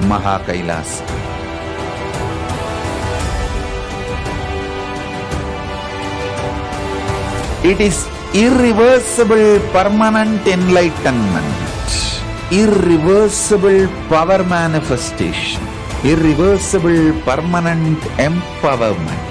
KAILASA. It is irreversible permanent enlightenment, irreversible power manifestation, irreversible permanent empowerment.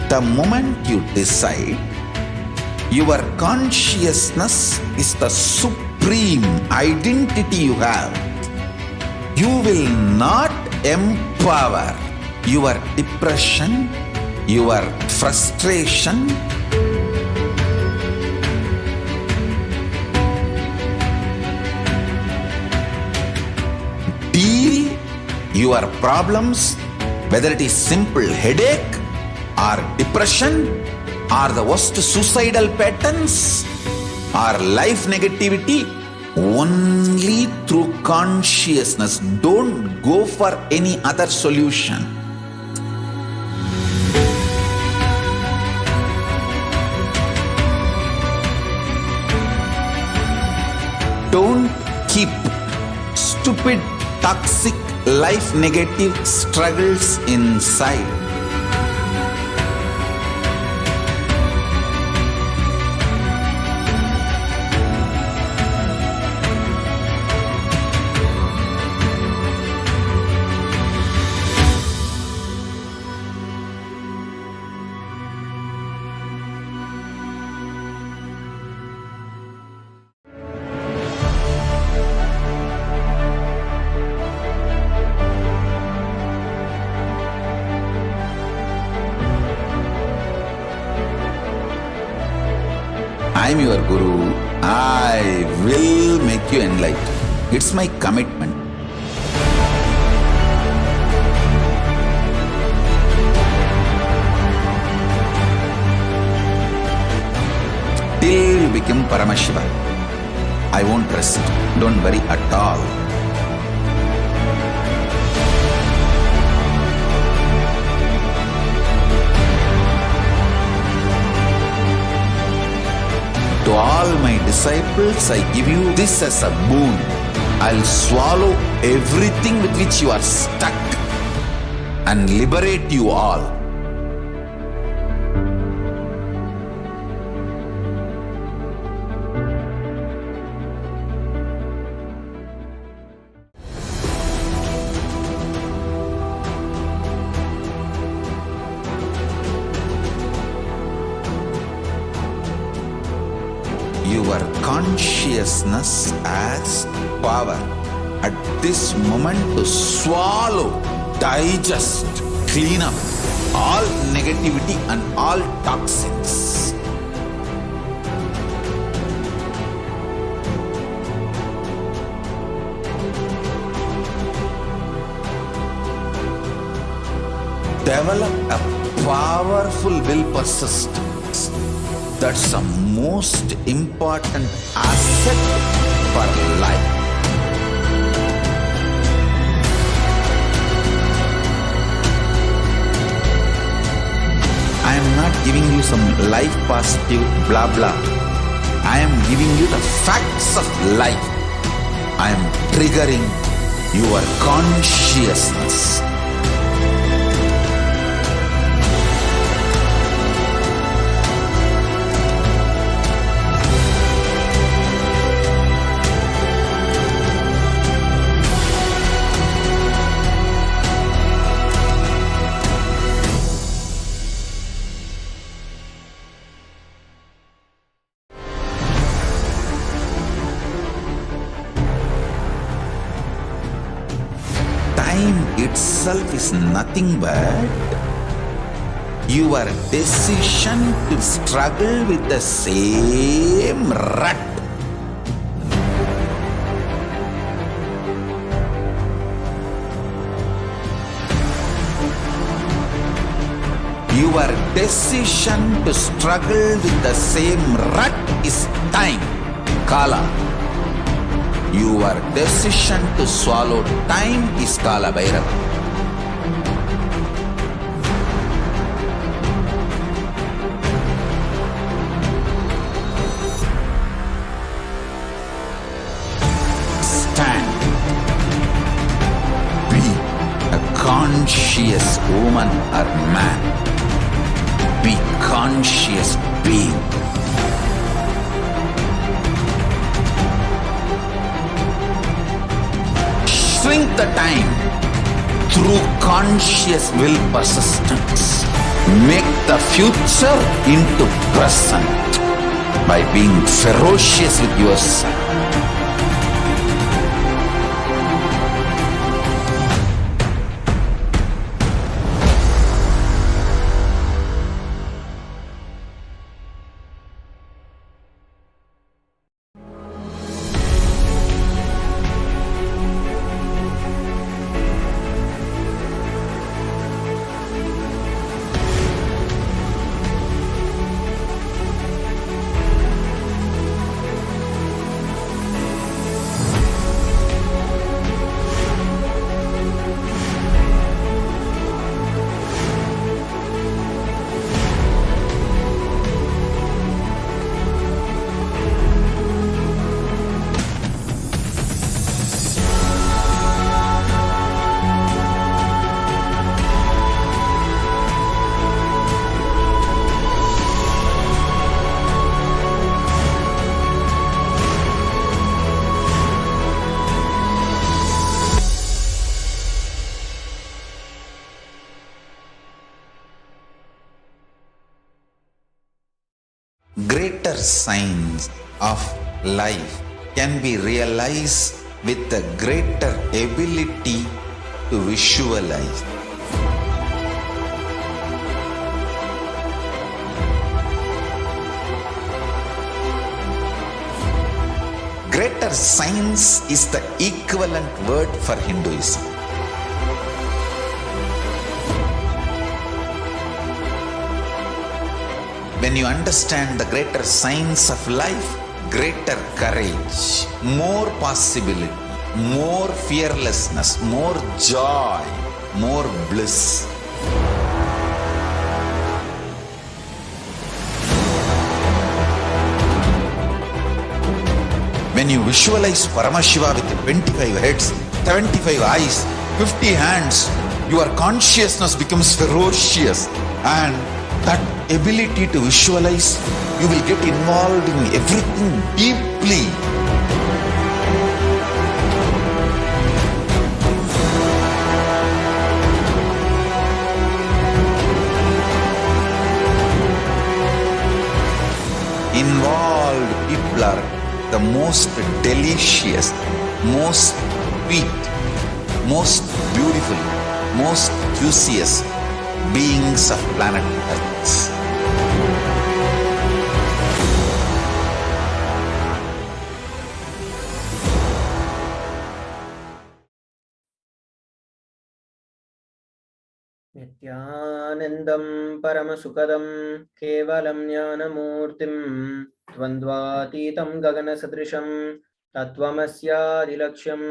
The moment you decide, your consciousness is the supreme identity you have. You will not empower your depression, your frustration, deal your problems, whether it is simple headache or depression or the worst suicidal patterns or life negativity, only through consciousness. Don't go for any other solution. Don't keep stupid, toxic, life negative struggles inside. I am your Guru. I will make you enlightened. It's my commitment. Till you become Paramashiva, I won't rest. Don't worry at all. To all my disciples, I give you this as a boon. I'll swallow everything with which you are stuck and liberate you all. Your consciousness as power at this moment to swallow, digest, clean up all negativity and all toxins. Develop a powerful will persistence. That's the most important asset for life. I am not giving you some life positive blah blah. I am giving you the facts of life. I am triggering your consciousness. Time itself is nothing but your decision to struggle with the same rut. Your decision to struggle with the same rut is time, Kala. Your decision to swallow time is Kala Bhairava. Stand. Be a conscious woman or man. Be conscious being. Shrink the time through conscious will persistence. Make the future into present by being ferocious with yourself. Greater signs of life can be realized with a greater ability to visualize. Greater science is the equivalent word for Hinduism. When you understand the greater science of life, greater courage, more possibility, more fearlessness, more joy, more bliss. When you visualize Paramashiva with 25 heads, 75 eyes, 50 hands, your consciousness becomes ferocious, and that ability to visualize, you will get involved in everything deeply. Involved people are the most delicious, most sweet, most beautiful, most juiciest beings of planet Earth. Nithyanandam Paramasukadam Kevalam Jnanamurtim Dvandvatitam Gaganasadrisham Tattvamasyaadilaksham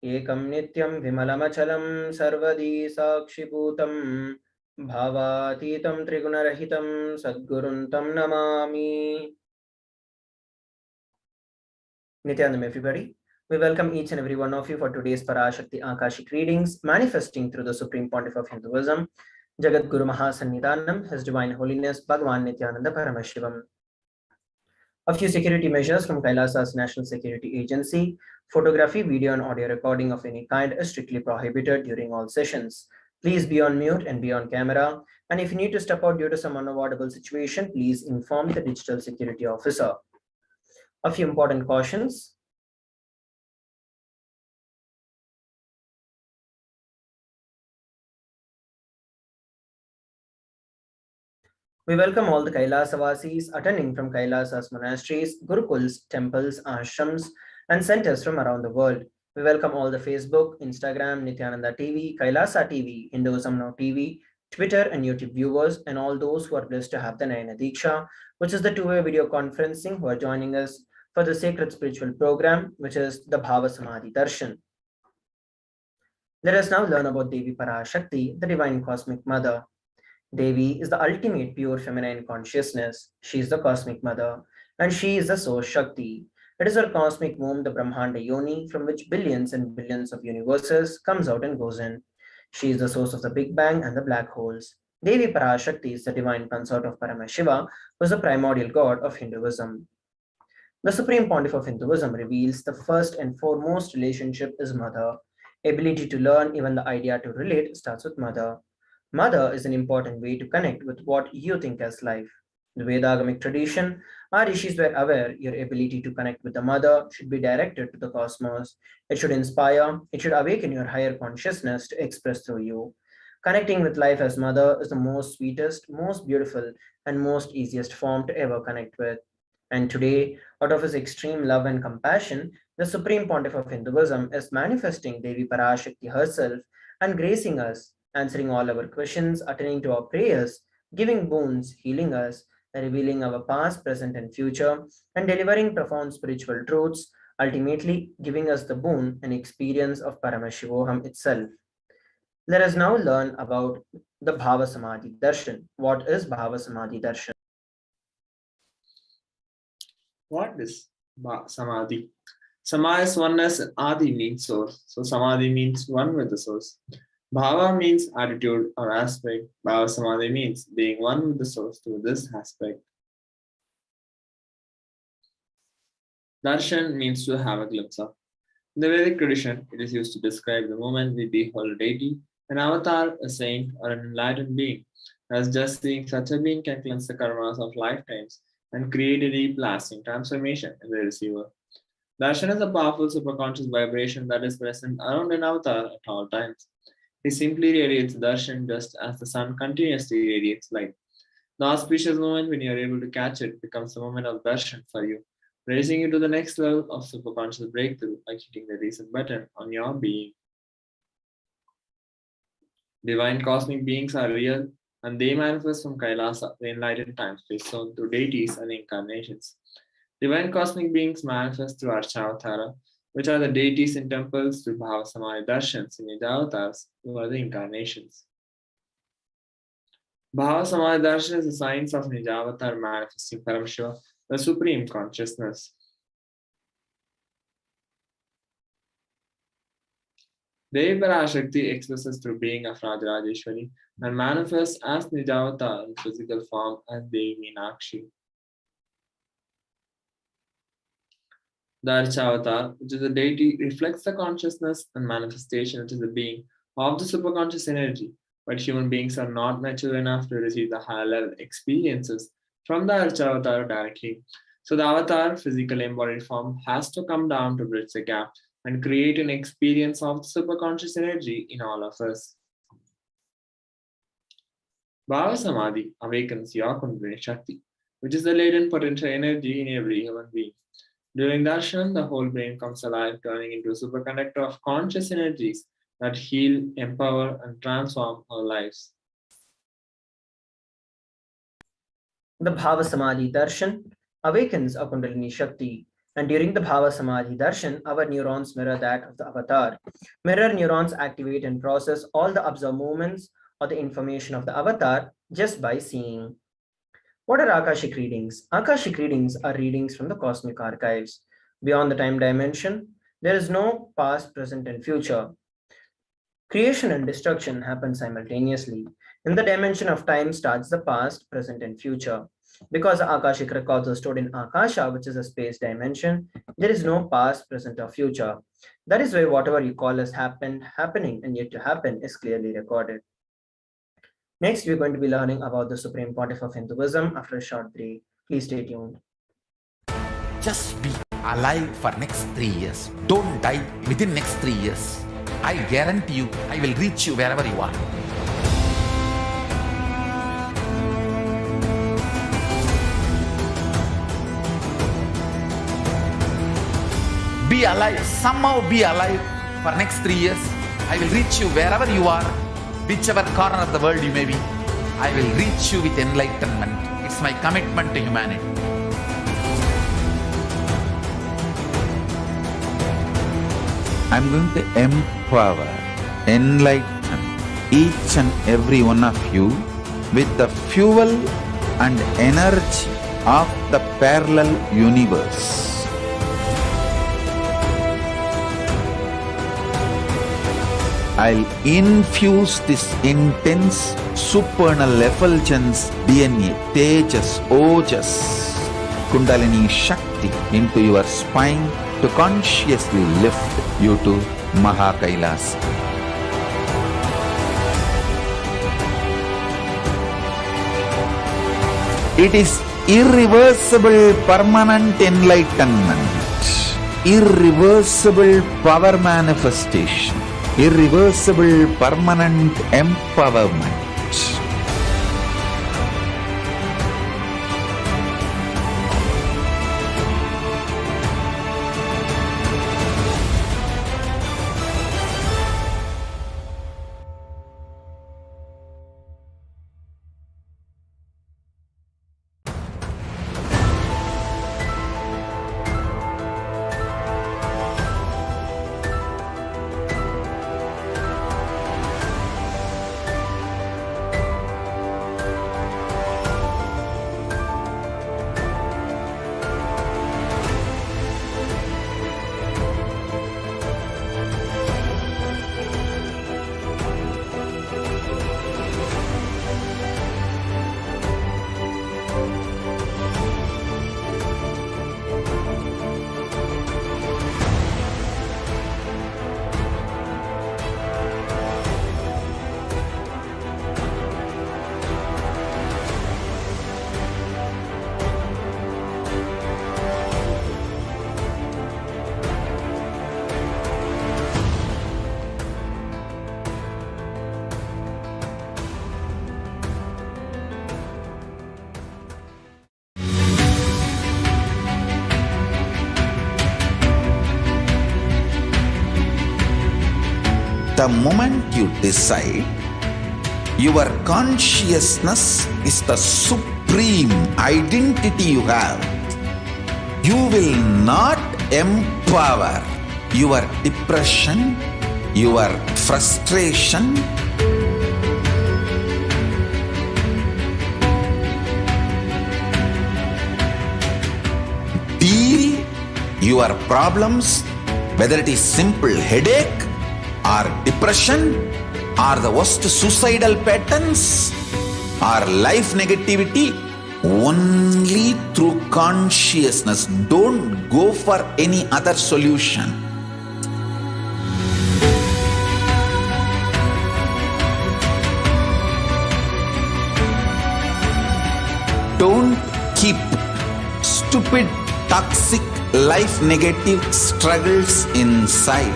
Ekam Nityam Vimalamachalam Sarvadi Sakshibhutam Bhavatitam Trigunarahitam Sadguruntam Namami. Nithyanandam, everybody. We welcome each and every one of you for today's Parashakti Akashic readings, manifesting through the Supreme Pontiff of Hinduism, Jagat Guru Mahasannidhanam, His Divine Holiness Bhagavan Nithyananda Paramashivam. A few security measures from KAILASA's National Security Agency. Photography, video, and audio recording of any kind is strictly prohibited during all sessions. Please be on mute and be on camera. And if you need to step out due to some unavoidable situation, please inform the digital security officer. A few important cautions. We welcome all the Kailasavasis attending from Kailasa's monasteries, gurukuls, temples, ashrams, and centers from around the world. We welcome all the Facebook, Instagram, Nithyananda TV, Kailasa TV, Hinduism Now TV, Twitter, and YouTube viewers, and all those who are blessed to have the Nayana Diksha, which is the two-way video conferencing, who are joining us for the sacred spiritual program, which is the Bhava Samadhi Darshan. Let us now learn about Devi Parashakti, the Divine Cosmic Mother. Devi is the ultimate pure feminine consciousness. She is the cosmic mother, and she is the source Shakti. It is her cosmic womb, the Brahmanda Yoni, from which billions and billions of universes comes out and goes in. She is the source of the Big Bang and the black holes. Devi Parashakti is the divine consort of Paramashiva, who is the primordial god of Hinduism. The Supreme Pontiff of Hinduism reveals the first and foremost relationship is mother. Ability to learn, even the idea to relate, starts with mother. Mother is an important way to connect with what you think as life. The Vedagamic tradition, our rishis were aware your ability to connect with the mother should be directed to the cosmos. It should inspire, it should awaken your higher consciousness to express through you. Connecting with life as mother is the most sweetest, most beautiful, and most easiest form to ever connect with. And today, out of his extreme love and compassion, the Supreme Pontiff of Hinduism is manifesting Devi Parashakti herself and gracing us, answering all our questions, attending to our prayers, giving boons, healing us, revealing our past, present, and future, and delivering profound spiritual truths, ultimately giving us the boon and experience of Paramashivoham itself. Let us now learn about the Bhava Samadhi Darshan. What is Bhava Samadhi Darshan? What is Samadhi? Sama is oneness, Adi means source. So Samadhi means one with the source. Bhava means attitude or aspect. Bhava Samadhi means being one with the source through this aspect. Darshan means to have a glimpse of. In the Vedic tradition, it is used to describe the moment we behold a deity, an avatar, a saint, or an enlightened being, as just seeing such a being can cleanse the karmas of lifetimes and create a deep lasting transformation in the receiver. Darshan is a powerful superconscious vibration that is present around an avatar at all times. He simply radiates darshan just as the sun continuously radiates light. The auspicious moment when you are able to catch it becomes the moment of darshan for you, raising you to the next level of superconscious breakthrough, like hitting the reset button on your being. Divine cosmic beings are real, and they manifest from Kailasa, the enlightened time-space zone, through deities and incarnations. Divine cosmic beings manifest through Archavatara, which are the deities in temples, through Bhava Samadhi Darshans in Nijavatars, who are the incarnations. Bhava Samadhi Darshan is the science of Nijavatar manifesting Paramashiva, the supreme consciousness. Devi Parashakti expresses through being of Rajarajeshwari and manifests as Nijavatar in physical form as Devi Meenakshi. The Archavatar, which is a deity, reflects the consciousness and manifestation, which is the being of the superconscious energy. But human beings are not mature enough to receive the higher level experiences from the Archavatar directly. So the avatar, physical embodied form, has to come down to bridge the gap and create an experience of the superconscious energy in all of us. Bhava Samadhi awakens your Kundalini Shakti, which is the latent potential energy in every human being. During darshan, the whole brain comes alive, turning into a superconductor of conscious energies that heal, empower, and transform our lives. The Bhava Samadhi Darshan awakens our Kundalini Shakti, and during the Bhava Samadhi Darshan, our neurons mirror that of the avatar. Mirror neurons activate and process all the observed movements or the information of the avatar just by seeing. What are Akashic readings? Akashic readings are readings from the cosmic archives. Beyond the time dimension, there is no past, present, and future. Creation and destruction happen simultaneously. In the dimension of time starts the past, present, and future. Because Akashic records are stored in Akasha, which is a space dimension, there is no past, present, or future. That is why whatever you call as happened, happening, and yet to happen is clearly recorded. Next, we're going to be learning about the Supreme Pontiff of Hinduism after a short break. Please stay tuned. Just be alive for next 3 years. Don't die within next 3 years. I guarantee you, I will reach you wherever you are. Be alive, somehow be alive for next 3 years. I will reach you wherever you are, whichever corner of the world you may be. I will reach you with enlightenment. It's my commitment to humanity. I'm going to empower, enlighten each and every one of you with the fuel and energy of the parallel universe. I'll infuse this intense supernal effulgence DNA, Tejas, Ojas, Kundalini Shakti into your spine to consciously lift you to KAILASA. It is irreversible permanent enlightenment, irreversible power manifestation, irreversible permanent empowerment. The moment you decide, your consciousness is the supreme identity you have. You will not empower your depression, your frustration, deal your problems, whether it is simple headache or depression or the worst suicidal patterns or life negativity, only through consciousness. Don't go for any other solution. Don't keep stupid, toxic, life negative struggles inside.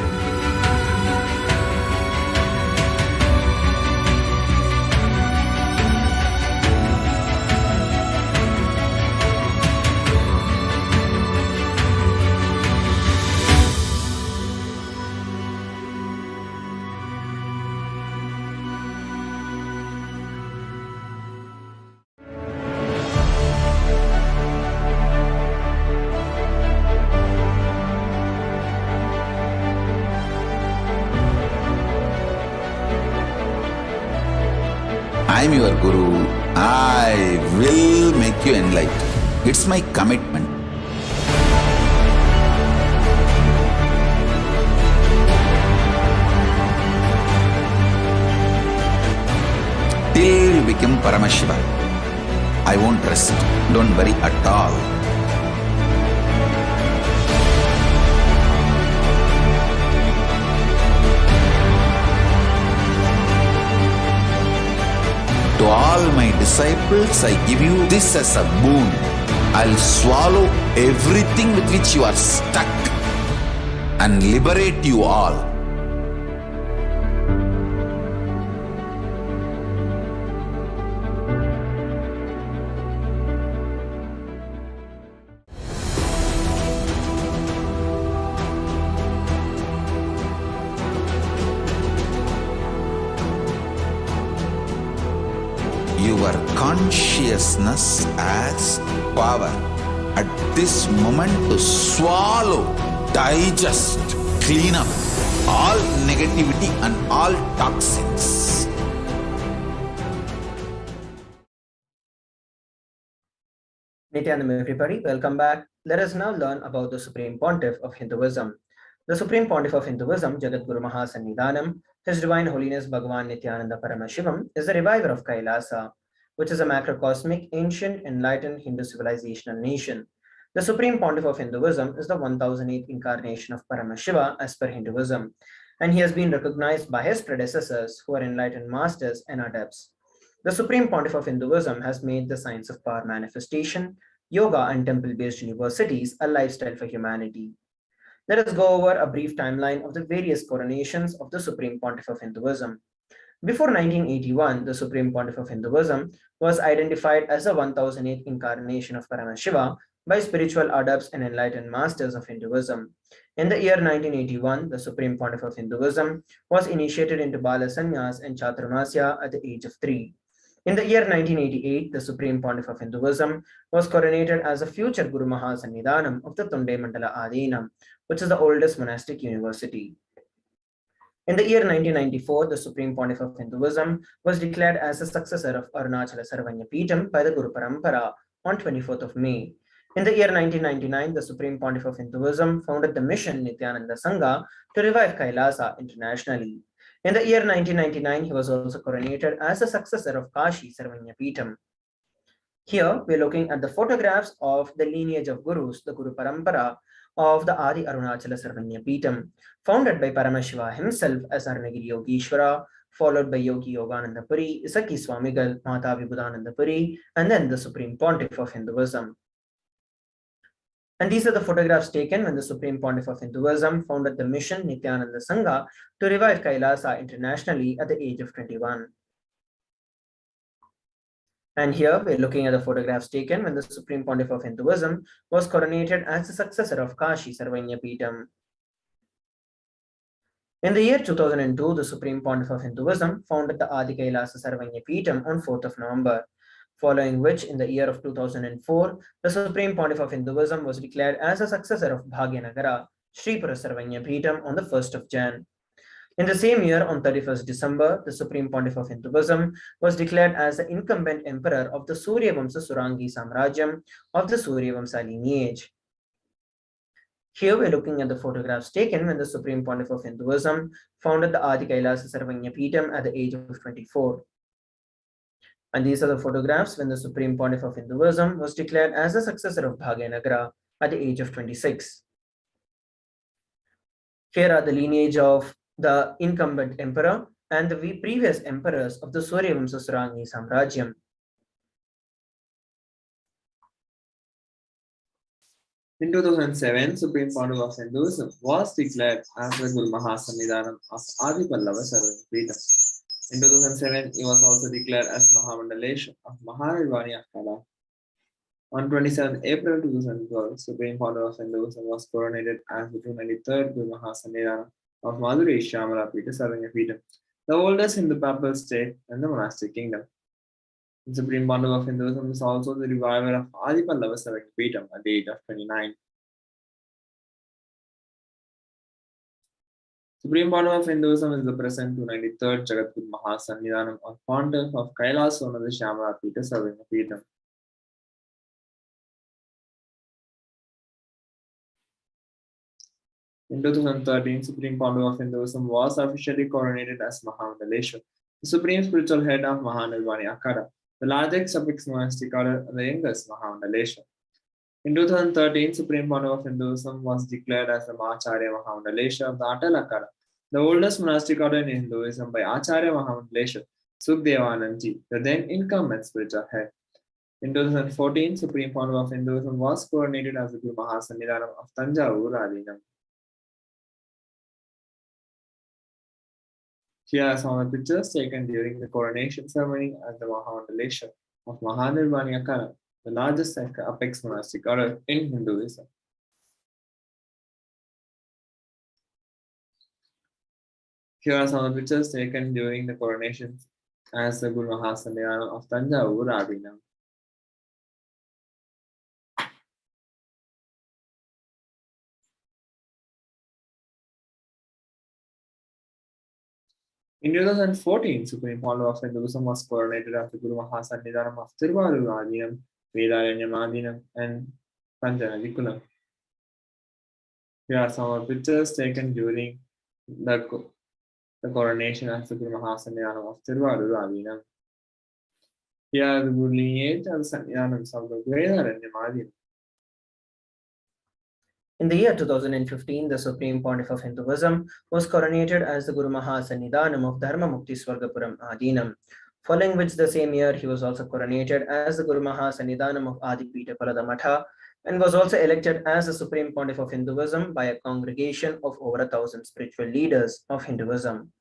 I'm your Guru. I will make you enlightened. It's my commitment. Till you become Paramashiva, I won't rest. Don't worry at all. To all my disciples, I give you this as a boon. I'll swallow everything with which you are stuck and liberate you all. Your consciousness as power at this moment to swallow, digest, clean up all negativity and all toxins. Nithyananda, everybody, welcome back. Let us now learn about the Supreme Pontiff of Hinduism. The Supreme Pontiff of Hinduism, Jagadguru Mahasannidhanam, His Divine Holiness Bhagavan Nithyananda Paramashivam, is the reviver of KAILASA, which is a macrocosmic, ancient, enlightened Hindu civilizational nation. The Supreme Pontiff of Hinduism is the 1008th incarnation of Paramashiva as per Hinduism, and he has been recognized by his predecessors who are enlightened masters and adepts. The Supreme Pontiff of Hinduism has made the science of power manifestation, yoga, and temple-based universities a lifestyle for humanity. Let us go over a brief timeline of the various coronations of the Supreme Pontiff of Hinduism. Before 1981, the Supreme Pontiff of Hinduism was identified as the 1008th incarnation of Paramashiva by spiritual adepts and enlightened masters of Hinduism. In the year 1981, the Supreme Pontiff of Hinduism was initiated into Bala Sannyas and Chaturmasya at the age of 3. In the year 1988, the Supreme Pontiff of Hinduism was coronated as a future Guru Mahasannidhanam of the Tunde Mandala Adinam, which is the oldest monastic university. In the year 1994, the Supreme Pontiff of Hinduism was declared as a successor of Arunachala Sarvanya Peetham by the Guru Parampara on 24th of May. In the year 1999, the Supreme Pontiff of Hinduism founded the mission Nithyananda Sangha to revive KAILASA internationally. In the year 1999, he was also coronated as a successor of Kashi Sarvanya Peetham. Here, we're looking at the photographs of the lineage of Gurus, the Guru Parampara of the Adi Arunachala Sarvanya Peetham, founded by Paramashiva himself as Arunagiri Yogeshwara, followed by Yogi Yogananda Puri, Isaki Swamigal, Mata Vibhudananda Puri, and then the Supreme Pontiff of Hinduism. And these are the photographs taken when the Supreme Pontiff of Hinduism founded the mission Nithyananda Sangha to revive KAILASA internationally at the age of 21. And here we're looking at the photographs taken when the Supreme Pontiff of Hinduism was coronated as the successor of Kashi Sarvanya Peetham. In the year 2002, the Supreme Pontiff of Hinduism founded the Adi KAILASA Sarvanya Peetham on 4th of November, following which in the year of 2004, the Supreme Pontiff of Hinduism was declared as a successor of Bhagyanagara, Sripura Sarvanya Peetham on the 1st of Jan. In the same year, on 31st December, the Supreme Pontiff of Hinduism was declared as the incumbent emperor of the Suryavamsa Surangi Samrajyam of the Suryavamsa lineage. Here we're looking at the photographs taken when the Supreme Pontiff of Hinduism founded the Adi KAILASA Sarvanya Peetham at the age of 24. And these are the photographs when the Supreme Pontiff of Hinduism was declared as the successor of Bhagyanagara at the age of 26. Here are the lineage of the incumbent emperor and the previous emperors of the Suryavamsa Surangi Samrajyam. In 2007, Supreme Pontiff of Hinduism was declared as the Guru Mahasannidhanam of Adi Pallava Sarvanya Peetham. In 2007, he was also declared as Mahamandalesha of Maharajvani of Kala. On 27 April 2012, Supreme Pontiff of Hinduism was coronated as the 293rd Guru Mahasannidhanam of Madhuri Shyamala Peeta Sarvanya Peetham, the oldest Hindu papal state in the monastic kingdom. The Supreme Pontiff of Hinduism is also the reviver of Adi Pallava Sarvanya Peetham at the age of 29. Supreme Pontiff of Hinduism is the present 293rd Jagadguru Mahasannidhanam of Pontiff of KAILASA of the Shyamala Peter serving the Peter. In 2013, Supreme Pontiff of Hinduism was officially coronated as Mahamandaleshwar, the supreme spiritual head of Mahanirvani Akara, the largest suffix monastic order and the youngest Mahamandaleshwar. In 2013, Supreme Pontiff of Hinduism was declared as the Acharya Mahamandaleshwar of the Atal Akara, the oldest monastic order in Hinduism by Acharya Mahamandaleshwar Sukhdevanandji, the then incumbent spiritual head. In 2014, Supreme Pontiff of Hinduism was coronated as the Guru Mahasannidhanam of Tanjavur Adinam. Here are some of the pictures taken during the coronation ceremony at the Mahamandaleshwar of Mahanirvani Akara, the largest apex monastic order in Hinduism. Here are some of the pictures taken during the coronation as the Guru Mahasannidhanam of Tanjavur Adinam. In 2014, Supreme Pontiff of Hinduism was coronated as the Guru Mahasannidhanam of Tiruvarur Adinam, Vedaranyam Adinam, and Panjanadikulam. Here are some of the pictures taken during the coronation as the Guru Mahasannidhanam of Tiruvarur Adinam. Here are the good lineage and Sannidhanams of the Vedaranyam Adinam. In the year 2015, the Supreme Pontiff of Hinduism was coronated as the Guru Mahasannidhanam of Dharma Mukti Swargapuram Adinam, following which the same year he was also coronated as the Guru Mahasannidhanam of Adipita Palada Matha and was also elected as the Supreme Pontiff of Hinduism by a congregation of over 1,000 spiritual leaders of Hinduism.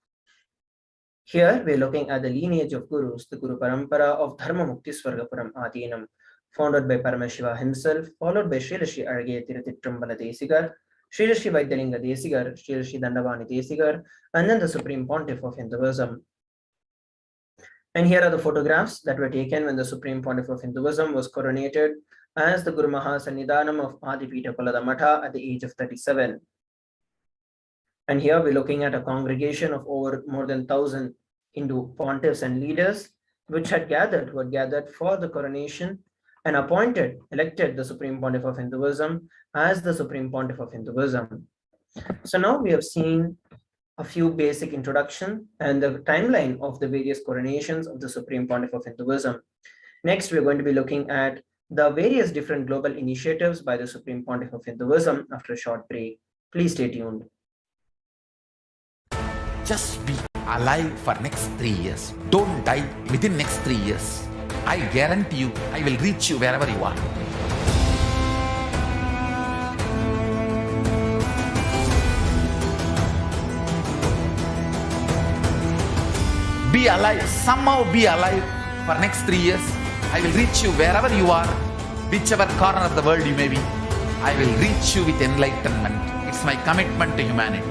Here we are looking at the lineage of Gurus, the Guru Parampara of Dharma Mukti Swargapuram Adinam, founded by Paramashiva himself, followed by Srila Sri Arge Tiruthirumbala Desigar, Srila Sri Vaidyalinga Desigar, Srila Sri Dandavani Desigar, and then the Supreme Pontiff of Hinduism. And here are the photographs that were taken when the Supreme Pontiff of Hinduism was coronated as the Guru Mahasannidhanam of Adipita Palada Matha at the age of 37. And here we're looking at a congregation of over more than 1,000 Hindu pontiffs and leaders, which had gathered for the coronation and elected the Supreme Pontiff of Hinduism as the Supreme Pontiff of Hinduism. So now we have seen a few basic introduction and the timeline of the various coronations of the Supreme Pontiff of Hinduism. Next, we're going to be looking at the various different global initiatives by the Supreme Pontiff of Hinduism after a short break. Please stay tuned. Just be alive for next 3 years. Don't die within next 3 years. I guarantee you, I will reach you wherever you are. Be alive, somehow be alive for next 3 years. I will reach you wherever you are, whichever corner of the world you may be. I will reach you with enlightenment. It's my commitment to humanity.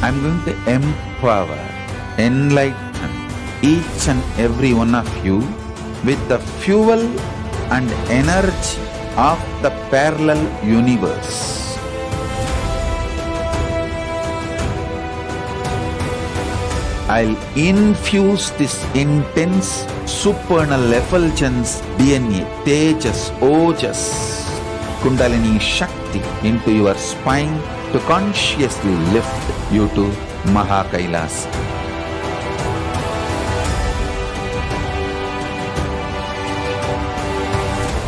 I'm going to empower, enlighten each and every one of you with the fuel and energy of the parallel universe. I'll infuse this intense supernal effulgence DNA, Tejas, Ojas, Kundalini Shakti into your spine to consciously lift you to KAILASA.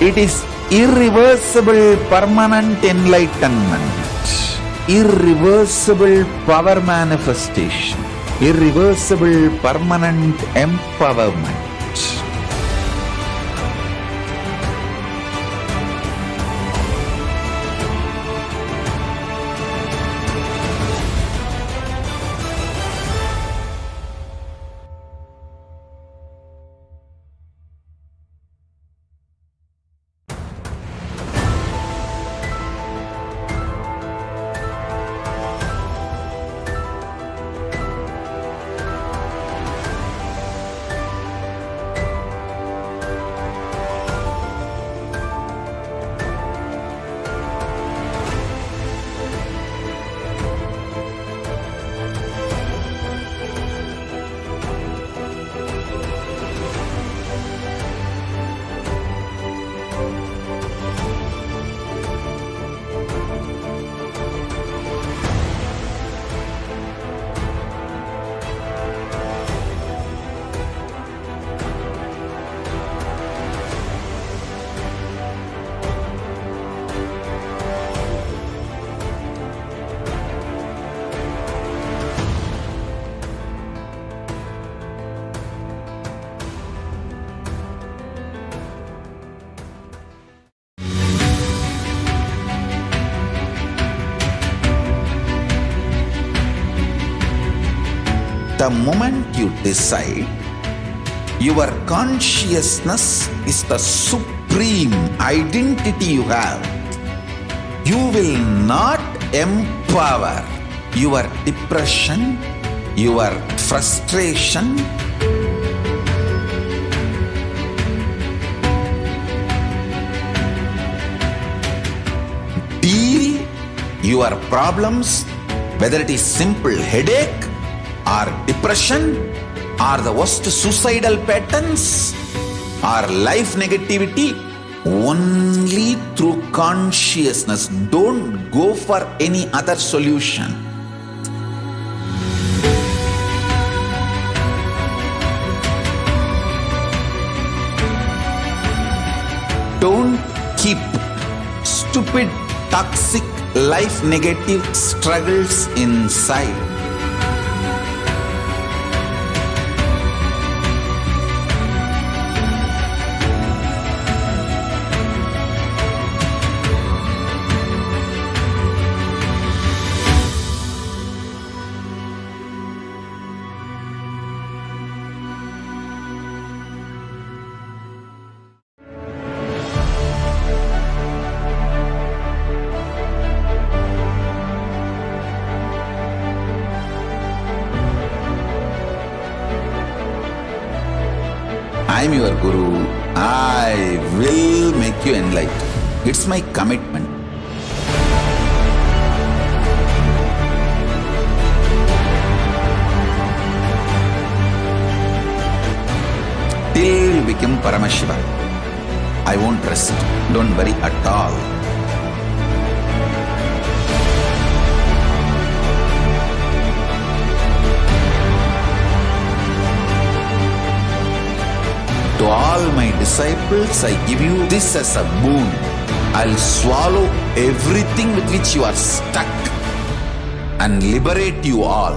It is irreversible permanent enlightenment, irreversible power manifestation, irreversible permanent empowerment. The moment you decide, your consciousness is the supreme identity you have. You will not empower your depression, your frustration, deal your problems, whether it is simple headache or depression or the worst suicidal patterns or life negativity, only through consciousness. Don't go for any other solution. Don't keep stupid, toxic, life negative struggles inside. I am your Guru. I will make you enlightened. It's my commitment. Till you become Paramashiva, I won't rest. Don't worry at all. To all my disciples, I give you this as a boon. I'll swallow everything with which you are stuck and liberate you all.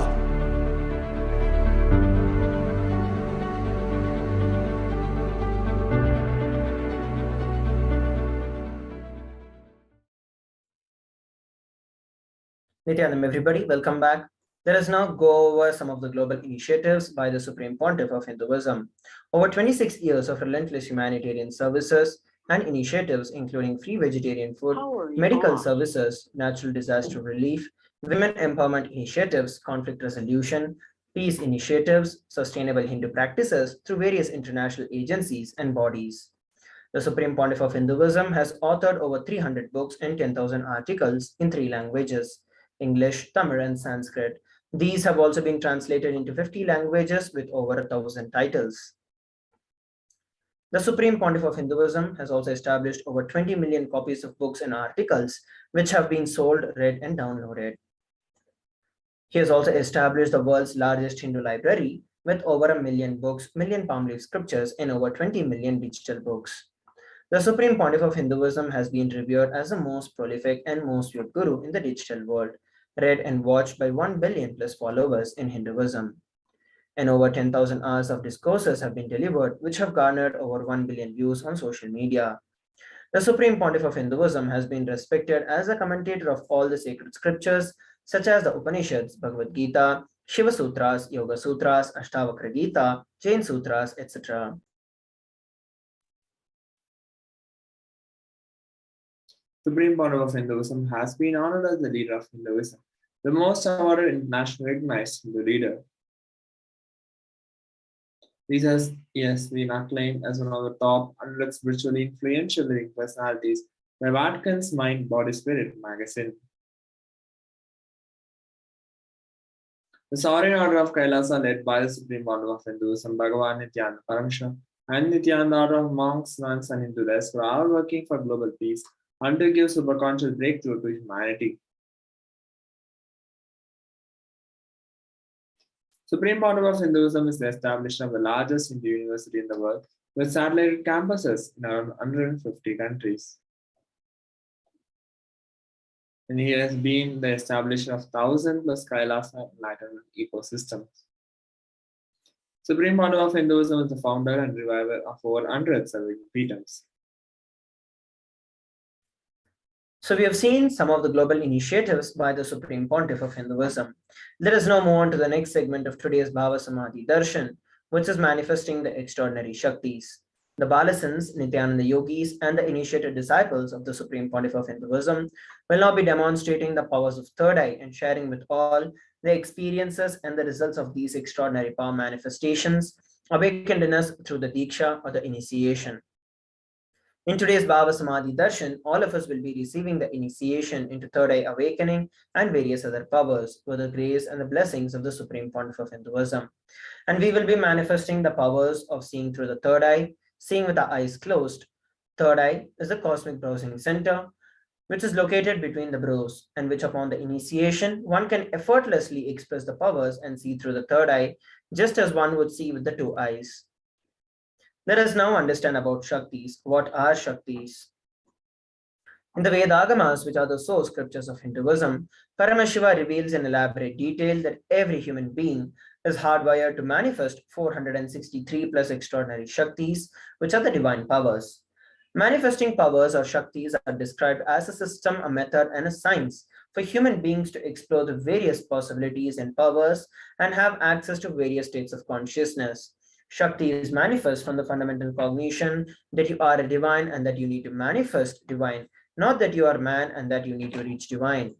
Nithyanam, everybody, welcome back. Let us now go over some of the global initiatives by the Supreme Pontiff of Hinduism. Over 26 years of relentless humanitarian services and initiatives including free vegetarian food, medical services, natural disaster relief, women empowerment initiatives, conflict resolution, peace initiatives, sustainable Hindu practices through various international agencies and bodies. The Supreme Pontiff of Hinduism has authored over 300 books and 10,000 articles in 3 languages, English, Tamil, and Sanskrit. These have also been translated into 50 languages with over 1,000 titles. The Supreme Pontiff of Hinduism has also established over 20 million copies of books and articles which have been sold, read, and downloaded. He has also established the world's largest Hindu library with over 1 million books, million palm leaf scriptures, and over 20 million digital books. The Supreme Pontiff of Hinduism has been revered as the most prolific and most viewed guru in the digital world, read and watched by 1 billion plus followers in Hinduism. And over 10,000 hours of discourses have been delivered, which have garnered over 1 billion views on social media. The Supreme Pontiff of Hinduism has been respected as a commentator of all the sacred scriptures, such as the Upanishads, Bhagavad Gita, Shiva Sutras, Yoga Sutras, Ashtavakra Gita, Jain Sutras, etc. Supreme Pontiff of Hinduism has been honored as the leader of Hinduism, the most awarded internationally recognized Hindu leader. He has been acclaimed as one of the top 100 spiritually influential living personalities by Vatican's Mind, Body, Spirit magazine. The Sovereign Order of KAILASA, led by the Supreme Pontiff of Hinduism, Bhagavan Nithyananda Paramashivam, and Nithyananda Order of Monks, Nuns, and Hinduists, are all working for global peace and to give superconscious breakthrough to humanity. Supreme Pontiff of Hinduism is the establishment of the largest Hindu university in the world, with satellite campuses in around 150 countries. And he has been the establishment of 1,000 plus KAILASA Enlightenment ecosystems. Supreme Pontiff of Hinduism is the founder and reviver of over 100 serving peetams. So we have seen some of the global initiatives by the Supreme Pontiff of Hinduism. Let us now move on to the next segment of today's Bhava Samadhi Darshan, which is manifesting the extraordinary Shaktis. The Balasans, Nithyananda Yogis, and the initiated disciples of the Supreme Pontiff of Hinduism will now be demonstrating the powers of third eye and sharing with all the experiences and the results of these extraordinary power manifestations awakened in us through the Diksha or the initiation. In today's Bhava Samadhi Darshan, all of us will be receiving the initiation into third eye awakening and various other powers with the grace and the blessings of the Supreme Pontiff of Hinduism. And we will be manifesting the powers of seeing through the third eye, seeing with the eyes closed. Third eye is the cosmic browsing center, which is located between the brows, and which upon the initiation, one can effortlessly express the powers and see through the third eye, just as one would see with the two eyes. Let us now understand about Shaktis. What are Shaktis? In the Vedagamas, which are the source scriptures of Hinduism, Paramashiva reveals in elaborate detail that every human being is hardwired to manifest 463 plus extraordinary Shaktis, which are the divine powers. Manifesting powers or Shaktis are described as a system, a method, and a science for human beings to explore the various possibilities and powers and have access to various states of consciousness. Shakti is manifest from the fundamental cognition that you are a divine and that you need to manifest divine, not that you are man and that you need to reach divine.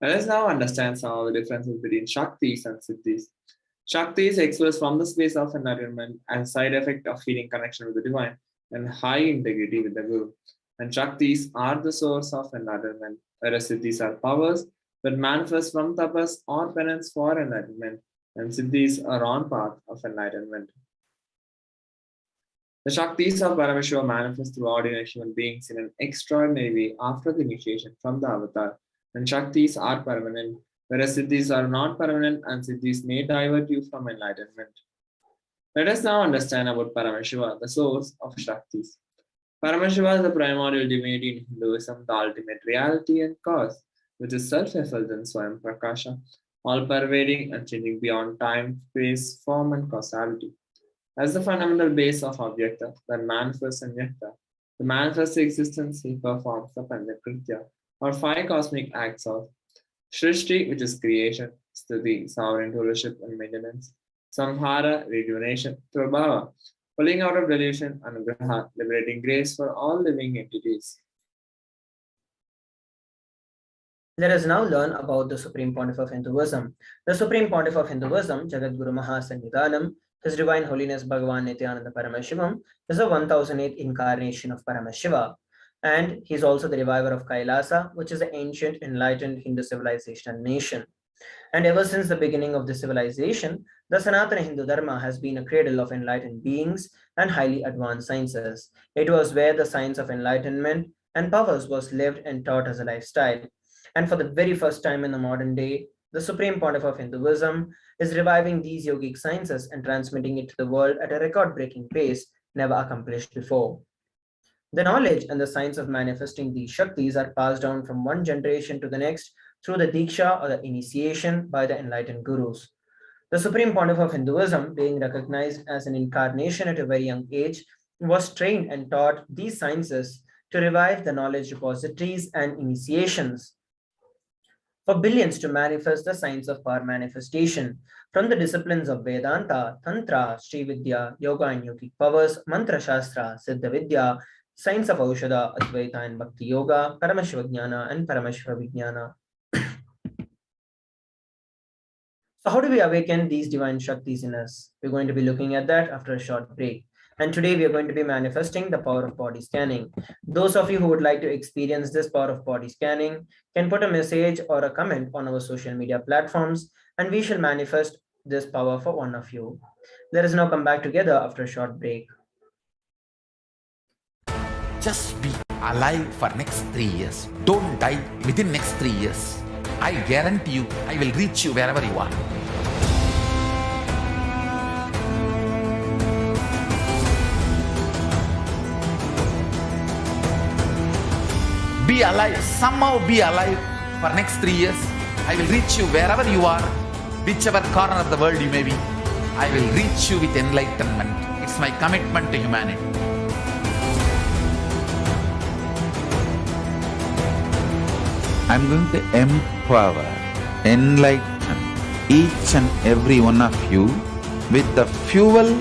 Let us now understand some of the differences between Shaktis and Siddhis. Shakti is expressed from the space of enlightenment and side effect of feeling connection with the divine and high integrity with the Guru. And Shaktis are the source of enlightenment, whereas Siddhis are powers that manifest from tapas or penance for enlightenment, and Siddhis are on path of enlightenment. The Shaktis of Paramashiva manifest through ordinary human beings in an extraordinary way after the initiation from the avatar, and Shaktis are permanent, whereas Siddhis are not permanent and Siddhis may divert you from enlightenment. Let us now understand about Paramashiva, the source of Shaktis. Paramashiva is the primordial divinity in Hinduism, the ultimate reality and cause, which is self-effulgent Swayam Prakasha, all-pervading and changing beyond time, space, form, and causality. As the fundamental base of Avyakta, that manifests in Vyakta, the manifest existence he performs the Panchakritya, or 5 cosmic acts of Shrishti, which is creation, Siddhi, sovereign rulership and maintenance, Samhara, rejuvenation, through Bhava, pulling out of delusion, Anugraha, liberating grace for all living entities. Let us now learn about the Supreme Pontiff of Hinduism. The Supreme Pontiff of Hinduism, Jagat Guru Mahasannidhanam, His Divine Holiness Bhagavan Nithyananda Paramashivam, is the 1008th incarnation of Paramashiva. And he is also the reviver of KAILASA, which is the ancient enlightened Hindu civilization and nation. And ever since the beginning of the civilization, the Sanatana Hindu Dharma has been a cradle of enlightened beings and highly advanced sciences. It was where the science of enlightenment and powers was lived and taught as a lifestyle. And for the very first time in the modern day, the Supreme Pontiff of Hinduism is reviving these yogic sciences and transmitting it to the world at a record-breaking pace never accomplished before. The knowledge and the science of manifesting these Shaktis are passed down from one generation to the next through the Diksha or the initiation by the enlightened gurus. The Supreme Pontiff of Hinduism, being recognized as an incarnation at a very young age, was trained and taught these sciences to revive the knowledge repositories and initiations for billions to manifest the science of power manifestation from the disciplines of Vedanta, Tantra, Sri Vidya, Yoga and Yogic powers, Mantra Shastra, Siddha Vidya, science of Aushadha, Advaita and Bhakti Yoga, Paramashiva and Paramashiva Vijnana. So how do we awaken these divine Shaktis in us? We're going to be looking at that after a short break. And today we are going to be manifesting the power of body scanning. Those of you who would like to experience this power of body scanning can put a message or a comment on our social media platforms, and we shall manifest this power for one of you. Let us now come back together after a short break. Just be alive for next 3 years. Don't die within next 3 years. I guarantee you, I will reach you wherever you are. Be alive, somehow be alive for next 3 years. I will reach you wherever you are, whichever corner of the world you may be. I will reach you with enlightenment. It's my commitment to humanity. I'm going to empower, enlighten each and every one of you with the fuel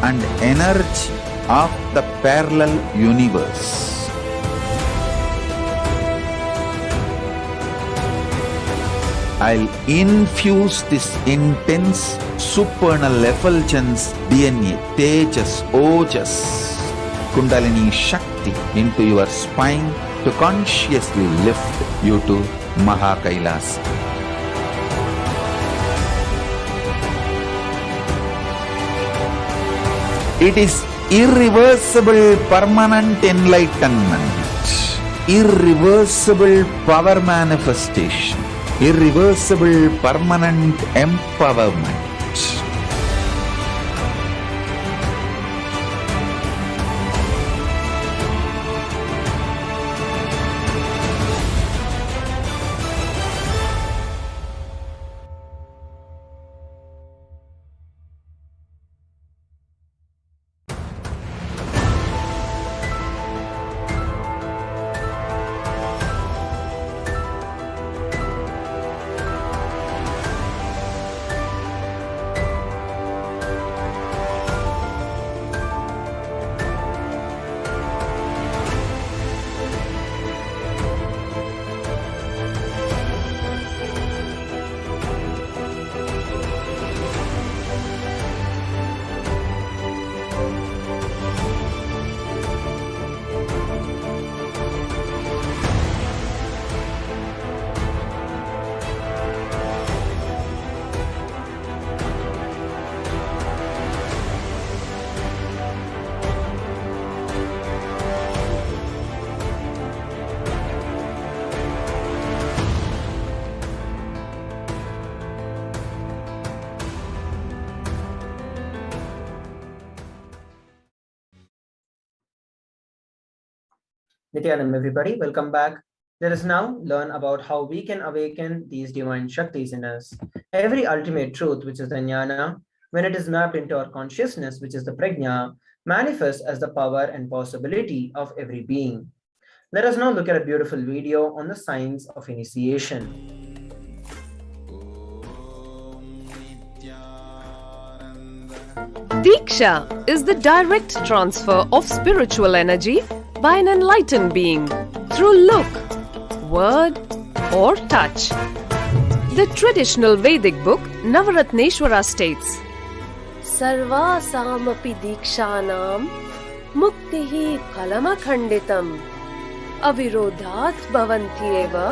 and energy of the parallel universe. I'll infuse this intense supernal effulgence DNA, Tejas, Ojas, Kundalini Shakti into your spine to consciously lift you to KAILASA. It is irreversible permanent enlightenment, irreversible power manifestation, irreversible permanent empowerment. Nithyananda, everybody, welcome back. Let us now learn about how we can awaken these divine Shaktis in us. Every ultimate truth, which is the Jnana, when it is mapped into our consciousness, which is the Prajna, manifests as the power and possibility of every being. Let us now look at a beautiful video on the signs of initiation. Diksha is the direct transfer of spiritual energy by an enlightened being through look, word, or touch. The traditional Vedic book Navaratneshwara states, Sarvasamapi dikshanam muktihi phalamakhanditam avirodhat bhavantyeva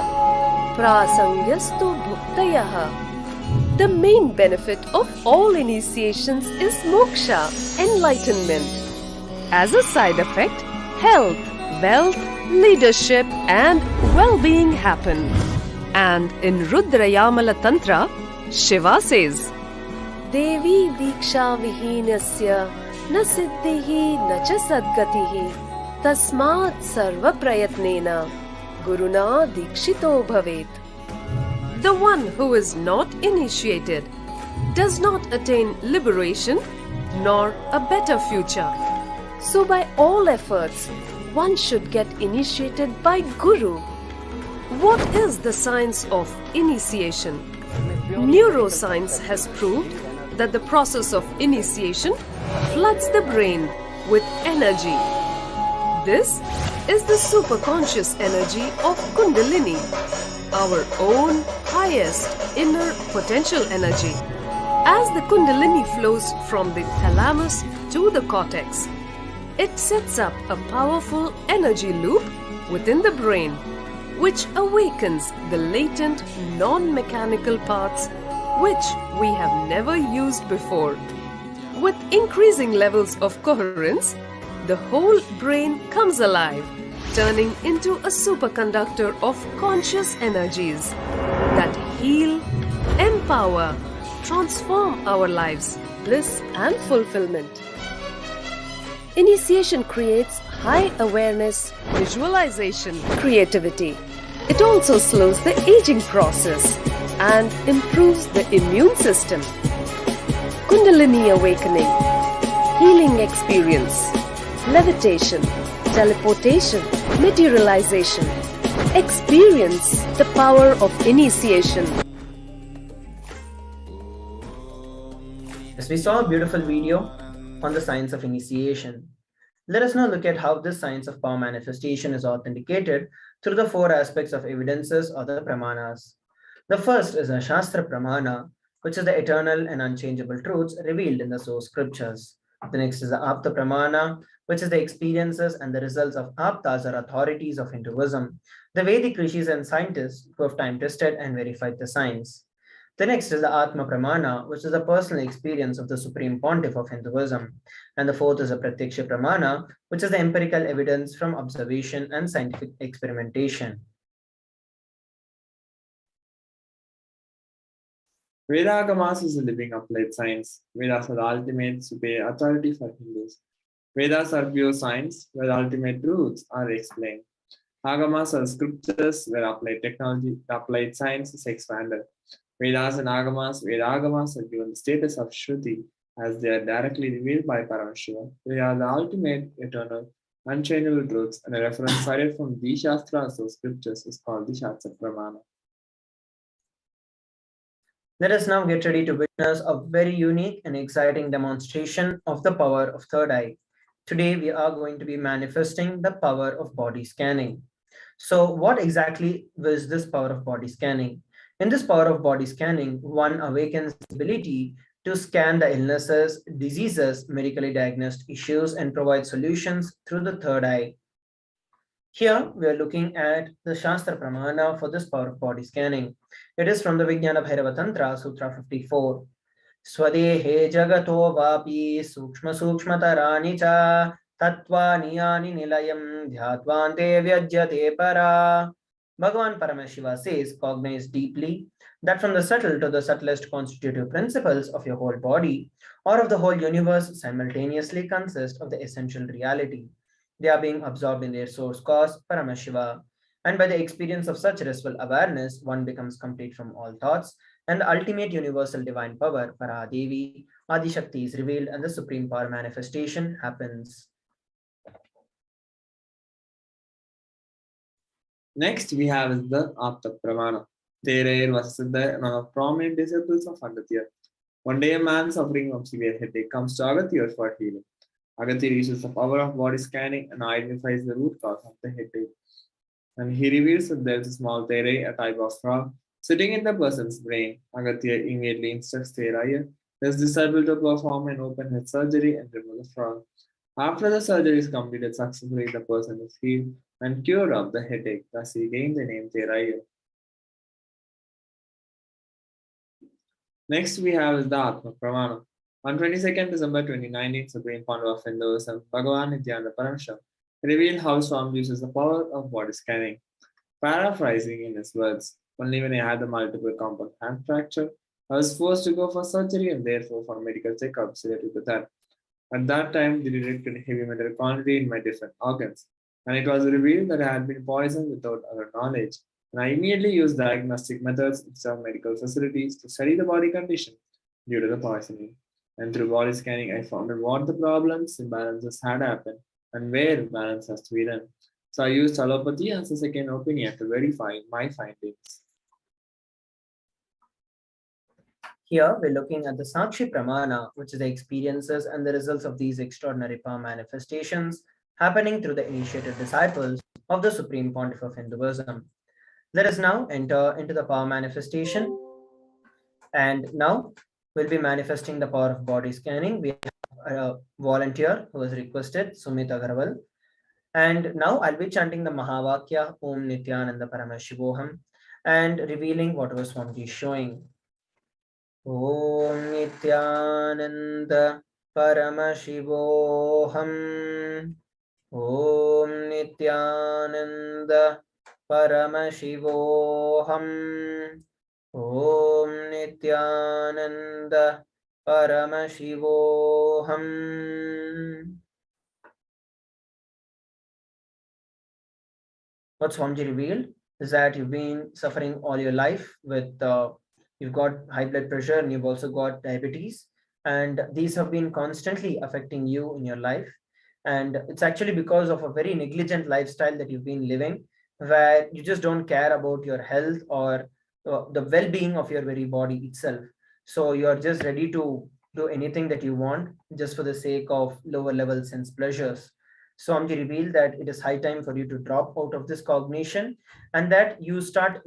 prasangyastu bhuktayah. The main benefit of all initiations is moksha, enlightenment. As a side effect, health, wealth, leadership, and well-being happen. And in Rudrayamala Tantra, Shiva says, Devi diksha vihinasya na siddhihi na cha sadgatihi tasmat sarva prayatnena guruna dikshito bhavet. The one who is not initiated does not attain liberation nor a better future. So by all efforts, one should get initiated by Guru. What is the science of initiation? Neuroscience has proved that the process of initiation floods the brain with energy. This is the superconscious energy of Kundalini, our own highest inner potential energy. As the Kundalini flows from the thalamus to the cortex, it sets up a powerful energy loop within the brain, which awakens the latent non-mechanical parts which we have never used before. With increasing levels of coherence, the whole brain comes alive, turning into a superconductor of conscious energies that heal, empower, transform our lives, bliss and fulfillment. Initiation creates high awareness, visualization, creativity. It also slows the aging process and improves the immune system. Kundalini awakening, healing experience, levitation, teleportation, materialization, Experience the power of initiation. Yes, we saw a beautiful video on the science of initiation. Let us now look at how this science of power manifestation is authenticated through the four aspects of evidences or the pramanas. The first is a Shastra Pramana, which is the eternal and unchangeable truths revealed in the source scriptures. The next is the Apta Pramana, which is the experiences and the results of Aptas or authorities of Hinduism, the Vedic rishis and scientists who have time tested and verified the science. The next is the Atma Pramana, which is the personal experience of the Supreme Pontiff of Hinduism. And the fourth is the Pratyaksha Pramana, which is the empirical evidence from observation and scientific experimentation. Vedagamas is a living applied science. Vedas are the ultimate superior authority for Hindus. Vedas are pure science, where the ultimate truths are explained. Agamas are scriptures, where applied technology, applied science is expanded. Vedas and Agamas, Vedagamas are given the status of Shruti, as they are directly revealed by Paramashivoham. They are the ultimate, eternal, unchangeable truths, and a reference cited from the Shastras or scriptures is called the Shastra Pramana. Let us now get ready to witness a very unique and exciting demonstration of the power of third eye. Today, we are going to be manifesting the power of body scanning. So, what exactly is this power of body scanning? In this power of body scanning, one awakens the ability to scan the illnesses, diseases, medically diagnosed issues, and provide solutions through the third eye. Here, we are looking at the Shastra Pramana for this power of body scanning. It is from the Vijnana Bhairava Tantra, Sutra 54. Swadehe jagato vapi sukshma sukshmatarani cha tattva niyani nilayam dhyatvante vyajyate para. Bhagavan Paramashiva says, cognize deeply that from the subtle to the subtlest constitutive principles of your whole body or of the whole universe simultaneously consist of the essential reality. They are being absorbed in their source cause, Paramashiva. And by the experience of such restful awareness, one becomes complete from all thoughts, and the ultimate universal divine power, Paradevi, Adi Shakti, is revealed, and the supreme power manifestation happens. Next, we have is the Apta Pramana. Therein was Siddhi, one of prominent disciples of Agatya. One day, a man suffering from severe headache comes to Agatya for healing. Agatya uses the power of body scanning and identifies the root cause of the headache. And he reveals that there is a small tere, a type of frog, sitting in the person's brain. Agatya immediately instructs Theraya, his disciple, to perform an open head surgery and remove the frog. After the surgery is completed successfully, the person is healed and cured of the headache. Thus, he gained the name Theraya. Next, we have is the Atma Pramana. On 22nd December 2019, Supreme Pontiff of Hinduism, Bhagavan Nithyananda Paramashivam, revealed how Swami uses the power of body scanning. Paraphrasing in his words, only when I had the multiple compound hand fracture, I was forced to go for surgery and therefore for medical checkups related to that. At that time, they detected heavy metal quantity in my different organs, and it was revealed that I had been poisoned without our knowledge. And I immediately used diagnostic methods instead of medical facilities to study the body condition due to the poisoning. And through body scanning, I found out what the problems, imbalances had happened, and where balance has to be done. So I used allopathy as a second opinion to verify my findings. Here, we're looking at the Sakshi Pramana, which is the experiences and the results of these extraordinary power manifestations happening through the initiated disciples of the Supreme Pontiff of Hinduism. Let us now enter into the power manifestation. And now we'll be manifesting the power of body scanning. We have a volunteer who has requested, Sumit Agarwal. And now I'll be chanting the Mahavakya, Om Nithyananda Paramashivoham, and revealing whatever Swamiji is showing. Om Nithyananda Paramashivoham. Om Nithyananda Paramashivoham. Om Nithyananda Paramashivoham. What Swamiji revealed is that you've been suffering all your life with, you've got high blood pressure and you've also got diabetes. And these have been constantly affecting you in your life. And it's actually because of a very negligent lifestyle that you've been living where you just don't care about your health or the well-being of your very body itself. So you are just ready to do anything that you want just for the sake of lower level sense pleasures. Swamiji revealed that it is high time for you to drop out of this cognition and that you start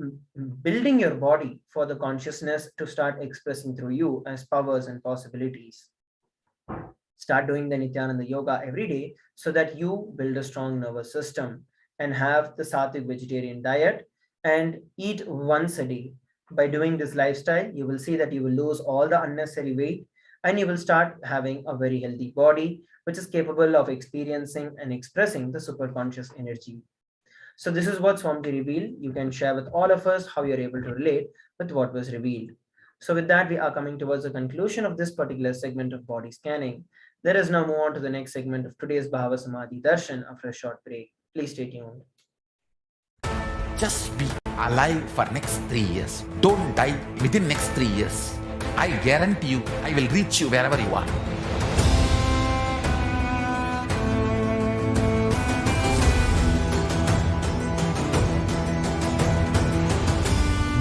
building your body for the consciousness to start expressing through you as powers and possibilities. Start doing the Nithyananda yoga every day so that you build a strong nervous system and have the sattvic vegetarian diet and eat once a day. By doing this lifestyle, you will see that you will lose all the unnecessary weight and you will start having a very healthy body, which is capable of experiencing and expressing the superconscious energy. So this is what Swamiji revealed. You can share with all of us how you're able to relate with what was revealed. So with that, we are coming towards the conclusion of this particular segment of body scanning. Let us now move on to the next segment of today's Bhava Samadhi Darshan after a short break. Please stay tuned. Just be alive for next 3 years. Don't die within next 3 years. I guarantee you, I will reach you wherever you are.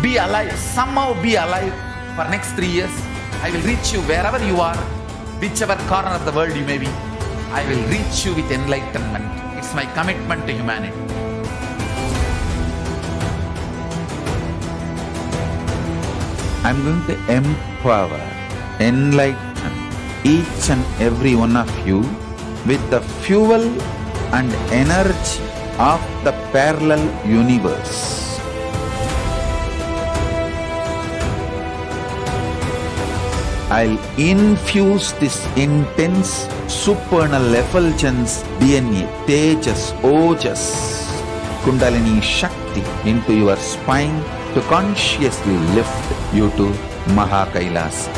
Be alive, somehow be alive for next 3 years. I will reach you wherever you are, whichever corner of the world you may be. I will reach you with enlightenment. It's my commitment to humanity. I'm going to empower, enlighten each and every one of you with the fuel and energy of the parallel universe. I'll infuse this intense supernal effulgence DNA, Tejas, Ojas, Kundalini Shakti into your spine to consciously lift you to KAILASA.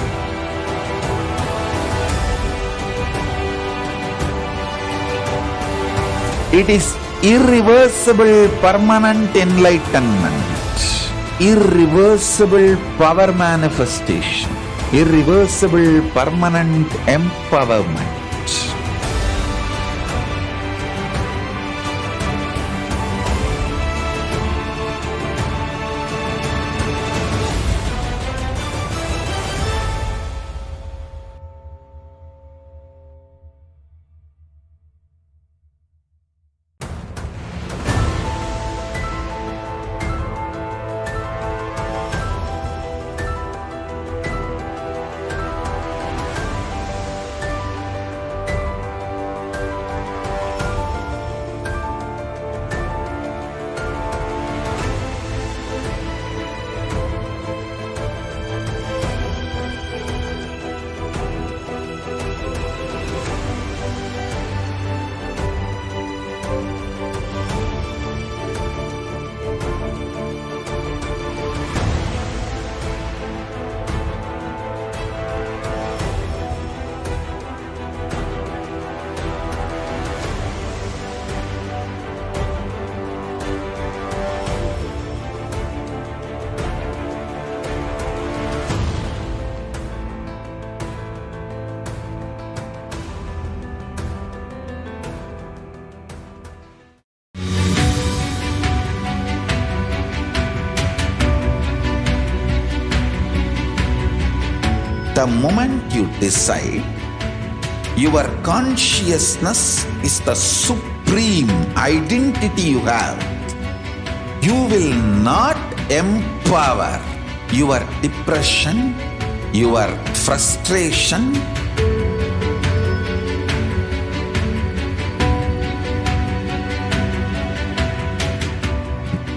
It is irreversible permanent enlightenment, irreversible power manifestation, irreversible permanent empowerment. The moment you decide your consciousness is the supreme identity you have, you will not empower your depression, your frustration,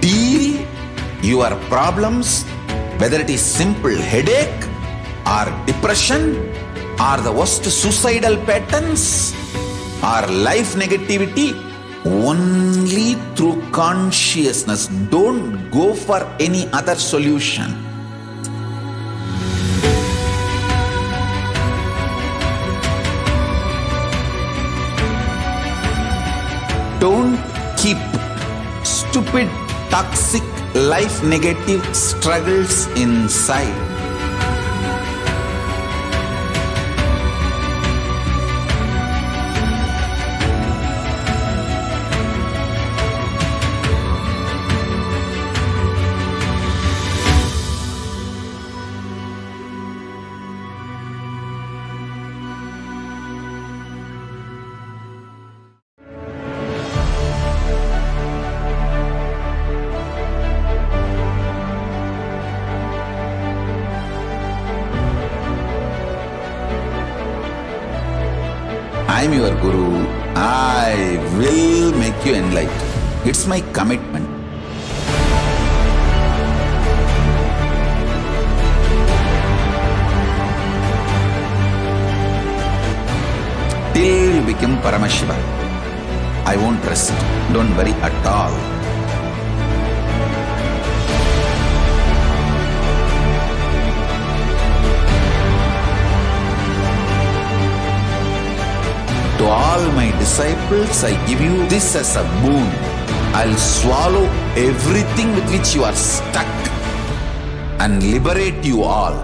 deal your problems, whether it is simple headache or depression or the worst suicidal patterns or life negativity, only through consciousness. Don't go for any other solution. Don't keep stupid, toxic, life negative struggles inside. I'm your Guru. I will make you enlightened. It's my commitment. Till you become Paramashiva, I won't rest. Don't worry at all. To all my disciples, I give you this as a boon. I'll swallow everything with which you are stuck and liberate you all.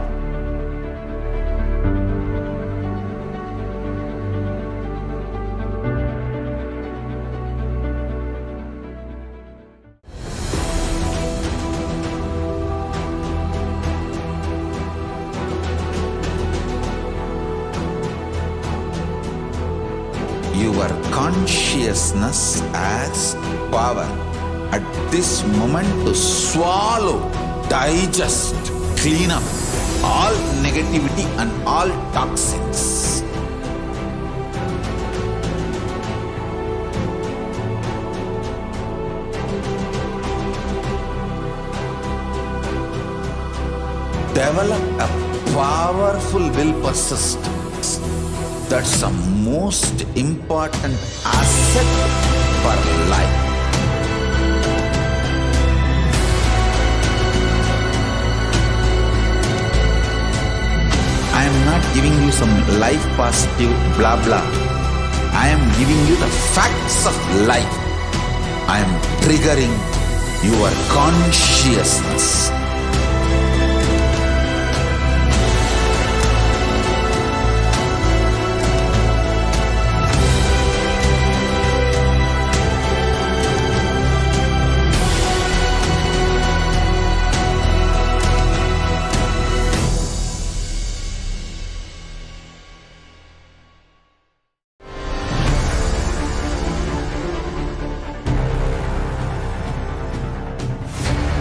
Your consciousness as power at this moment to swallow, digest, clean up all negativity and all toxins. Develop a powerful will persistence. That's the most important asset for life. I am not giving you some life positive blah blah. I am giving you the facts of life. I am triggering your consciousness.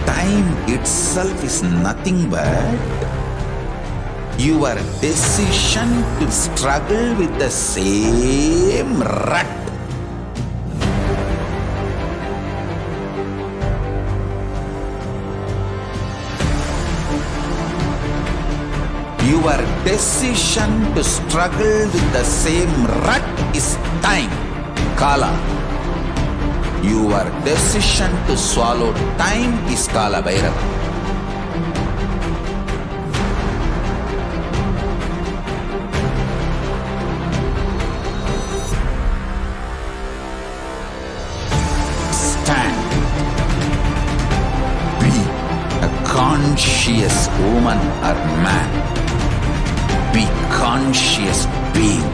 Time itself is nothing but your decision to struggle with the same rut. Your decision to struggle with the same rut is time, Kala. Your decision to swallow time is Kala Bhairava. Stand. Be a conscious woman or man. Be conscious being.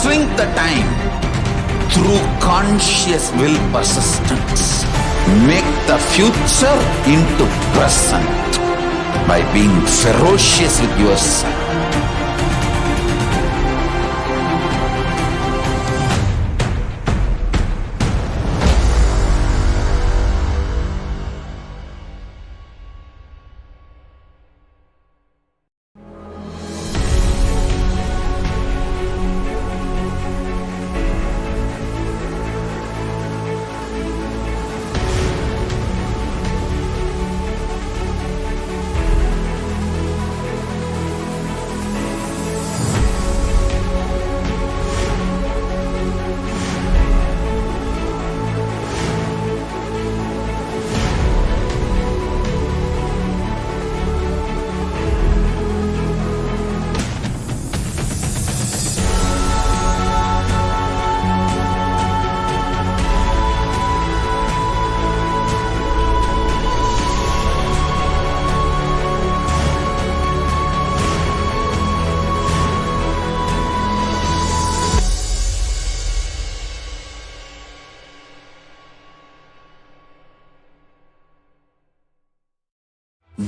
Shrink the time through conscious will persistence. Make the future into present by being ferocious with yourself.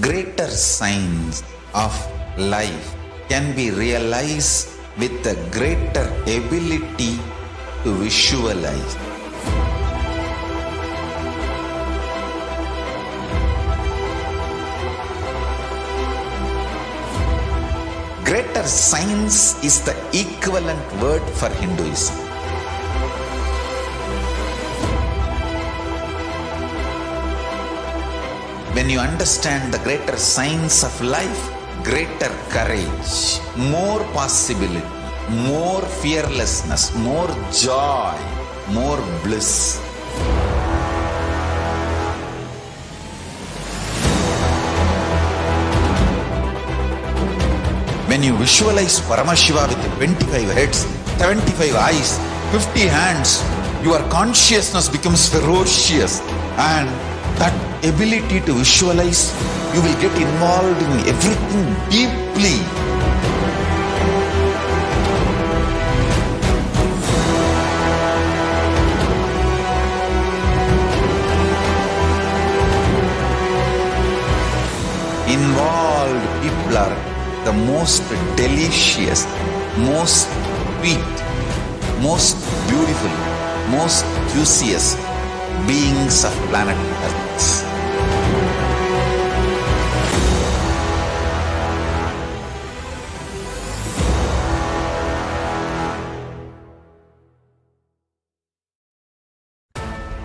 Greater signs of life can be realized with a greater ability to visualize. science is the equivalent word for Hinduism. When you understand the greater science of life, greater courage, more possibility, more fearlessness, more joy, more bliss. When you visualize Paramashiva with 25 heads, 75 eyes, 50 hands, your consciousness becomes ferocious, and that ability to visualize, you will get involved in everything deeply. Involved people are the most delicious, most sweet, most beautiful, most juiciest beings of planet Earth.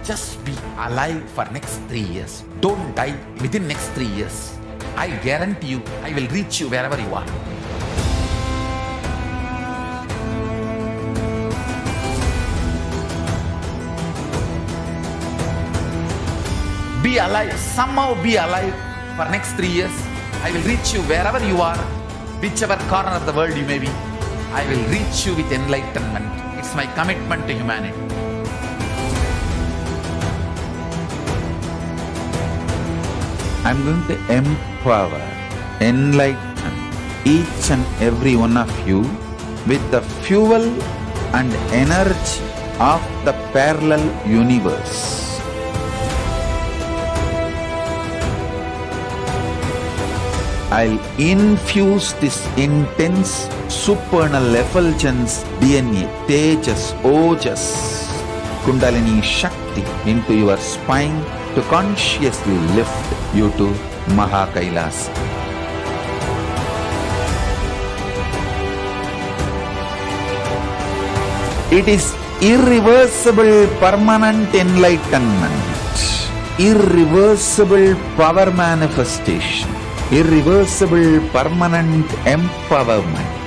Just be alive for next 3 years. Don't die within next 3 years. I guarantee you, I will reach you wherever you are. Be alive, somehow be alive for next 3 years. I will reach you wherever you are, whichever corner of the world you may be. I will reach you with enlightenment. It's my commitment to humanity. I'm going to empower, enlighten each and every one of you with the fuel and energy of the parallel universe. I'll infuse this intense supernal effulgence DNA, Tejas, Ojas, Kundalini Shakti into your spine to consciously lift you to KAILASA. It is irreversible permanent enlightenment, irreversible power manifestation, irreversible permanent empowerment.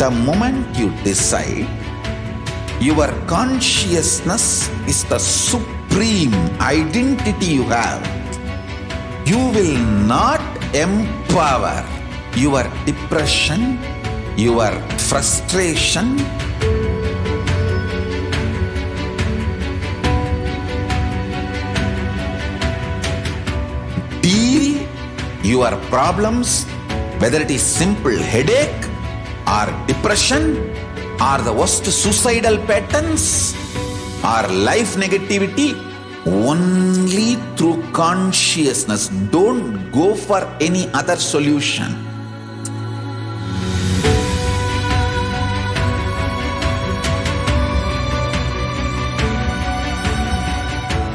The moment you decide, your consciousness is the supreme identity you have. You will not empower your depression, your frustration, deal your problems, whether it is simple headache or depression or the worst suicidal patterns or life negativity, only through consciousness. Don't go for any other solution.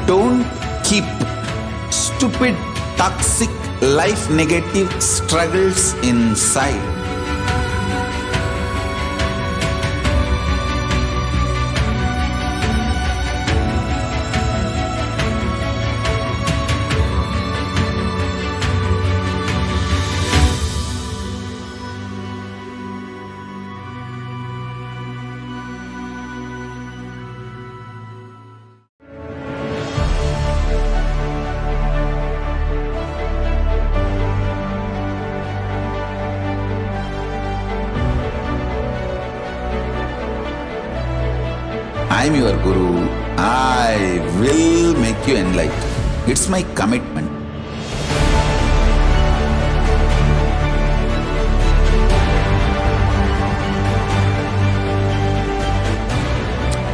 Don't keep stupid, toxic, life negative struggles inside. I'm your Guru. I will make you enlightened. It's my commitment.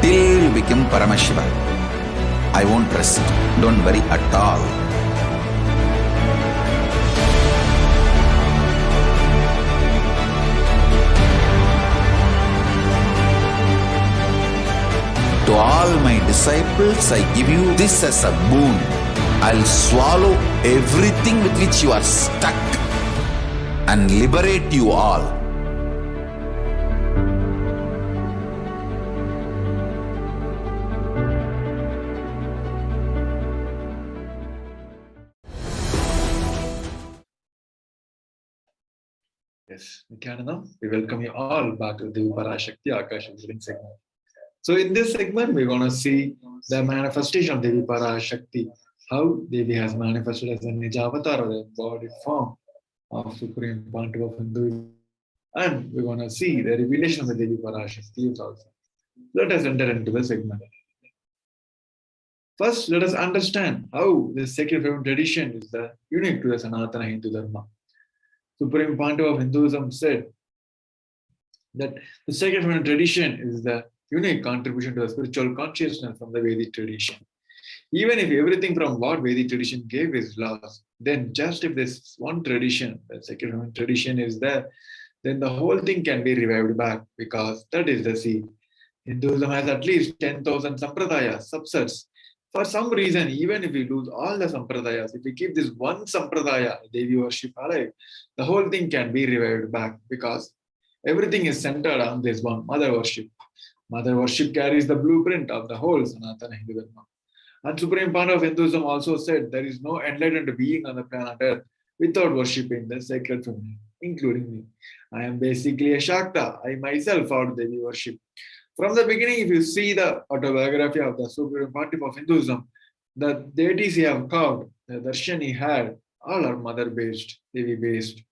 Till you become Paramashiva, I won't rest. Don't worry at all. To all my disciples, I give you this as a boon. I'll swallow everything with which you are stuck and liberate you all. Yes, Nithyananda, we welcome you all back to the Parashakti Akashic segment. So in this segment, we're going to see the manifestation of Devi Parashakti, how Devi has manifested as a Nijavatar or the embodied form of Supreme Pantu of Hinduism. And we're going to see the revelation of the Devi Parashakti also. Let us enter into the segment. First, let us understand how this sacred feminine tradition is unique to the Sanatana Hindu Dharma. Supreme Pantu of Hinduism said that the sacred feminine tradition is the unique contribution to the spiritual consciousness from the Vedic tradition. Even if everything from what Vedic tradition gave is lost, then just if this one tradition, the sacred feminine tradition is there, then the whole thing can be revived back because that is the seed. Hinduism has at least 10,000 sampradayas, subsets. For some reason, even if we lose all the sampradayas, if we keep this one sampradaya, Devi worship alive, the whole thing can be revived back because everything is centered on this one, mother worship. Mother worship carries the blueprint of the whole Sanatana Hindu Dharma. And Supreme Pantu of Hinduism also said there is no enlightened being on the planet Earth without worshipping the sacred feminine, including me. I am basically a Shakta. I myself found Devi worship. From the beginning, if you see the autobiography of the Supreme Pantu of Hinduism, the deities he have carved, the darshan he had, all are mother-based, Devi-based.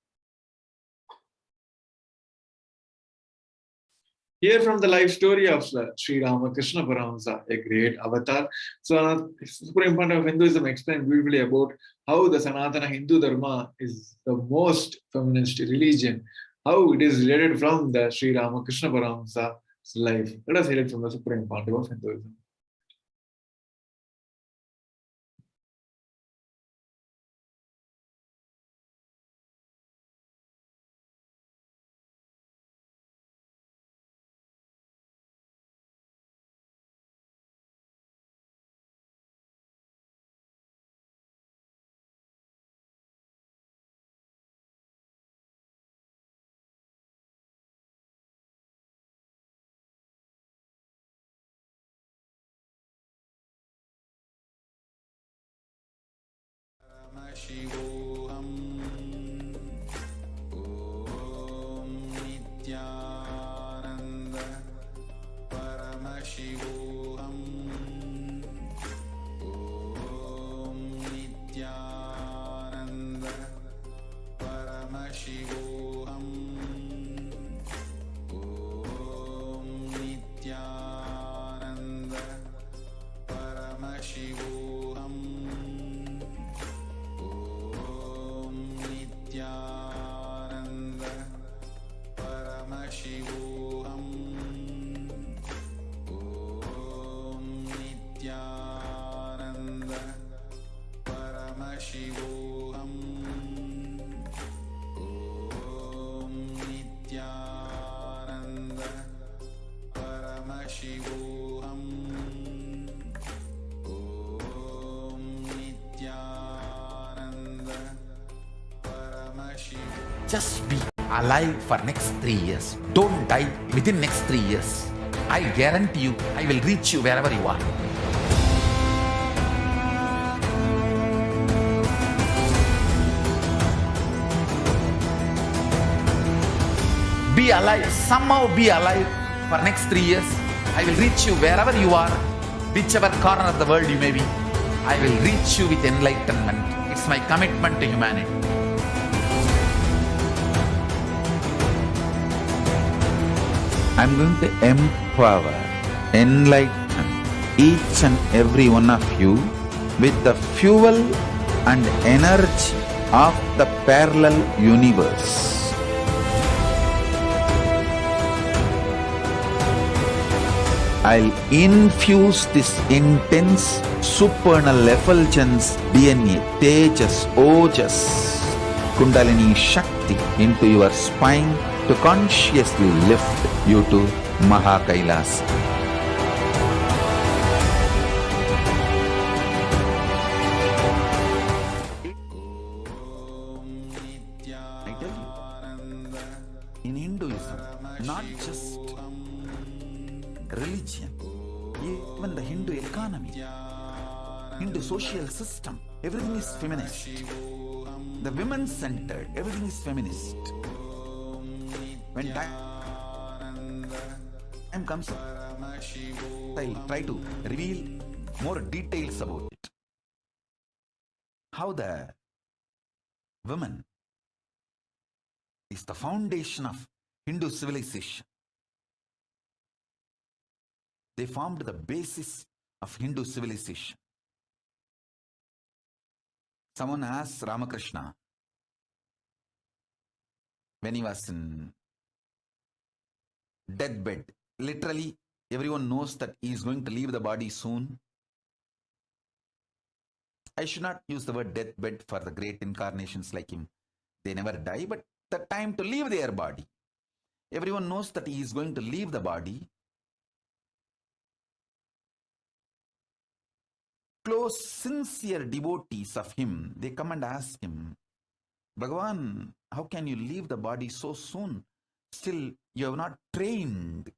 Hear from the life story of Sri Ramakrishna Paramahamsa, a great avatar. So, Supreme Pantu of Hinduism explained beautifully about how the Sanatana Hindu Dharma is the most feminist religion, how it is related from the Sri Ramakrishna Paramahamsa's life. Let us hear it from the Supreme Pantu of Hinduism. Paramashivoham. Om Nithyananda Paramashivoham. Om Nithyananda Paramashivoham. Om Nithyananda Paramashivoham. Nithyananda Paramashivoham. Om Nithyananda Paramashivoham. Om Just be alive for next 3 years. Don't die within next 3 years. I guarantee you, I will reach you wherever you are. Be alive, somehow be alive for next 3 years. I will reach you wherever you are, whichever corner of the world you may be. I will reach you with enlightenment. It's my commitment to humanity. I'm going to empower, enlighten each and every one of you with the fuel and energy of the parallel universe. I'll infuse this intense supernal effulgence DNA, Tejas, Ojas, Kundalini Shakti into your spine to consciously lift you to KAILASA. I tell you, in Hinduism, not just religion, even the Hindu economy, Hindu social system, everything is feminist. The women-centered, everything is feminist. When time comes up, I'll try to reveal more details about it. How the woman is the foundation of Hindu civilization. They formed the basis of Hindu civilization. Someone asked Ramakrishna when he was in deathbed. Literally, everyone knows that he is going to leave the body soon. I should not use the word deathbed for the great incarnations like him. They never die, but the time to leave their body. Everyone knows that he is going to leave the body. Close, sincere devotees of him, they come and ask him, Bhagavan, how can you leave the body so soon? Still, you have not trained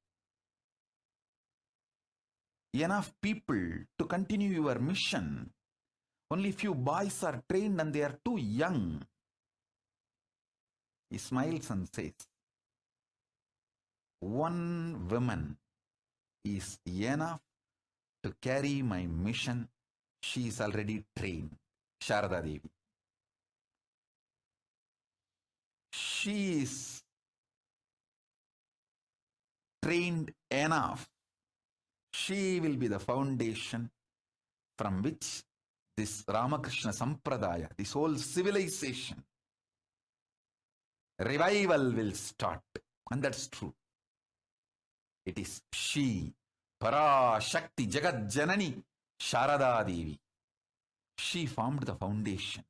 enough people to continue your mission. Only few boys are trained and they are too young. He smiles and says, one woman is enough to carry my mission. She is already trained. Sharada Devi. She is trained enough. She will be the foundation from which this Ramakrishna Sampradaya, this whole civilization, revival will start. And that's true. It is she, Parashakti, Jagat Janani, Sharada Devi. She formed the foundation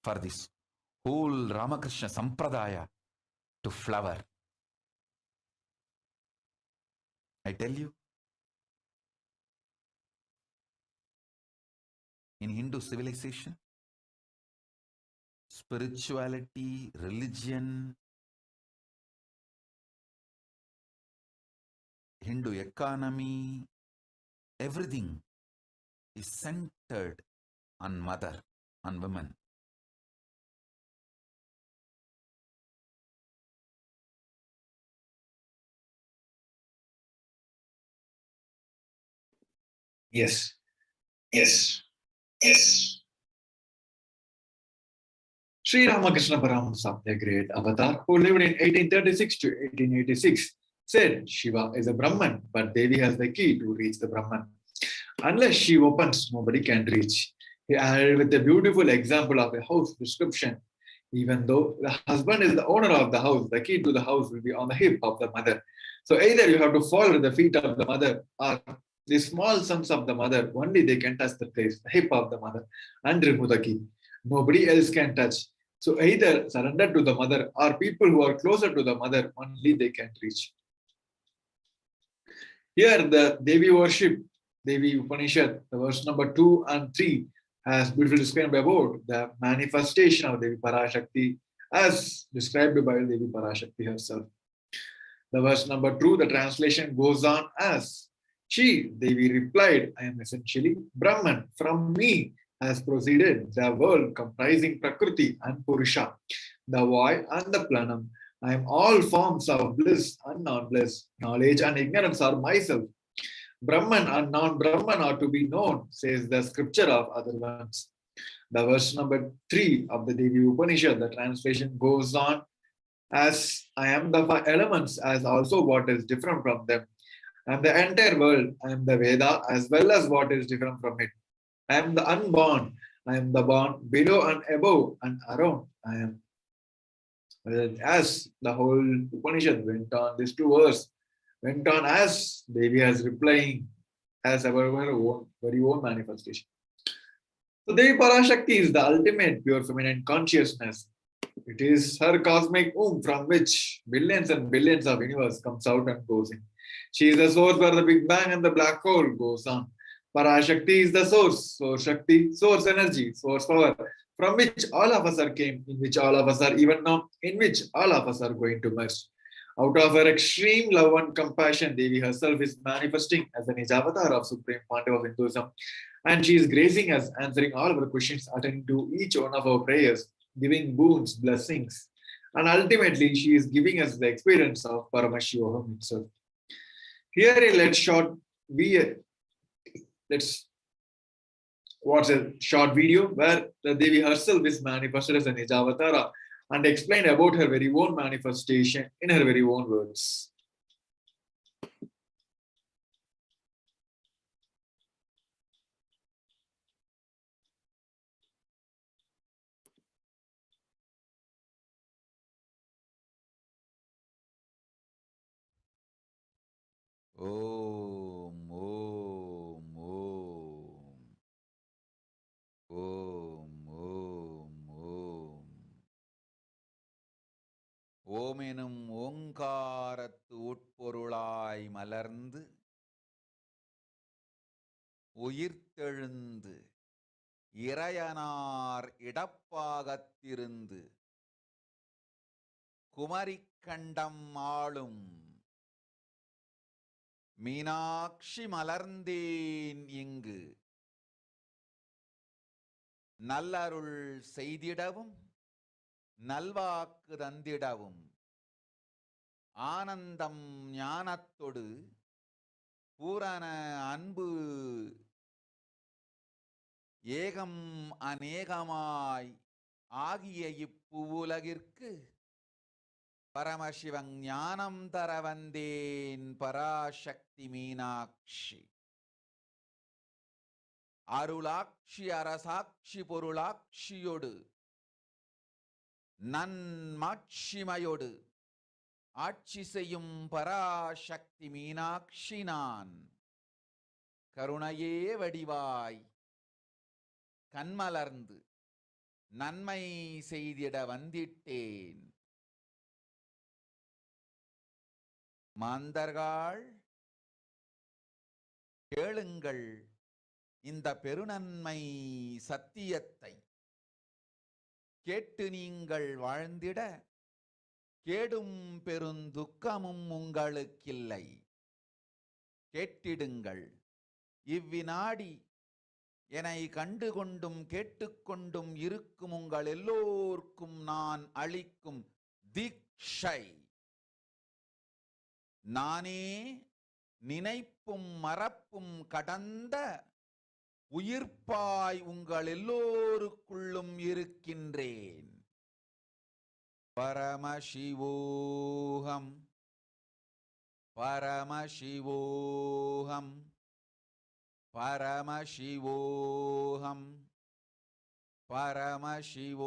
for this whole Ramakrishna Sampradaya to flower. I tell you, in Hindu civilization, spirituality, religion, Hindu economy, everything is centered on mother, on women. Yes. Sri Ramakrishna Paramashivam, a great avatar who lived in 1836 to 1886, said Shiva is a Brahman, but Devi has the key to reach the Brahman. Unless she opens, nobody can reach. He added with a beautiful example of a house description. Even though the husband is the owner of the house, the key to the house will be on the hip of the mother. So either you have to fall at the feet of the mother, or the small sons of the mother, only they can touch the place, the hip of the mother, and remove the key. Nobody else can touch. So either surrender to the mother, or people who are closer to the mother, only they can reach. Here the Devi worship, Devi Upanishad, the verse number 2 and 3 has beautifully described about the manifestation of Devi Parashakti as described by Devi Parashakti herself. The verse number 2, the translation goes on as she, Devi, replied, I am essentially Brahman. From me has proceeded the world comprising Prakriti and Purusha, the void and the planam. I am all forms of bliss and non-bliss. Knowledge and ignorance are myself. Brahman and non-Brahman are to be known, says the scripture of other ones. The verse number 3 of the Devi Upanishad, the translation goes on as I am the five elements, as also what is different from them. I am the entire world. I am the Veda, as well as what is different from it. I am the unborn. I am the born below and above and around. I am. As the whole Upanishad went on, these two verses went on as Devi is replying as our very own manifestation. So Devi Parashakti is the ultimate pure feminine consciousness. It is her cosmic womb from which billions and billions of universe comes out and goes in. She is the source where the Big Bang and the black hole goes on. Parashakti is the source, source Shakti, source energy, source power, from which all of us are came, in which all of us are even now, in which all of us are going to merge. Out of her extreme love and compassion, Devi herself is manifesting as an Avatar of Supreme Pandava of Hinduism, and she is gracing us, answering all our questions, attending to each one of our prayers, giving boons, blessings, and ultimately she is giving us the experience of Paramashivoham itself. Here, let's watch a short video where the Devi herself is manifested as an Nijavatara and explain about her very own manifestation in her very own words. Om, Om, Om. Om, Om, Om. ஓம் எனும் ஓங்காரத்து உட்பொருளாய் மலர்ந்து உயிர்த்தெழுந்து இறையனார் இடப்பாகத்திருந்து குமரிக்கண்டம் ஆளும் மீனாட்சி மலர்ந்தேன் இங்கு நல்லருள் செய்திடவும் நல்வாக்கு தந்திடவும் ஆனந்தம் ஞானத்தொடு பூரண அன்பு ஏகம் அநேகமாய் ஆகிய இப்புவுலகிற்கு பரமசிவன் ஞானம் தர வந்தேன் பராசக்தி மீனாட்சி அருளாட்சி அரசாட்சி பொருளாட்சியோடு நன்மாட்சிமையோடு ஆட்சி செய்யும் பராசக்தி மீனாட்சி நான் கருணையே வடிவாய் கண்மலர்ந்து நன்மை செய்திட வந்திட்டேன். மாந்தர்கள் கேளுங்கள் இந்த பெருநன்மை சத்தியத்தை, கேட்டு நீங்கள் வாழ்ந்திட கேடும் பெருந்துக்கமும் உங்களுக்கில்லை. கேட்டிடுங்கள் இவ்வினாடி என்னை கண்டுகொண்டும் கேட்டுக்கொண்டும் இருக்கும் உங்கள் எல்லோர்க்கும் நான் அளிக்கும் தீட்சை. நானே நினைப்பும் மறப்பும் கடந்த உயிர்ப்பாய் உங்கள் எல்லோருக்குள்ளும் இருக்கின்றேன். பரமசிவோஹம் பரமசிவோஹம் பரமசிவோஹம் பரமசிவோஹம்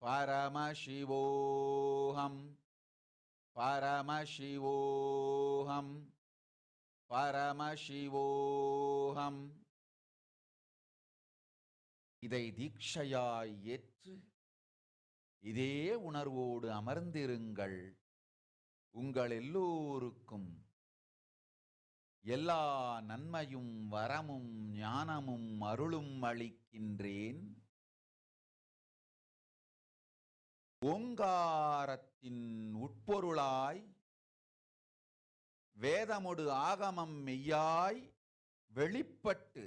பரமசிவோஹம் பரமசிவோஹம் பரமசிவோஹம். இதை தீட்சையாய் ஏற்று இதே உணர்வோடு அமர்ந்திருங்கள். உங்கள் எல்லோருக்கும் எல்லா நன்மையும் வரமும் ஞானமும் அருளும் அளிக்கின்றேன். ஓங்காரத்தின் உட்பொருளாய் வேதமொடு ஆகமம் மெய்யாய் வெளிப்பட்டு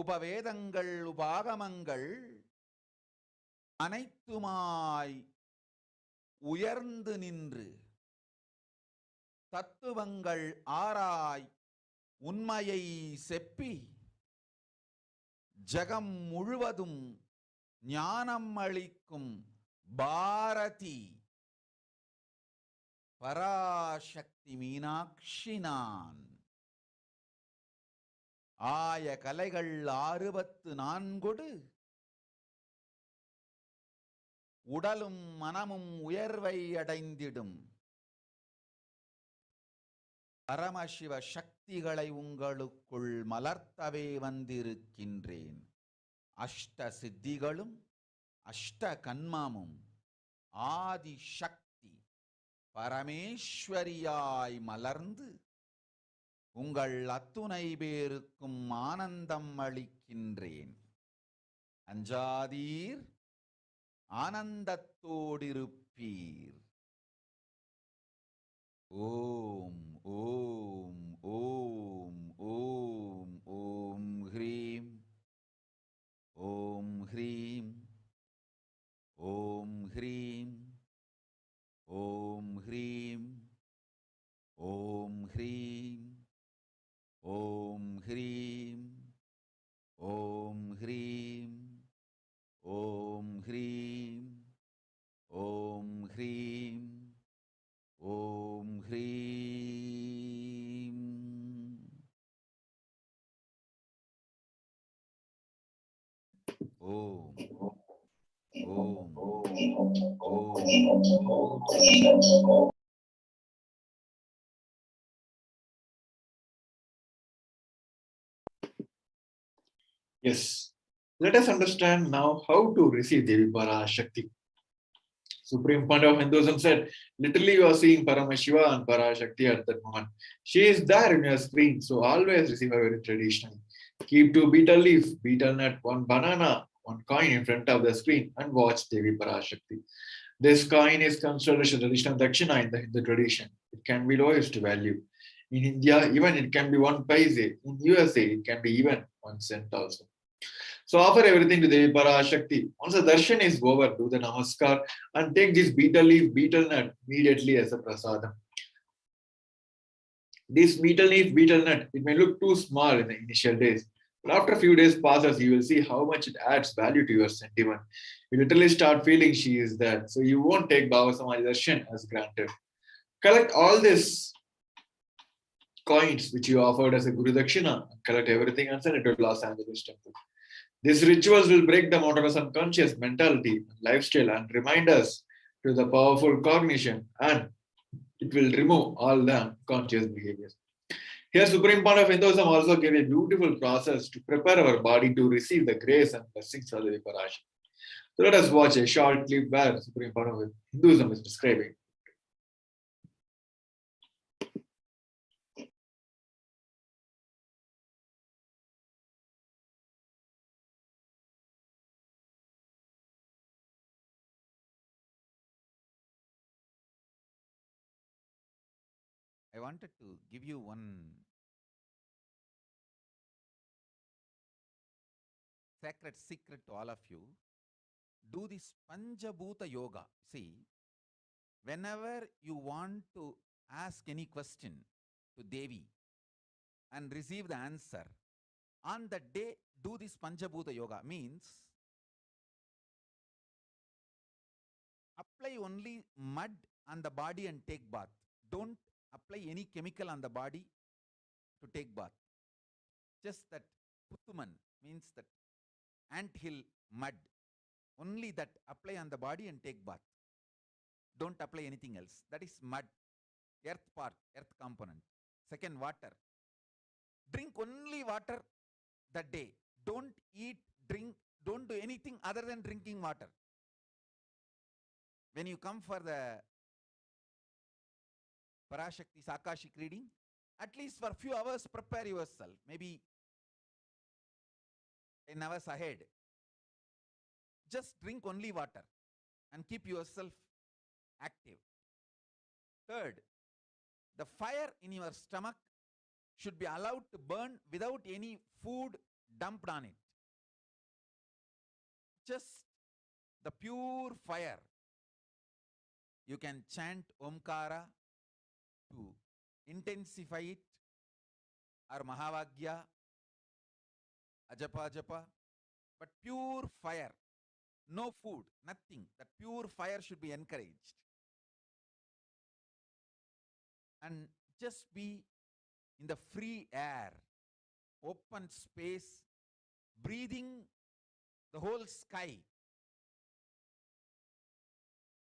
உபவேதங்கள் உபாகமங்கள் அனைத்துமாய் உயர்ந்து நின்று தத்துவங்கள் ஆராய் உண்மையை செப்பி ஜகம் முழுவதும் ஞானம் அளிக்கும் பாரதி பராசக்தி மீனாட்சி நான். ஆய கலைகள் 64 உடலும் மனமும் உயர்வை அடைந்திடும் பரமசிவ சக்திகளை உங்களுக்குள் மலர்த்தவே வந்திருக்கின்றேன். அஷ்ட சித்திகளும் அஷ்ட கன்மமும் ஆதி சக்தி பரமேஸ்வரியாய் மலர்ந்து உங்கள் அத்துணை பேருக்கும் ஆனந்தம் அளிக்கின்றேன். அஞ்சாதீர், ஆனந்தத்தோடிருப்பீர். ஓம் ஓம் ஓம் ஓம் ஓம் ஹ்ரீம் ஓம் ஹ்ரீம் ஓம் ஹ்ரீம் ஓம் ஹ்ரீம் ஓம் ஹ்ரீம் ஓம் ஹ்ரீம் ஓம் ஹ்ரீம் ஓம் ஹ்ரீம் ஓம் ஹ்ரீம் ஓம் ஹ்ரீம். ஓம் ஓம் ஓம். Yes. Let us understand now how to receive Devi Parashakti. Supreme point of Hinduism said, literally you are seeing Paramashiva and Parashakti at that moment. She is there in your screen, so always receive her very traditionally. Keep 2 betel leaf, betel nut, 1 banana, 1 coin in front of the screen and watch Devi Parashakti. This coin is considered as a traditional dakshina in the Hindu tradition. It can be lowest value. In India, even it can be 1 paise. In USA, it can be even 1 cent also. So offer everything to Devi Parashakti. Once the darshan is over, do the namaskar and take this betel leaf, betel nut immediately as a prasadam. This betel leaf, betel nut, it may look too small in the initial days, but after a few days passes, you will see how much it adds value to your sentiment. You literally start feeling she is there, so you won't take Baba Samadhi darshan as granted. Collect all this coins which you offered as a Guru Dakshina, collect everything and send it to Los Angeles temple. These rituals will break the monotonous unconscious mentality and lifestyle and remind us to the powerful cognition, and it will remove all the unconscious behaviors. Here, Supreme Point of Hinduism also gave a beautiful process to prepare our body to receive the grace and blessings of the Parashakti. So let us watch a short clip where Supreme Point of Hinduism is describing. I wanted to give you one sacred secret to all of you. Do this Panchabhuta Yoga. See, whenever you want to ask any question to Devi and receive the answer, on that day, do this Panchabhuta Yoga. Means, apply only mud on the body and take bath. Don't apply any chemical on the body to take bath. Just that Puttuman means that anthill mud. Only that apply on the body and take bath. Don't apply anything else. That is mud. Earth part, earth component. Second, water. Drink only water that day. Don't eat, drink, don't do anything other than drinking water. When you come for the Parashakti's Akashic reading, at least for a few hours prepare yourself, maybe 10 hours ahead. Just drink only water. and keep yourself active. Third, the fire in your stomach should be allowed to burn without any food dumped on it. Just the pure fire. You can chant Omkara to intensify it, or Mahavagya, Ajapa Japa, but pure fire, no food, nothing. That pure fire should be encouraged. And just be in the free air, open space, breathing the whole sky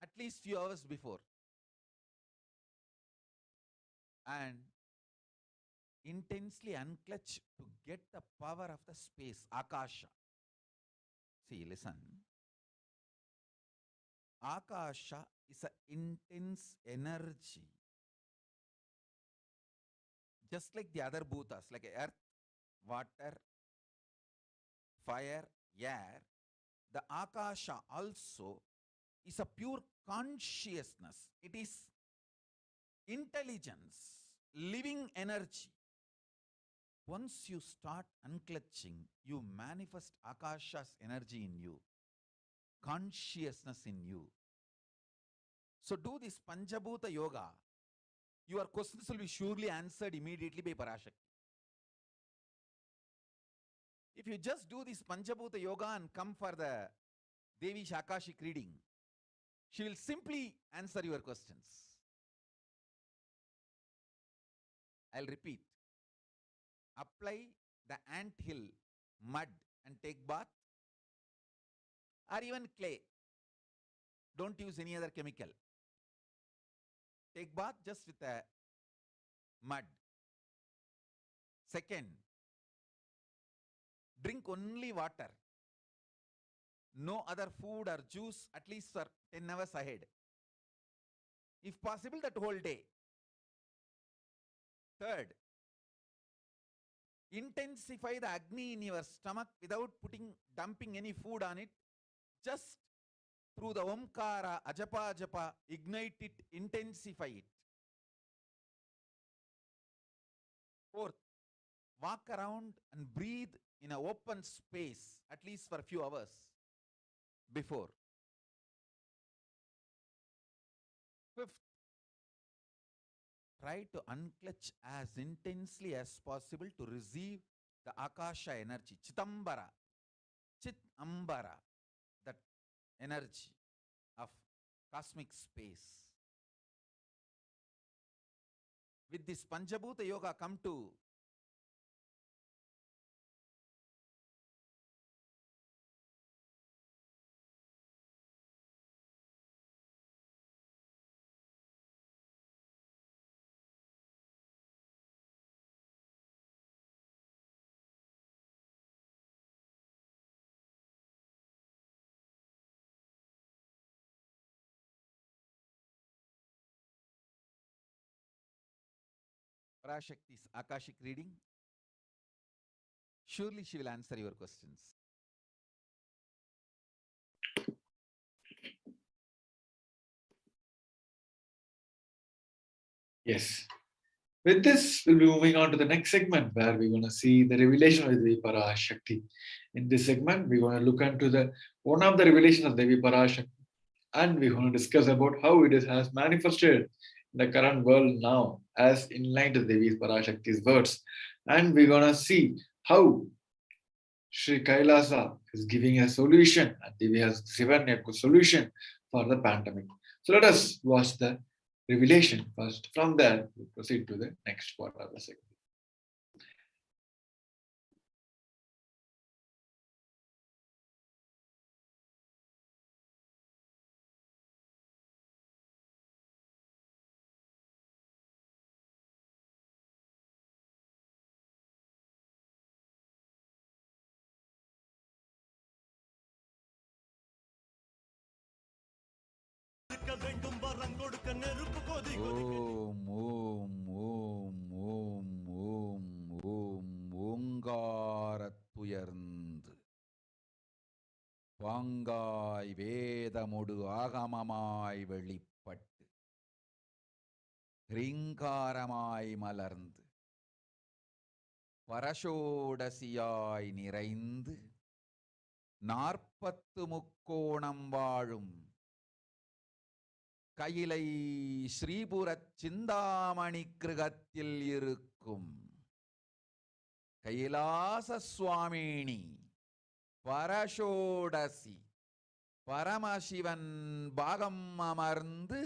at least few hours before. And intensely unclutch to get the power of the space, Akasha. See, listen. Akasha is an intense energy. Just like the other bhutas, like earth, water, fire, air, the Akasha also is a pure consciousness. It is intelligence, living energy. Once you start unclutching, you manifest Akasha's energy in you, consciousness in you. So do this Panchabhuta Yoga. Your questions will be surely answered immediately by Parashakti. If you just do this Panchabhuta Yoga and come for the Devi's Akashic reading, she will simply answer your questions. I'll repeat. Apply the ant hill mud and take bath, or even clay. Don't use any other chemical. Take bath just with a mud. Second, drink only water. No other food or juice at least for 10 hours ahead. If possible, that whole day. Third, intensify the Agni in your stomach without dumping any food on it. Just through the Omkara, Ajapa Japa, ignite it, intensify it. Fourth, walk around and breathe in an open space at least for a few hours before. Fifth, try to unclutch as intensely as possible to receive the Akasha energy, Chitambara, Chitambara, that energy of cosmic space. With this Panchabhuta Yoga, come to Parashakti's Akashic reading. Surely she will answer your questions. Yes. With this, we'll be moving on to the next segment where we're going to see the revelation of Devi Parashakti. In this segment, we're going to look into one of the revelations of Devi Parashakti, and we're going to discuss about how it has manifested in the current world now as in line to Devi Parashakti's words. And we're going to see how Sri Kailasa is giving a solution, and Devi has given a good solution for the pandemic. So let us watch the revelation first. From there, we'll proceed to the next part of the segment. Om, Om, Om, Om, Om, Om, Omgarat uyarந்து பாங்காய் வேதமுடு ஆகமமாய் வெளிப்பட்டு ரீங்காரமாய் மலர்ந்து பரஷோடசியாய் நிறைந்து 40 முக்கோணம் வாழும் கையிலை ஸ்ரீபுரச் சிந்தாமணி கிருகத்தில் இருக்கும் கைலாச சுவாமினி பரஷோடசி பரமசிவன் பாகம் அமர்ந்து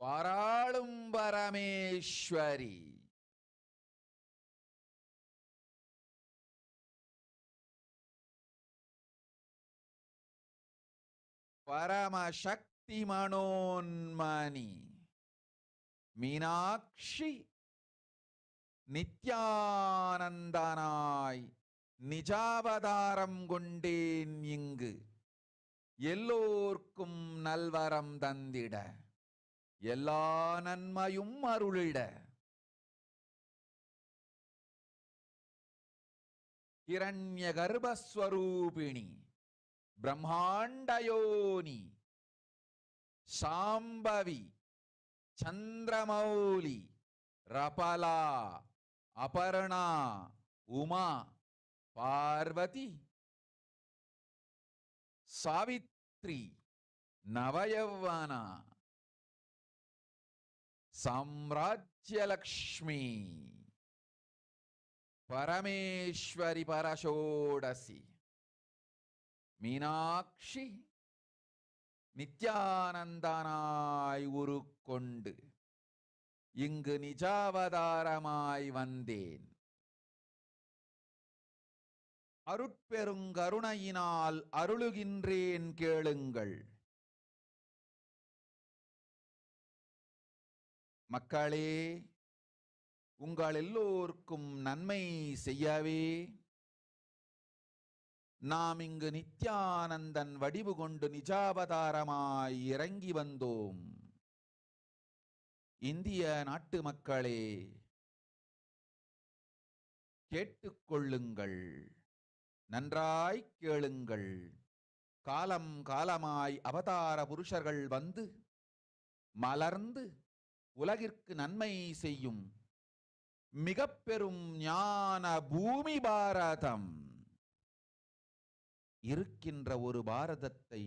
பாராளும் பரமேஸ்வரி பரமசக்தி மனோன்மணி மீனாட்சி நித்யானந்தனாய் நிஜாவதாரம் கொண்டேன் இங்கு எல்லோர்க்கும் நல்வரம் தந்திட எல்லா நன்மையும் அருளிட ஹிரண்ய கர்ப்பஸ்வரூபிணி பிரம்மாண்டயோனி சாம்பவி சந்திரமௌலி ரபலா அபர்ணா உமா பார்வதி சாவித்ரி நவயவனா சாம்ராஜ்யலக்ஷ்மி பரமேஸ்வரி பரஷோடசி மீனாட்சி நித்யானந்தனாய் உருக்கொண்டு இங்கு நிஜாவதாரமாய் வந்தேன். அருட்பெருங்கருணையினால் அருளுகின்றேன் கேளுங்கள். மக்களே, உங்கள் எல்லோருக்கும் நன்மை செய்யவே நாம் இங்கு நித்யானந்தன் வடிவு கொண்டு நிஜாவதாரமாய் இறங்கி வந்தோம். இந்திய நாட்டு மக்களே, கேட்டுக்கொள்ளுங்கள், நன்றாய் கேளுங்கள். காலம் காலமாய் அவதார புருஷர்கள் வந்து மலர்ந்து உலகிற்கு நன்மை செய்யும் மிக பெரும் ஞான பூமி பாரதம். இருக்கின்ற ஒரு பாரதத்தை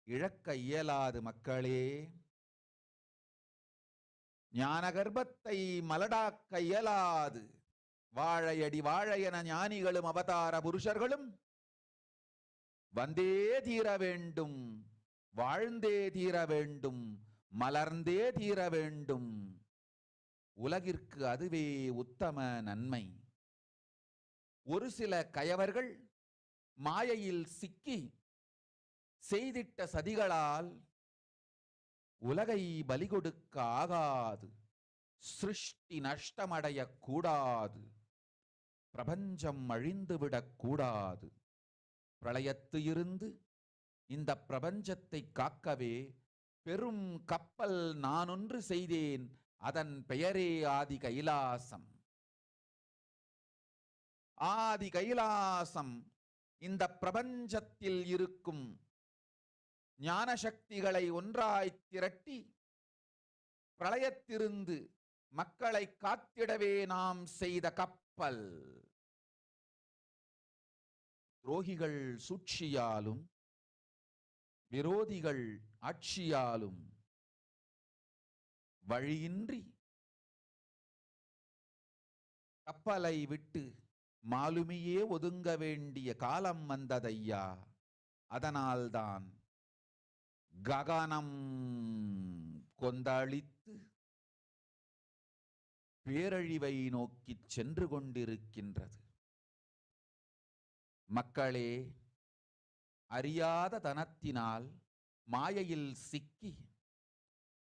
இழக்க இயலாது மக்களே. ஞான கர்ப்பத்தை மலடாக்க இயலாது. வாழையடி வாழையென ஞானிகளும் அவதார புருஷர்களும் வந்தே தீர வேண்டும், வாழ்ந்தே தீர வேண்டும், மலர்ந்தே தீர வேண்டும். உலகிற்கு அதுவே உத்தம நன்மை. ஒரு சில கயவர்கள் மாயையில் சிக்கி செய்திட்ட சதிகளால் உலகை பலி கொடுக்க ஆகாது. சிருஷ்டி நஷ்டமடைய கூடாது. பிரபஞ்சம் அழிந்துவிடக் கூடாது. பிரளயத்து இருந்து இந்த பிரபஞ்சத்தை காக்கவே பெரும் கப்பல் நானொன்று செய்தேன். அதன் பெயரே ஆதி கைலாசம். ஆதி கைலாசம் இந்த பிரபஞ்சத்தில் இருக்கும் ஞான சக்திகளை ஒன்றாய் திரட்டி பிரளயத்திலிருந்து மக்களை காத்திடவே நாம் செய்த கப்பல். துரோகிகள் சூழ்ச்சியாலும் விரோதிகள் ஆட்சியாலும் வழியின்றி கப்பலை விட்டு மாலுமியே ஒதுங்க வேண்டிய காலம் வந்ததையா. அதனால்தான் ககனம் கொந்தளித்து பேரழிவை நோக்கி சென்று கொண்டிருக்கின்றது. மக்களே, அறியாத தனத்தினால் மாயையில் சிக்கி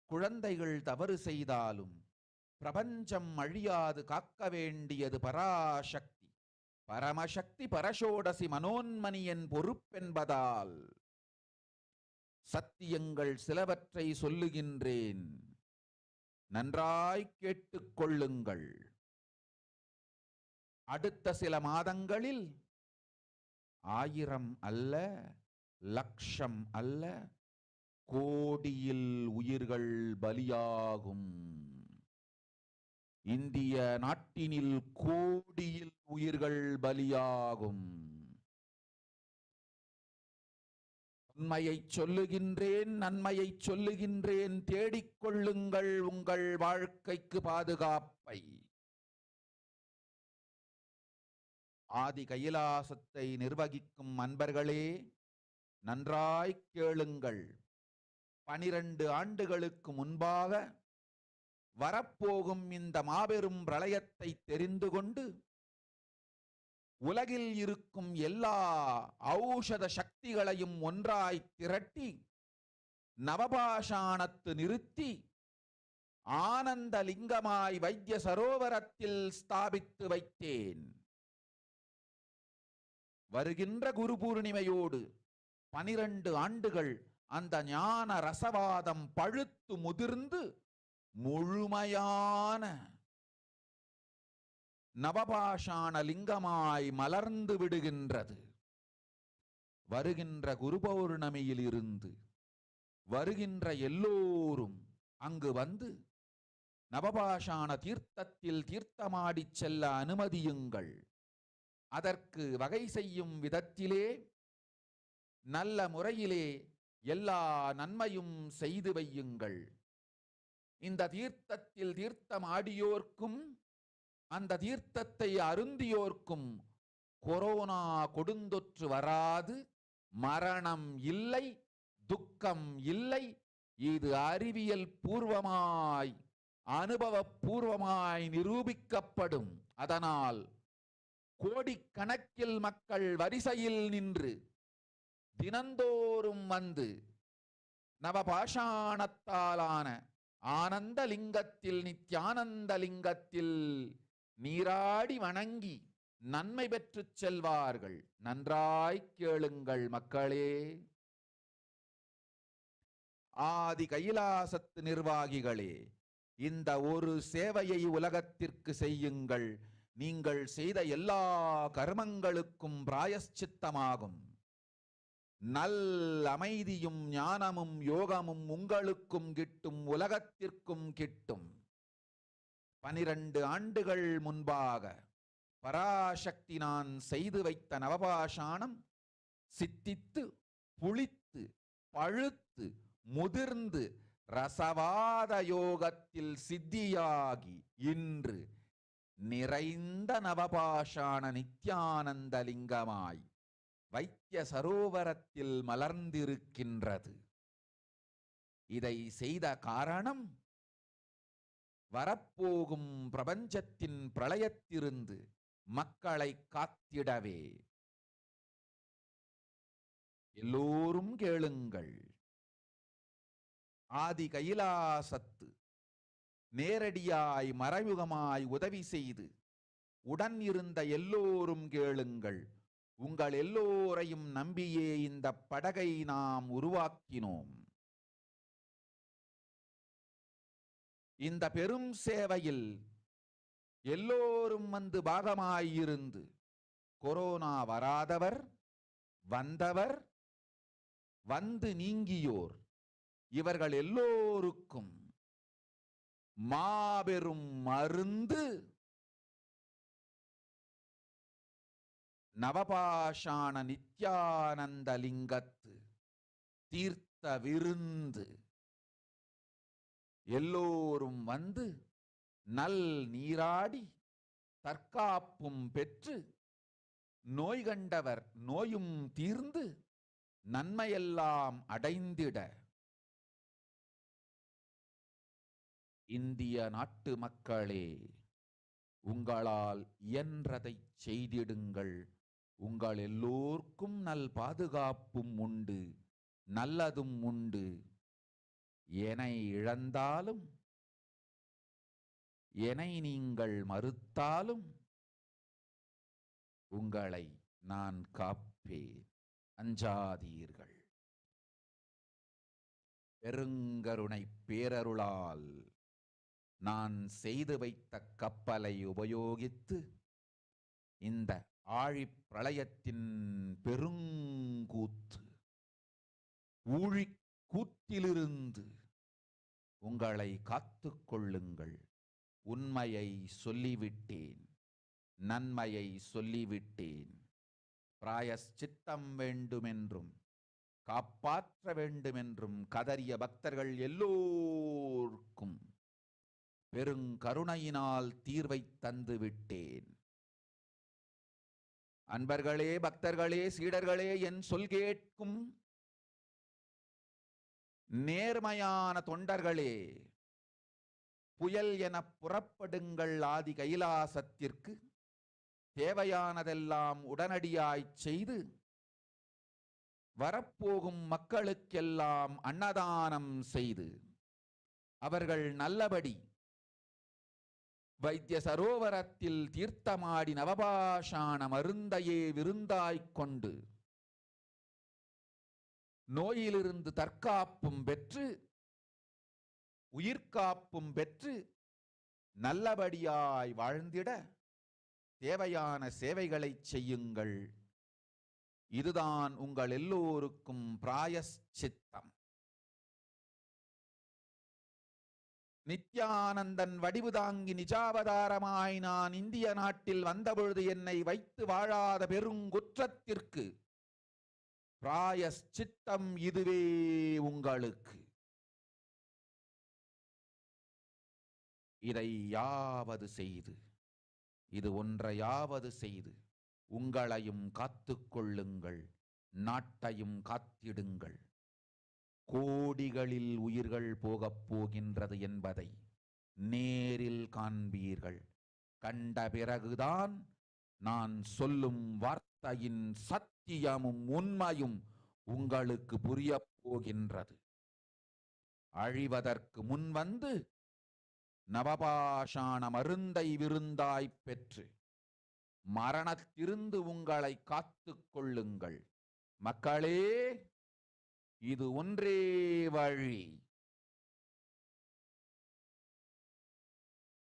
குழந்தைகள் தவறு செய்தாலும் பிரபஞ்சம் அழியாது காக்க வேண்டியது பராசக்தி, பரமசக்தி, பரஷோடசி மனோன்மணியின் பொறுப்பென்பதால் சத்தியங்கள் சிலவற்றை சொல்லுகின்றேன். நன்றாய் கேட்டுக்கொள்ளுங்கள். அடுத்த சில மாதங்களில் 1000 அல்ல, லட்சம் அல்ல, கோடியில் உயிர்கள் பலியாகும். இந்திய நாட்டினில் கோடியில் உயிர்கள் பலியாகும். உண்மையை சொல்லுகின்றேன், நன்மையை சொல்லுகின்றேன், தேடிக்கொள்ளுங்கள் உங்கள் வாழ்க்கைக்கு பாதுகாப்பை. ஆதி கைலாசத்தை நிர்வகிக்கும் அன்பர்களே, நன்றாய் கேளுங்கள். 12 ஆண்டுகளுக்கு முன்பாக வரப்போகும் இந்த மாபெரும் பிரளயத்தை தெரிந்து கொண்டு உலகில் இருக்கும் எல்லா ஔஷத சக்திகளையும் ஒன்றாய் திரட்டி நவபாஷாணத்து நிறுத்தி ஆனந்த லிங்கமாய் வைத்திய சரோவரத்தில் ஸ்தாபித்து வைத்தேன். வருகின்ற குரு பூர்ணிமையோடு 12 ஆண்டுகள் அந்த ஞான ரசவாதம் பழுத்து முதிர்ந்து முழுமையான நவபாஷாண லிங்கமாய் மலர்ந்து விடுகின்றது. வருகின்ற குரு பௌர்ணமியில் இருந்து வருகின்ற எல்லோரும் அங்கு வந்து நவபாஷாண தீர்த்தத்தில் தீர்த்தமாடி செல்ல அனுமதியுங்கள். அதற்கு வகை செய்யும் விதத்திலே நல்ல முறையிலே எல்லா நன்மையும் செய்து வையுங்கள். இந்த தீர்த்தத்தில் தீர்த்தமாடியோர்க்கும் அந்த தீர்த்தத்தை அருந்தியோர்க்கும் கொரோனா கொடுந்தொற்று வராது, மரணம் இல்லை, துக்கம் இல்லை. இது அறிவியல் பூர்வமாய் அனுபவபூர்வமாய் நிரூபிக்கப்படும். அதனால் கோடிக்கணக்கில் மக்கள் வரிசையில் நின்று தினந்தோறும் வந்து நவபாஷாணத்தாலான ஆனந்த லிங்கத்தில், நித்யானந்த லிங்கத்தில் நீராடி வணங்கி நன்மை பெற்று செல்வார்கள். நன்றாய் கேளுங்கள் மக்களே. ஆதி கைலாசத்து நிர்வாகிகளே, இந்த ஒரு சேவையை உலகத்திற்கு செய்யுங்கள். நீங்கள் செய்த எல்லா கர்மங்களுக்கும் பிராயஷ்சித்தமாகும். நல் அமைதியும் ஞானமும் யோகமும் உங்களுக்கும் கிட்டும், உலகத்திற்கும் கிட்டும். 12 ஆண்டுகள் முன்பாக பராசக்தி நான் செய்து வைத்த நவபாஷாணம் சித்தித்து புளித்து பழுத்து முதிர்ந்து ரசவாத யோகத்தில் சித்தியாகி இன்று நிறைந்த நவபாஷாண நித்யானந்த லிங்கமாய் வைத்திய சரோவரத்தில் மலர்ந்திருக்கின்றது. இதை செய்த காரணம் வரப்போகும் பிரபஞ்சத்தின் பிரளயத்திலிருந்து மக்களை காத்திடவே. எல்லோரும் கேளுங்கள். ஆதி கைலாசத்து நேரடியாய் மறைமுகமாய் உதவி செய்து உடன் இருந்த எல்லோரும் கேளுங்கள். உங்கள் எல்லோரையும் நம்பியே இந்த படகை நாம் உருவாக்கினோம். இந்த பெரும் சேவையில் எல்லோரும் வந்து பாகமாயிருந்து கொரோனா வராதவர், வந்தவர், வந்து நீங்கியோர், இவர்கள் எல்லோருக்கும் மாபெரும் மருந்து நவபாஷாண நித்யானந்த லிங்கத்து தீர்த்த விருந்து. எல்லோரும் வந்து நல் நீராடி தற்காப்பும் பெற்று நோய் கண்டவர் நோயும் தீர்ந்து நன்மையெல்லாம் அடைந்திட இந்திய நாட்டு மக்களே, உங்களால் இயன்றதை செய்திடுங்கள். உங்கள் எல்லோர்க்கும் நல் பாதுகாப்பும் உண்டு, நல்லதும் உண்டு. என்னை இழந்தாலும், என்னை நீங்கள் மறுத்தாலும் உங்களை நான் காப்பேன். அஞ்சாதீர்கள். பெருங்கருணை பேரருளால் நான் செய்து வைத்த கப்பலை உபயோகித்து இந்த ஆழிப் பிரளயத்தின் பெருங்கூத்து, ஊழிக் கூத்திலிருந்து உங்களை காத்துக் கொள்ளுங்கள். உண்மையை சொல்லிவிட்டேன், நன்மையை சொல்லிவிட்டேன். பிராயஷ்சித்தம் வேண்டுமென்றும் காப்பாற்ற வேண்டுமென்றும் கதறிய பக்தர்கள் எல்லோருக்கும் பெருங்கருணையினால் தீர்வை தந்து விட்டேன். அன்பர்களே, பக்தர்களே, சீடர்களே, என் சொல் கேட்கும் நேர்மையான தொண்டர்களே, புயல் என புறப்படுங்கள் ஆதி கைலாசத்திற்கு. தேவையானதெல்லாம் உடனடியாய் செய்து வரப்போகும் மக்களுக்கெல்லாம் அன்னதானம் செய்து அவர்கள் நல்லபடி வைத்திய சரோவரத்தில் தீர்த்தமாடி நவபாஷாண மருந்தையே விருந்தாய்க் கொண்டு நோயிலிருந்து தற்காப்பும் பெற்று உயிர்காப்பும் பெற்று நல்லபடியாய் வாழ்ந்திட தேவையான சேவைகளை செய்யுங்கள். இதுதான் உங்கள் எல்லோருக்கும் பிராயஷ்சித்தம். நித்யானந்தன் வடிவு தாங்கி நிஜாவதாரமாய் நான் இந்திய நாட்டில் வந்தபொழுது என்னை வைத்து வாழாத பெருங்குற்றத்திற்கு பிராயஷ்சித்தம் இதுவே உங்களுக்கு. இதை யாவது செய்து, இது ஒன்றையாவது செய்து உங்களையும் காத்துக்கொள்ளுங்கள், நாட்டையும் காத்திடுங்கள். கோடிகளில் உயிர்கள் போகப் போகின்றது என்பதை நேரில் காண்பீர்கள். கண்ட பிறகுதான் நான் சொல்லும் வார்த்தையின் சத்தியமும் உண்மையும் உங்களுக்கு புரியப் போகின்றது. அழிவதற்கு முன் வந்து நவபாஷாண மருந்தை விருந்தாய்ப் பெற்று மரணத்திலிருந்து உங்களை காத்துக் கொள்ளுங்கள். மக்களே, இது ஒன்றே வழி.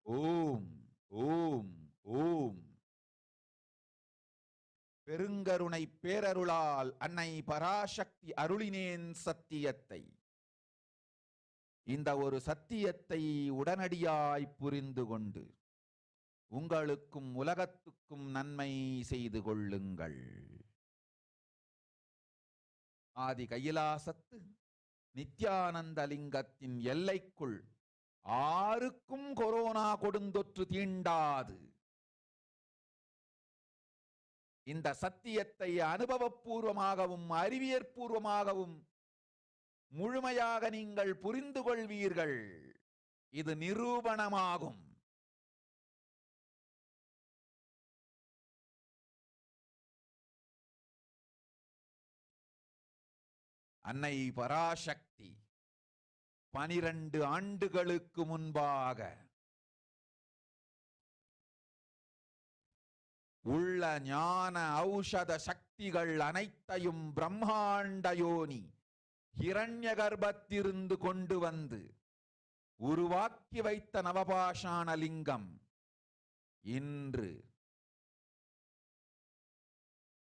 ஓம் ஓம் ஓம். பெருங்கருணை பேரருளால் அன்னை பராசக்தி அருளினேன் சத்தியத்தை. இந்த ஒரு சத்தியத்தை உடனடியாய் புரிந்து கொண்டு உங்களுக்கும் உலகத்துக்கும் நன்மை செய்து கொள்ளுங்கள். ஆதி கைலாசத்து நித்யானந்த லிங்கத்தின் எல்லைக்குள் ஆருக்கும் கொரோனா கொடுந்தொற்று தீண்டாது. இந்த சத்தியத்தை அனுபவபூர்வமாகவும் அறிவியற்பூர்வமாகவும் முழுமையாக நீங்கள் புரிந்து கொள்வீர்கள். இது நிரூபணமாகும். அன்னை பராசக்தி 12 ஆண்டுகளுக்கு முன்பாக உள்ள ஞான ஔஷத சக்திகள் அனைத்தையும் பிரம்மாண்ட யோனி ஹிரண்ய கர்ப்பத்திலிருந்து கொண்டு வந்து உருவாக்கி வைத்த நவபாஷாண லிங்கம் இன்று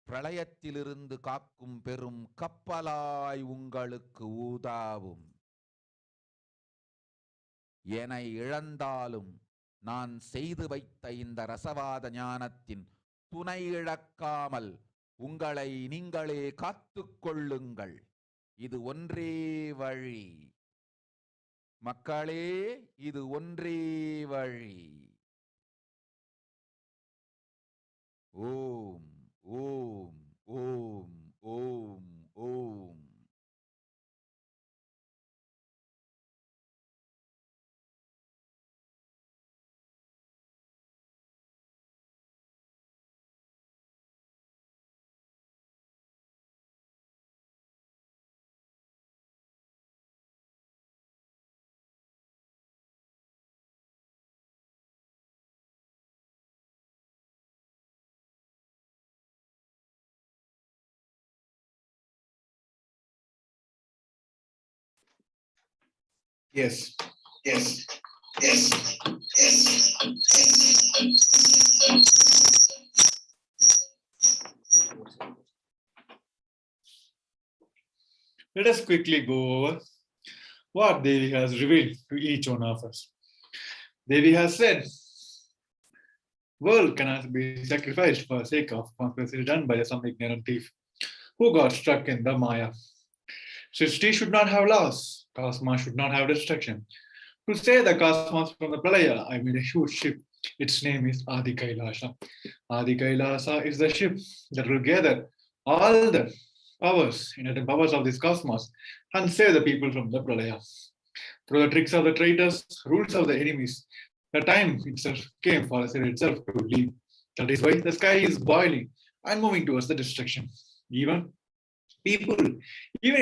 பிரளயத்திலிருந்து காக்கும் பெரும் கப்பலாய் உங்களுக்கு ஊதாவும். என இழந்தாலும் நான் செய்து வைத்த இந்த ரசவாத ஞானத்தின் துணை இழக்காமல் உங்களை நீங்களே காத்துக் கொள்ளுங்கள். இது ஒன்றே வழி. மக்களே, இது ஒன்றே வழி. ஓம் ஓம் ஓம் ஓம் ஓம். Yes. Yes. Yes. Yes. let us quickly go over what Devi has revealed to each one of us. Devi has said, world cannot be sacrificed for the sake of conspiracy done by some ignorant thief who got stuck in the Maya. Siddhi should not have loss, cosmos should not have destruction. To save the cosmos from the Pralaya, I made a huge ship. Its name is Adi KAILASA. Adi KAILASA is the ship that will gather all the powers, powers of this cosmos and save the people from the Pralaya. Through the tricks of the traitors, rules of the enemies, the time itself came for the itself to leave. That is why the sky is boiling and moving towards the destruction. Even if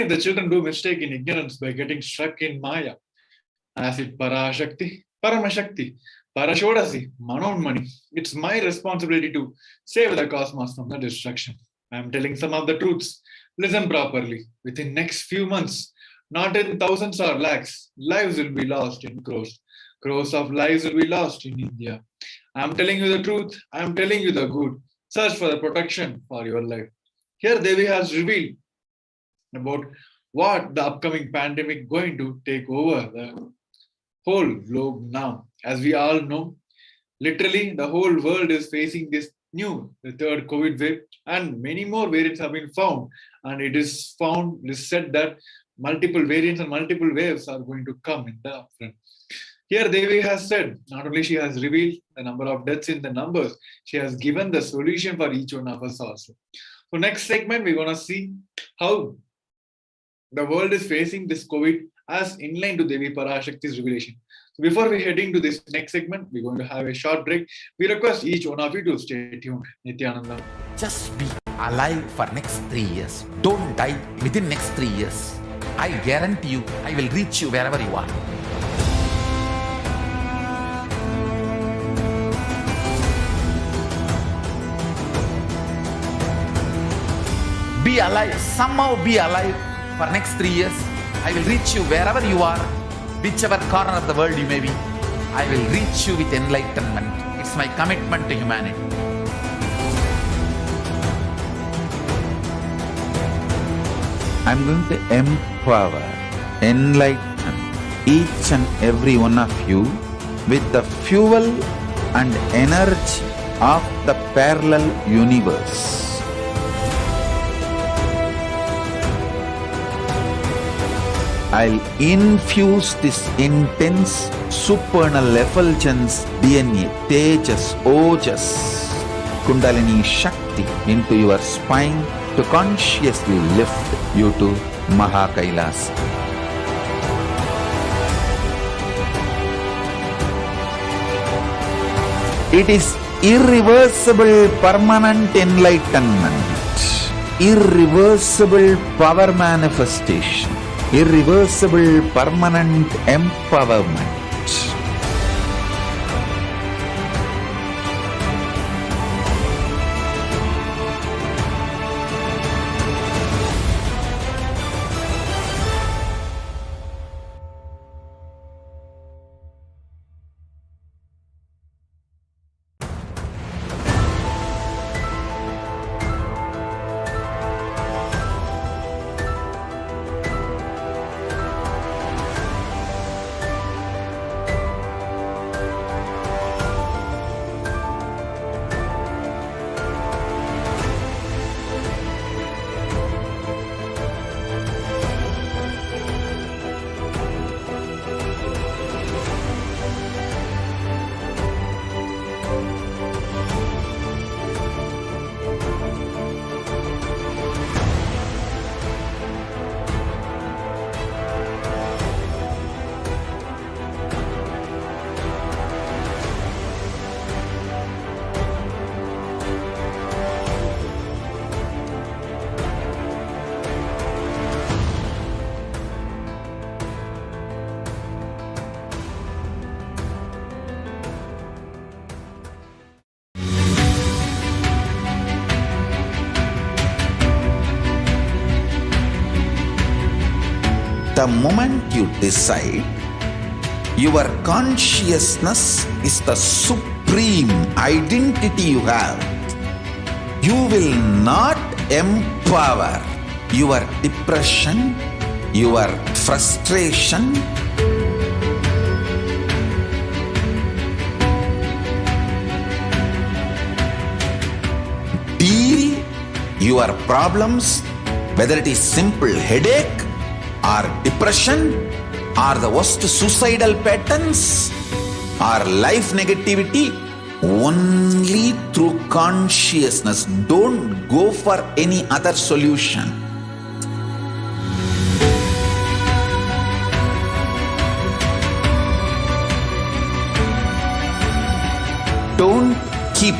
the children do mistake in ignorance by getting stuck in Maya, as it Parashakti, Paramashivoham, Parashakti, Manonmani, it's my responsibility to save the cosmos from the destruction. I am telling some of the truths. Listen properly. Within next few months, not in thousands or lakhs, lives will be lost in crores. Crores of lives will be lost in India. I am telling you the truth. I am telling you the good. Search for the protection for your life. Here Devi has revealed about what the upcoming pandemic going to take over the whole globe now. As we all know, literally the whole world is facing this the third COVID wave, and many more variants have been found. And it is said that multiple variants and multiple waves are going to come in the front. Here Devi has said, not only she has revealed the number of deaths in the numbers, she has given the solution for each one of us also. So next segment, we're going to see how the world is facing this COVID as in line to Devi Parashakti's revelation. So before we head into this next segment, we're going to have a short break. We request each one of you to stay tuned. Nithyananda. Just be alive for next 3 years. Don't die within next 3 years. I guarantee you, I will reach you wherever you are. Be alive, somehow be alive for next 3 years. I will reach you wherever you are, whichever corner of the world you may be. I will reach you with enlightenment. It's my commitment to humanity. I'm going to empower, enlighten each and every one of you with the fuel and energy of the parallel universe. I'll infuse this intense supernal effulgence DNA, Tejas, Ojas, Kundalini Shakti into your spine to consciously lift you to KAILASA. It is irreversible permanent enlightenment, irreversible power manifestation, irreversible permanent empowerment. The moment you decide, your consciousness is the supreme identity you have. You will not empower your depression, your frustration, deal your problems, whether it is simple headache or depression or the worst suicidal patterns or life negativity, only through consciousness. Don't go for any other solution. Don't keep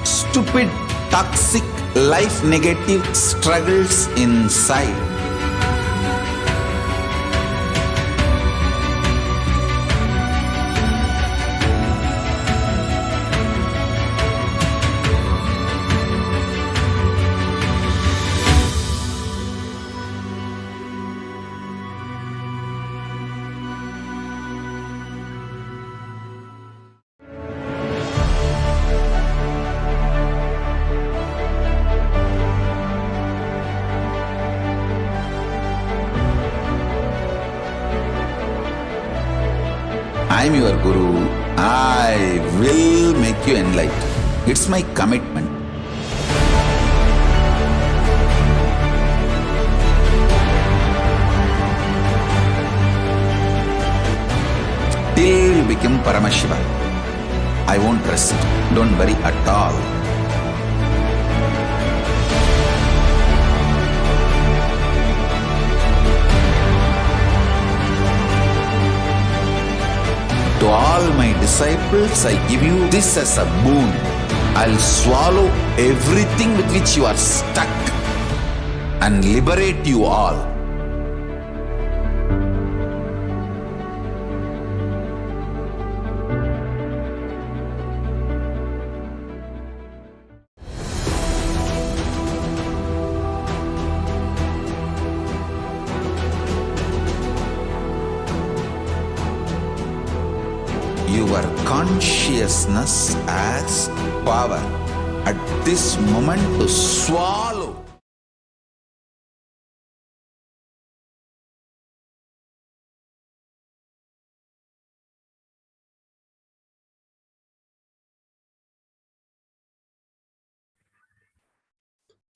stupid, toxic, life negative struggles inside. I am your Guru. I will make you enlightened. It's my commitment. Till you become Paramashiva, I won't rest. Don't worry at all. To all my disciples, I give you this as a boon. I'll swallow everything with which you are stuck and liberate you all. Your consciousness as power at this moment to swallow.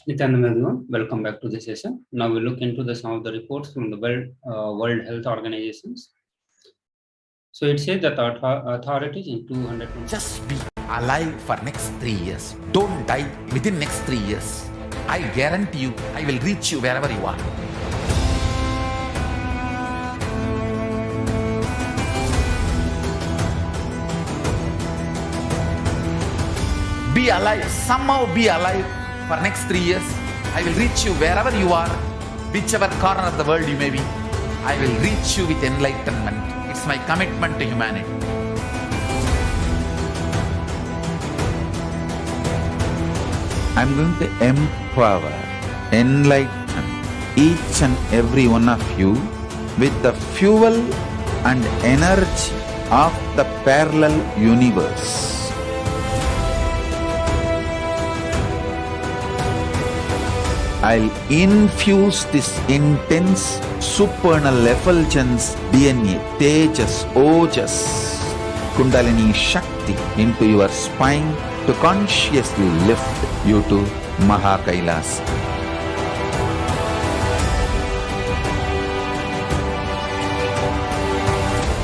Nithyananda everyone, welcome back to the session. Now we look into some of the reports from the World Health Organizations. So it says that authorities in 200. Just be alive for next 3 years. Don't die within next 3 years. I guarantee you, I will reach you wherever you are. Be alive, somehow be alive for next 3 years. I will reach you wherever you are, whichever corner of the world you may be. I will reach you with enlightenment. It's my commitment to humanity. I'm going to empower, enlighten each and every one of you with the fuel and energy of the parallel universe. I'll infuse this intense supernal effulgence DNA, Tejas, Ojas, Kundalini Shakti into your spine to consciously lift you to KAILASA.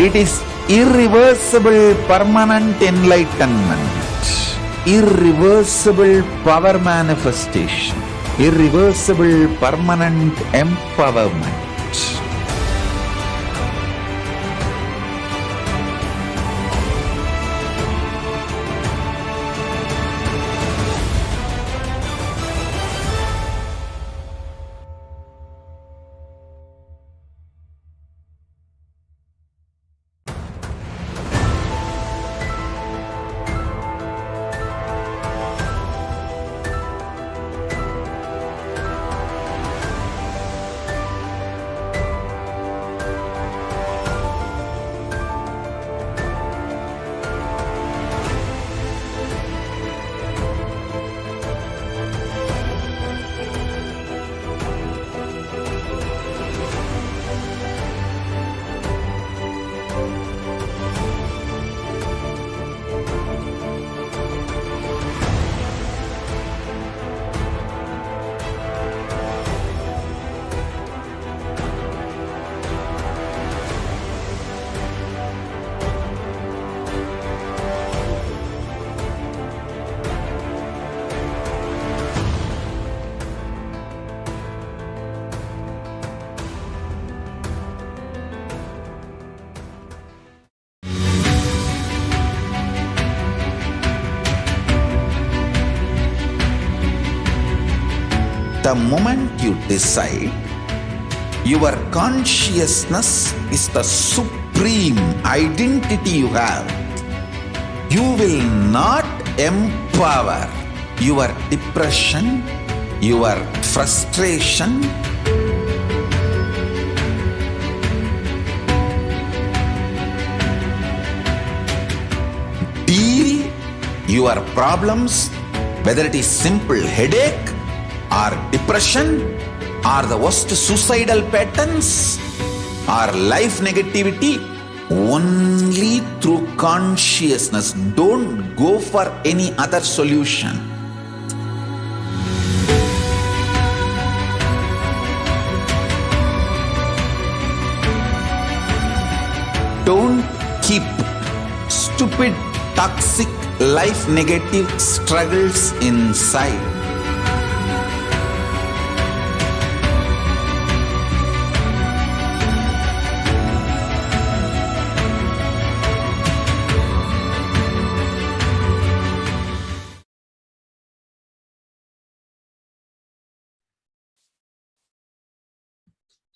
It is irreversible permanent enlightenment, irreversible power manifestation, irreversible permanent empowerment. the moment you decide, your consciousness is the supreme identity you have. You will not empower your depression, your frustration, deal your problems, whether it is simple headache or depression or the worst suicidal patterns or life negativity, only through consciousness. Don't go for any other solution. Don't keep stupid, toxic, life negative struggles inside.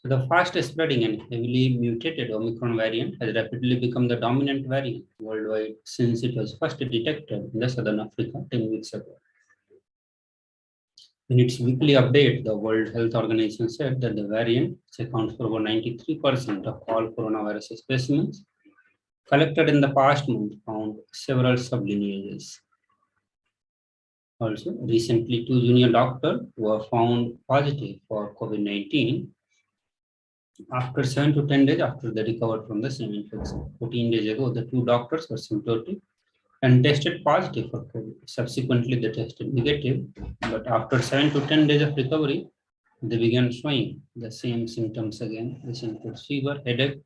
So the fast spreading and heavily mutated Omicron variant has rapidly become the dominant variant worldwide since it was first detected in the Southern Africa 10 weeks ago. In its weekly update, the World Health Organization said that the variant, which accounts for over 93% of all coronavirus specimens collected in the past month, found several sublineages. Also, recently, 2 junior doctors were found positive for COVID-19 after 7 to 10 days after they recovered from the same infection. 14 days ago, the 2 doctors were symptomatic and tested positive for COVID. Subsequently, they tested negative, but after 7 to 10 days of recovery, they began showing the same symptoms again. This includes fever, headache,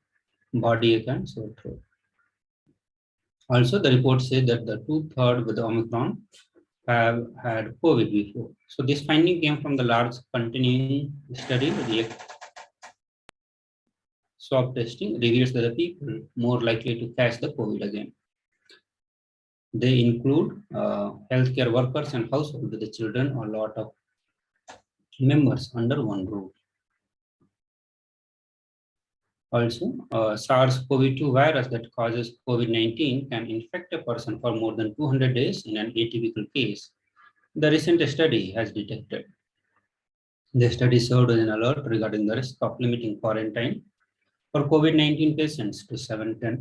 body ache, and sore throat. Also, the report said that the 2/3 with the Omicron have had COVID before. So this finding came from the large continuing study. The swab testing reveals that the people more likely to catch the COVID again. They include healthcare workers and households with the children or a lot of members under one roof. Also, SARS-CoV-2 virus that causes COVID-19 can infect a person for more than 200 days in an atypical case. The recent study has detected. The study served as an alert regarding the risk of limiting quarantine for COVID-19 patients to 7-10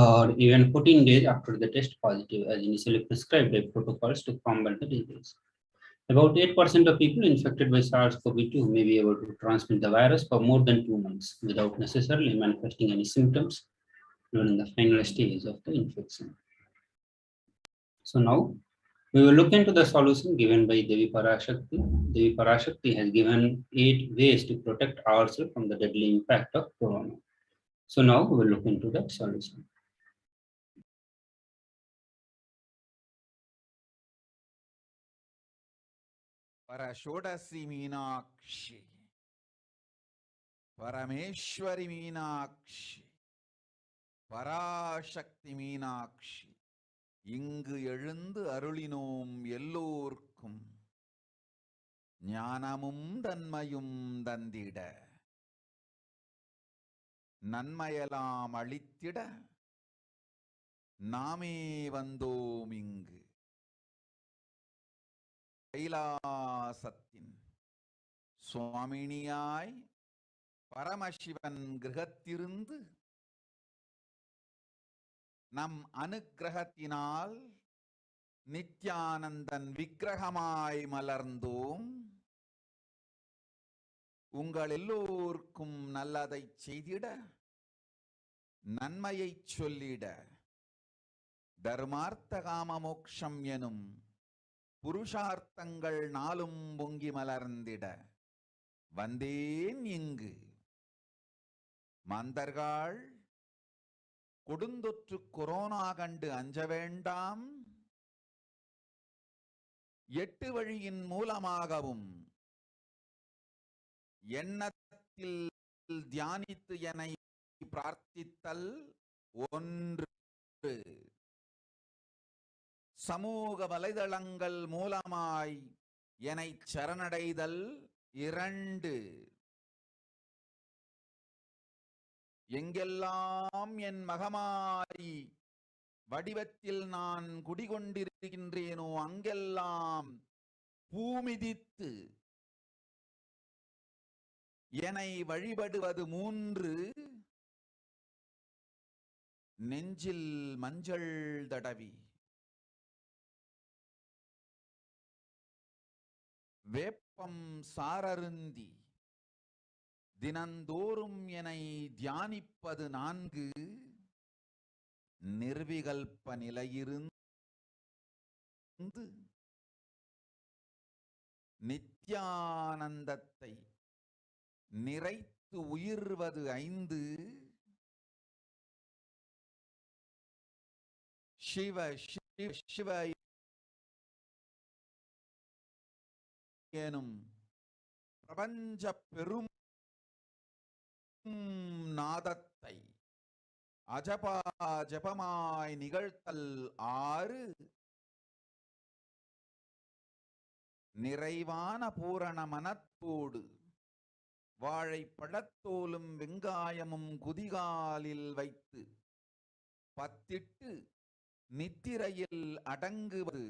or even 14 days after the test positive as initially prescribed by protocols to combat the disease. About 8% of people infected by SARS-CoV-2 may be able to transmit the virus for more than 2 months without necessarily manifesting any symptoms during the final stage of the infection. So now we will look into the solution given by Devi Parashakti. Devi Parashakti has given 8 ways to protect ourselves from the deadly impact of corona. So now we will look into that solution. Parashodasi Meenakshi, Parameshwari Meenakshi, Parashakti Meenakshi, இங்கு எழுந்து அருளினோம் எல்லோர்க்கும் ஞானமும் தன்மையும் தந்திட நன்மையெல்லாம் அளித்திட நாமே வந்தோம் இங்கு கைலாசத்தின் சுவாமினியாய் பரமசிவன் கிரகத்திருந்து நம் அனுக்கிரகத்தினால் நித்யானந்தன் விக்கிரகமாய் மலர்ந்தோம். உங்கள் எல்லோருக்கும் நல்லதை செய்திட நன்மையை சொல்லிட தர்மார்த்த காம மோக்ஷம் எனும் புருஷார்த்தங்கள் நாளும் பொங்கி மலர்ந்திட வந்தேன் இங்கு. மாந்தர்கள் கொடுந்தொற்று கொரோனா கண்டு அஞ்ச வேண்டாம். 8 வழியின் மூலமாகவும் எண்ணத்தில் தியானித்து என்னை பிரார்த்தித்தல் ஒன்று. சமூக வலைதளங்கள் மூலமாய் என்னை சரணடைதல் 2. எங்கெல்லாம் என் மகமாரி வடிவத்தில் நான் குடிகொண்டிருக்கின்றேனோ அங்கெல்லாம் பூமிதித்து என்னை வழிபடுவது 3. நெஞ்சில் மஞ்சள் தடவி வேப்பம் சாரருந்தி தினந்தோறும் என்னை தியானிப்பது 4. நிர்விகல்ப நிலையிருந்து நித்யானந்தத்தை நிறைத்து உயிர்வது 5. சிவ சிவ சிவ எனும் பிரபஞ்ச பெரும் நாதத்தை அஜபா ஜபமாய் நிகழ்த்தல் 6. நிறைவான பூரண மனத்தோடு வாழைப்பழத்தோலும் வெங்காயமும் குதிகாலில் வைத்து பத்திட்டு நித்திரையில் அடங்குவது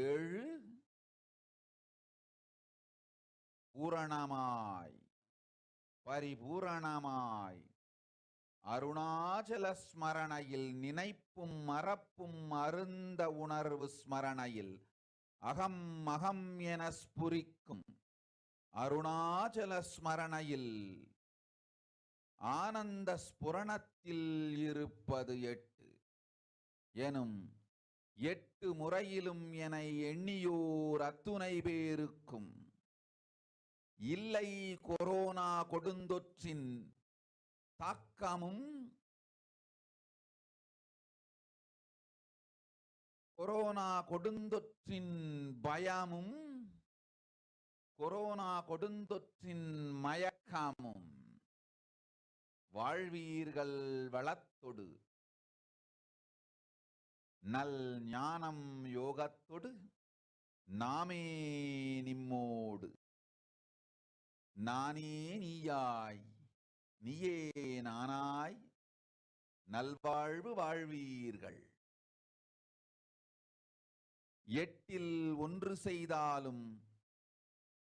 7. பூரணமாய் பரிபூரணமாய் அருணாச்சல ஸ்மரணையில் நினைப்பும் மறப்பும் அருந்த உணர்வு ஸ்மரணையில் அகம் அகம் என ஸ்புரிக்கும் அருணாச்சல ஸ்மரணையில் ஆனந்த ஸ்புரணத்தில் இருப்பது 8 எனும் 8 முறையிலும் என எண்ணியோர் அத்துணை பேருக்கும் இல்லை கொரோனா கொடுந்தொற்றின் தாக்கமும் கொரோனா கொடுந்தொற்றின் பயமும் கொரோனா கொடுந்தொற்றின் மயக்கமும் வாழ்வீர்கள் வளத்தொடு நல் ஞானம் யோகத்தொடு நாமே நிம்மோடு நானே நீயாய் நீயே நானாய் நல்வாழ்வு வாழ்வீர்கள். 8இல் 1 செய்தாலும்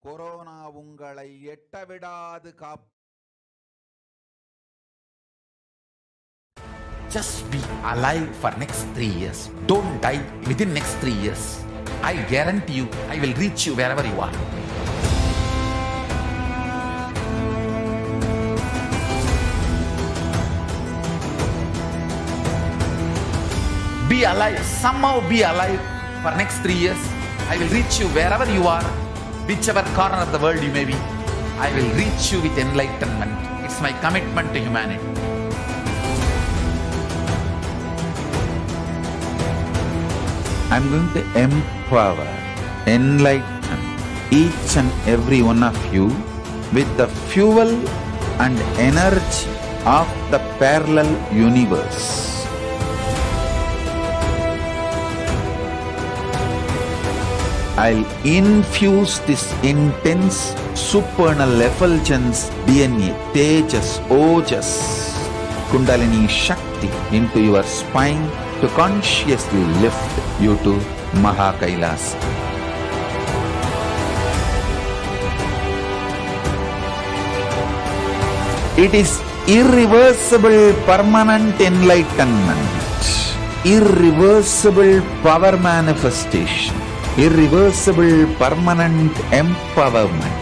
கொரோனா உங்களை எட்டவிடாது காப். Just be alive for next 3 years. Don't die within next 3 years. I guarantee you, I will reach you wherever you are. Be alive, somehow be alive for next 3 years. I will reach you wherever you are, whichever corner of the world you may be. I will reach you with enlightenment. It's my commitment to humanity. I'm going to empower, enlighten each and every one of you with the fuel and energy of the parallel universe. I'll infuse this intense supernal effulgence DNA, Tejas, Ojas, Kundalini Shakti into your spine to consciously lift you to KAILASA. It is irreversible permanent enlightenment, irreversible power manifestation, irreversible permanent empowerment.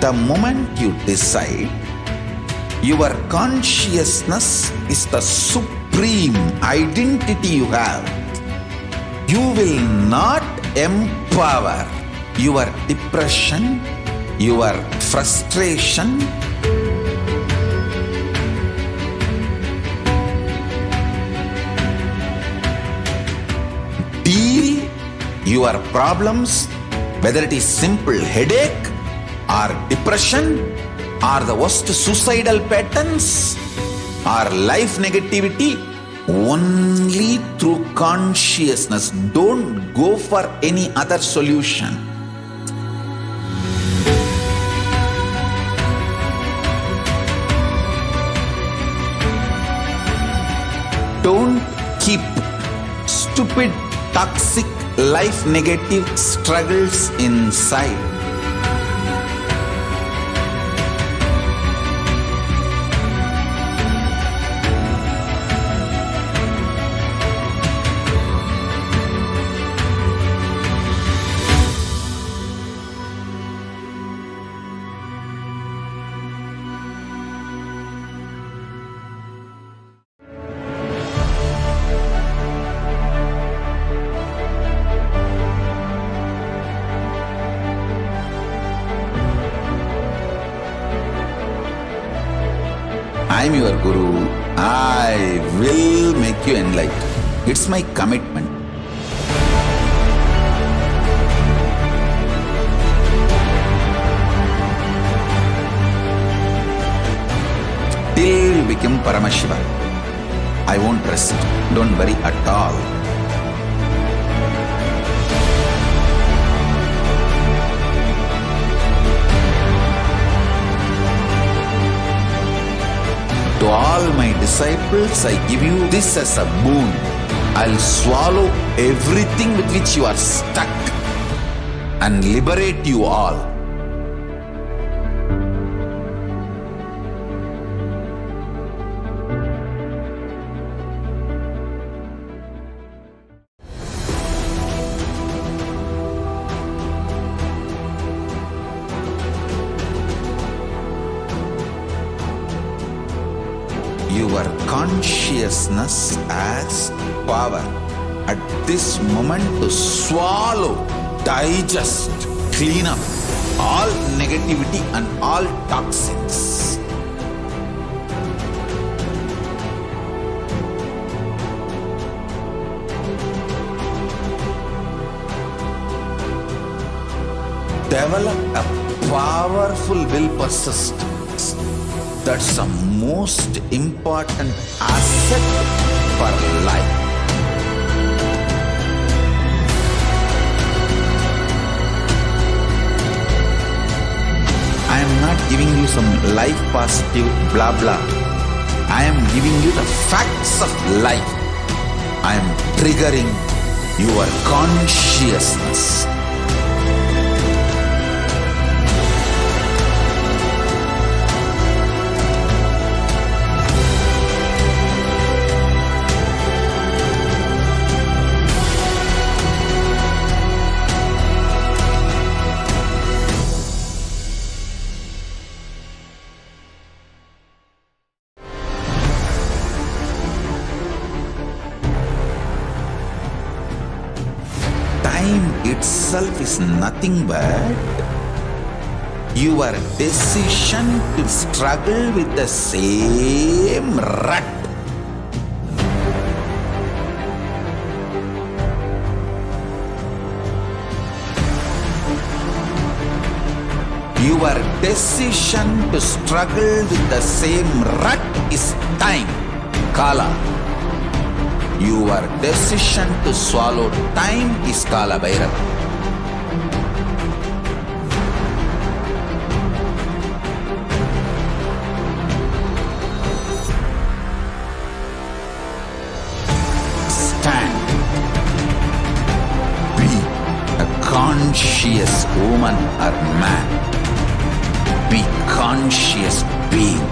The moment you decide, your consciousness is the supreme identity you have. You will not empower your depression, your frustration, deal your problems, whether it is simple headache or depression or the worst suicidal patterns or life negativity, only through consciousness. Don't go for any other solution. Don't keep stupid, toxic, life negative struggles inside. I am your Guru. I will make you enlightened. It's my commitment. Till you become Paramashiva, I won't rest. Don't worry at all. To all my disciples, I give you this as a boon. I'll swallow everything with which you are stuck and liberate you all. Your consciousness has power at this moment to swallow, digest, clean up all negativity and all toxins. Develop a powerful will persistence. That's the most important asset for life. I am not giving you some life positive blah blah. I am giving you the facts of life. I am triggering your consciousness. Time itself is nothing but your decision to struggle with the same rut. Your decision to struggle with the same rut is time, Kala. Your decision to swallow time is Kala Bhairava. Stand. Be a conscious woman or man. Be conscious being.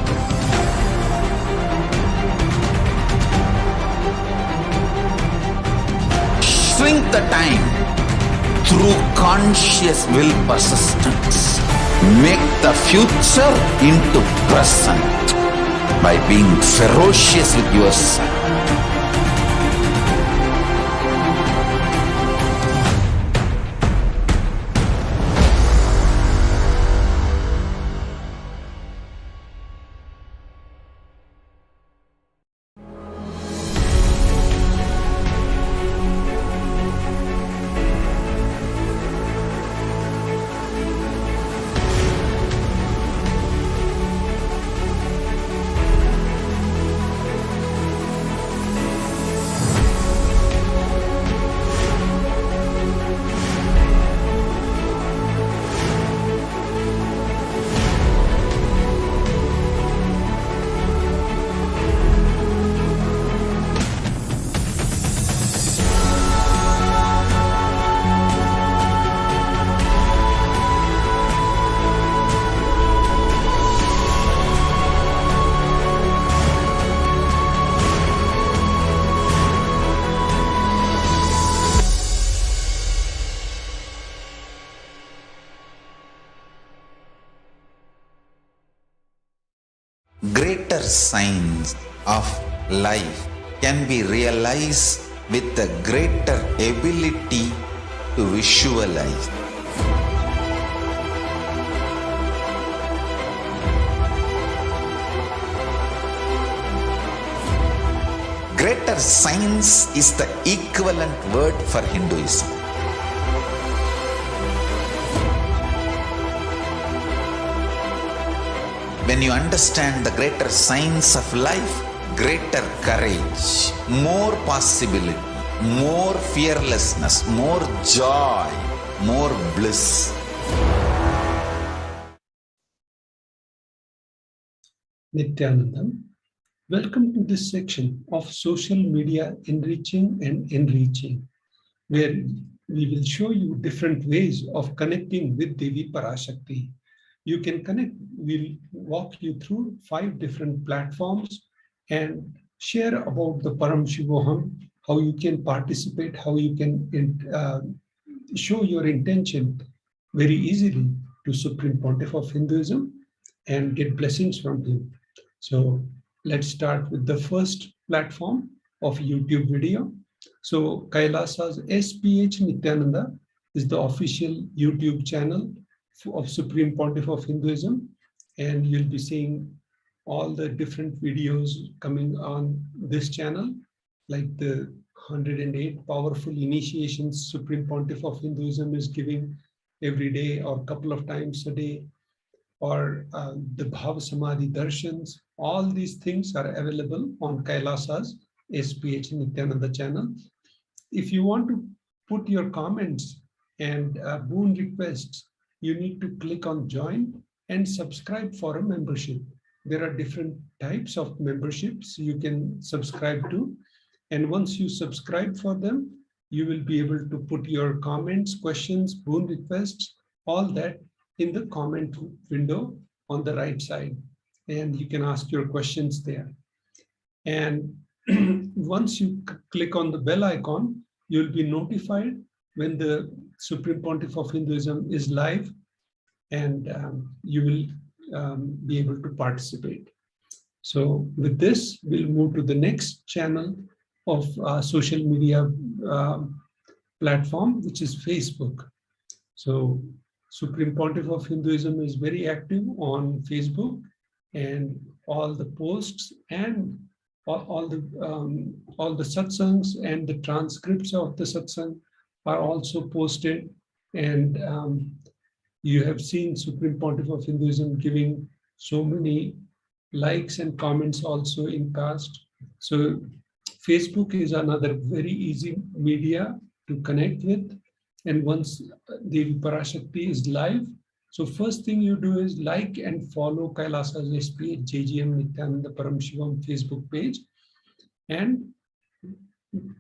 Shrink the time through conscious will persistence. make the future into present by being ferocious with yourself. Greater signs of life can be realized with a greater ability to visualize. Greater science is the equivalent word for Hinduism. When you understand the greater science of life, greater courage, more possibility, more fearlessness, more joy, more bliss. Nithyanandam, welcome to this section of social media enriching and enriching, where we will show you different ways of connecting with Devi Parashakti. You can connect, we'll walk you through 5 different platforms and share about the Paramashivoham, how you can participate, how you can show your intention very easily to Supreme Pontiff of Hinduism and get blessings from him. So let's start with the first platform of YouTube video. So KAILASA's HDH Nithyananda is the official YouTube channel of Supreme Pontiff of Hinduism, and you'll be seeing all the different videos coming on this channel, like the 108 powerful initiations Supreme Pontiff of Hinduism is giving every day or a couple of times a day, or the Bhav Samadhi Darshans. All these things are available on KAILASA's HDH Nithyananda channel. If you want to put your comments and boon requests, you need to click on join and subscribe for a membership. There are different types of memberships you can subscribe to. And once you subscribe for them, you will be able to put your comments, questions, boon requests, all that in the comment window on the right side. And you can ask your questions there. And once you click on the bell icon, you'll be notified when the Supreme Pontiff of Hinduism is live, and you will be able to participate. So with this, we'll move to the next channel of social media platform, which is Facebook. So Supreme Pontiff of Hinduism is very active on Facebook, and all the posts and all the satsangs and the transcripts of the satsang are also posted. And you have seen Supreme Pontiff of Hinduism giving so many likes and comments also in past. So Facebook is another very easy media to connect with. And once Devi Parashakti is live, so first thing you do is like and follow KAILASA's HDH Nithyananda Paramashivam Facebook page. And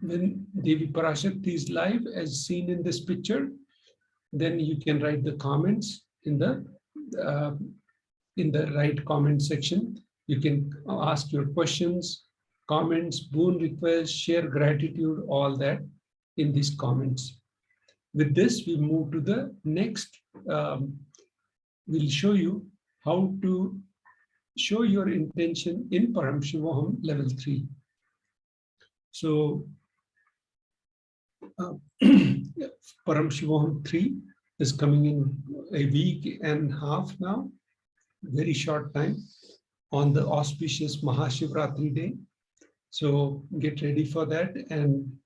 when Devi Parashakti is live, as seen in this picture, then you can write the comments in the right comment section. You can ask your questions, comments, boon requests, share gratitude, all that in these comments. With this, we move to the next will show you how to show your intention in Paramashivoham level 3. So Paramashivoham 3 is coming in a week and a half now, very short time, on the auspicious Mahashivratri day. So get ready for that. And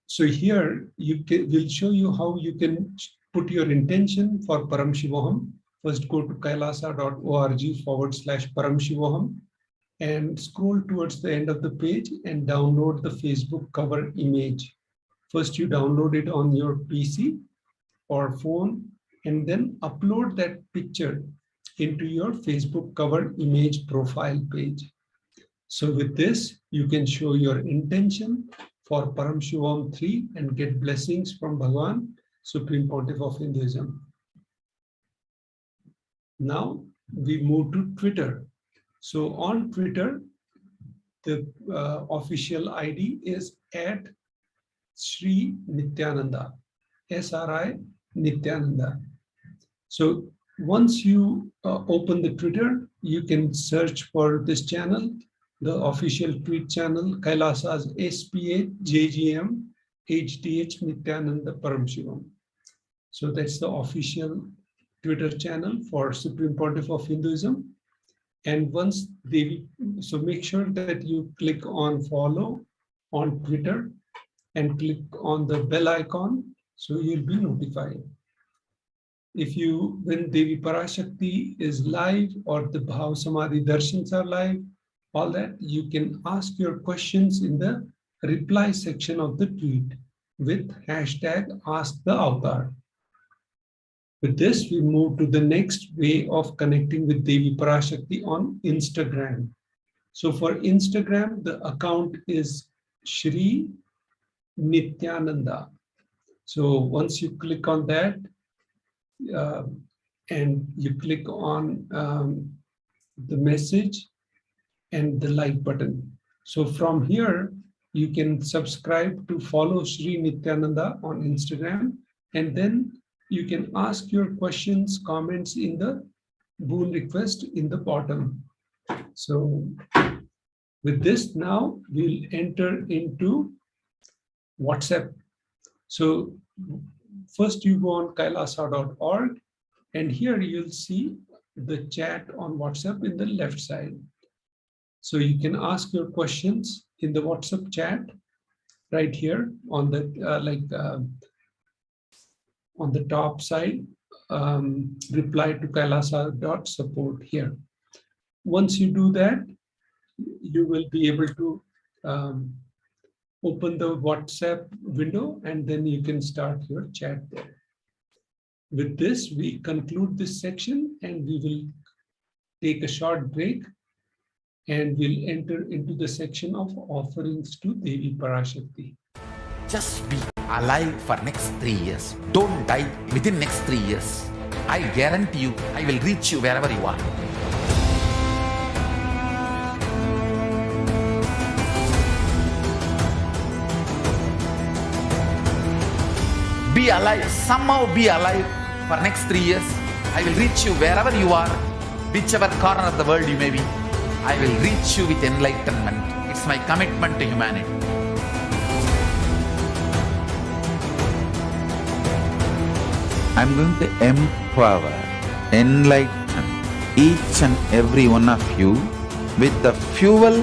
so here we'll show you how you can put your intention for Paramashivoham. First, go to kailasa.org/Paramashivoham and scroll towards the end of the page and download the Facebook cover image. First, you download it on your PC or phone, and then upload that picture into your Facebook cover image profile page. So with this, you can show your intention for Paramashivoham 3 and get blessings from Bhagavan, Supreme Pontiff of Hinduism. Now we move to Twitter. So on Twitter, the official ID is @Sri Nithyananda, SRI Nithyananda. So once you open the Twitter, you can search for this channel, the official tweet channel, KAILASA's SPA JGM HDH Nithyananda Paramashivam. So that's the official Twitter channel for Supreme Pontiff of Hinduism. And once so make sure that you click on follow on Twitter and click on the bell icon, so you'll be notified. When Devi Parashakti is live or the Bhav Samadhi Darshans are live, all that, you can ask your questions in the reply section of the tweet with #AskTheAvatar. With this, we move to the next way of connecting with Devi Parashakti on Instagram. So for Instagram, the account is Shri Nithyananda. So once you click on that, and you click on the message and the like button. So from here, you can subscribe to follow Shri Nithyananda on Instagram, and then you can ask your questions, comments in the boon request in the bottom. So with this, now we'll enter into WhatsApp. So first you go on kailasa.org, and here you'll see the chat on WhatsApp in the left side. So you can ask your questions in the WhatsApp chat right here on the on the top side, reply to kailasa.support here. Once you do that, you will be able to open the WhatsApp window, and then you can start your chat there. With this, we conclude this section, and we will take a short break, and we'll enter into the section of offerings to Devi Parashakti. Just be alive for next 3 years. Don't die within next 3 years. I guarantee you, I will reach you wherever you are. Be alive, somehow be alive for next 3 years. I will reach you wherever you are, whichever corner of the world you may be. I will reach you with enlightenment. It's my commitment to humanity. I'm going to empower, enlighten each and every one of you with the fuel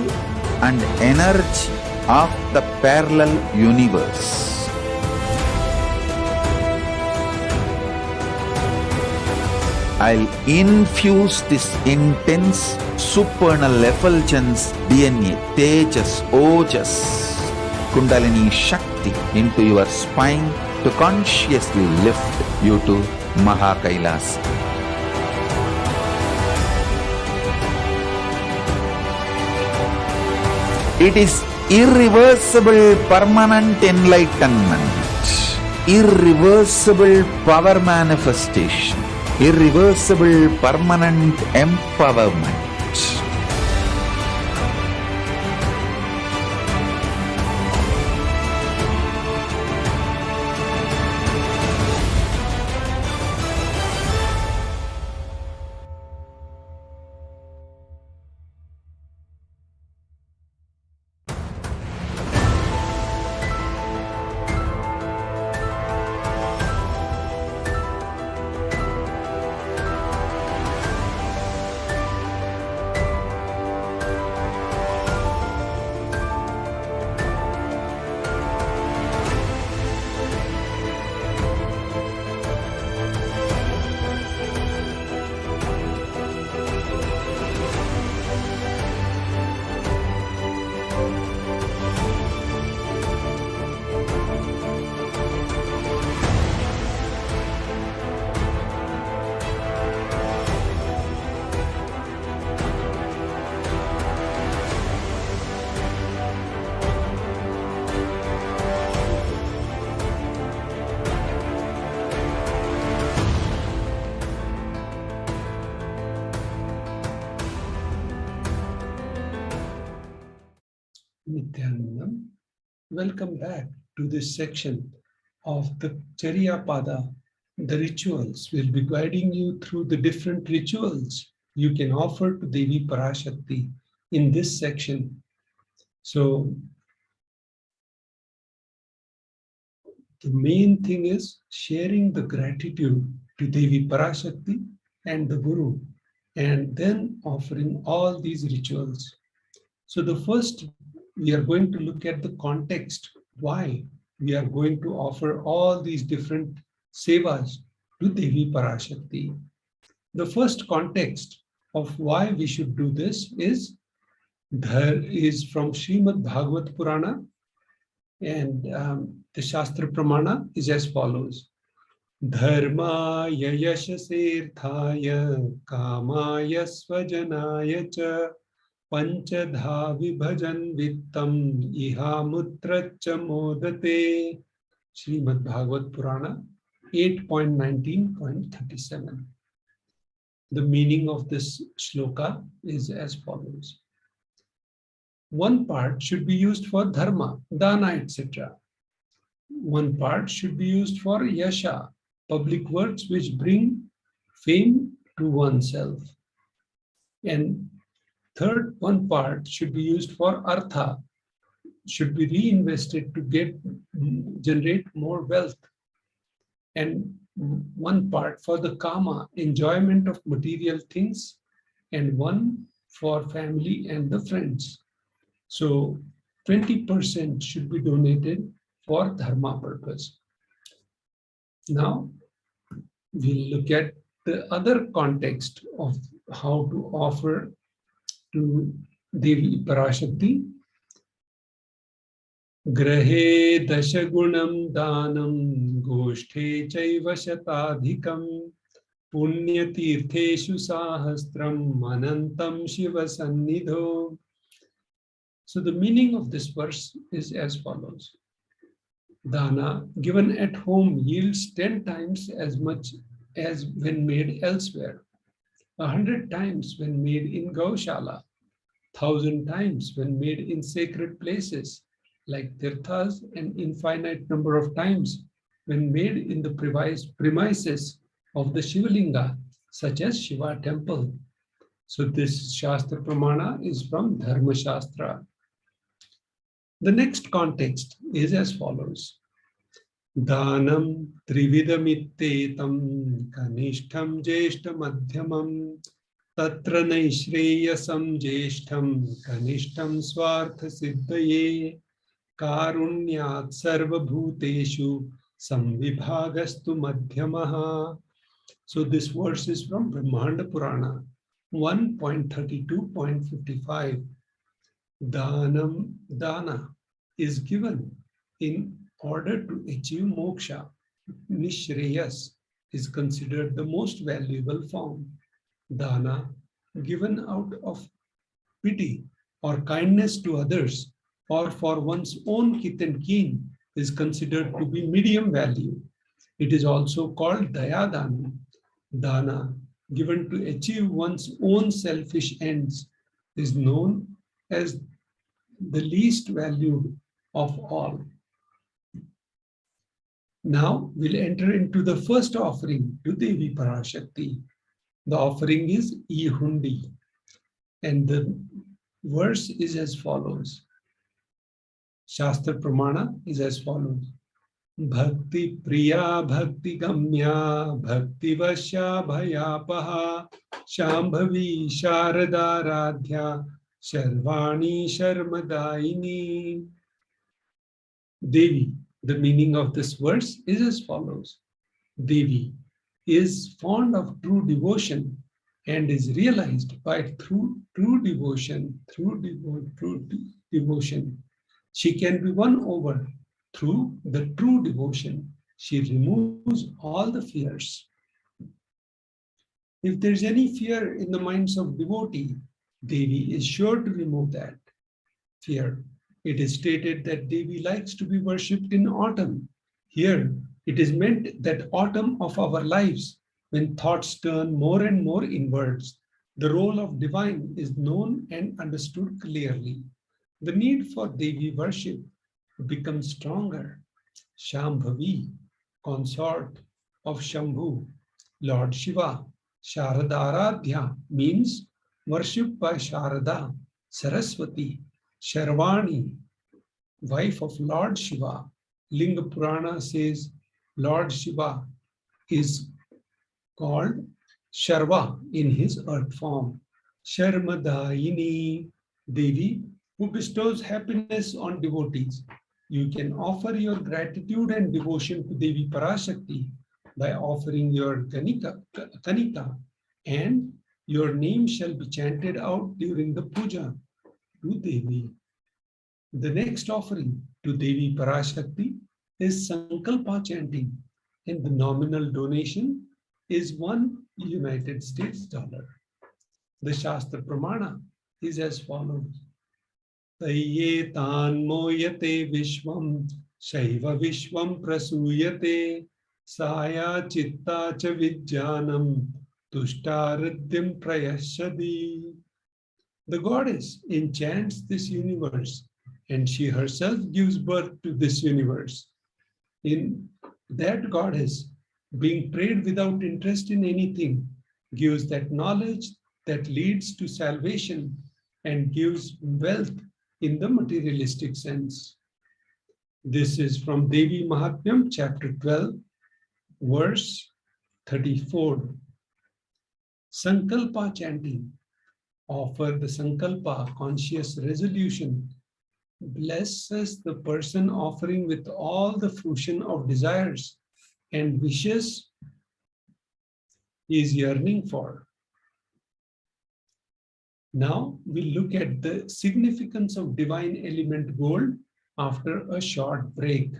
and energy of the parallel universe. I'll infuse this intense supernal effulgence DNA, Tejas, Ojas, Kundalini Shakti into your spine to consciously lift you to KAILASA. It is irreversible permanent enlightenment, irreversible power manifestation, irreversible permanent empowerment. Nithyanandam. Welcome back to this section of the Charya Pada, the rituals. We'll be guiding you through the different rituals you can offer to Devi Parashakti in this section. So the main thing is sharing the gratitude to Devi Parashakti and the Guru, and then offering all these rituals. So the first, we are going to look at the context, why we are going to offer all these different sevas to Devi Parashakti. The first context of why we should do this is from Srimad Bhagavad Purana, and the Shastra Pramana is as follows. Dharmaya yashasirthaya kamaya svajanaya cha panchadha vibhajan vittam iha mutracha modate. Srimad Bhagavad Purana 8.19.37. The meaning of this shloka is as follows. One part should be used for dharma, dana, etc. One part should be used for yasha, public works which bring fame to oneself. And third, one part should be used for artha, should be reinvested to generate more wealth. And one part for the kama, enjoyment of material things, and one for family and the friends. So 20% should be donated for dharma purpose. Now we'll look at the other context of how to offer to Devi Parashakti. Grahe dashagunam danam goshthe chaiva shatadhikam punyatirtheshu sahastram anantam shiva sannidho. So the meaning of this verse is as follows. Dana given at home yields 10 times as much as when made elsewhere, 100 times when made in Gaushala, 1,000 times when made in sacred places like tirthas, and infinite number of times when made in the premises of the Shivalinga, such as Shiva temple. So this Shastra Pramana is from Dharma Shastra. The next context is as follows. Danam trividamitetam kanishtham jeshtam madhyamam tatra naishreyasam jeshtam kanishtham swartha siddhaye karunyat sarva bhuteshu samvibhagastu madhyamaha. So this verse is from Brahmanda Purana 1.32.55. Dana is given in order to achieve moksha. Nishreyas is considered the most valuable form. Dana given out of pity or kindness to others or for one's own kith and kin is considered to be medium value. It is also called dayadana. Dana given to achieve one's own selfish ends is known as the least valued of all. Now we'll enter into the first offering to Devi Parashakti. The offering is Ihundi, and the verse is as follows. Shastra Pramana is as follows. Bhakti Priya Bhakti Gamya Bhakti Vasya Bhayapaha Shambhavi Sharada Radhya Sharvani Sharmadaini. Devi, the meaning of this verse is as follows. Devi is fond of true devotion and is realized by true devotion. She can be won over through the true devotion. She removes all the fears. If there's any fear in the minds of devotee, Devi is sure to remove that fear. It is stated that Devi likes to be worshipped in autumn. Here, it is meant that autumn of our lives, when thoughts turn more and more inwards, the role of divine is known and understood clearly. the need for Devi worship becomes stronger. Shambhavi, consort of Shambhu, Lord Shiva. Sharadaradhya means worship by Sharada, Saraswati, Sharvani, wife of Lord Shiva. Linga Purana says Lord Shiva is called Sharva in his earth form. Sharmadayini, Devi, who bestows happiness on devotees. You can offer your gratitude and devotion to Devi Parashakti by offering your Kanika, and your name shall be chanted out during the puja to Devi. The next offering to Devi Parashakti is Sankalpa chanting, and the nominal donation is $1 United States dollar. The Shastra Pramana is as follows. Tayye tan moyate vishwam shaiva vishwam prasuyate saya chitta cha vijjanam tushtaridhyam prayashadi. The goddess enchants this universe, and she herself gives birth to this universe. In that goddess, being prayed without interest in anything, gives that knowledge that leads to salvation and gives wealth in the materialistic sense. This is from Devi Mahatmyam, chapter 12, verse 34. Sankalpa chanting. Offer the Sankalpa, conscious resolution, blesses the person offering with all the fruition of desires and wishes he is yearning for. Now we look at the significance of divine element gold after a short break.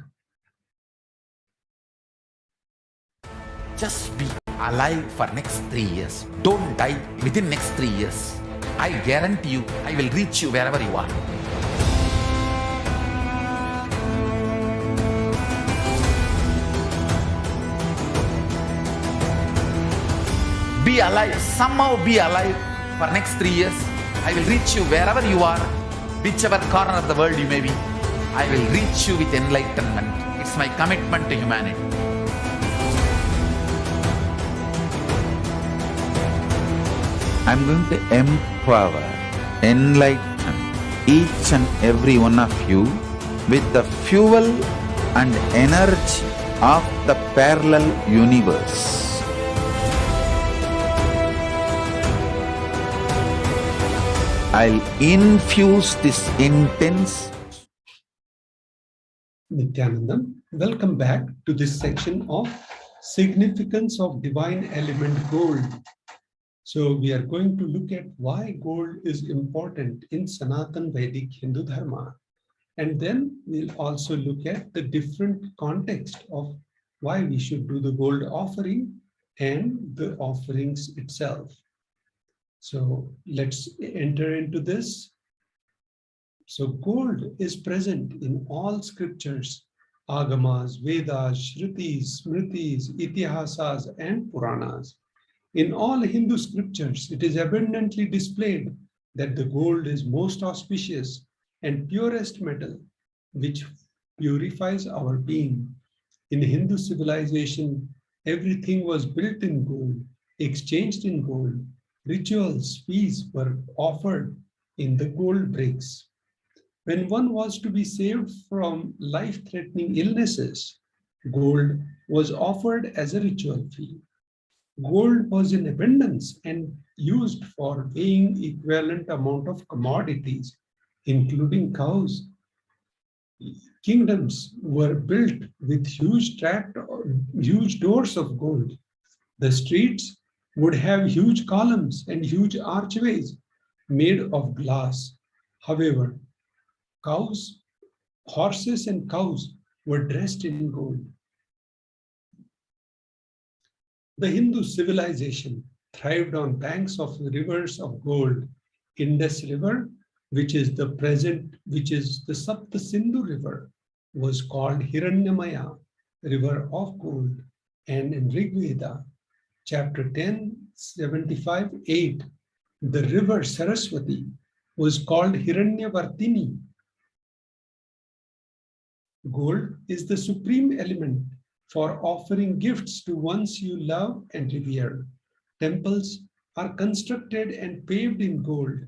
Just be alive for next 3 years. Don't die within next 3 years. I guarantee you, I will reach you wherever you are. Be alive, somehow be alive for next 3 years. I will reach you wherever you are, whichever corner of the world you may be. I will reach you with enlightenment. It's my commitment to humanity. I'm going to empower, enlighten each and every one of you with the fuel and energy of the parallel universe. I'll infuse this intense. Nithyanandam, welcome back to this section of significance of divine element gold. So we are going to look at why gold is important in Sanatan Vedic Hindu Dharma. And then we'll also look at the different context of why we should do the gold offering and the offerings itself. So let's enter into this. So gold is present in all scriptures, Agamas, Vedas, Shrutis, Smritis, Itihasas, and Puranas. In all Hindu scriptures, it is abundantly displayed that the gold is most auspicious and purest metal, which purifies our being. In Hindu civilization, everything was built in gold, exchanged in gold. Rituals, feasts were offered in the gold bricks. When one was to be saved from life-threatening illnesses, gold was offered as a ritual fee. Gold was in abundance and used for weighing equivalent amount of commodities, including cows. Kingdoms were built with huge doors of gold. The streets would have huge columns and huge archways made of glass. However, horses and cows were dressed in gold. The Hindu civilization thrived on banks of rivers of gold. Indus River, which is the Sapta Sindhu River, was called Hiranyamaya, river of gold. And in Rig Veda, chapter 10, 75, 8, the river Saraswati was called Hiranyavartini, Gold is the supreme element for offering gifts to ones you love and revere. Temples are constructed and paved in gold.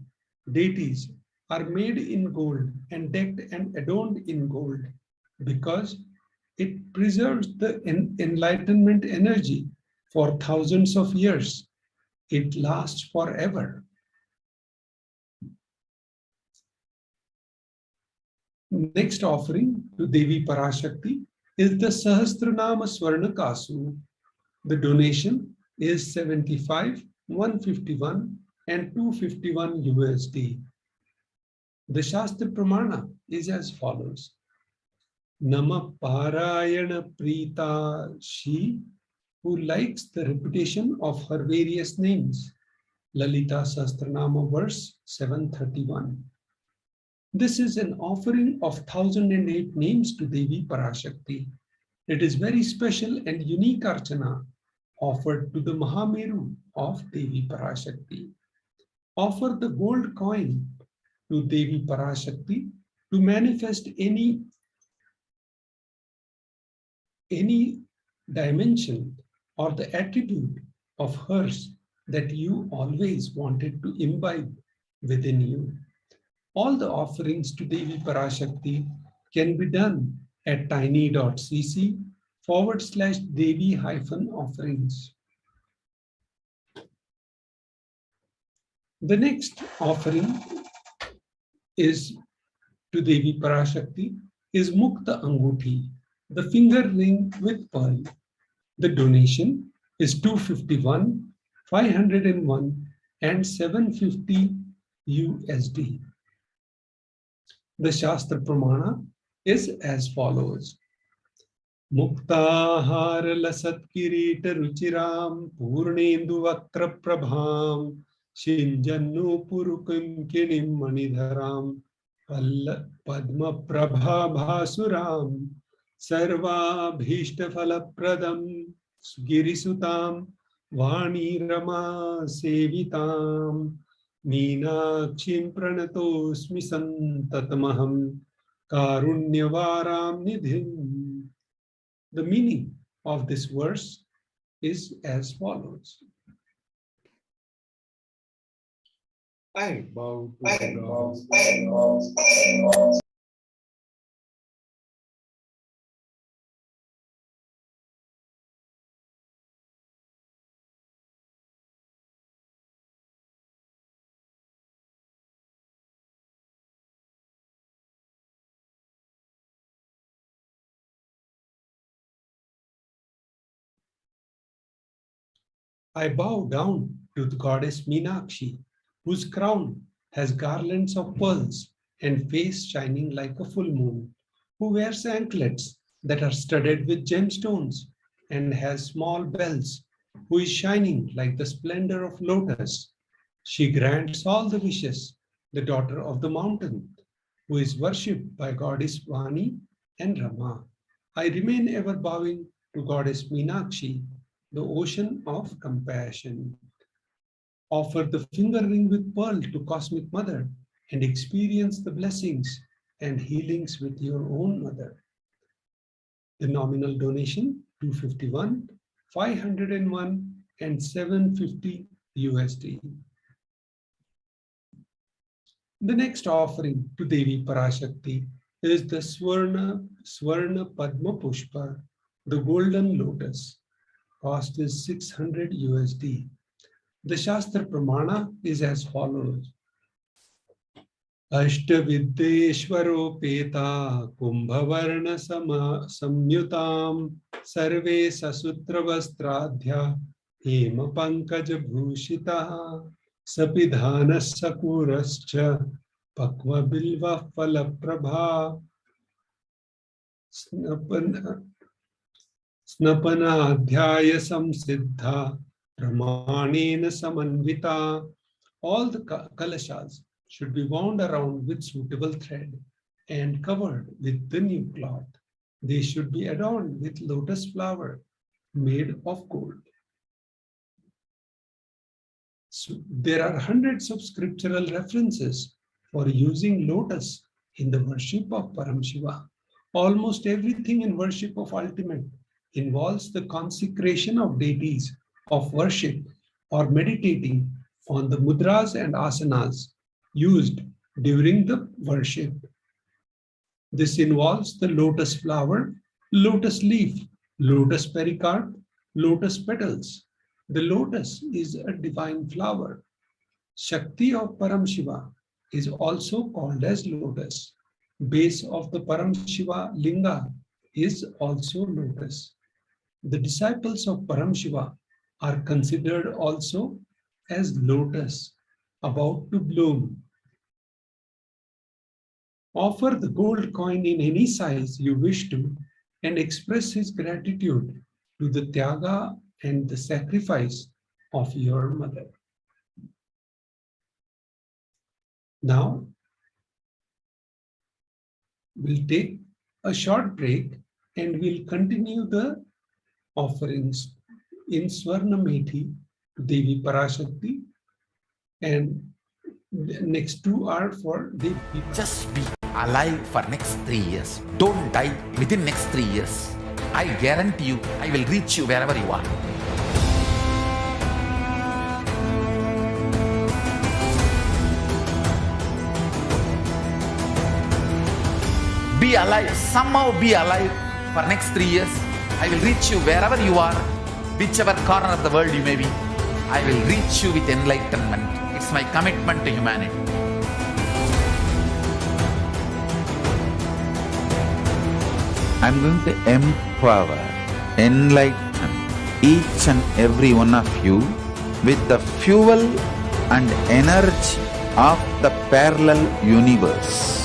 Deities are made in gold and decked and adorned in gold because it preserves the enlightenment energy for thousands of years. It lasts forever. Next offering to Devi Parashakti is the Sahasranama Swarna Kasu. The donation is 75, 151 and 251 USD. The Shastra Pramana is as follows. Nama Parayana Prita She, who likes the repetition of her various names. Lalita Sahasranama verse 731. This is an offering of 1008 names to Devi Parashakti. It is very special and unique archana offered to the Mahameru of Devi Parashakti. Offer the gold coin to Devi Parashakti to manifest any dimension or the attribute of hers that you always wanted to imbibe within you. All the offerings to Devi Parashakti can be done at tiny.cc/Devi-offerings. The next offering is to Devi Parashakti is Mukta Anguthi, the finger ring with pearl. The donation is 251, 501 and 750 USD. The Shastra Pramana is as follows. Muktahara lasat kirita ruchiram purnendu vakra prabham shinjannu purukim kinim manidharam padma prabha bhasuram sarva bhishta phaladam girisutam vani rama sevitam Meenakshim pranatosmi santatamaham karunyavaram nidhim. The meaning of this verse is as follows. I bow to the gods. I bow down to the goddess Meenakshi, whose crown has garlands of pearls and face shining like a full moon, who wears anklets that are studded with gemstones and has small bells, who is shining like the splendor of lotus. She grants all the wishes, the daughter of the mountain, who is worshipped by goddess Vani and Rama. I remain ever bowing to goddess Meenakshi, the ocean of compassion. Offer the finger ring with pearl to Cosmic Mother and experience the blessings and healings with your own mother. The nominal donation 251, 501 and 750 USD. The next offering to Devi Parashakti is the Swarna Padma Pushpa, the golden lotus. Cost is 600 USD. The Shastra Pramana is as follows. Ashtaviddeshwaro peta kumbhavarna samyutam sarve sasutra vastradhya hema pankaja bhushita sapidhana sakurascha pakva bilva phala prabha Snapana adhyaya samsiddha pramanena samanvita. All the kalashas should be wound around with suitable thread and covered with the new cloth. They should be adorned with lotus flower made of gold. So there are hundreds of scriptural references for using lotus in the worship of Paramashiva. Almost everything in worship of ultimate involves the consecration of deities of worship or meditating on the mudras and asanas used during the worship. This involves the lotus flower, lotus leaf, lotus pericarp, lotus petals. The lotus is a divine flower. Shakti of Paramashiva is also called as lotus. Base of the Paramashiva linga is also lotus. The disciples of Paramashiva are considered also as lotus about to bloom. Offer the gold coin in any size you wish to and express his gratitude to the tyaga and the sacrifice of your mother. Now, we'll take a short break and we'll continue the offerings in Swarnamethi to Devi Parashakti, and the next two are for Devi. Just be alive for next 3 years. Don't die within next 3 years. I guarantee you, I will reach you wherever you are. Be alive, somehow be alive for next 3 years. I will reach you wherever you are, whichever corner of the world you may be. I will reach you with enlightenment. It's my commitment to humanity. I'm going to empower, enlighten each and every one of you with the fuel and energy of the parallel universe.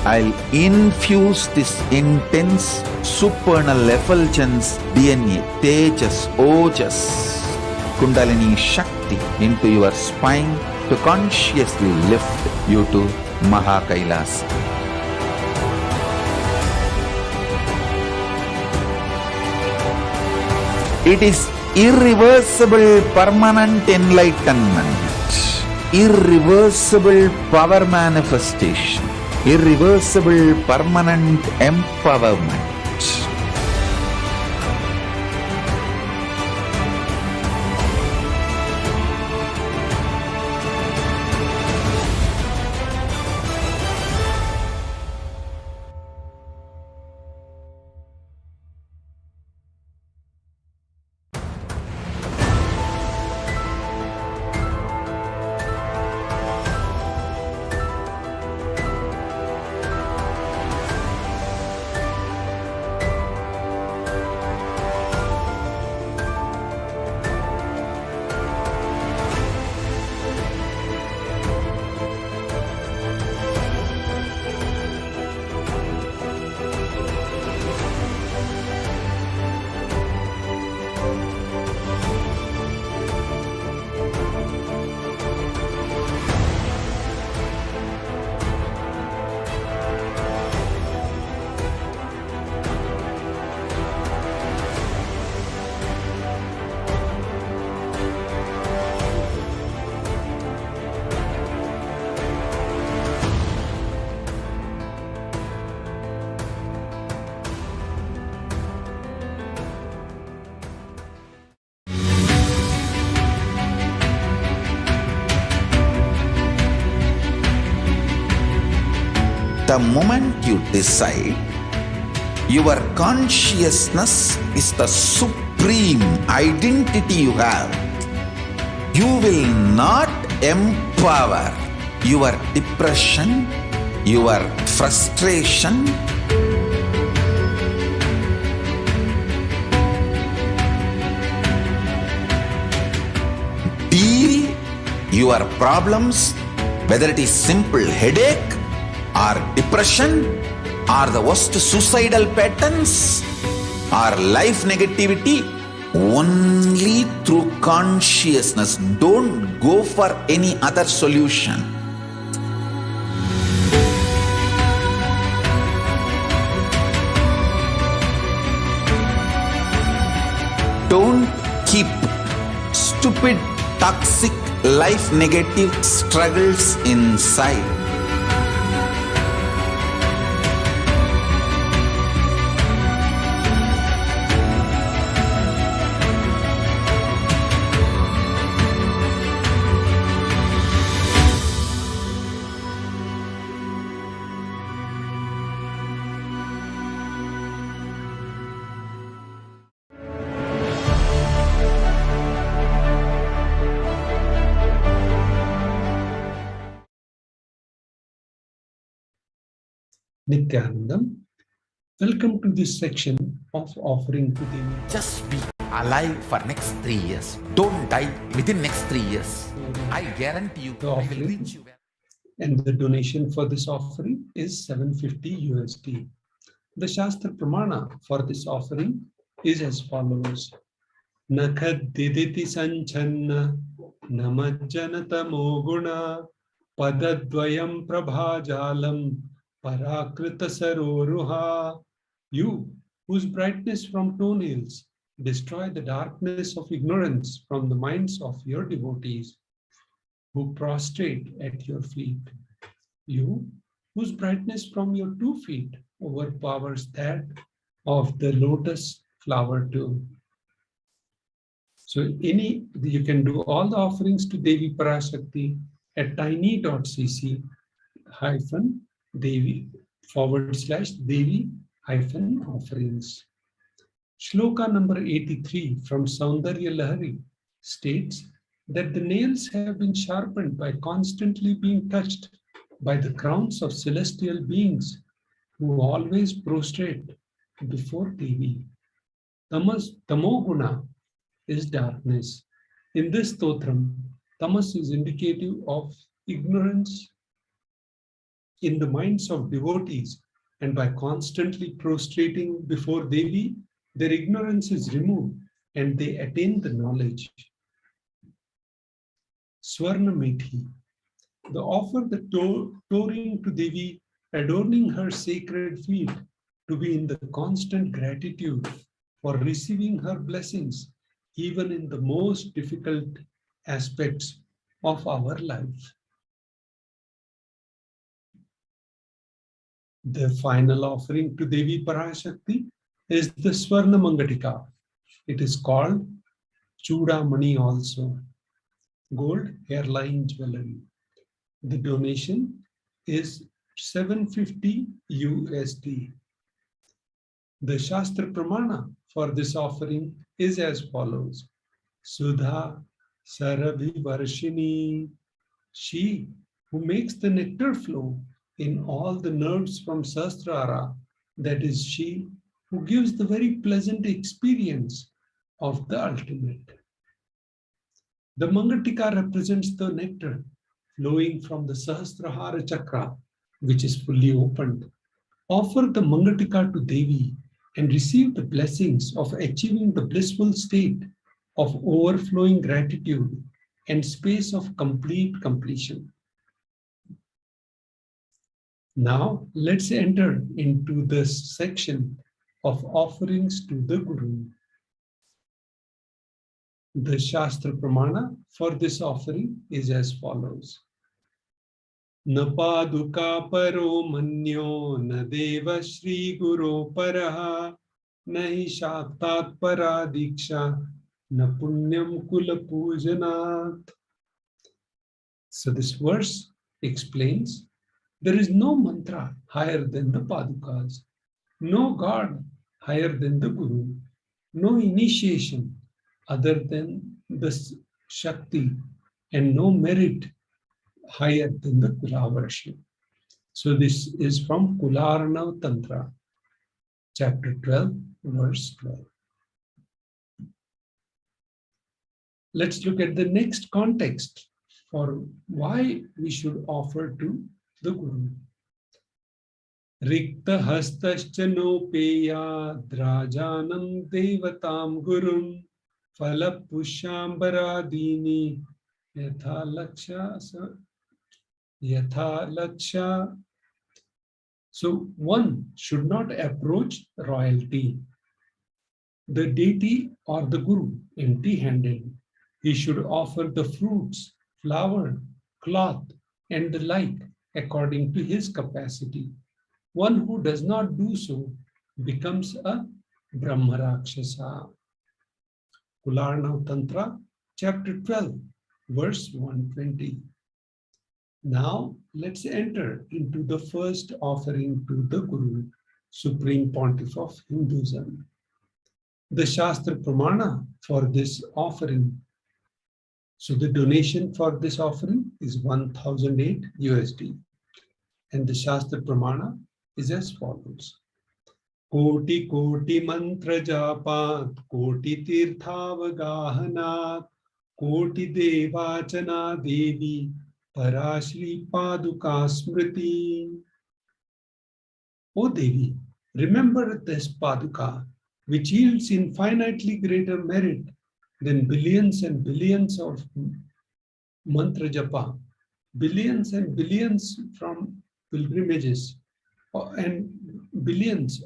I'll infuse this intense supernal effulgence DNA, Tejas, Ojas, Kundalini Shakti into your spine to consciously lift you to KAILASA. It is irreversible permanent enlightenment, irreversible power manifestation, irreversible permanent empowerment. The moment you decide, your consciousness is the supreme identity you have. You will not empower your depression, your frustration, deal your problems, whether it is simple headache or depression or the worst suicidal patterns or life negativity, only through consciousness. Don't go for any other solution. Don't keep stupid, toxic life negative struggles inside. Nithyanandam, welcome to this section of offering to Devi. Just be alive for next 3 years. Don't die within next 3 years. I guarantee you, The I will offering. reach you. And the donation for this offering is 750 USD. The Shastra Pramana for this offering is as follows. Nakhad diditi sanchanna namajjanata moguna padadvayam prabhajalam parakrita saroruha. You, whose brightness from toenails destroy the darkness of ignorance from the minds of your devotees, who prostrate at your feet. You, whose brightness from your 2 feet overpowers that of the lotus flower too. So you can do all the offerings to Devi Parashakti at tiny.cc/Devi/Devi-offerings. Shloka number 83 from Saundarya Lahari states that the nails have been sharpened by constantly being touched by the crowns of celestial beings who always prostrate before Devi. Tamoguna is darkness. In this stotram, tamas is indicative of ignorance in the minds of devotees, and by constantly prostrating before Devi, their ignorance is removed and they attain the knowledge. Swarnamethi, the offer the touring to Devi, adorning her sacred feet to be in the constant gratitude for receiving her blessings, even in the most difficult aspects of our life. The final offering to Devi Parashakti is the Swarna Mangatika. It is called Chudamani also, gold hairline jewelry. The donation is 750 USD. The Shastra Pramana for this offering is as follows. Sudha Sarabhi Varshini, she who makes the nectar flow in all the nerves from Sahasrara, that is she who gives the very pleasant experience of the ultimate. The Mangatika represents the nectar flowing from the Sahasrahara Chakra, which is fully opened. Offer the Mangatika to Devi and receive the blessings of achieving the blissful state of overflowing gratitude and space of complete completion. Now, let's enter into this section of offerings to the Guru. The Shastra Pramana for this offering is as follows. Napaduka paro manyo na deva shri guru paraha nahi shaktat paradiksha na punyam kula pujanat. So this verse explains there is no mantra higher than the Padukas, no God higher than the Guru, no initiation other than the Shakti, and no merit higher than the Kula worship. So this is from Kularnav Tantra, chapter 12, verse 12. Let's look at the next context for why we should offer to the Guru. Rikta hastascha nopeya drajanam devatam gurum phala pushambharadini yatha laksha. So one should not approach royalty, the deity or the Guru empty-handed. He should offer the fruits flour, cloth, and the like according to his capacity. One who does not do so becomes a Brahmarakshasa. Kularnav Tantra, chapter 12, verse 120. Now let's enter into the first offering to the Guru, Supreme Pontiff of Hinduism. The Shastra Pramana for this offering. So the donation for this offering is 1008 USD. And the Shastra Pramana is as follows. Koti koti mantra japat, koti tirthavagahanat, koti devachana devi, parashri paduka smriti. O Devi, remember this paduka, which yields infinitely greater merit than billions and billions of mantra japa, billions and billions from pilgrimages, and billions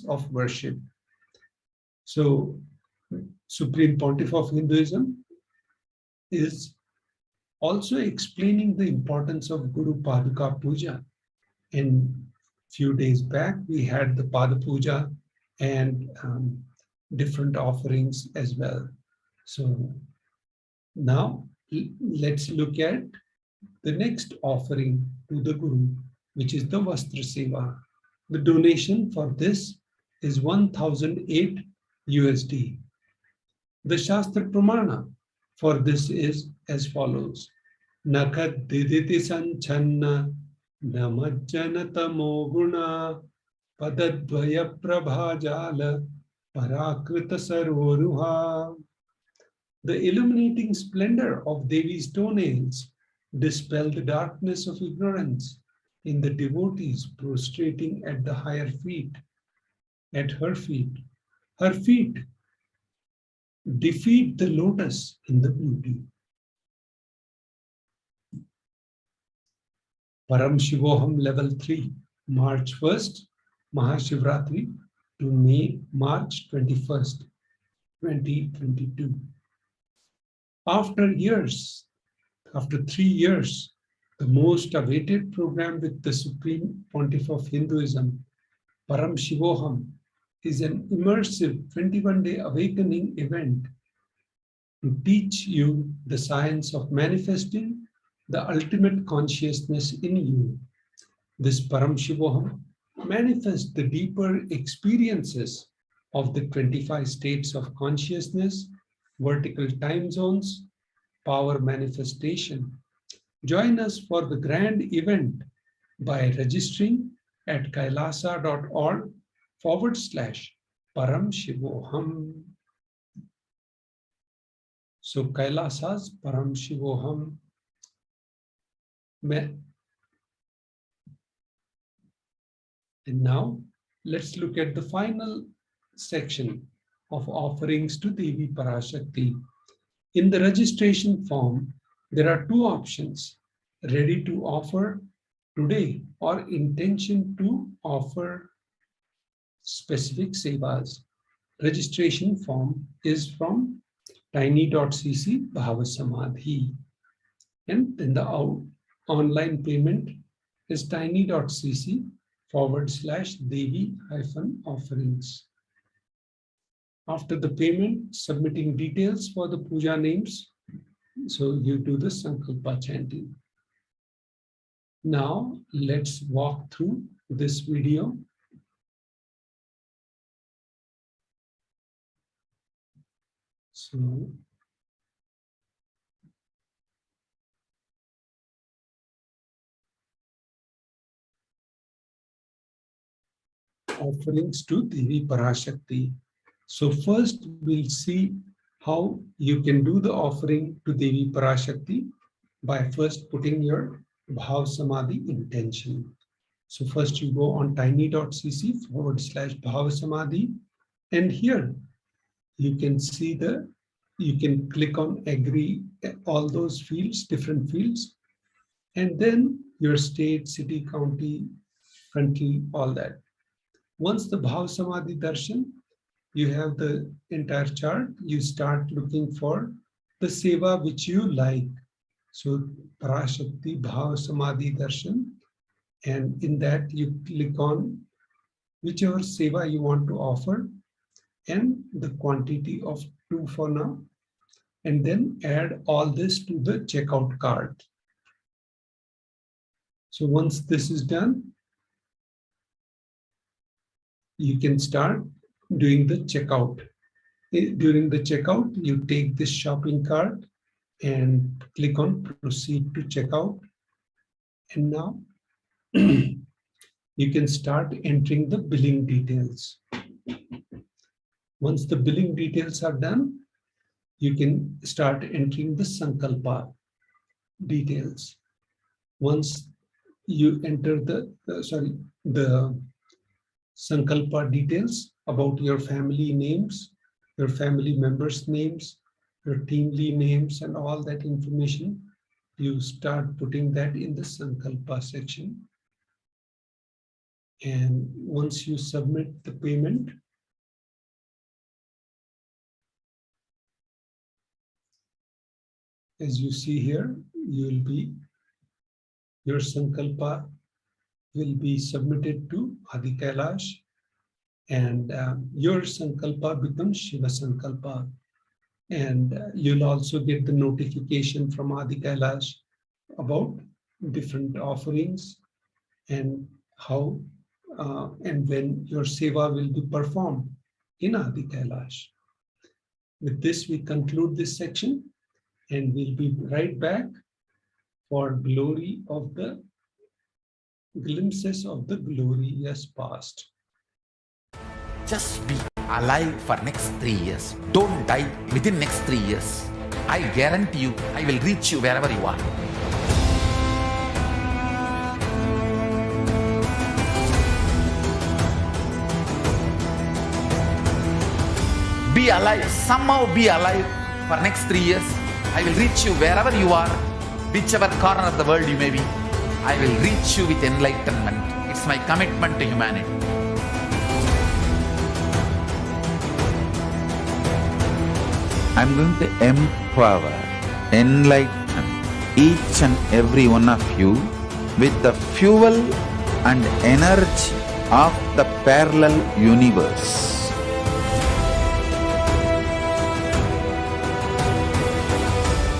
of worship. So, Supreme Pontiff of Hinduism is also explaining the importance of Guru Paduka Puja. And few days back, we had the Pada Puja and different offerings as well. So now let's look at the next offering to the Guru, which is the Vastra Seva. The donation for this is 1008 USD. The Shastra Pramana for this is as follows. Nakad diditi sanchanna namajjana tamoguna padadvaya prabhajala parakrita sarvoruha. The illuminating splendor of Devi's toenails dispel the darkness of ignorance in the devotees prostrating at the higher feet, at her feet. Her feet defeat the lotus in the beauty. Paramashivoham level 3, March 1st, Mahashivratri to March 21st, 2022. After 3 years, the most awaited program with the Supreme Pontiff of Hinduism, Paramashivoham, is an immersive 21-day awakening event to teach you the science of manifesting the ultimate consciousness in you. This Paramashivoham manifests the deeper experiences of the 25 states of consciousness, vertical time zones, power manifestation. Join us for the grand event by registering at kailasa.org/Paramashivoham. So Kailasa's Paramashivoham. And now let's look at the final section of offerings to Devi Parashakti. In the registration form, there are two options: ready to offer today or intention to offer specific sevas. Registration form is from tiny.cc Bhavasamadhi, and then the online payment is tiny.cc/Devi-offerings. After the payment, submitting details for the puja names. So you do the Sankalpa chanting. Now let's walk through this video. So offerings to Devi Parashakti. So first we'll see how you can do the offering to Devi Parashakti by first putting your Bhav Samadhi intention. So first you go on tiny.cc/Bhav Samadhi, and here you can see you can click on agree, all those fields, different fields, and then your state, city, county, country, all that. Once the Bhav Samadhi darshan, you have the entire chart. You start looking for the seva which you like. So Parashakti, Bhav, Samadhi, Darshan. And in that you click on whichever seva you want to offer and the quantity of 2 for now. And then add all this to the checkout cart. So once this is done, you can start doing the checkout. During the checkout, you take this shopping cart and click on proceed to checkout. And now you can start entering the billing details. Once the billing details are done, you can start entering the Sankalpa details. Once you enter the Sankalpa details about your family names, your family members' names, your team lead names, and all that information, you start putting that in the Sankalpa section. And once you submit the payment, as you see here, your Sankalpa will be submitted to Adi Kailash, and your Sankalpa becomes Shiva Sankalpa. And you'll also get the notification from Adi Kailash about different offerings and how and when your seva will be performed in Adi Kailash. With this, we conclude this section, and we'll be right back for glory of the glimpses of the glorious past. Just be alive for next 3 years. Don't die within next 3 years. I guarantee you, I will reach you wherever you are. Be alive, somehow be alive for next 3 years. I will reach you wherever you are, whichever corner of the world you may be. I will reach you with enlightenment. It's my commitment to humanity. I'm going to empower, enlighten each and every one of you with the fuel and energy of the parallel universe.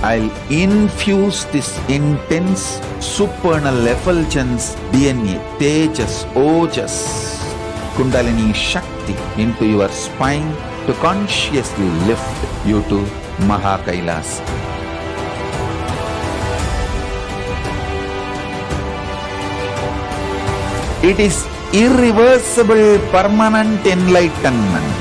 I'll infuse this intense supernal effulgence DNA, Tejas, Ojas, Kundalini Shakti into your spine to consciously lift you to KAILASA. It is irreversible permanent enlightenment,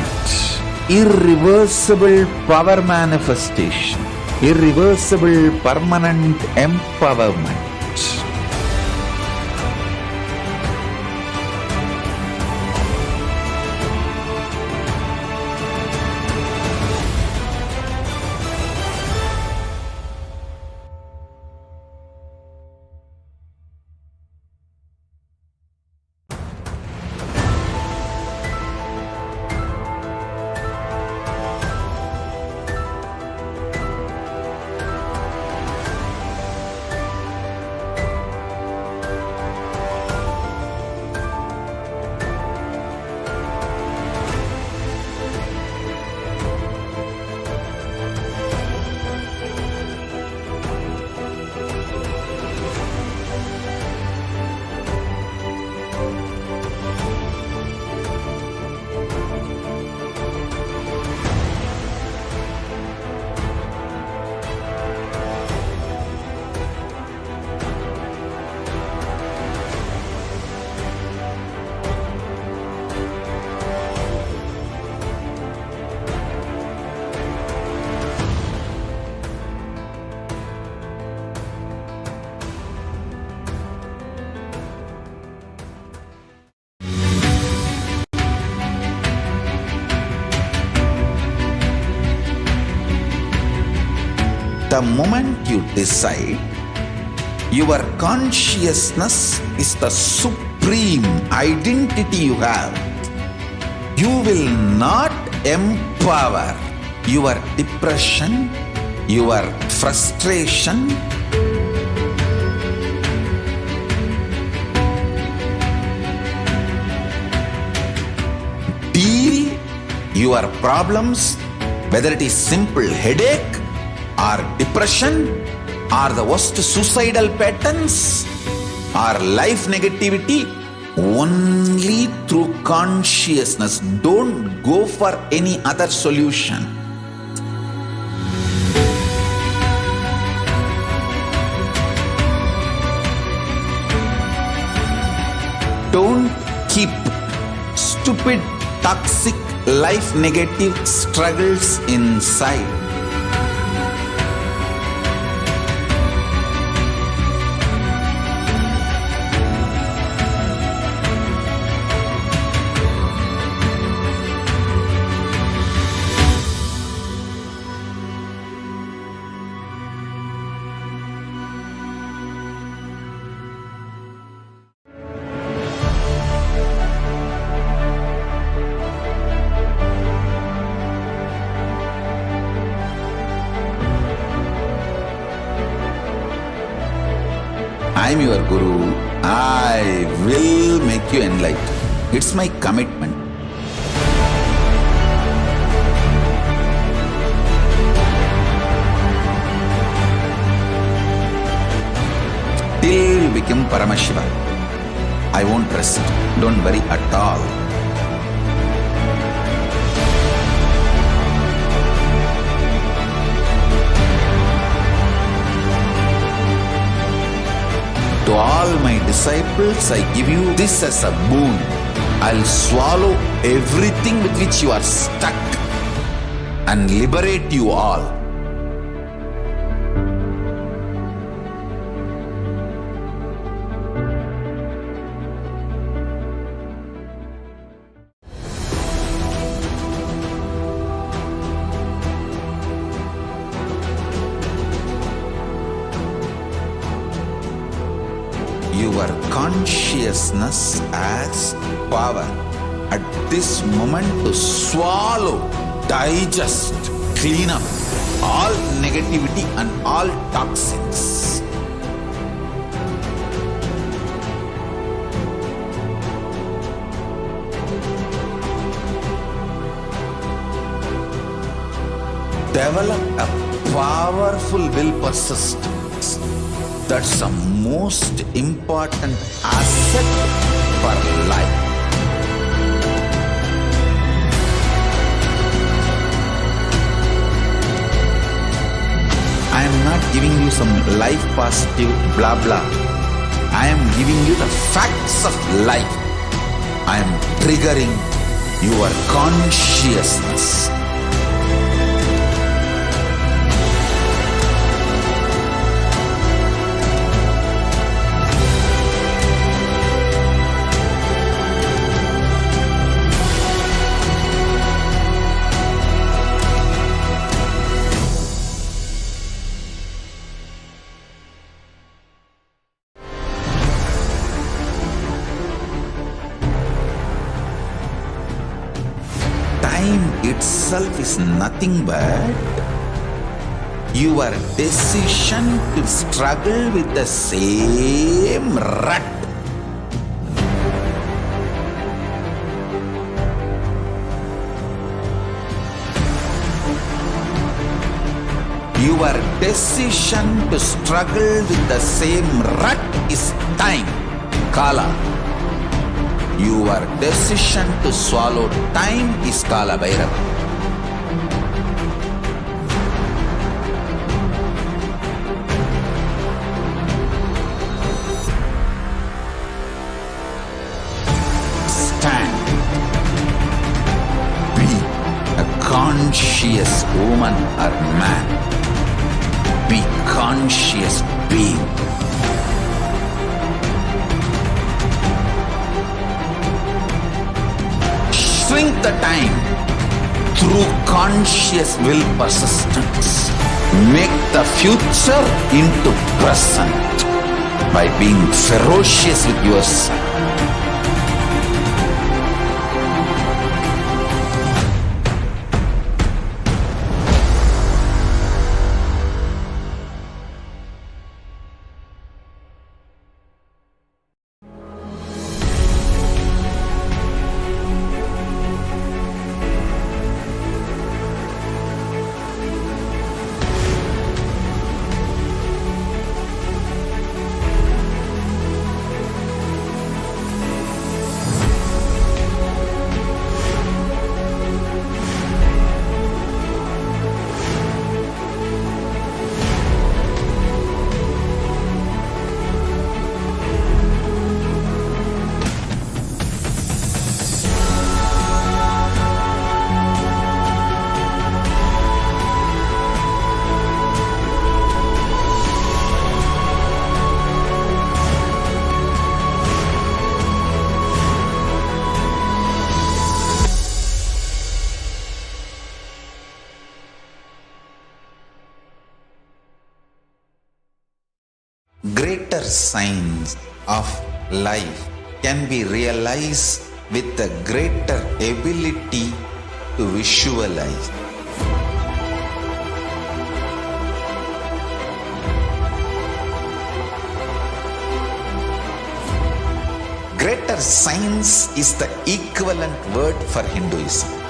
irreversible power manifestation, irreversible permanent empowerment. The moment you decide, your consciousness is the supreme identity you have. You will not empower your depression, your frustration, deal your problems, whether it is simple headache or depression or the worst suicidal patterns or life negativity, only through consciousness. Don't go for any other solution. Don't keep stupid, toxic, life negative struggles inside. I am your Guru. I will make you enlightened. It's my commitment. Till you become Paramashiva, I won't rest. Don't worry at all. To all my disciples, I give you this as a boon. I'll swallow everything with which you are stuck and liberate you all. Your consciousness as power at this moment to swallow, digest, clean up all negativity and all toxins. Develop a powerful will persistence. That's the most important asset for life. I am not giving you some life positive blah blah. I am giving you the facts of life. I am triggering your consciousness. Time itself is nothing but your decision to struggle with the same rut. Your decision to struggle with the same rut is time, Kala. Your decision to swallow time is Kala Bhairava. Stand. Be a conscious woman or man. Be conscious being. Shrink the time through conscious will persistence. Make the future into present by being ferocious with yourself. greater signs of life can be realized with a greater ability to visualize. Greater science is the equivalent word for Hinduism.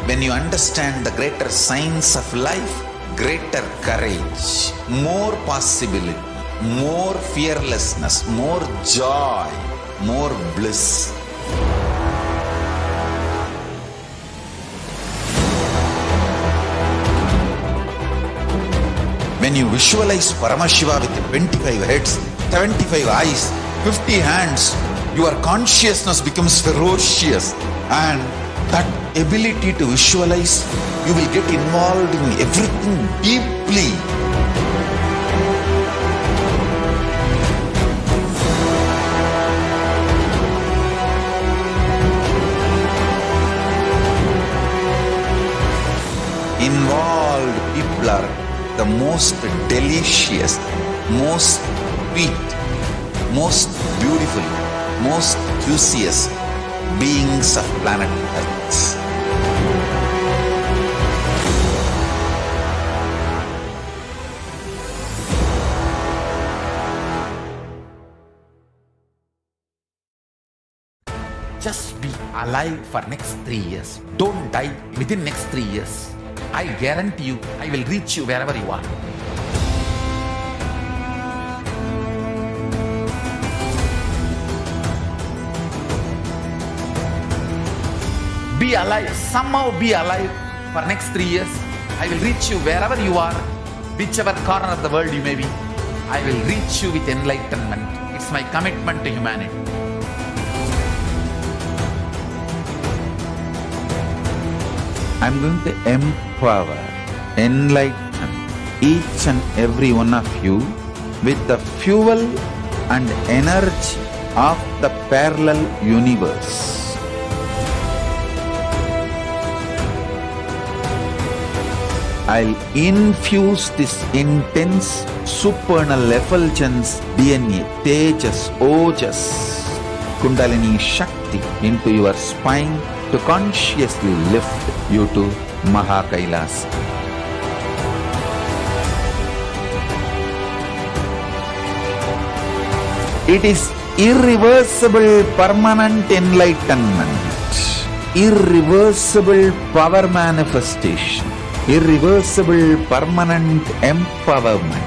When you understand the greater science of life, greater courage, more possibility, more fearlessness, more joy, more bliss. When you visualize Paramashiva with 25 heads, 75 eyes, 50 hands, your consciousness becomes ferocious, and that ability to visualize, you will get involved in everything deeply. Involved people are the most delicious, most sweet, most beautiful, most juiciest beings of planet Earth. Just be alive for next 3 years. Don't die within next 3 years. I guarantee you, I will reach you wherever you are. Be alive, somehow be alive for next 3 years. I will reach you wherever you are, whichever corner of the world you may be. I will reach you with enlightenment. It's my commitment to humanity. I'm going to empower, enlighten each and every one of you with the fuel and energy of the parallel universe. I'll infuse this intense supernal effulgence DNA, Tejas, Ojas, Kundalini Shakti into your spine to consciously lift you to KAILASA. It is irreversible permanent enlightenment, irreversible power manifestation, irreversible permanent empowerment.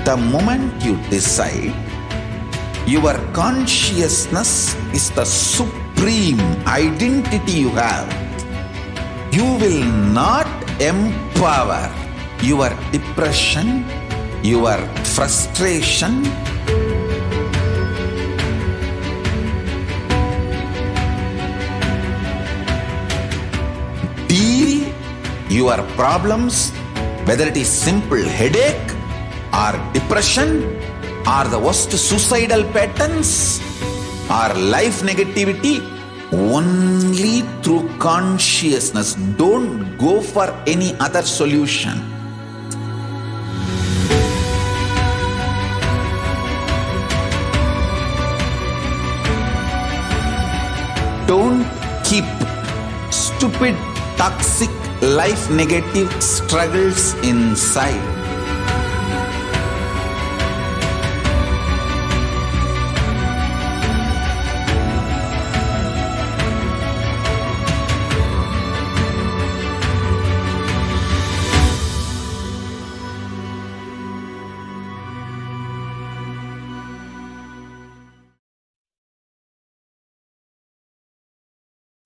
The moment you decide, your consciousness is the supreme identity you have. You will not empower your depression, your frustration, deal your problems, whether it is simple headache or depression, or the worst suicidal patterns, or life negativity, only through consciousness. Don't go for any other solution. Don't keep stupid, toxic, life negative struggles inside.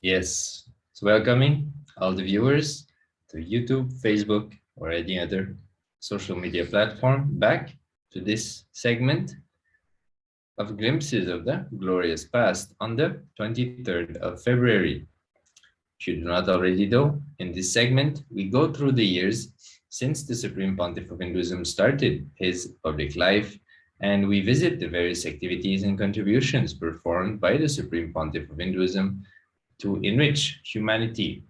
Yes, so welcoming all the viewers to YouTube, Facebook, or any other social media platform back to this segment of glimpses of the glorious past on the 23rd of February. If you do not already know, in this segment, we go through the years since the Supreme Pontiff of Hinduism started his public life, and we visit the various activities and contributions performed by the Supreme Pontiff of Hinduism to enrich humanity.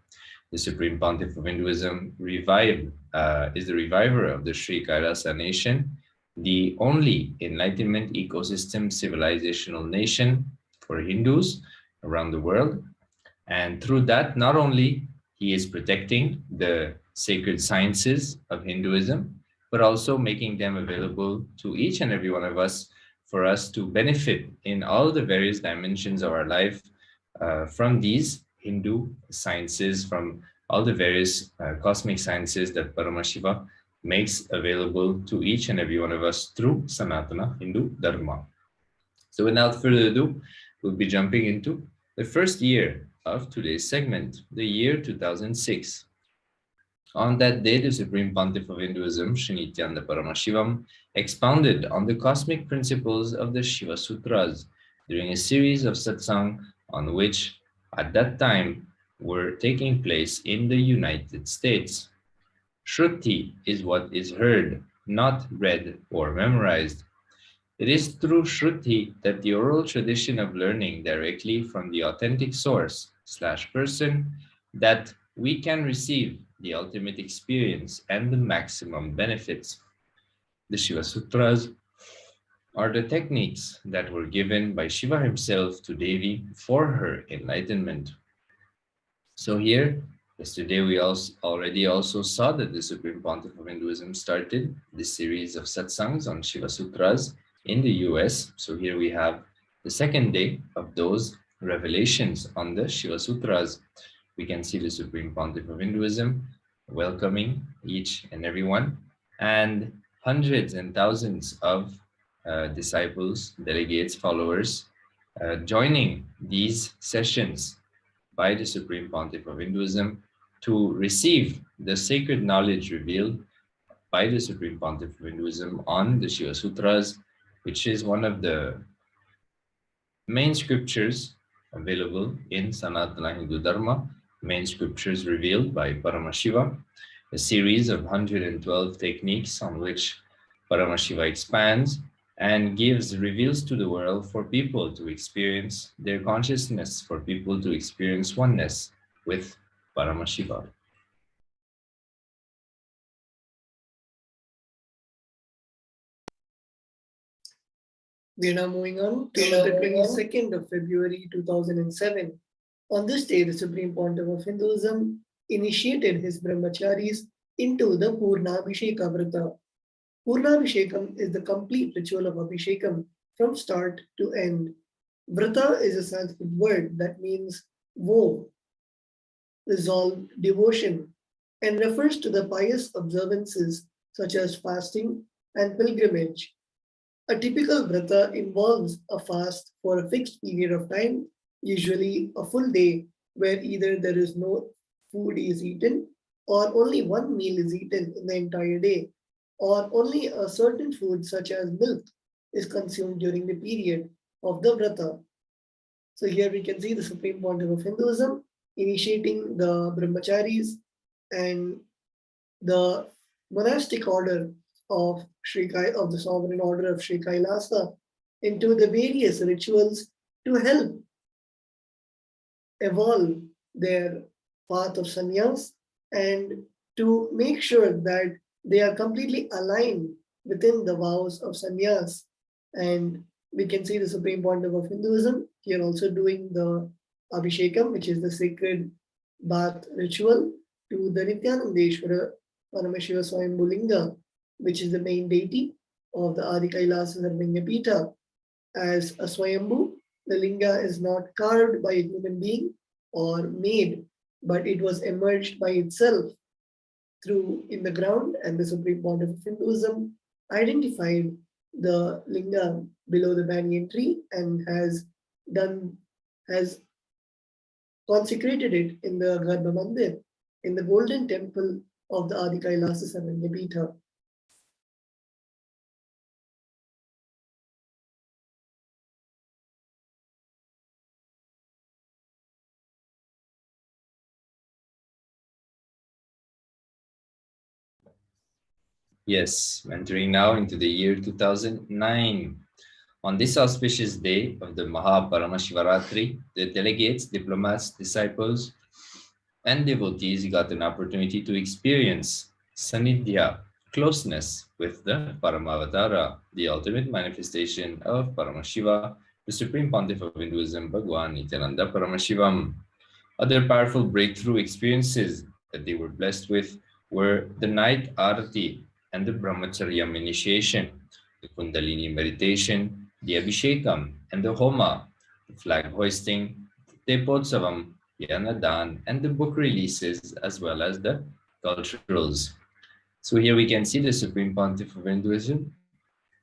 The Supreme Pontiff of Hinduism is the reviver of the Sri KAILASA nation, the only Enlightenment ecosystem civilizational nation for Hindus around the world. And through that, not only he is protecting the sacred sciences of Hinduism, but also making them available to each and every one of us for us to benefit in all the various dimensions of our life from these Hindu sciences, from all the various cosmic sciences that Paramashiva makes available to each and every one of us through Sanatana Hindu Dharma. So without further ado, we'll be jumping into the first year of today's segment, the year 2006. On that day, the Supreme Pontiff of Hinduism, Shri Nithyananda Paramashivam, expounded on the cosmic principles of the Shiva Sutras during a series of satsang on which at that time were taking place in the United States. Shruti is what is heard, not read or memorized. It is through Shruti that the oral tradition of learning directly from the authentic source/person that we can receive the ultimate experience and the maximum benefits. The Shiva Sutras are the techniques that were given by Shiva himself to Devi for her enlightenment. So here, yesterday we already saw that the Supreme Pontiff of Hinduism started this series of satsangs on Shiva Sutras in the US. So here we have the second day of those revelations on the Shiva Sutras. We can see the Supreme Pontiff of Hinduism welcoming each and everyone, and hundreds and thousands of disciples, delegates, followers, joining these sessions by the Supreme Pontiff of Hinduism to receive the sacred knowledge revealed by the Supreme Pontiff of Hinduism on the Shiva Sutras, which is one of the main scriptures available in Sanatana Hindu Dharma, main scriptures revealed by Paramashiva, a series of 112 techniques on which Paramashiva expands and reveals to the world for people to experience their consciousness, for people to experience oneness with Paramashiva. We are now moving on to the 22nd of February 2007. On this day, the Supreme Pontiff of Hinduism initiated his brahmacharis into the Purnabhisheka Vrata. Purnabhishekam is the complete ritual of Abhishekam from start to end. Vrata is a Sanskrit word that means vow, resolve, devotion, and refers to the pious observances such as fasting and pilgrimage. A typical vrata involves a fast for a fixed period of time, usually a full day, where either there is no food is eaten, or only one meal is eaten in the entire day, or only a certain food such as milk is consumed during the period of the vrata. So here we can see the Supreme Pontiff of Hinduism initiating the brahmacharis, and the monastic order of of the sovereign order of Sri Kailasa into the various rituals to help evolve their path of sannyas and to make sure that they are completely aligned within the vows of sannyas. And we can see the Supreme Pontiff of Hinduism here also doing the Abhishekam, which is the sacred bath ritual, to the Nithyanandeshwara Paramashiva Swayambhulinga, which is the main deity of the Adi Kailasa Sarvanya Pita. As a Swayambhu, the linga is not carved by a human being or made, but it was emerged by itself through in the ground, and the Supreme Pontiff of Hinduism identified the linga below the banyan tree and has consecrated it in the Garbha Mandir, in the golden temple of the Adi Kailasa Sarvanya Pita. Yes, entering now into the year 2009. On this auspicious day of the Paramashivaratri, the delegates, diplomats, disciples, and devotees got an opportunity to experience Sanidhya, closeness with the Paramavatara, the ultimate manifestation of Paramashiva, the Supreme Pontiff of Hinduism, Bhagwan Nithyananda Paramashivam. Other powerful breakthrough experiences that they were blessed with were the night Arati and the Brahmacharyam initiation, the Kundalini meditation, the Abhishekam and the Homa, the flag hoisting, the Tepotsavam, the Annadan, and the book releases, as well as the culturals. So here we can see the Supreme Pontiff of Hinduism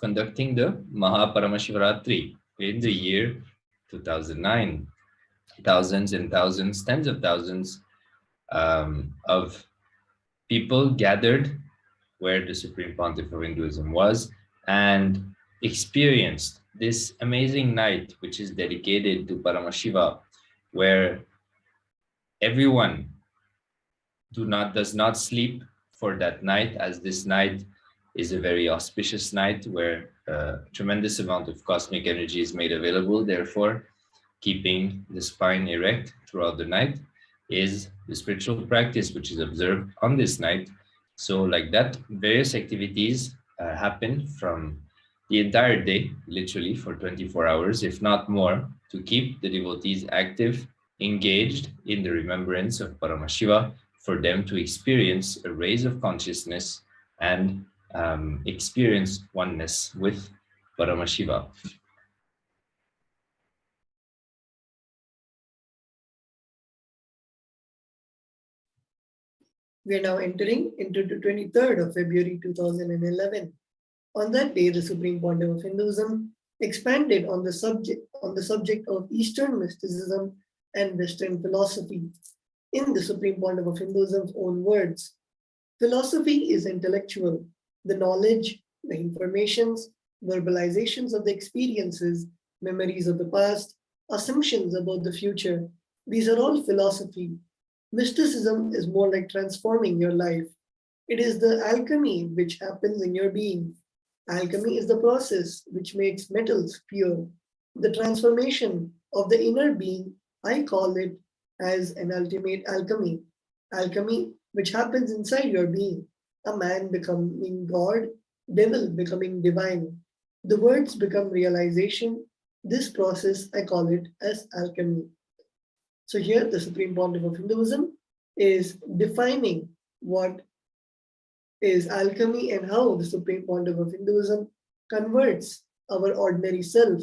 conducting the Paramashivaratri in the year 2009. Thousands and thousands, tens of thousands of people gathered where the Supreme Pontiff of Hinduism was and experienced this amazing night, which is dedicated to Paramashiva, where everyone does not sleep for that night, as this night is a very auspicious night where a tremendous amount of cosmic energy is made available. Therefore, keeping the spine erect throughout the night is the spiritual practice which is observed on this night. So like that, various activities happen from the entire day, literally for 24 hours, if not more, to keep the devotees active, engaged in the remembrance of Paramashiva, for them to experience a raise of consciousness and experience oneness with Paramashiva. We are now entering into the 23rd of February 2011. On that day, the Supreme Pontiff of Hinduism expanded on the subject of Eastern mysticism and Western philosophy. In the Supreme Pontiff of Hinduism's own words, philosophy is intellectual. The knowledge, the informations, verbalizations of the experiences, memories of the past, assumptions about the future, these are all philosophy. Mysticism is more like transforming your life. It is the alchemy which happens in your being. Alchemy is the process which makes metals pure. The transformation of the inner being, I call it as an ultimate alchemy. Alchemy which happens inside your being. A man becoming God, devil becoming divine. The words become realization. This process, I call it as alchemy. So here the Supreme Pontiff of Hinduism is defining what is alchemy and how the Supreme Pontiff of Hinduism converts our ordinary self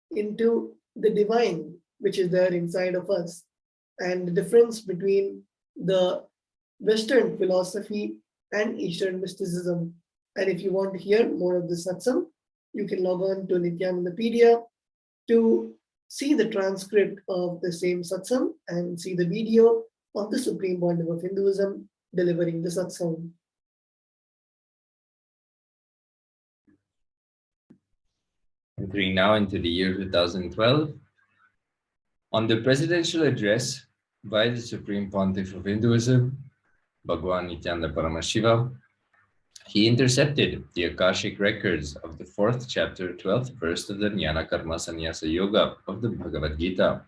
into the divine, which is there inside of us. And the difference between the Western philosophy and Eastern mysticism. And if you want to hear more of this satsang, you can log on to Nithyanandapedia to see the transcript of the same satsang and see the video of the Supreme Pontiff of Hinduism delivering the satsang. Entering now into the year 2012, on the presidential address by the Supreme Pontiff of Hinduism, Bhagwan Nithyananda Paramashivam, He intercepted the Akashic records of the 4th chapter, 12th verse of the Jnana Karma Sannyasa Yoga of the Bhagavad Gita.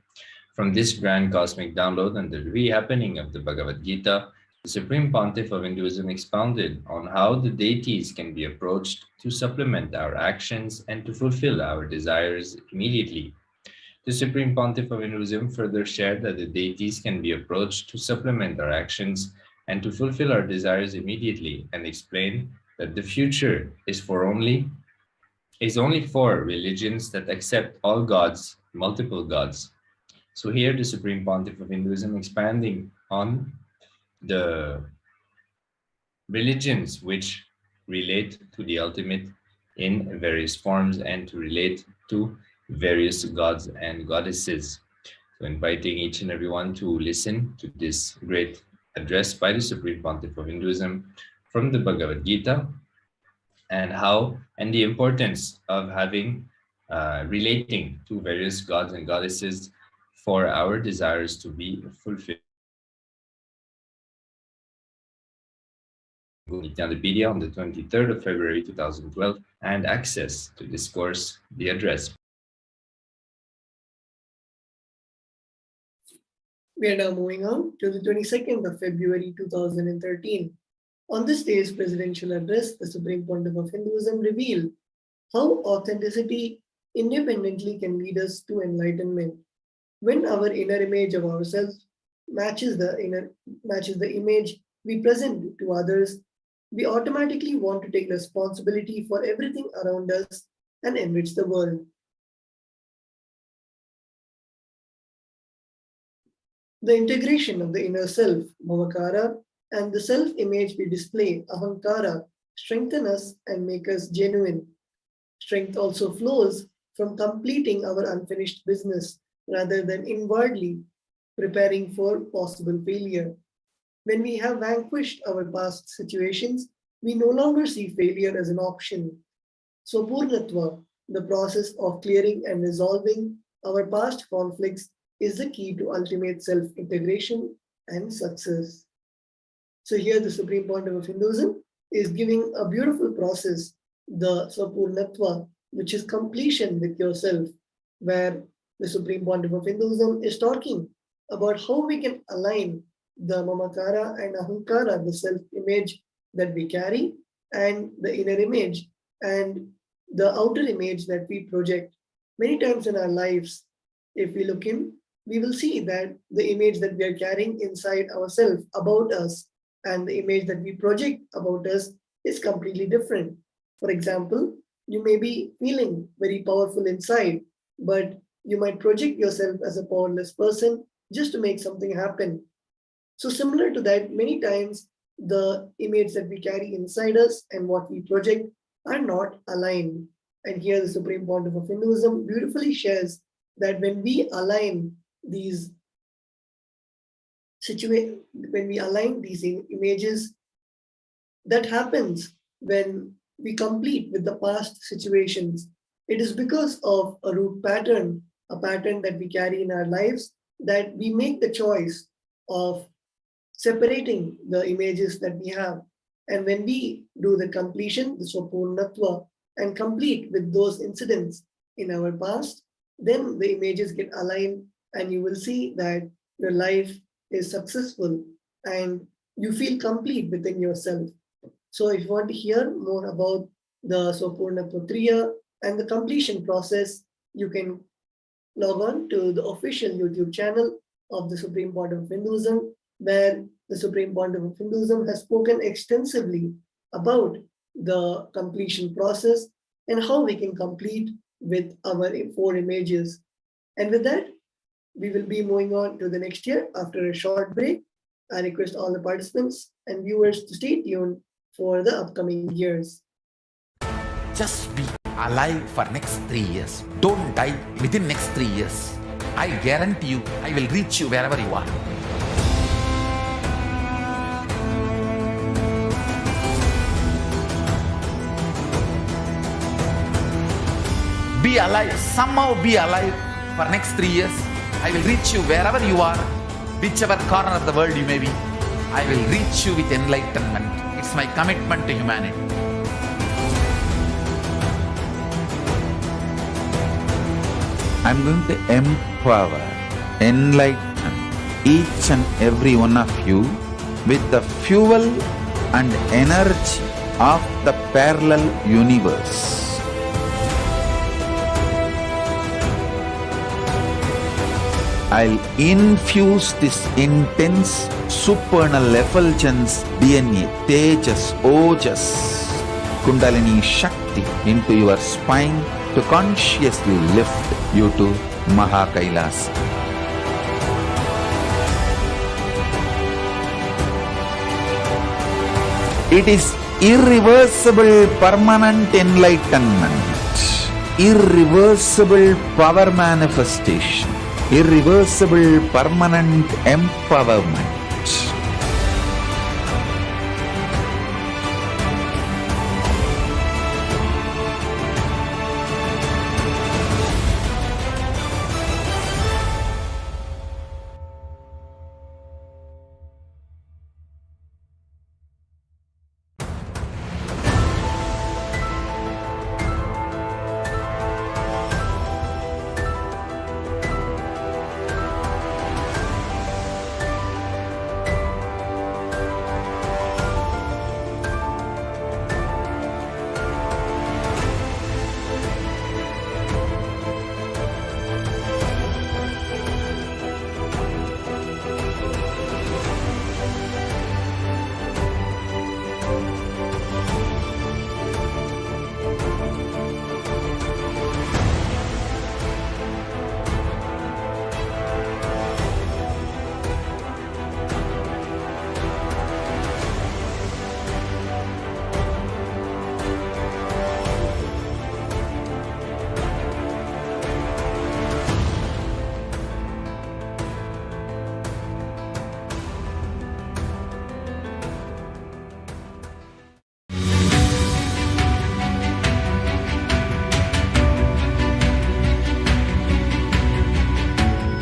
From this grand cosmic download and the re-happening of the Bhagavad Gita, the Supreme Pontiff of Hinduism expounded on how the deities can be approached to supplement our actions and to fulfill our desires immediately. The Supreme Pontiff of Hinduism further shared that the deities can be approached to supplement our actions and to fulfill our desires immediately, and explained that the future is only for religions that accept all gods, multiple gods. So here the Supreme Pontiff of Hinduism expanding on the religions which relate to the ultimate in various forms and to relate to various gods and goddesses. So inviting each and everyone to listen to this great address by the Supreme Pontiff of Hinduism from the Bhagavad Gita, and the importance of having relating to various gods and goddesses for our desires to be fulfilled. Nithyananda on the 23rd of February 2012, and access to discourse the address. We are now moving on to the 22nd of February 2013. On this day's presidential address, the Supreme Pontiff of Hinduism revealed how authenticity independently can lead us to enlightenment. When our inner image of ourselves matches the image we present to others, we automatically want to take responsibility for everything around us and enrich the world. The integration of the inner self, Mamakara, and the self-image we display, Ahankara, strengthen us and make us genuine. Strength also flows from completing our unfinished business rather than inwardly preparing for possible failure. When we have vanquished our past situations, we no longer see failure as an option. So Purnatva, the process of clearing and resolving our past conflicts, is the key to ultimate self-integration and success. So here the Supreme Pontiff of Hinduism is giving a beautiful process, the Sapurnatva, which is completion with yourself, where the Supreme Pontiff of Hinduism is talking about how we can align the Mamakara and Ahankara, the self-image that we carry, and the inner image and the outer image that we project. Many times in our lives, if we look in, we will see that the image that we are carrying inside ourselves about us and the image that we project about us is completely different. For example, you may be feeling very powerful inside, but you might project yourself as a powerless person just to make something happen. So similar to that, many times the image that we carry inside us and what we project are not aligned. And here the Supreme Pontiff of Hinduism beautifully shares that when we align these images, that happens when we complete with the past situations. It is because of a root pattern, a pattern that we carry in our lives, that we make the choice of separating the images that we have. And when we do the completion, the Swapurnatva, and complete with those incidents in our past, then the images get aligned and you will see that your life is successful and you feel complete within yourself. So if you want to hear more about the Swapurnatva Kriya and the completion process, you can log on to the official YouTube channel of the Supreme Pontiff of Hinduism, where the Supreme Pontiff of Hinduism has spoken extensively about the completion process and how we can complete with our 4 images. And with that, we will be moving on to the next year after a short break. I request all the participants and viewers to stay tuned for the upcoming years. Just be alive for next 3 years. Don't die within next 3 years. I guarantee you, I will reach you wherever you are. Be alive, somehow be alive for next 3 years. I will reach you wherever you are, whichever corner of the world you may be. I will reach you with enlightenment. It's my commitment to humanity. I'm going to empower, enlighten each and every one of you with the fuel and energy of the parallel universe. I'll infuse this intense supernal effulgence DNA, Tejas, Ojas, Kundalini Shakti into your spine to consciously lift you to KAILASA. It is irreversible permanent enlightenment, irreversible power manifestation, irreversible permanent empowerment.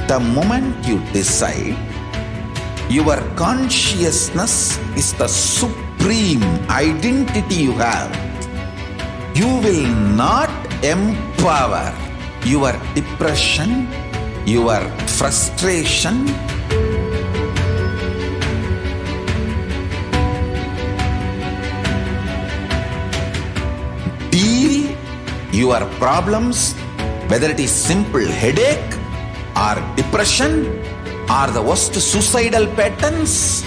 The moment you decide, your consciousness is the supreme identity you have. You will not empower your depression, your frustration, deal your problems, whether it is simple headache or depression or the worst suicidal patterns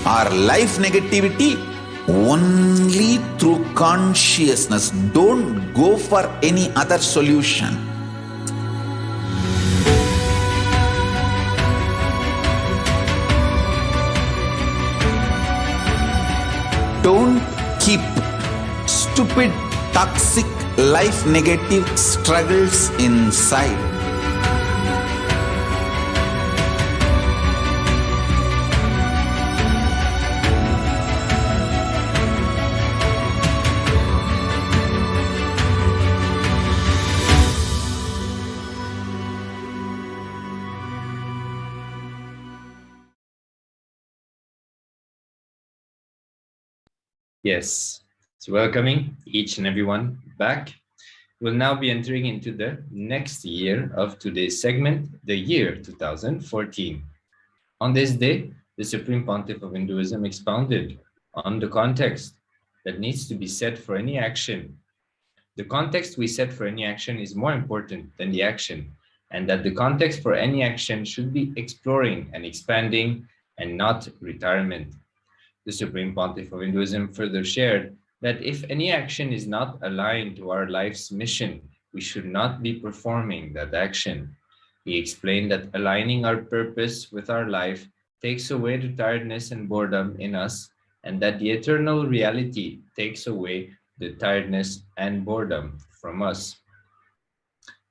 or life negativity, only through consciousness. Don't go for any other solution. Don't keep stupid, toxic, life negative struggles inside. Yes, so welcoming each and everyone back. We'll now be entering into the next year of today's segment, the year 2014. On this day, the Supreme Pontiff of Hinduism expounded on the context that needs to be set for any action. The context we set for any action is more important than the action, and that the context for any action should be exploring and expanding and not retirement. The Supreme Pontiff of Hinduism further shared that if any action is not aligned to our life's mission, we should not be performing that action. He explained that aligning our purpose with our life takes away the tiredness and boredom in us, and that the eternal reality takes away the tiredness and boredom from us.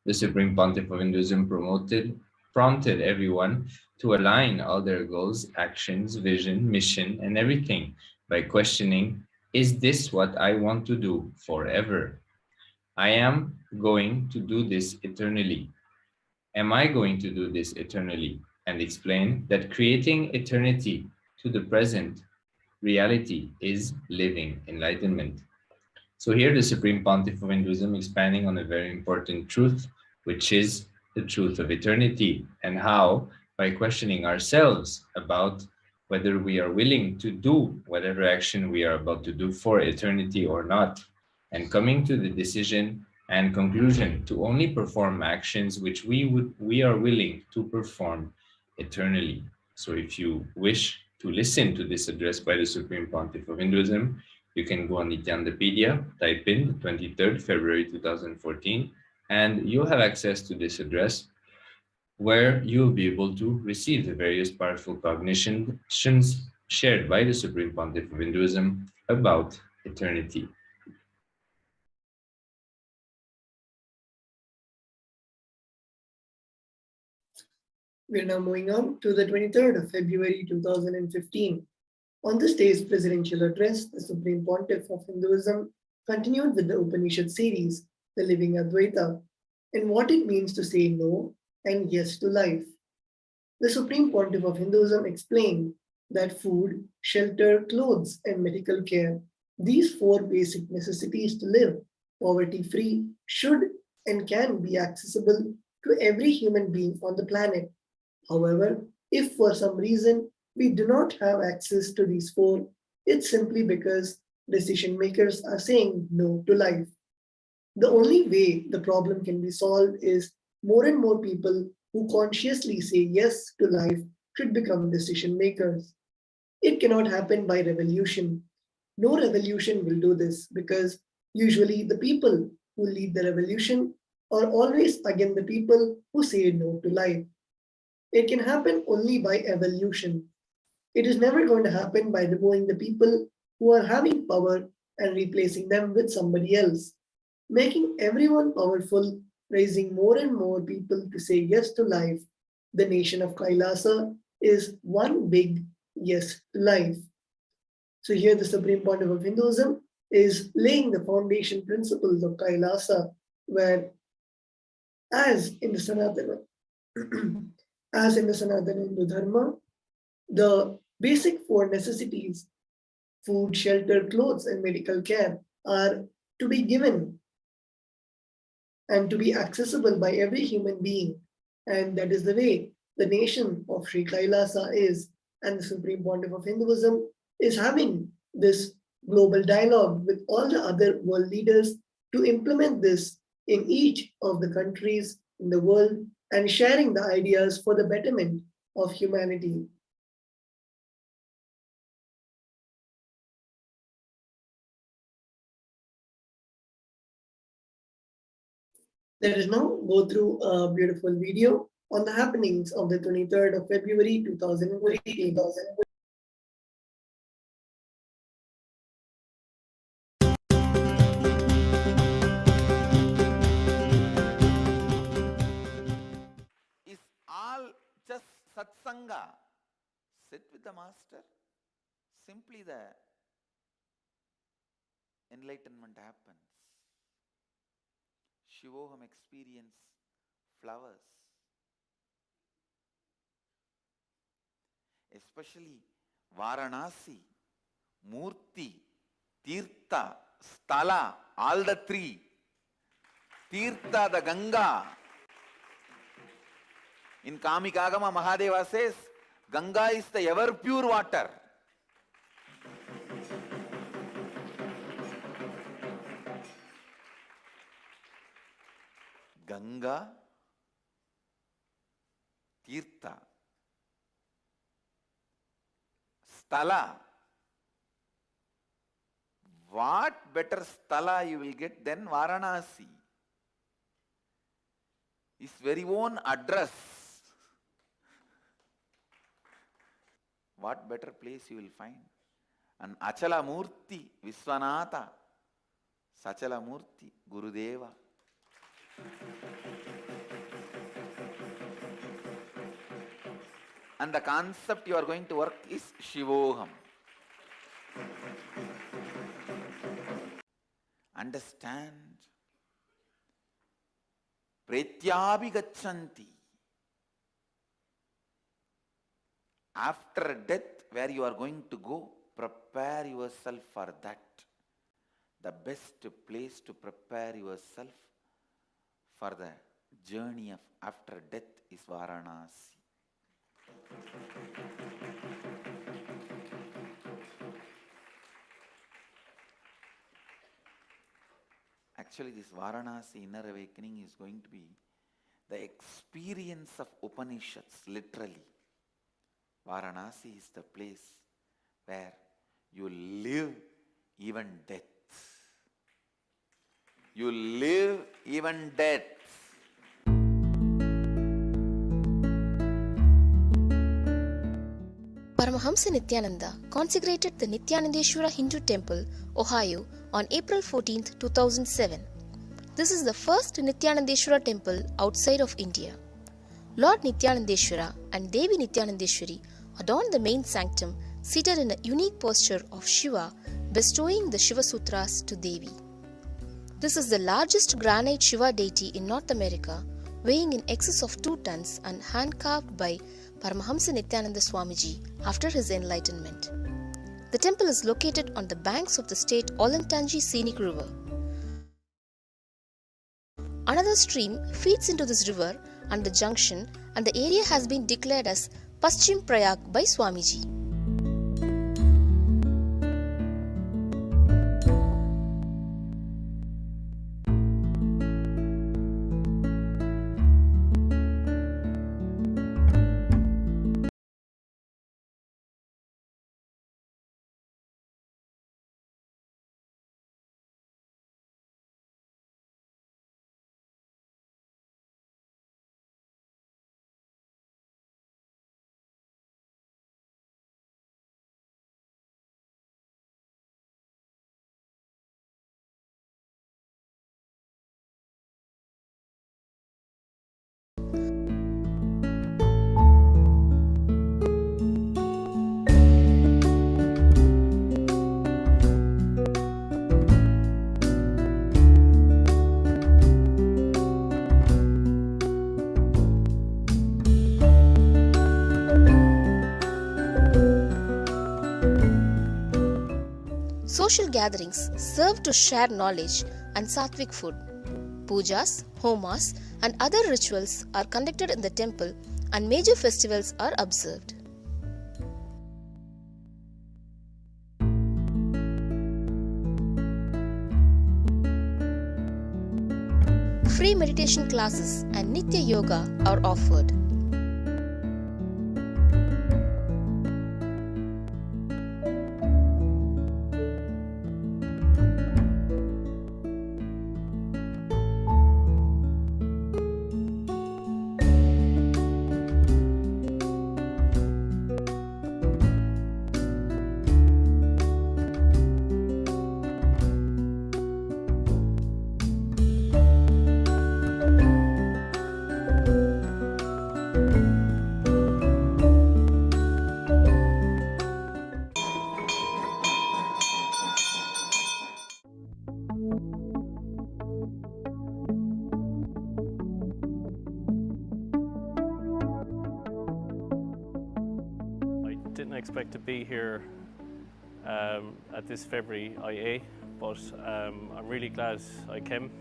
The Supreme Pontiff of Hinduism prompted everyone to align all their goals, actions, vision, mission, and everything by questioning, is this what I want to do forever? I am going to do this eternally. Am I going to do this eternally? And explain that creating eternity to the present reality is living enlightenment. So here the Supreme Pontiff of Hinduism expanding on a very important truth, which is the truth of eternity, and how by questioning ourselves about whether we are willing to do whatever action we are about to do for eternity or not, and coming to the decision and conclusion to only perform actions which we are willing to perform eternally. So if you wish to listen to this address by the Supreme Pontiff of Hinduism, you can go on Nithyandapedia, type in 23rd February 2014, and you'll have access to this address where you'll be able to receive the various powerful cognitions shared by the Supreme Pontiff of Hinduism about eternity. We're now moving on to the 23rd of February 2015. On this day's presidential address, the Supreme Pontiff of Hinduism continued with the Upanishad series, The Living Advaita, and what it means to say no and yes to life. The Supreme Pontiff of Hinduism explained that food, shelter, clothes, and medical care, these four basic necessities to live poverty-free, should and can be accessible to every human being on the planet. However, if for some reason we do not have access to these four, it's simply because decision makers are saying no to life. The only way the problem can be solved is more and more people who consciously say yes to life should become decision makers. It cannot happen by revolution. No revolution will do this because usually the people who lead the revolution are always again the people who say no to life. It can happen only by evolution. It is never going to happen by removing the people who are having power and replacing them with somebody else. Making everyone powerful, raising more and more people to say yes to life. The nation of Kailasa is one big yes to life. So here the Supreme Pontiff of Hinduism is laying the foundation principles of Kailasa, where as in the Sanatana, as in the Sanatana Hindu Dharma, the basic four necessities, food, shelter, clothes, and medical care, are to be given and to be accessible by every human being. And that is the way the nation of Sri Kailasa is. And the Supreme Pontiff of Hinduism is having this global dialogue with all the other world leaders to implement this in each of the countries in the world and sharing the ideas for the betterment of humanity. Let us now go through a beautiful video on the happenings of the 23rd of February 2015. Is all just satsanga. Sit with the master. Simply the enlightenment happens. Shivoham experience flowers. Especially Varanasi, Murti, Tirtha, Sthala, all the three. Tirtha, the Ganga. In Kamikagama, Mahadeva says, Ganga is the ever pure water. Ganga, Tirtha, Sthala. What better Sthala you will get than Varanasi? His very own address. What better place you will find? An Achala Murti, Viswanatha, Sachala Murti, Gurudeva. And the concept you are going to work is Shivoham. Understand. Pretyabhi gachanti. After death, where you are going to go, prepare yourself for that. The best place to prepare yourself for the journey of after death is Varanasi. Actually, this Varanasi inner awakening is going to be the experience of Upanishads, literally. Varanasi is the place where you live even death. You live even death. Paramahamsa Nithyananda consecrated the Nithyanandeshwara Hindu Temple, Ohio on April 14, 2007. This is the first Nithyanandeshwara temple outside of India. Lord Nithyanandeshwara and Devi Nithyanandeshwari adorn the main sanctum, seated in a unique posture of Shiva, bestowing the Shiva Sutras to Devi. This is the largest granite Shiva deity in North America, weighing in excess of 2 tons and hand-carved by Paramahamsa Nithyananda Swamiji after his enlightenment. The temple is located on the banks of the state Olentangy Scenic River. Another stream feeds into this river and the junction, and the area has been declared as Paschim Prayag by Swamiji. Social gatherings serve to share knowledge and sattvic food. Pujas, homas, and other rituals are conducted in the temple, and major festivals are observed. Free meditation classes and Nitya Yoga are offered. Didn't expect to be here at this February IA, but I'm really glad I came.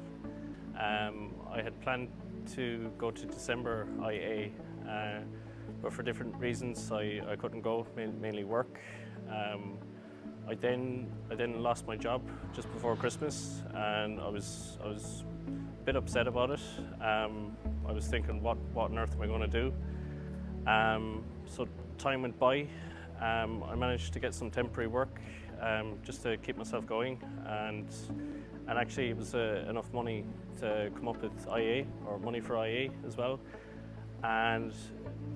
I had planned to go to December IA, but for different reasons I couldn't go, mainly work. I then lost my job just before Christmas, and I was a bit upset about it. I was thinking, what on earth am I going to do? So time went by. I managed to get some temporary work just to keep myself going, and actually it was enough money to come up with IA, or money for IA as well. And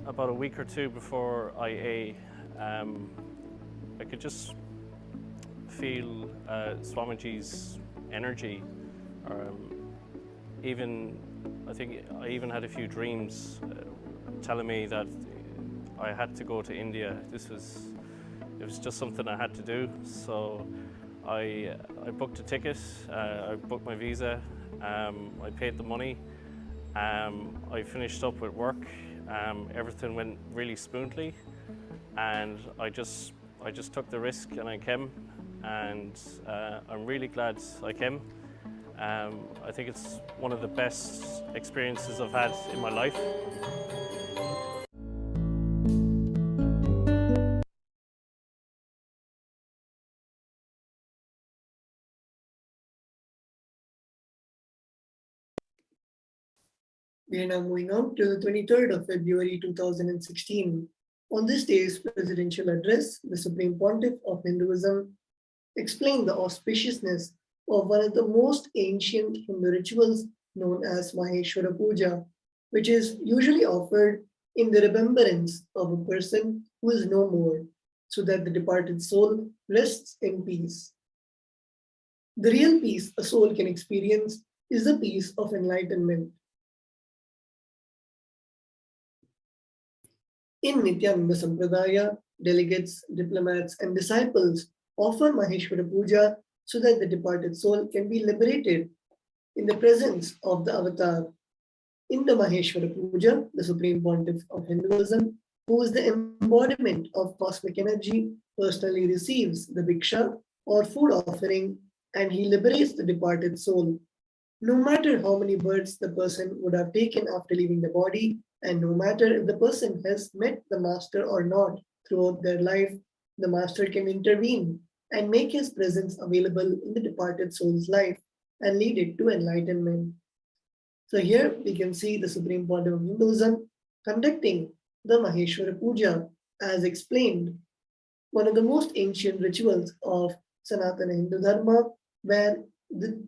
about a week or two before IA, I could just feel Swamiji's energy. I think I even had a few dreams telling me that I had to go to India. It was just something I had to do. So I booked a ticket, I booked my visa, I paid the money, I finished up with work. Everything went really smoothly, and I just I just took the risk and I came, and I'm really glad I came. I think it's one of the best experiences I've had in my life. We are now moving on to the 23rd of February 2016. On this day's presidential address, the Supreme Pontiff of Hinduism explained the auspiciousness of one of the most ancient Hindu rituals known as Maheshwara Puja, which is usually offered in the remembrance of a person who is no more, so that the departed soul rests in peace. The real peace a soul can experience is the peace of enlightenment. In Nithyananda Sampradaya, delegates, diplomats, and disciples offer Maheshwara Puja so that the departed soul can be liberated in the presence of the avatar. In the Maheshwara Puja, the Supreme Pontiff of Hinduism, who is the embodiment of cosmic energy, personally receives the bhiksha or food offering, and he liberates the departed soul. No matter how many births the person would have taken after leaving the body, and no matter if the person has met the master or not throughout their life, the master can intervene and make his presence available in the departed soul's life and lead it to enlightenment. So here we can see the Supreme Pontiff of Hinduism conducting the Maheshwara Puja as explained, one of the most ancient rituals of Sanatana Hindu Dharma, where the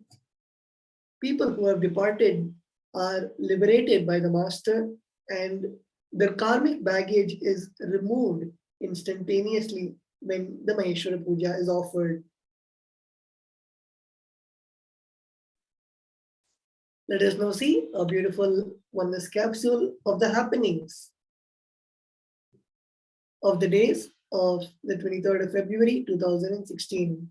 people who have departed are liberated by the master and the karmic baggage is removed instantaneously when the Maheshwara Puja is offered. Let us now see a beautiful oneness capsule of the happenings of the days of the 23rd of February 2016.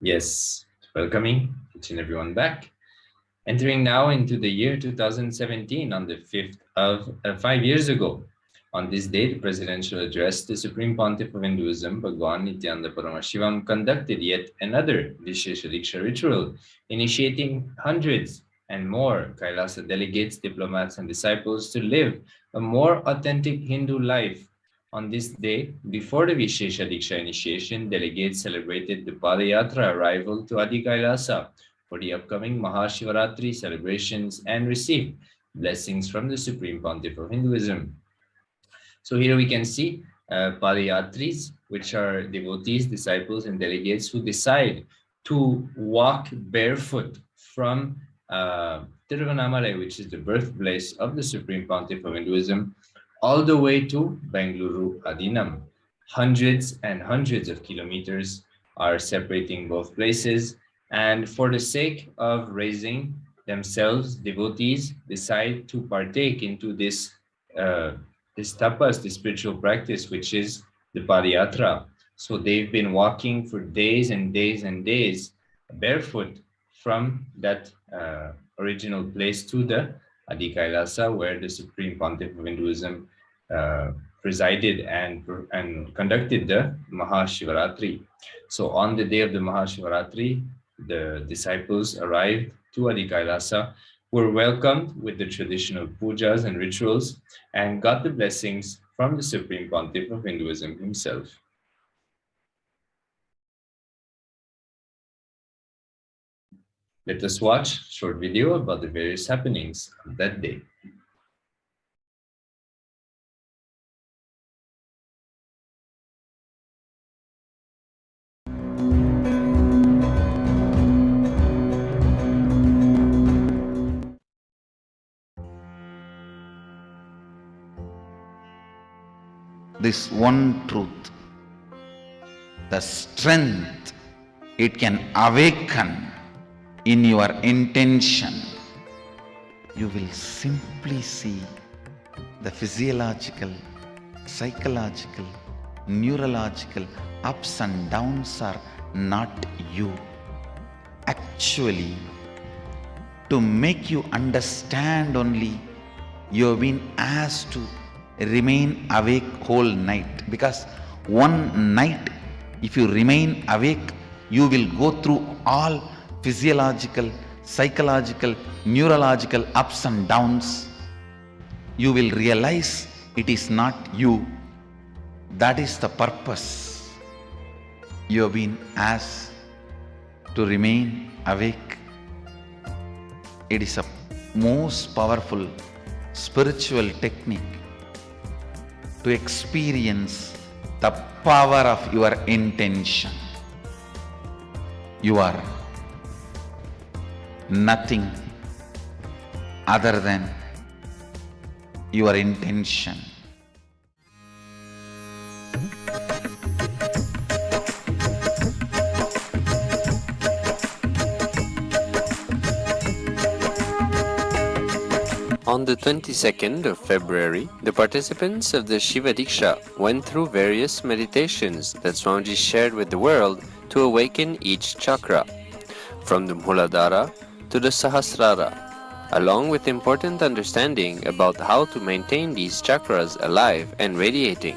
Yes, welcoming each and everyone back. Entering now into the year 2017 on the 5th of 5 years ago. On this day, the presidential address, the Supreme Pontiff of Hinduism, Bhagwan Nithyananda Paramashivam, conducted yet another Vishesha Diksha ritual, initiating hundreds and more KAILASA delegates, diplomats, and disciples to live a more authentic Hindu life. On this day, before the Vishesha Diksha initiation, delegates celebrated the Padayatra arrival to Adi KAILASA for the upcoming Mahashivaratri celebrations and received blessings from the Supreme Pontiff of Hinduism. So here we can see Padayatris, which are devotees, disciples, and delegates who decide to walk barefoot from Tiruvannamalai, which is the birthplace of the Supreme Pontiff of Hinduism, all the way to Bengaluru Adinam. Hundreds and hundreds of kilometers are separating both places, and for the sake of raising themselves, devotees decide to partake into this tapas, this spiritual practice, which is the Padayatra. So they've been walking for days and days and days barefoot from that original place to the Adi KAILASA, where the Supreme Pontiff of Hinduism presided and conducted the Mahashivaratri. So on the day of the Mahashivaratri, the disciples arrived to Adi KAILASA, were welcomed with the traditional pujas and rituals, and got the blessings from the Supreme Pontiff of Hinduism himself. Let us watch a short video about the various happenings of that day. This one truth, the strength it can awaken in your intention, you will simply see the physiological, psychological, neurological ups and downs are not you. Actually, to make you understand only, you have been asked to remain awake whole night, because one night if you remain awake, you will go through all physiological, psychological, neurological ups and downs. You will realize it is not you. That is the purpose. You have been asked to remain awake. It is a most powerful spiritual technique to experience the power of your intention. You are nothing other than your intention. On the 22nd of February, the participants of the Shiva Diksha went through various meditations that Swamiji shared with the world to awaken each chakra, from the Muladhara to the Sahasrara, along with important understanding about how to maintain these chakras alive and radiating.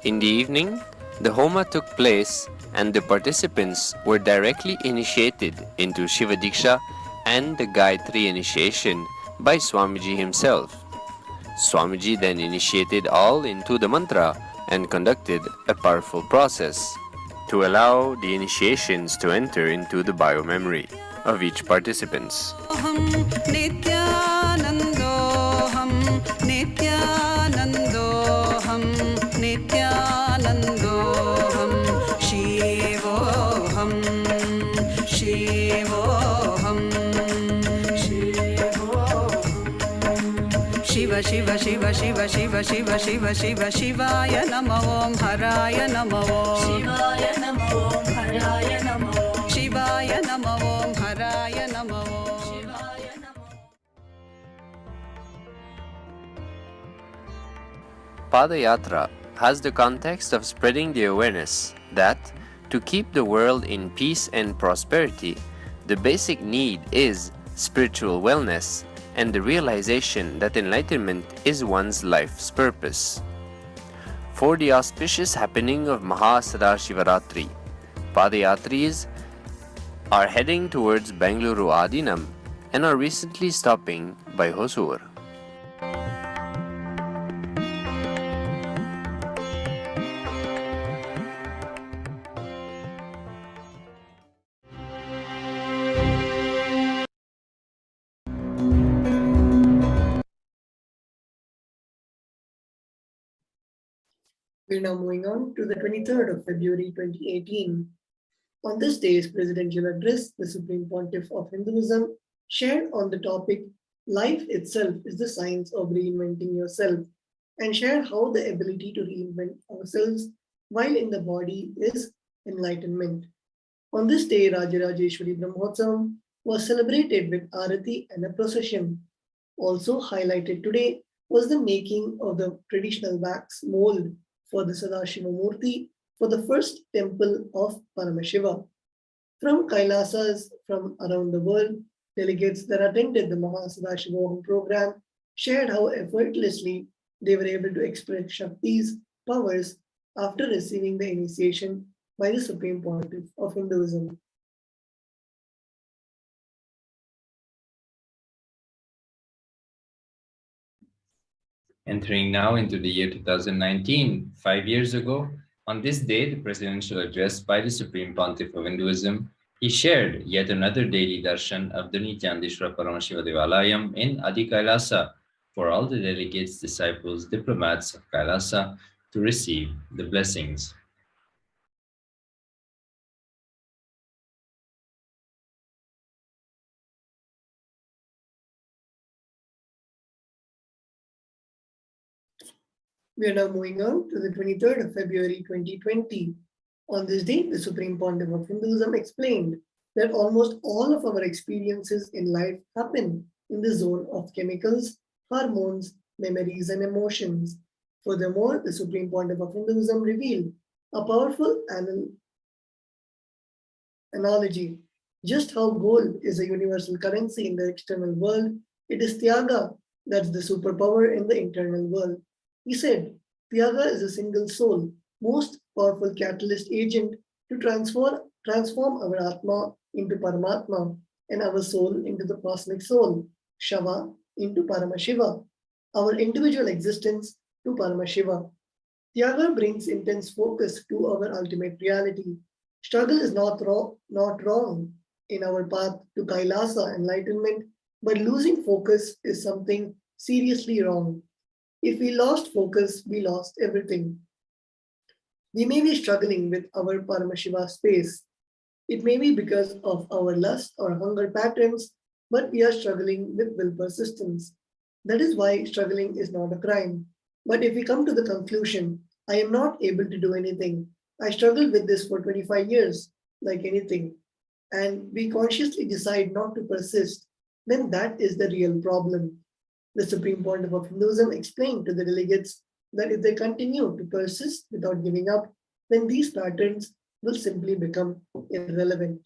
In the evening, the Homa took place and the participants were directly initiated into Shiva Diksha and the Gayatri initiation by Swamiji himself. Swamiji then initiated all into the mantra and conducted a powerful process to allow the initiations to enter into the biomemory of each participant. Shiv Shiv Shiv Shiv Shiv शिवाय नमः ॐ हराय नमः ॐ शिवाय नमः ॐ हराय नमः ॐ शिवाय नमः ॐ हराय नमः ॐ शिवाय नमः। Padayatra has the context of spreading the awareness that, to keep the world in peace and prosperity, the basic need is spiritual wellness and the realization that enlightenment is one's life's purpose. For the auspicious happening of Mahasada-Shivaratri, Padayatris are heading towards Bengaluru Adinam and are recently stopping by Hosur. We're now moving on to the 23rd of February 2018. On this day's presidential address, the Supreme Pontiff of Hinduism shared on the topic, Life itself is the science of reinventing yourself, and shared how the ability to reinvent ourselves while in the body is enlightenment. On this day, Rajarajeshwari Brahmotsavam was celebrated with Arati and a procession. Also highlighted today was the making of the traditional wax mold for the Sadashiva Murti for the first temple of Paramashiva. From KAILASAs from around the world, delegates that attended the Mahasadashivoham program shared how effortlessly they were able to express Shakti's powers after receiving the initiation by the Supreme Pontiff of Hinduism. Entering now into the year 2019, 5 years ago, on this day, the presidential address by the Supreme Pontiff of Hinduism, he shared yet another daily darshan of the Nithyananda Paramashivam in Adi KAILASA for all the delegates, disciples, diplomats of KAILASA to receive the blessings. We are now moving on to the 23rd of February 2020. On this day, the Supreme Pontiff of Hinduism explained that almost all of our experiences in life happen in the zone of chemicals, hormones, memories, and emotions. Furthermore, the Supreme Pontiff of Hinduism revealed a powerful analogy. Just how gold is a universal currency in the external world, it is Tyaga that's the superpower in the internal world. He said, Tyaga is a single soul, most powerful catalyst agent to transform our Atma into Paramatma and our soul into the cosmic soul, Shava into Paramashiva, our individual existence to Paramashiva. Tyaga brings intense focus to our ultimate reality. Struggle is not wrong in our path to Kailasa enlightenment, but losing focus is something seriously wrong. If we lost focus, we lost everything. We may be struggling with our Paramashiva space. It may be because of our lust or hunger patterns, but we are struggling with will persistence. That is why struggling is not a crime. But if we come to the conclusion, I am not able to do anything, I struggled with this for 25 years, like anything, and we consciously decide not to persist, then that is the real problem. The Supreme Pontiff of Hinduism explained to the delegates that if they continue to persist without giving up, then these patterns will simply become irrelevant.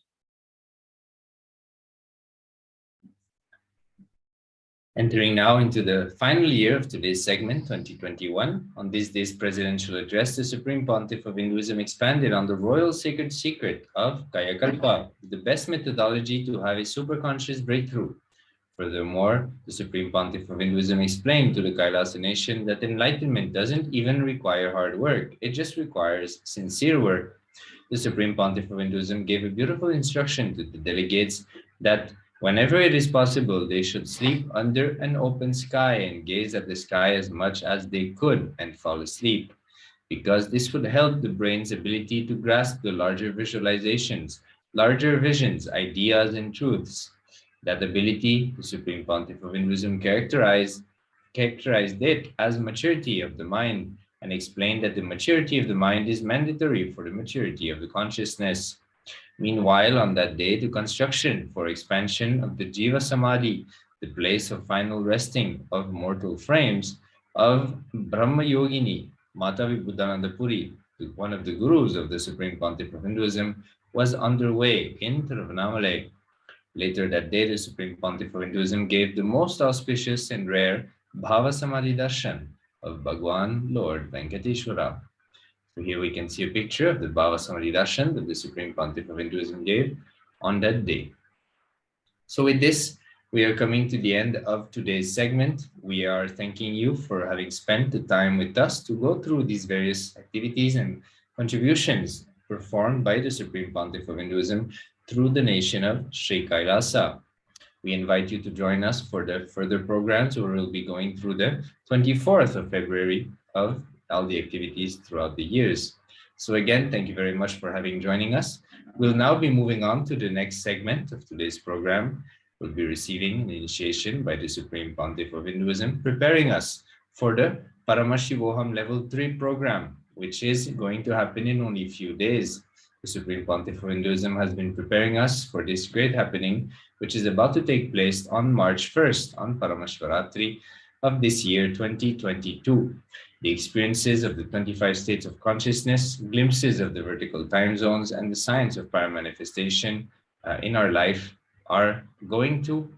Entering now into the final year of today's segment, 2021, on this day's presidential address, the Supreme Pontiff of Hinduism expanded on the royal sacred secret of Kayakalpa, the best methodology to have a superconscious breakthrough. Furthermore, the Supreme Pontiff of Hinduism explained to the Kailasa nation that enlightenment doesn't even require hard work, it just requires sincere work. The Supreme Pontiff of Hinduism gave a beautiful instruction to the delegates that whenever it is possible, they should sleep under an open sky and gaze at the sky as much as they could and fall asleep, because this would help the brain's ability to grasp the larger visualizations, larger visions, ideas, and truths. That ability, the Supreme Pontiff of Hinduism characterized characterized it as maturity of the mind and explained that the maturity of the mind is mandatory for the maturity of the consciousness. Meanwhile, on that day, the construction for expansion of the Jiva Samadhi, the place of final resting of mortal frames, of Brahma Yogini, Mata Vibhudananda Puri, one of the gurus of the Supreme Pontiff of Hinduism, was underway in Tiruvannamalai. Later that day, the Supreme Pontiff of Hinduism gave the most auspicious and rare Bhava Samadhi Darshan of Bhagwan Lord Venkateshwara. So here we can see a picture of the Bhava Samadhi Darshan that the Supreme Pontiff of Hinduism gave on that day. So with this, we are coming to the end of today's segment. We are thanking you for having spent the time with us to go through these various activities and contributions performed by the Supreme Pontiff of Hinduism through the nation of Sri KAILASA. We invite you to join us for the further programs where we'll be going through the 24th of February of all the activities throughout the years. So again, thank you very much for having joining us. We'll now be moving on to the next segment of today's program. We'll be receiving an initiation by the Supreme Pontiff of Hinduism, preparing us for the Paramashivoham Level 3 program, which is going to happen in only a few days. The Supreme Pontiff of Hinduism has been preparing us for this great happening, which is about to take place on March 1st, on Paramashvaratri of this year, 2022. The experiences of the 25 states of consciousness, glimpses of the vertical time zones, and the science of paramanifestation in our life are going to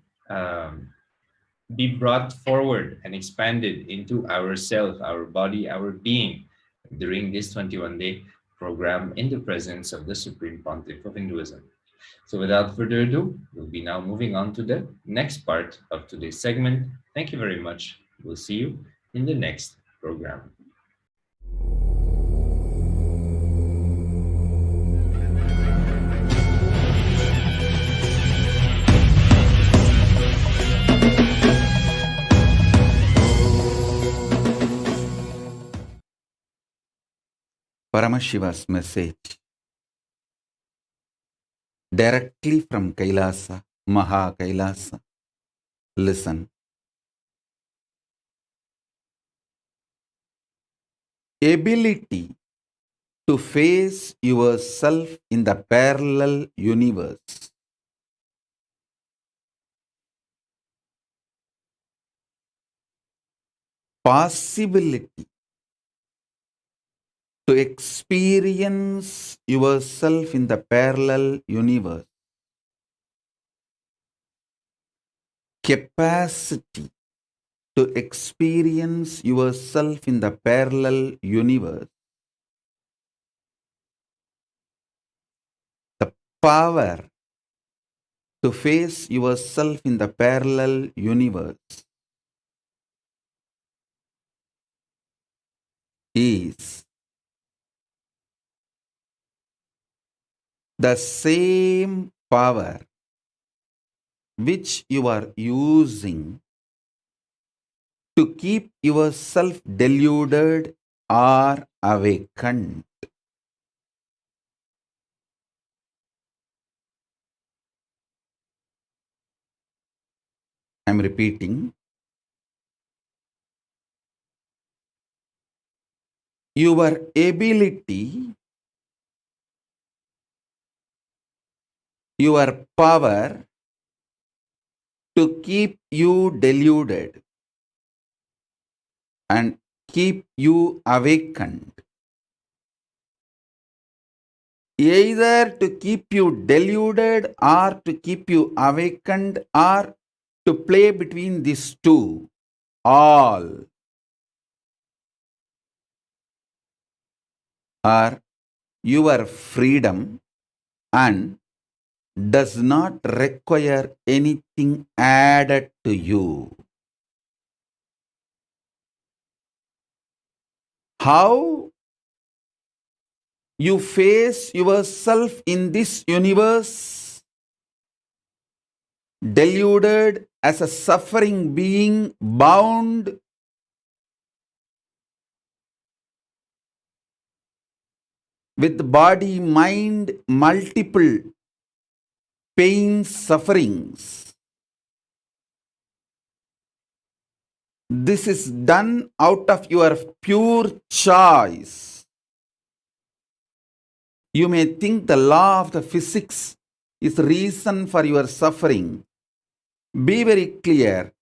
be brought forward and expanded into ourself, our body, our being during this 21-day program in the presence of the Supreme Pontiff of Hinduism. So without further ado, we'll be now moving on to the next part of today's segment. Thank you very much. We'll see you in the next program. Paramashiva's message directly from Kailasa, Maha Kailasa. Listen. Ability to face yourself in the parallel universe. Possibility to experience yourself in the parallel universe. Capacity to experience yourself in the parallel universe. The power to face yourself in the parallel universe is the same power which you are using to keep yourself deluded or awakened. I am repeating. Your ability, your power to keep you deluded and keep you awakened. Either to keep you deluded or to keep you awakened or to play between these two, all are your freedom and does not require anything added to you. How you face yourself in this universe, deluded as a suffering being, bound with body, mind, multiple pains, sufferings. This is done out of your pure choice. You may think the law of the physics is reason for your suffering. Be very clear.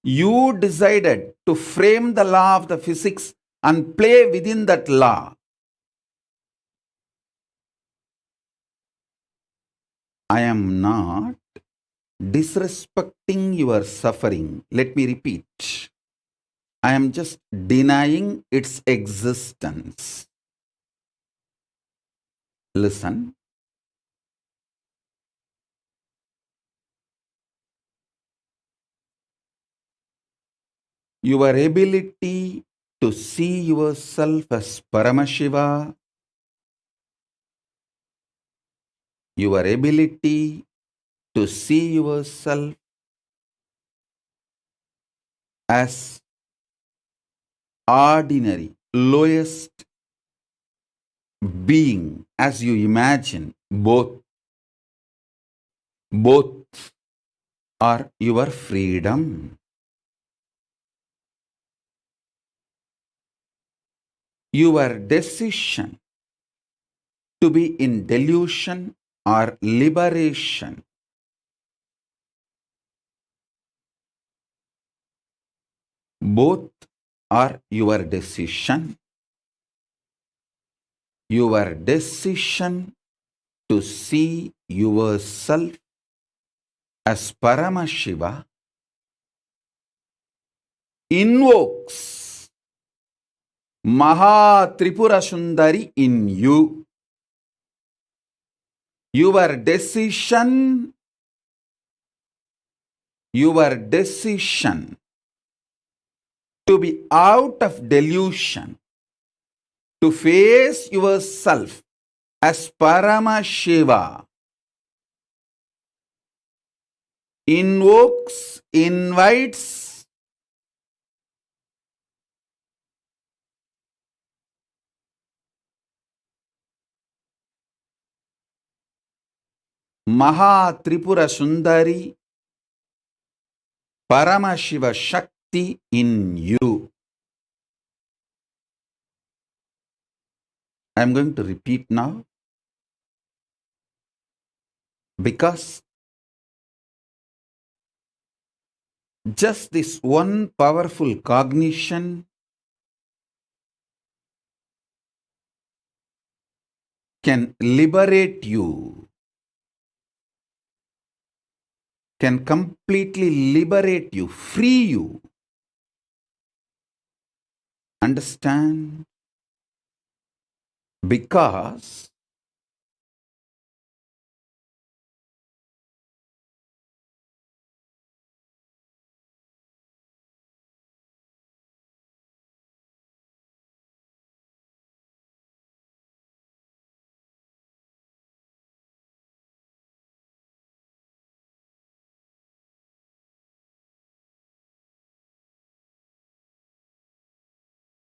You decided to frame the law of the physics and play within that law. I am not disrespecting your suffering. Let me repeat. I am just denying its existence. Listen. Your ability to see yourself as Paramashiva, your ability to see yourself as ordinary, lowest being, as you imagine, both are your freedom. Your decision to be in delusion or liberation, both are your decision. Your decision to see yourself as Paramashiva invokes Maha Tripura Sundari in you. Your decision to be out of delusion, to face yourself as Paramashiva, invites Maha Tripura Sundari, Paramashiva Shakti in you. I am going to repeat now, because just this one powerful cognition can liberate you, can completely liberate you, free you. Understand? Because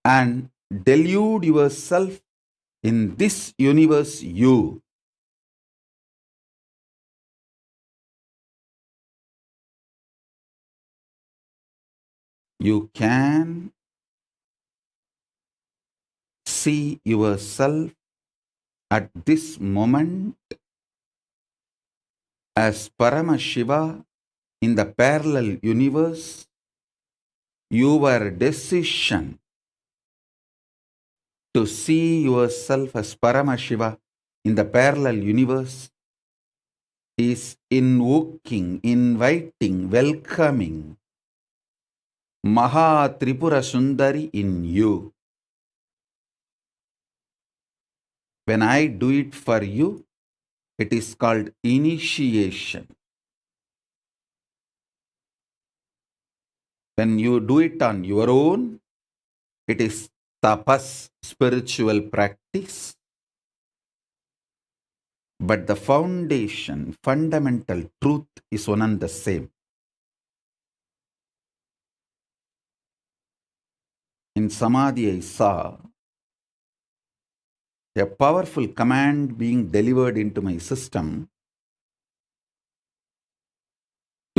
and delude yourself in this universe you can see yourself at this moment as Paramashiva in the parallel universe. Your decision to see yourself as Paramashiva in the parallel universe is invoking, inviting, welcoming Maha Tripura Sundari in you. When I do it for you, it is called initiation. When you do it on your own, it is tapas, spiritual practice. But the foundation, fundamental truth is one and the same. In Samadhi, I saw a powerful command being delivered into my system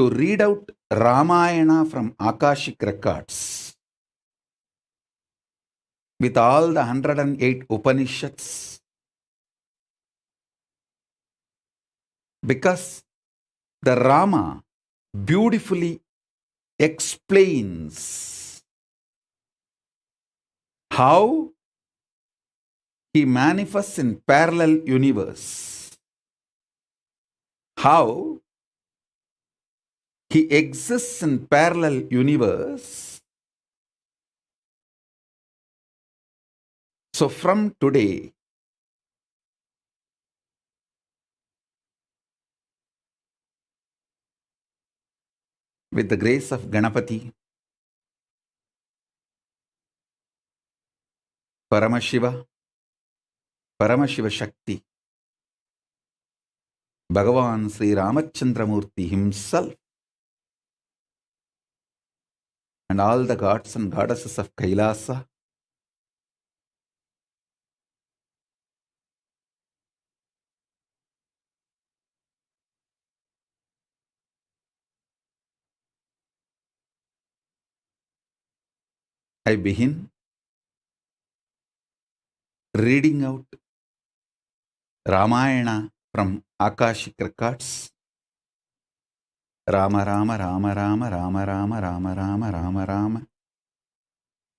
to read out Ramayana from Akashic records with all the 108 Upanishads, because the Rama beautifully explains how he manifests in parallel universe, how he exists in parallel universe. So from today, with the grace of Ganapati, Paramashiva, Paramashiva Shakti, Bhagavan Sri Ramachandramurti himself, and all the gods and goddesses of KAILASA, I begin reading out Ramayana from Akashic records. Rama Rama Rama Rama Rama Rama Rama Rama Rama Rama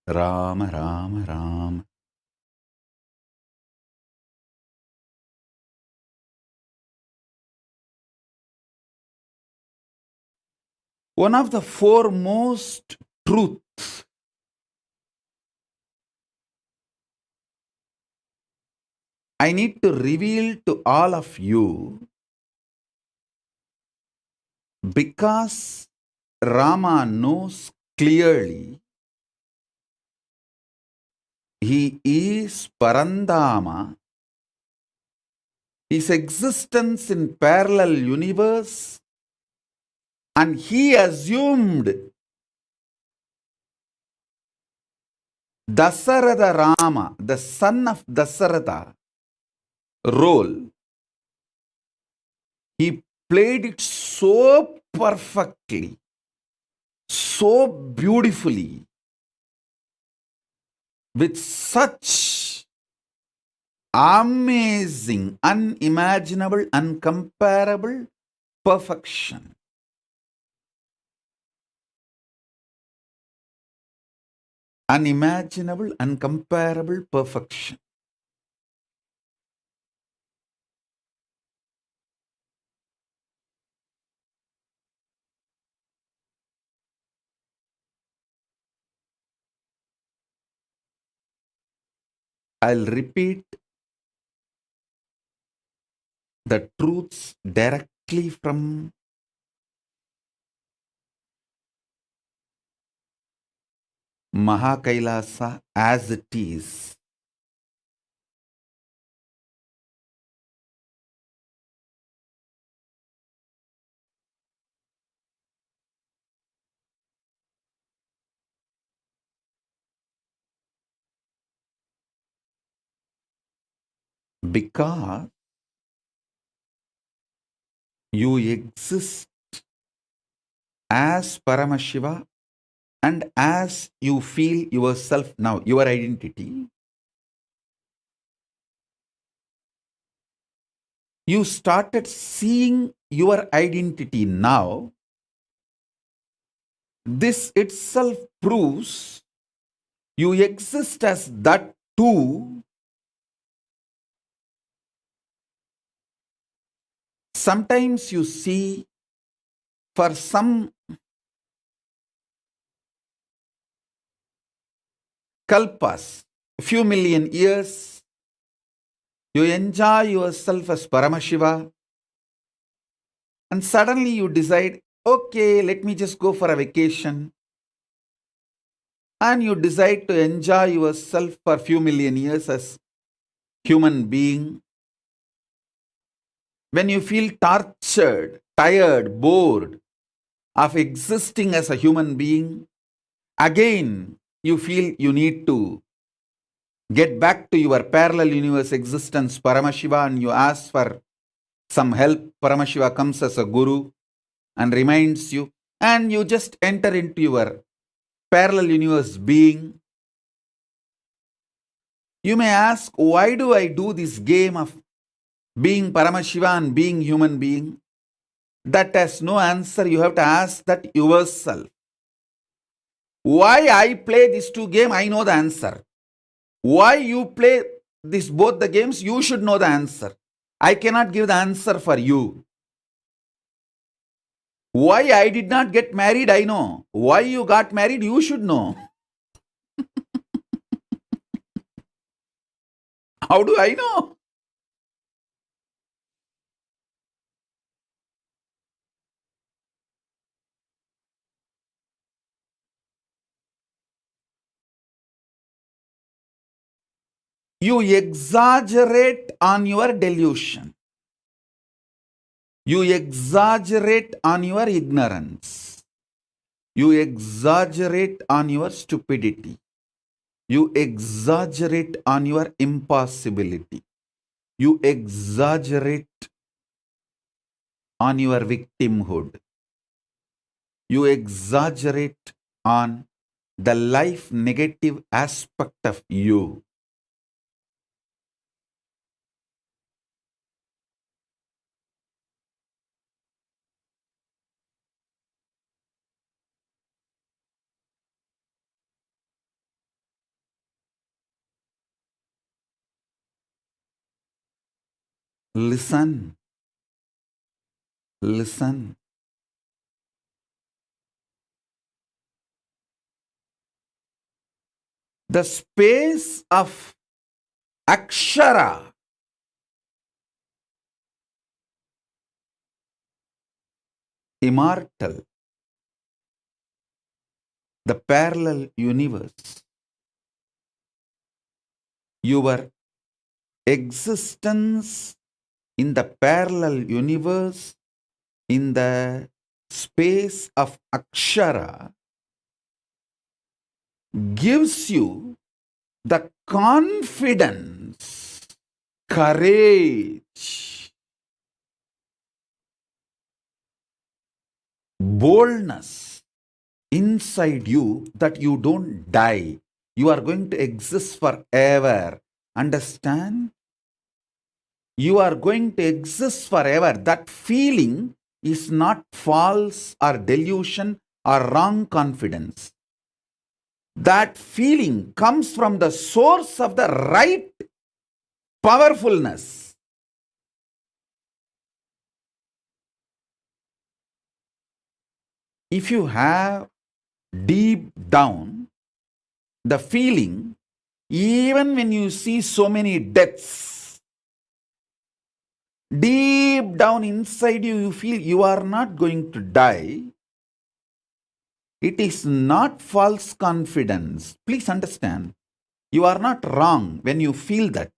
Rama Rama Rama. One of the foremost truths I need to reveal to all of you, because Rama knows clearly he is Parandama, his existence in parallel universe, and he assumed Dasaratha Rama, the son of Dasaratha, role. He played it so perfectly, so beautifully, with such amazing, unimaginable, uncomparable perfection. Unimaginable, uncomparable perfection. I'll repeat the truths directly from Mahakailasa as it is. Because you exist as Paramashiva, and as you feel yourself now, your identity, you started seeing your identity now. This itself proves you exist as that too. Sometimes you see, for some kalpas, a few million years, you enjoy yourself as Paramashiva, and suddenly you decide, okay, let me just go for a vacation. And you decide to enjoy yourself for a few million years as human being. When you feel tortured, tired, bored of existing as a human being, again you feel you need to get back to your parallel universe existence, Paramashiva, and you ask for some help. Paramashiva comes as a guru. and reminds you, and you just enter into your parallel universe being. You may ask, why do I do this game of being Paramashiva and being human being? That has no answer. You have to ask that yourself. Why I play these two games, I know the answer. Why you play both the games, you should know the answer. I cannot give the answer for you. Why I did not get married, I know. Why you got married, you should know. How do I know? You exaggerate on your delusion. You exaggerate on your ignorance. You exaggerate on your stupidity. You exaggerate on your impossibility. You exaggerate on your victimhood. You exaggerate on the life negative aspect of you. Listen. Listen. The space of Akshara immortal, the parallel universe, your existence in the parallel universe, in the space of Akshara, gives you the confidence, courage, boldness inside you that you don't die. You are going to exist forever. Understand? You are going to exist forever. That feeling is not false or delusion or wrong confidence. That feeling comes from the source of the right powerfulness. If you have deep down the feeling, even when you see so many deaths, deep down inside you, you feel you are not going to die. It is not false confidence. Please understand, you are not wrong when you feel that.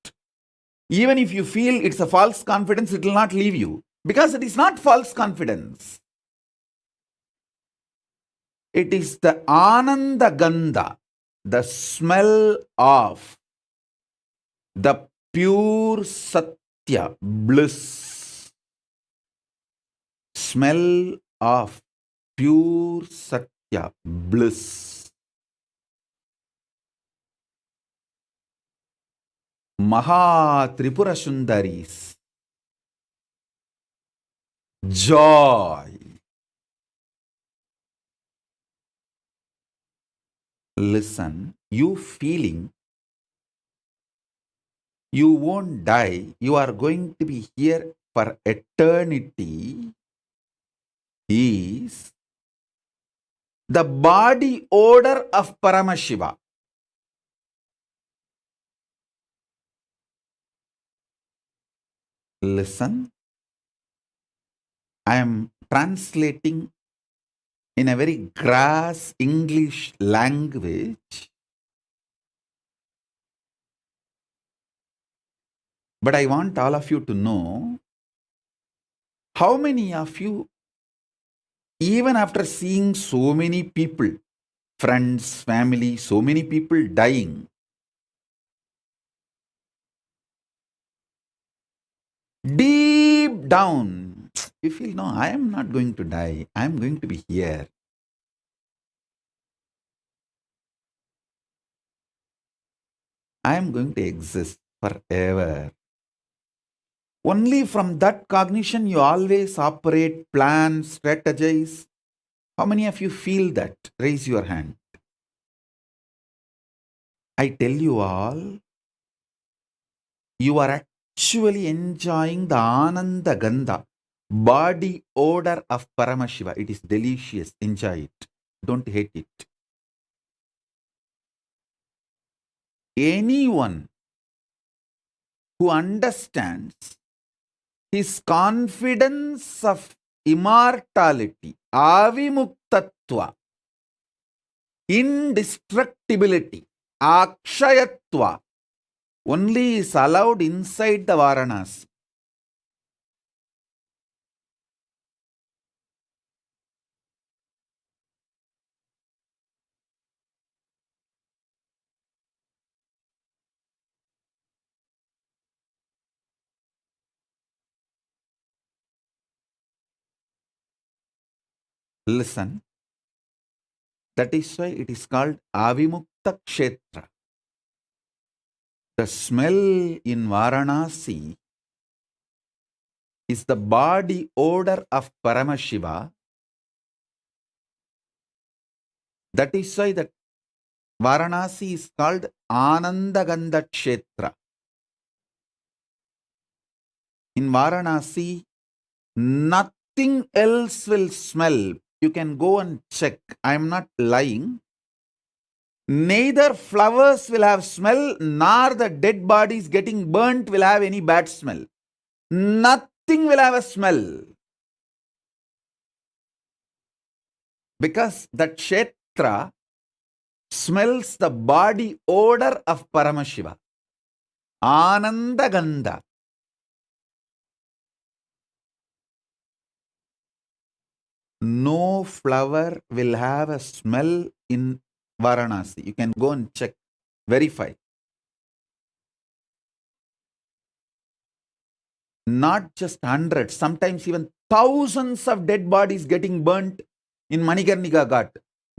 Even if you feel it's a false confidence, it will not leave you because it is not false confidence. It is the Ananda Gandha, the smell of the pure Satya bliss. Smell of pure Satya bliss. Maha Tripura Sundaris. Joy. Listen, you feeling you won't die, you are going to be here for eternity is the body odor of Paramashiva. Listen, I am translating in a very crass English language, but I want all of you to know how many of you, even after seeing so many people, friends, family, so many people dying, deep down, You feel, no, I am not going to die. I am going to be here. I am going to exist forever. Only from that cognition you always operate, plan, strategize. How many of you feel that? Raise your hand. I tell you all, you are actually enjoying the Ananda Gandha, body odor of Paramashiva. It is delicious. Enjoy it. Don't hate it. Anyone who understands his confidence of immortality, avimuktatva, indestructibility, akshayatva, only is allowed inside the Varanasi. Listen, that is why it is called Avimukta Kshetra. The smell in Varanasi is the body odor of Paramashiva. That is why that Varanasi is called Anandagandha Kshetra. In Varanasi, nothing else will smell. You can go and check. I am not lying. Neither flowers will have smell, nor the dead bodies getting burnt will have any bad smell. Nothing will have a smell. Because that Kshetra smells the body odor of Paramashiva. Ananda Gandha. No flower will have a smell in Varanasi. You can go and check, verify. Not just hundreds, sometimes even thousands of dead bodies getting burnt in Manikarnika Ghat.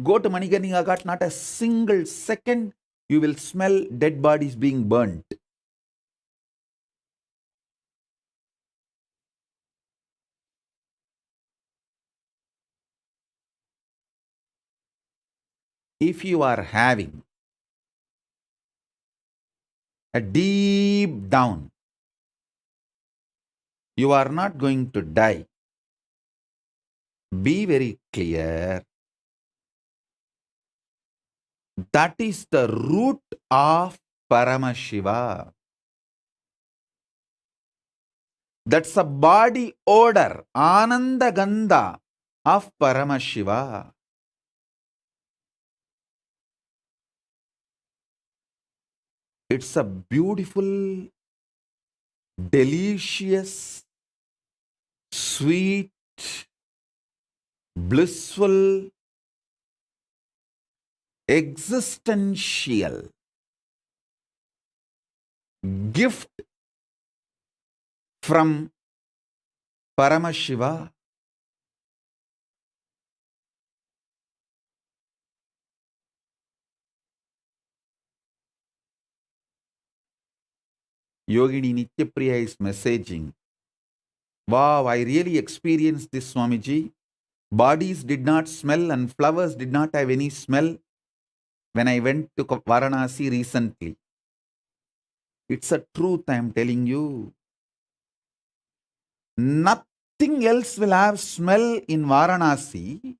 Go to Manikarnika Ghat, not a single second you will smell dead bodies being burnt. If you are having a deep down, you are not going to die. Be very clear. That is the root of Paramashiva. That's a body odor, Ananda Gandha of Paramashiva. It's a beautiful, delicious, sweet, blissful, existential gift from Paramashiva. Yogini Nityapriya is messaging, wow, I really experienced this, Swamiji. Bodies did not smell and flowers did not have any smell when I went to Varanasi recently. It's a truth, I am telling you. Nothing else will have smell in Varanasi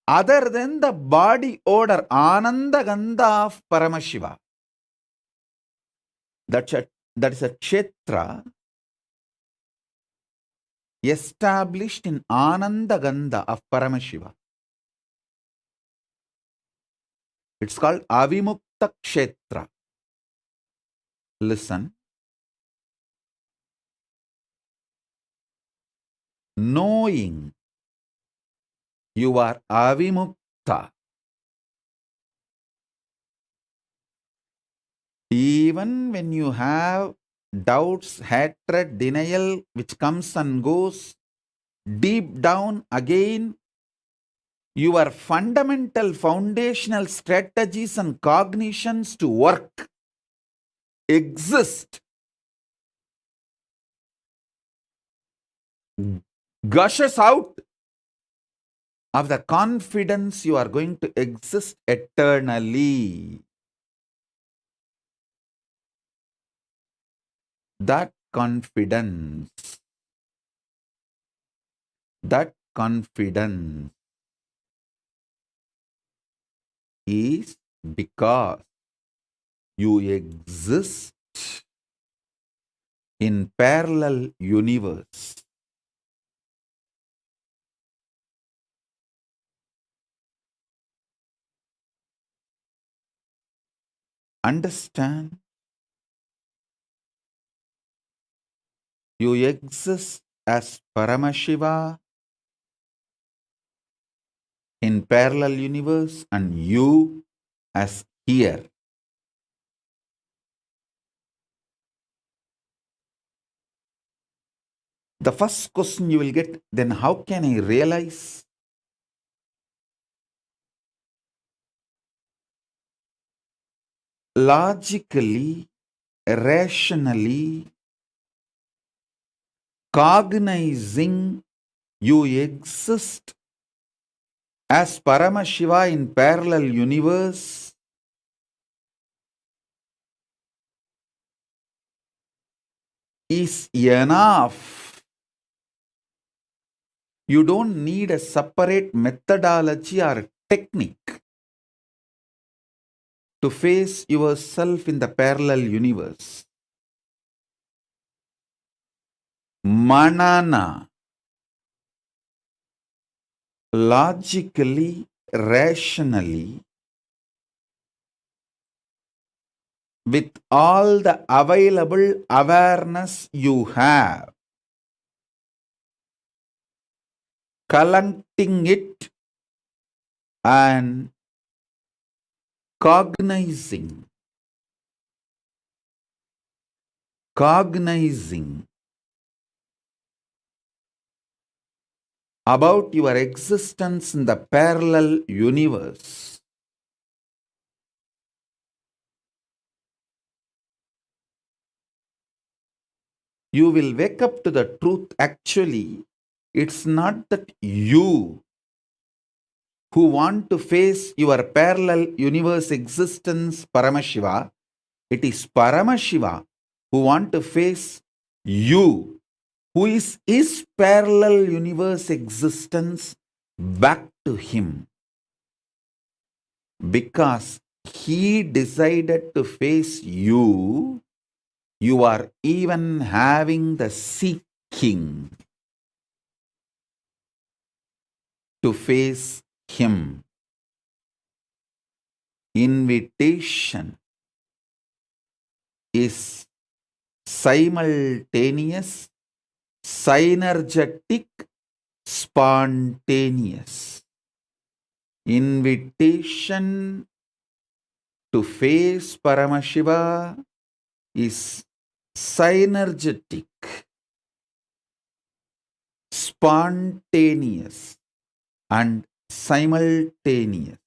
other than the body odor, Ananda Gandha of Paramashiva. That is a kshetra established in Ananda Gandha of Paramashiva. It's called Avimukta Kshetra. Listen. Knowing you are Avimukta, even when you have doubts, hatred, denial, which comes and goes, deep down again, your fundamental foundational strategies and cognitions to work exist, gushes out of the confidence you are going to exist eternally. That confidence is because you exist in parallel universe. Understand? You exist as Paramashiva in parallel universe and you as here. The first question you will get, then how can I realize? Logically, rationally, cognizing you exist as Paramashiva in parallel universe is enough. You don't need a separate methodology or technique to face yourself in the parallel universe. Manana, logically, rationally, with all the available awareness you have, collecting it and cognizing about your existence in the parallel universe. You will wake up to the truth. Actually, it's not that you who want to face your parallel universe existence, Paramashiva. It is Paramashiva who want to face you, who is his parallel universe existence, back to him. Because he decided to face you, you are even having the seeking to face him. Invitation is simultaneous, synergetic, spontaneous. Invitation to face Paramashiva is synergetic, spontaneous, and simultaneous.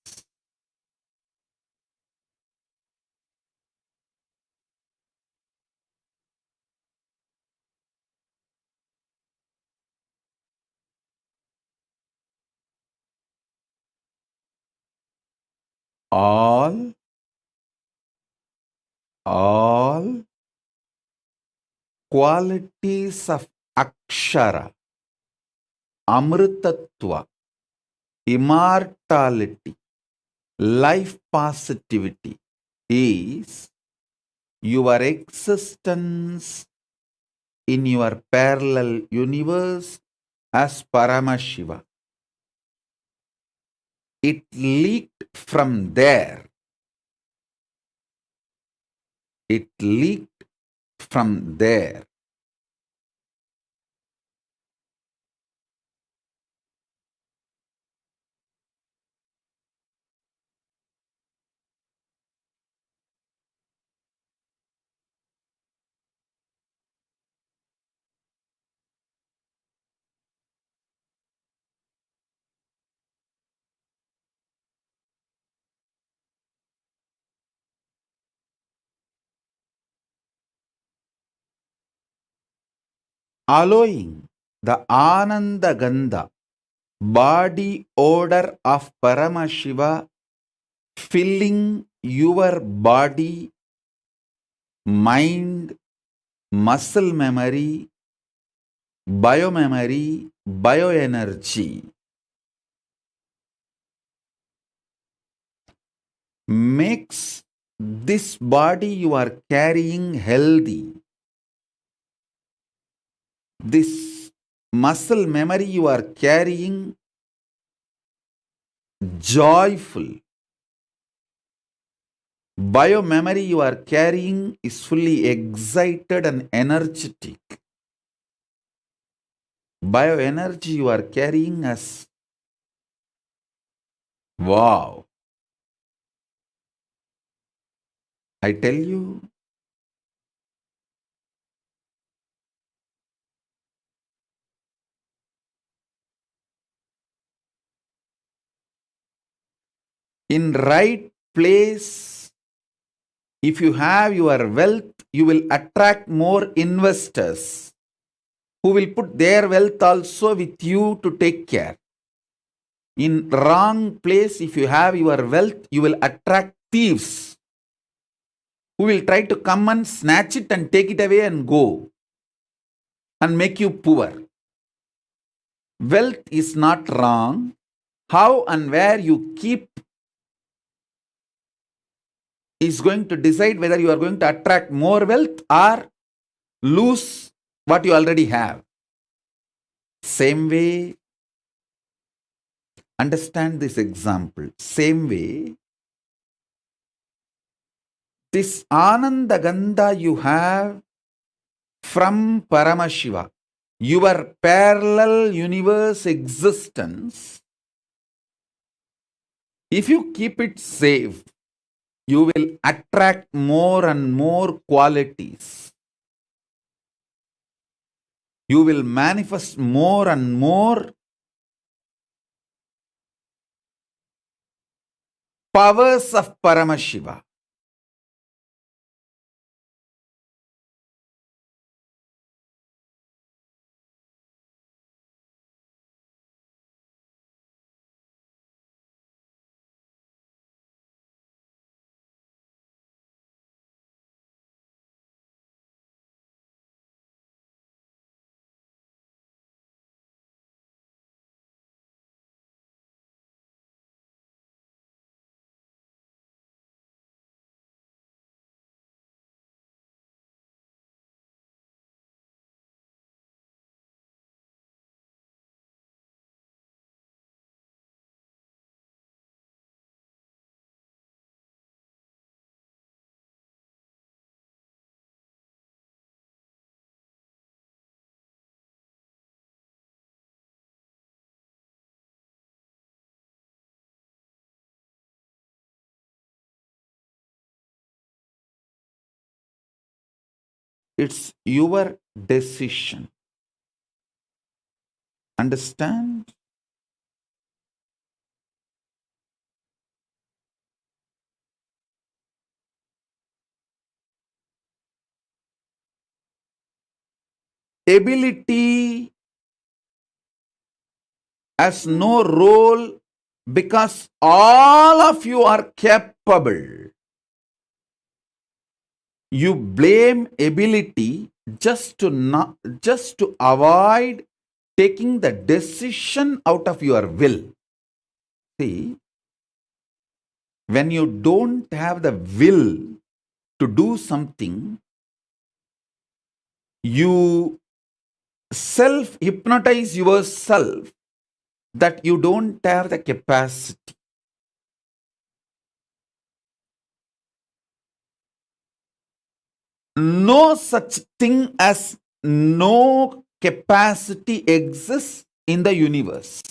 All qualities of Akshara, Amritattva, immortality, life positivity is your existence in your parallel universe as Paramashiva. It leaked from there. It leaked from there. allowing the Ananda Gandha, body odor of Paramashiva, filling your body, mind, muscle memory, biomemory, bioenergy, makes this body you are carrying healthy. This muscle memory you are carrying joyful. Biomemory you are carrying is fully excited and energetic. Bioenergy you are carrying as wow. I tell you, in right place, if you have your wealth, you will attract more investors who will put their wealth also with you to take care. In wrong place, if you have your wealth, you will attract thieves who will try to come and snatch it and take it away and go and make you poor. Wealth is not wrong. How and where you keep is going to decide whether you are going to attract more wealth or lose what you already have. Same way, understand this example. Same way, this Ananda Gandha you have from Paramashiva, your parallel universe existence, if you keep it safe, you will attract more and more qualities. You will manifest more and more powers of Paramashiva. It's your decision. Understand? Ability has no role because all of you are capable. You blame ability just to avoid taking the decision out of your will. See, when you don't have the will to do something, you self-hypnotize yourself that you don't have the capacity. No such thing as no capacity exists in the universe.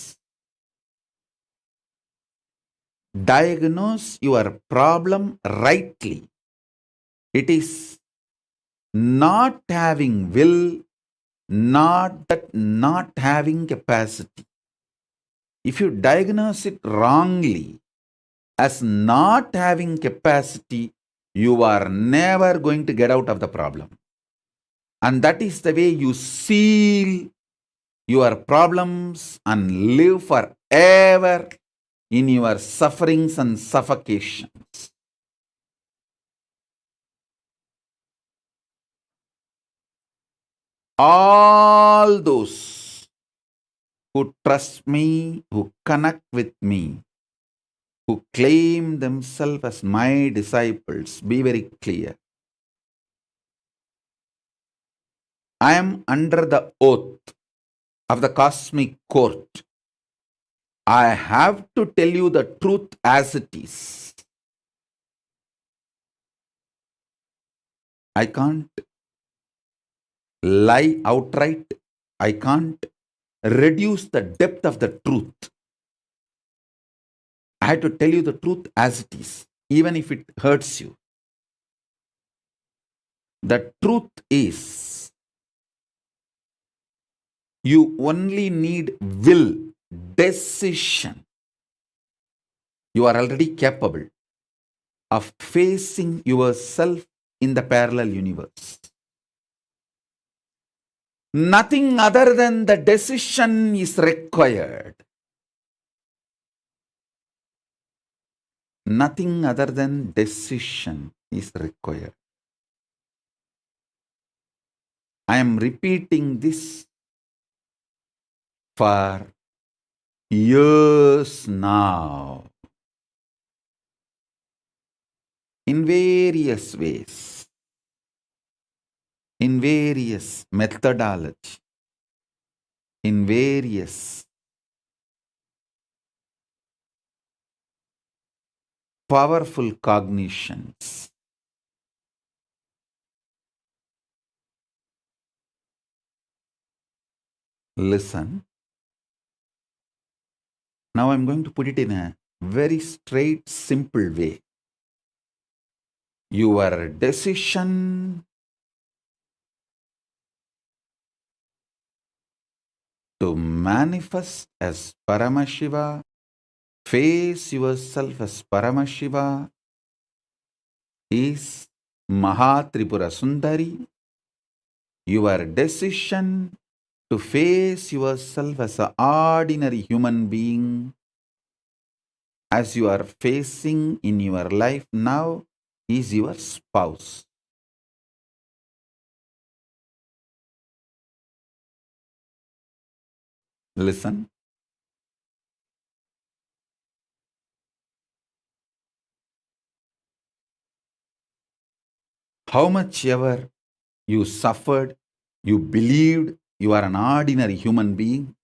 Diagnose your problem rightly. It is not having will, not having capacity. If you diagnose it wrongly as not having capacity, you are never going to get out of the problem. And that is the way you seal your problems and live forever in your sufferings and suffocations. All those who trust me, who connect with me, who claim themselves as my disciples, be very clear. I am under the oath of the cosmic court. I have to tell you the truth as it is. I can't lie outright. I can't reduce the depth of the truth. I have to tell you the truth as it is, even if it hurts you. The truth is, you only need will, decision. You are already capable of facing yourself in the parallel universe. Nothing other than the decision is required. Nothing other than decision is required. I am repeating this for years now, in various ways, in various methodology, in various powerful cognitions. Listen. Now I'm going to put it in a very straight, simple way. Your decision to manifest as Paramashiva, face yourself as Paramashiva, is Mahatripura Sundari. Your decision to face yourself as an ordinary human being, as you are facing in your life now, is your spouse. Listen. How much ever you suffered, you believed you are an ordinary human being,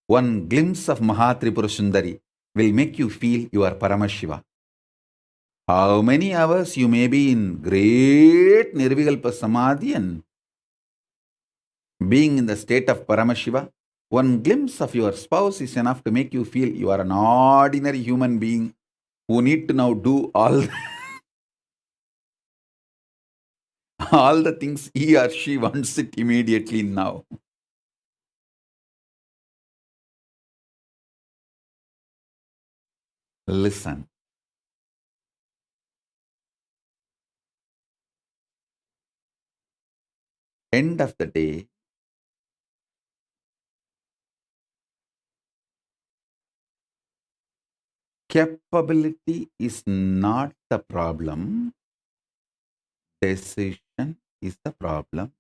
one glimpse of Mahatripura Sundari will make you feel you are Paramashiva. How many hours you may be in great Nirvikalpa Samadhi and being in the state of Paramashiva, one glimpse of your spouse is enough to make you feel you are an ordinary human being who need to now do all all the things he or she wants it immediately now. Listen. End of the day, capability is not the problem. Decision is the problem.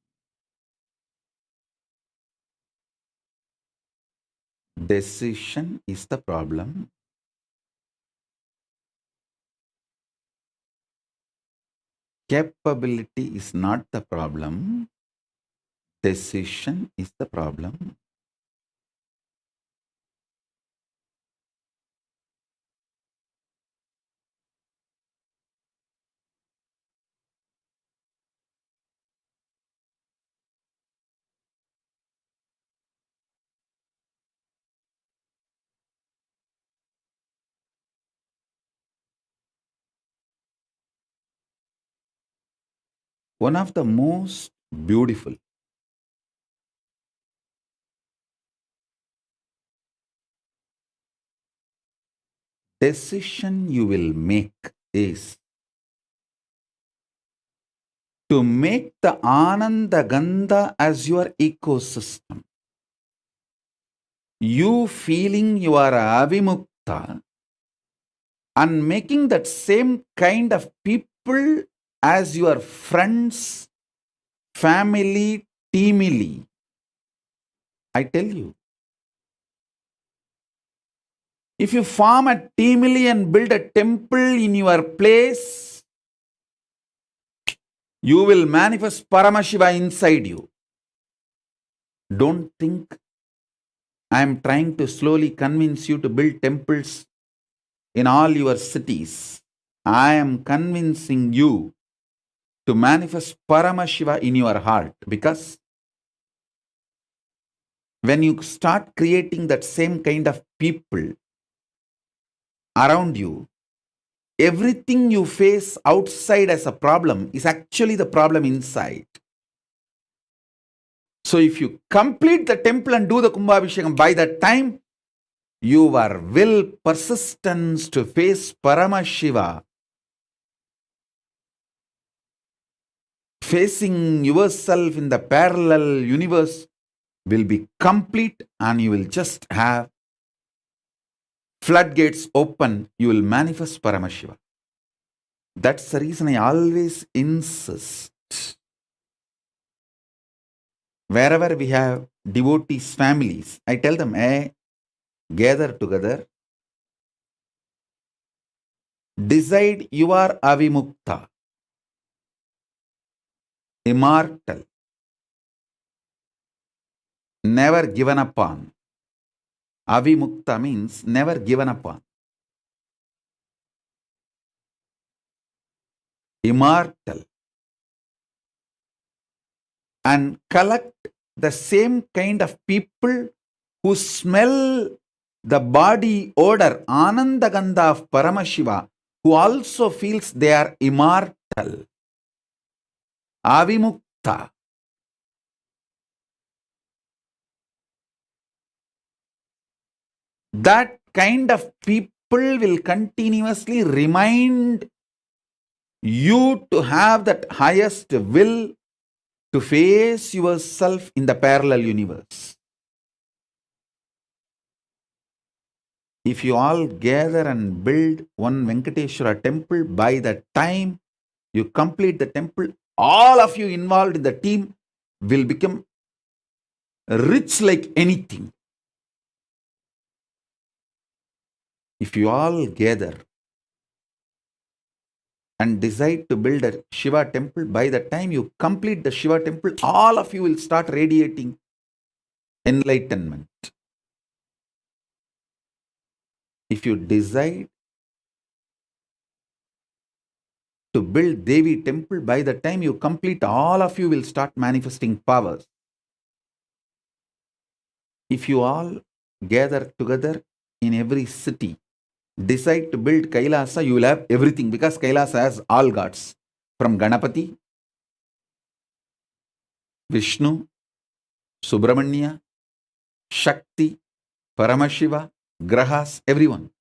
Decision is the problem. Capability is not the problem. Decision is the problem. One of the most beautiful decision you will make is to make the Ananda Gandha as your ecosystem. You feeling you are avimukta and making that same kind of people as your friends, family, teamily. I tell you, if you form a teamily and build a temple in your place, you will manifest Paramashiva inside you. Don't think I am trying to slowly convince you to build temples in all your cities. I am convincing you to manifest Paramashiva in your heart, because when you start creating that same kind of people around you, everything you face outside as a problem is actually the problem inside. So if you complete the temple and do the Kumbhabhishekam, by that time, your will persistence to face Paramashiva, facing yourself in the parallel universe, will be complete, and you will just have floodgates open. You will manifest Paramashiva. That's the reason I always insist. Wherever we have devotees, families, I tell them, hey, gather together, decide you are avimukta, immortal, never given upon. Avimukta means never given upon. Immortal. And collect the same kind of people who smell the body odor, Ananda Gandha of Paramashiva, who also feels they are immortal. Avimukta. That kind of people will continuously remind you to have that highest will to face yourself in the parallel universe. If you all gather and build one Venkateshwara temple, by the time you complete the temple, all of you involved in the team will become rich like anything. If you all gather and decide to build a Shiva temple, by the time you complete the Shiva temple, all of you will start radiating enlightenment. If you decide to build Devi temple, by the time you complete, all of you will start manifesting powers. If you all gather together in every city, decide to build Kailasa, you will have everything, because Kailasa has all gods, from Ganapati, Vishnu, Subramanya, Shakti, Paramashiva, Grahas, everyone.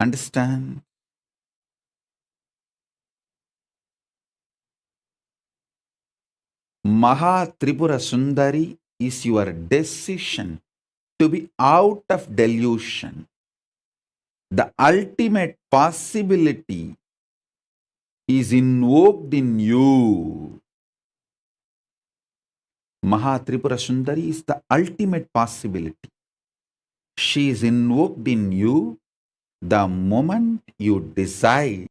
Understand? Maha Tripura Sundari is your decision to be out of delusion. The ultimate possibility is invoked in you. Maha Tripura Sundari is the ultimate possibility. She is invoked in you the moment you decide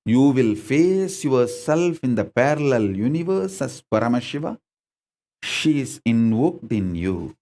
you will face yourself in the parallel universe as Paramashiva. She is invoked in you.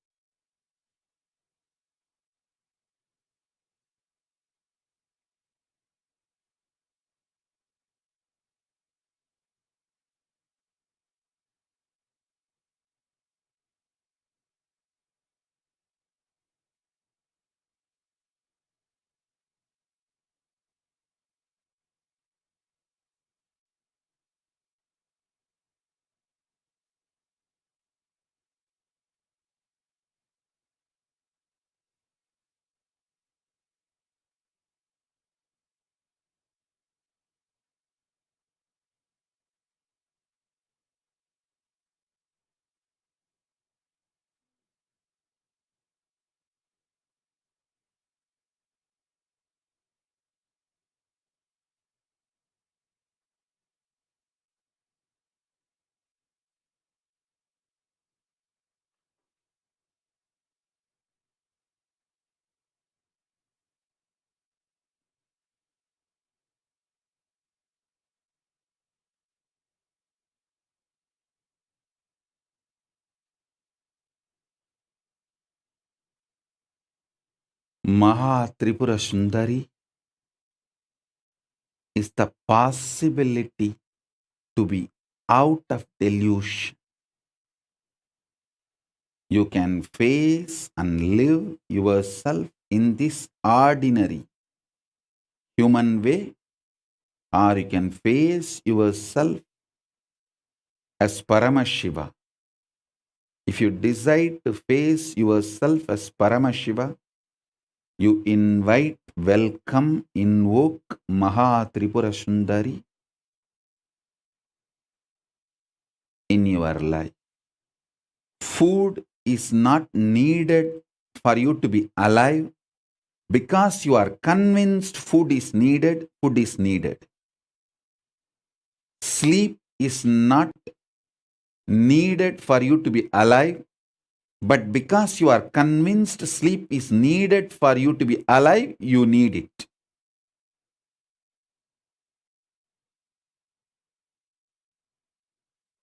Maha Tripura Sundari is the possibility to be out of delusion. You can face and live yourself in this ordinary human way, or you can face yourself as Paramashiva. If you decide to face yourself as Paramashiva, you invite, welcome, invoke Maha Tripura Sundari in your life. Food is not needed for you to be alive because you are convinced food is needed, food is needed. Sleep is not needed for you to be alive, but because you are convinced sleep is needed for you to be alive, you need it.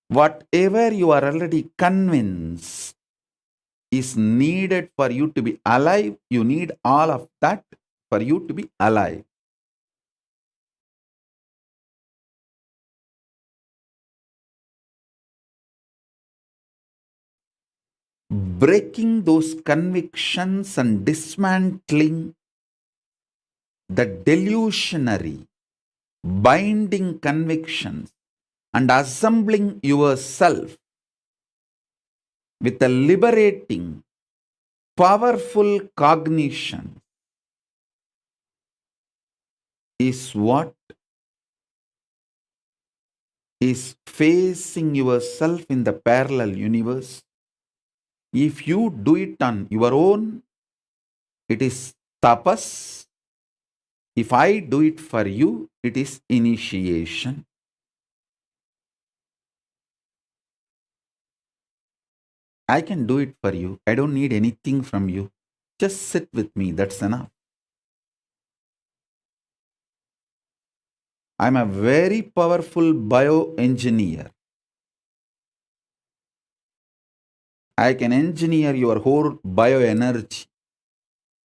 Whatever you are already convinced is needed for you to be alive, you need all of that for you to be alive. Breaking those convictions and dismantling the delusionary, binding convictions and assembling yourself with a liberating, powerful cognition is what is facing yourself in the parallel universe. If you do it on your own, it is tapas. If I do it for you, it is initiation. I can do it for you. I don't need anything from you. Just sit with me. That's enough. I'm a very powerful bioengineer. I can engineer your whole bioenergy.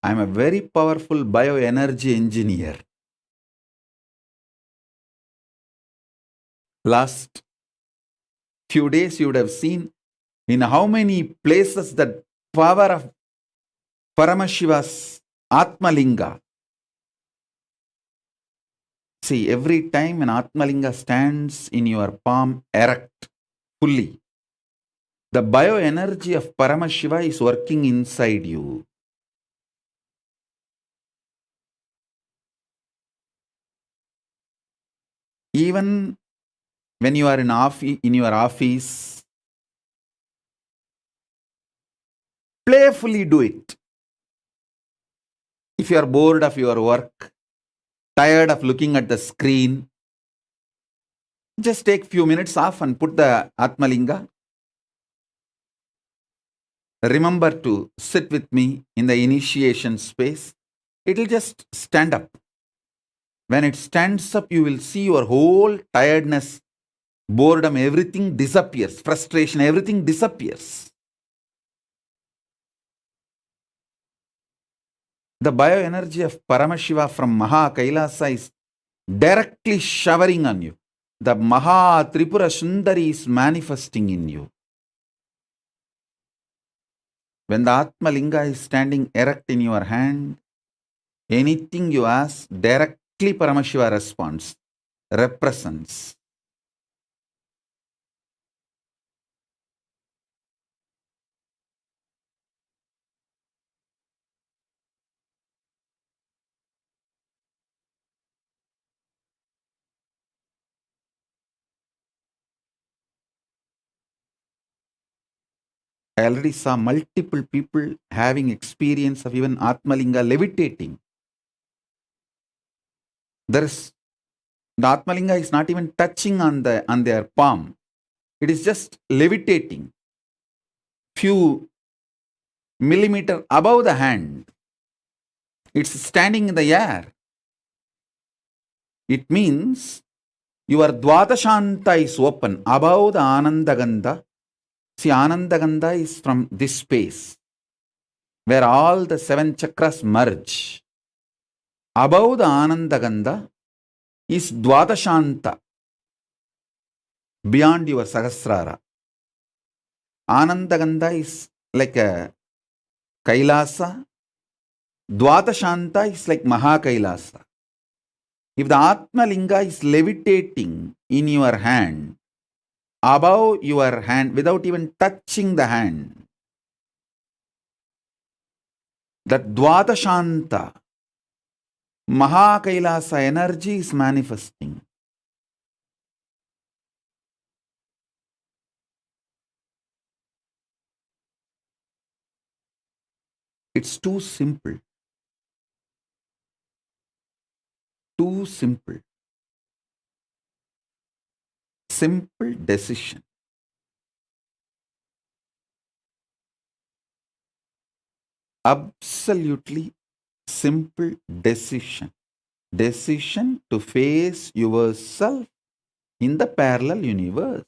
I'm a very powerful bioenergy engineer. Last few days you would have seen in how many places that power of Paramashiva's Atmalinga. See, every time an Atmalinga stands in your palm erect, fully, the bioenergy of Paramashiva is working inside you. Even when you are in your office, playfully do it. If you are bored of your work, tired of looking at the screen, just take few minutes off and put the Atmalinga. Remember to sit with me in the initiation space. It will just stand up. When it stands up, you will see your whole tiredness, boredom, everything disappears. Frustration, everything disappears. The bioenergy of Paramashiva from Maha KAILASA is directly showering on you. The Maha Tripura Sundari is manifesting in you. When the Atmalinga is standing erect in your hand, anything you ask, directly Paramashiva responds, represents. I already saw multiple people having experience of even Atmalinga levitating. The Atmalinga is not even touching on their palm. It is just levitating. Few millimeters above the hand. It's standing in the air. It means your Dvadashanta is open above the Anandagandha. See, Anandagandha is from this space. where all the 7 chakras merge. Above the Anandagandha is Dvadashanta, beyond your Sahasrara. Anandagandha is like a Kailasa. Dvadashanta is like Mahakailasa. If the Atma Linga is levitating in your hand, above your hand, without even touching the hand, that Dvadashanta, Mahakailasa energy is manifesting. It's too simple. Too simple. Simple decision. Absolutely simple decision. Decision to face yourself in the parallel universe.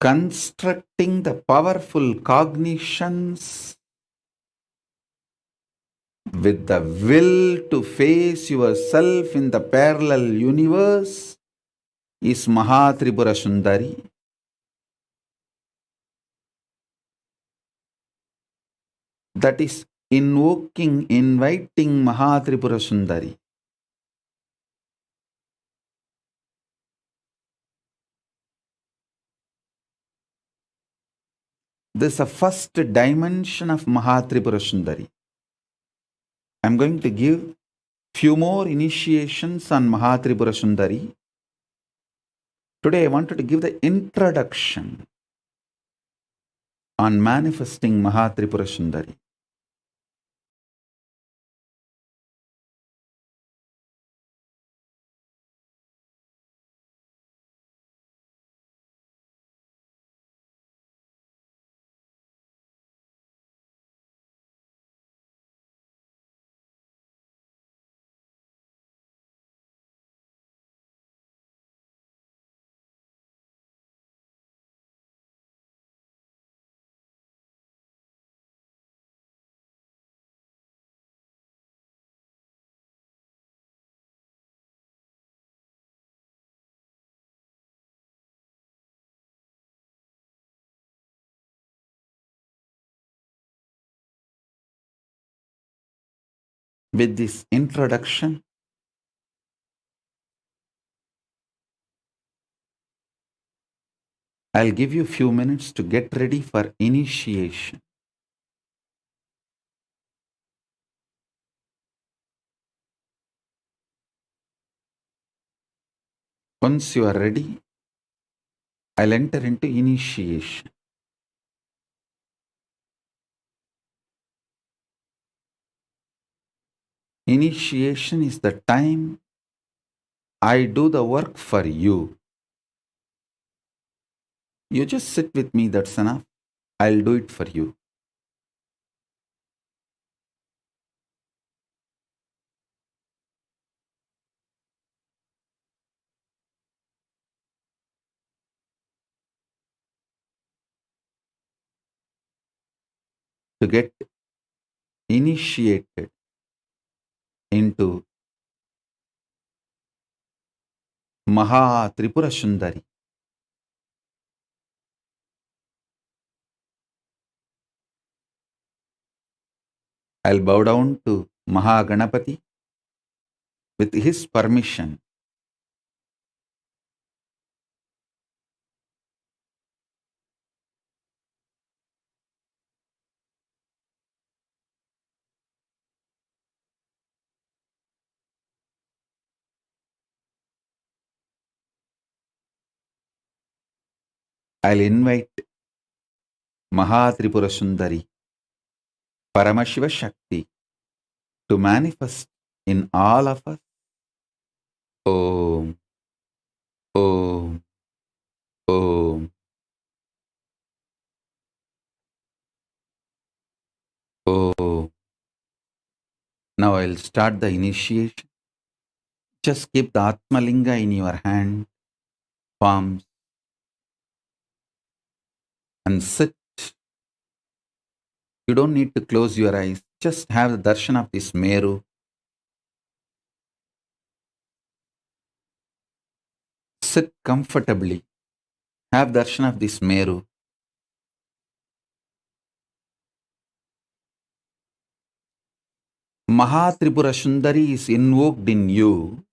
Constructing the powerful cognitions with the will to face yourself in the parallel universe is Mahatripura Sundari. That is invoking, inviting Mahatripura Sundari. This is the first dimension of Mahatripura Sundari. I am going to give few more initiations on Mahatripura Sundari. Today I wanted to give the introduction on manifesting Mahatripura Sundari. With this introduction, I'll give you a few minutes to get ready for initiation. Once you are ready, I'll enter into initiation. Initiation is the time I do the work for you. You just sit with me, that's enough. I'll do it for you. To get initiated into Maha Tripura Sundari, I'll bow down to Maha Ganapati with his permission. I'll invite Maha Tripura Sundari, Paramashiva Shakti, to manifest in all of us. Om, Om, Om, Om. Now I'll start the initiation. Just keep the Atmalinga in your hand, palms, and sit. You don't need to close your eyes. Just have the darshan of this Meru. Sit comfortably. Have darshan of this Meru. Mahatripura Sundari is invoked in you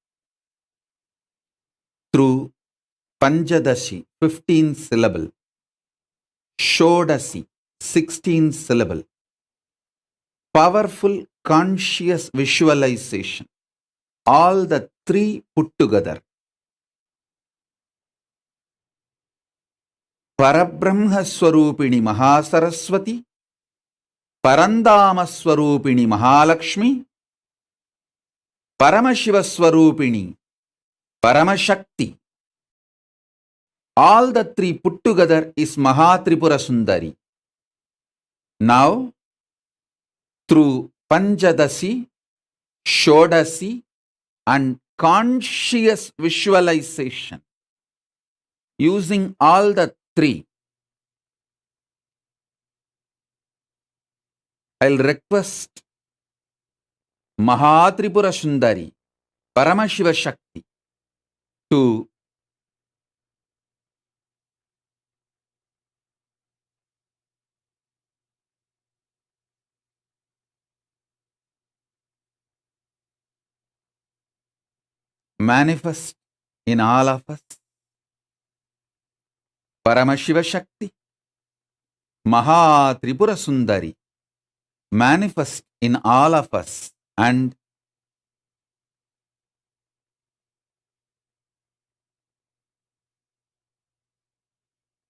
through Panjadashi, 15 syllable, Shodasi, 16 syllable, powerful conscious visualization. All the three put together. Parabrahma Swarupini Mahasaraswati, Parandama Swarupini Mahalakshmi, Paramashiva Swarupini Paramashakti. All the three put together is Mahatripura Sundari. Now, through Panjadasi, Shodasi, and conscious visualization, using all the three, I'll request Mahatripura Sundari, Paramashiva Shakti, to manifest in all of us. Paramashiva Shakti, Mahatripura Sundari, manifest in all of us and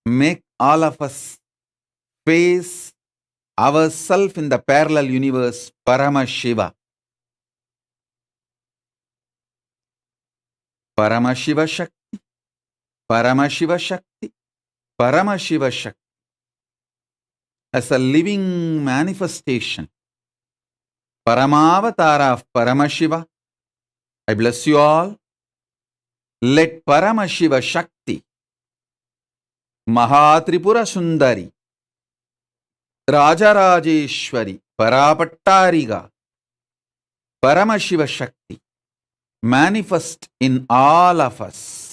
make all of us face ourselves in the parallel universe, Paramashiva. Paramashiva Shakti, Paramashiva Shakti, Paramashiva Shakti. As a living manifestation, Paramavatara of Paramashiva, I bless you all. Let Paramashiva Shakti, Mahatripura Sundari, Rajarajeshwari, Parapattariga, Paramashiva Shakti, manifest in all of us.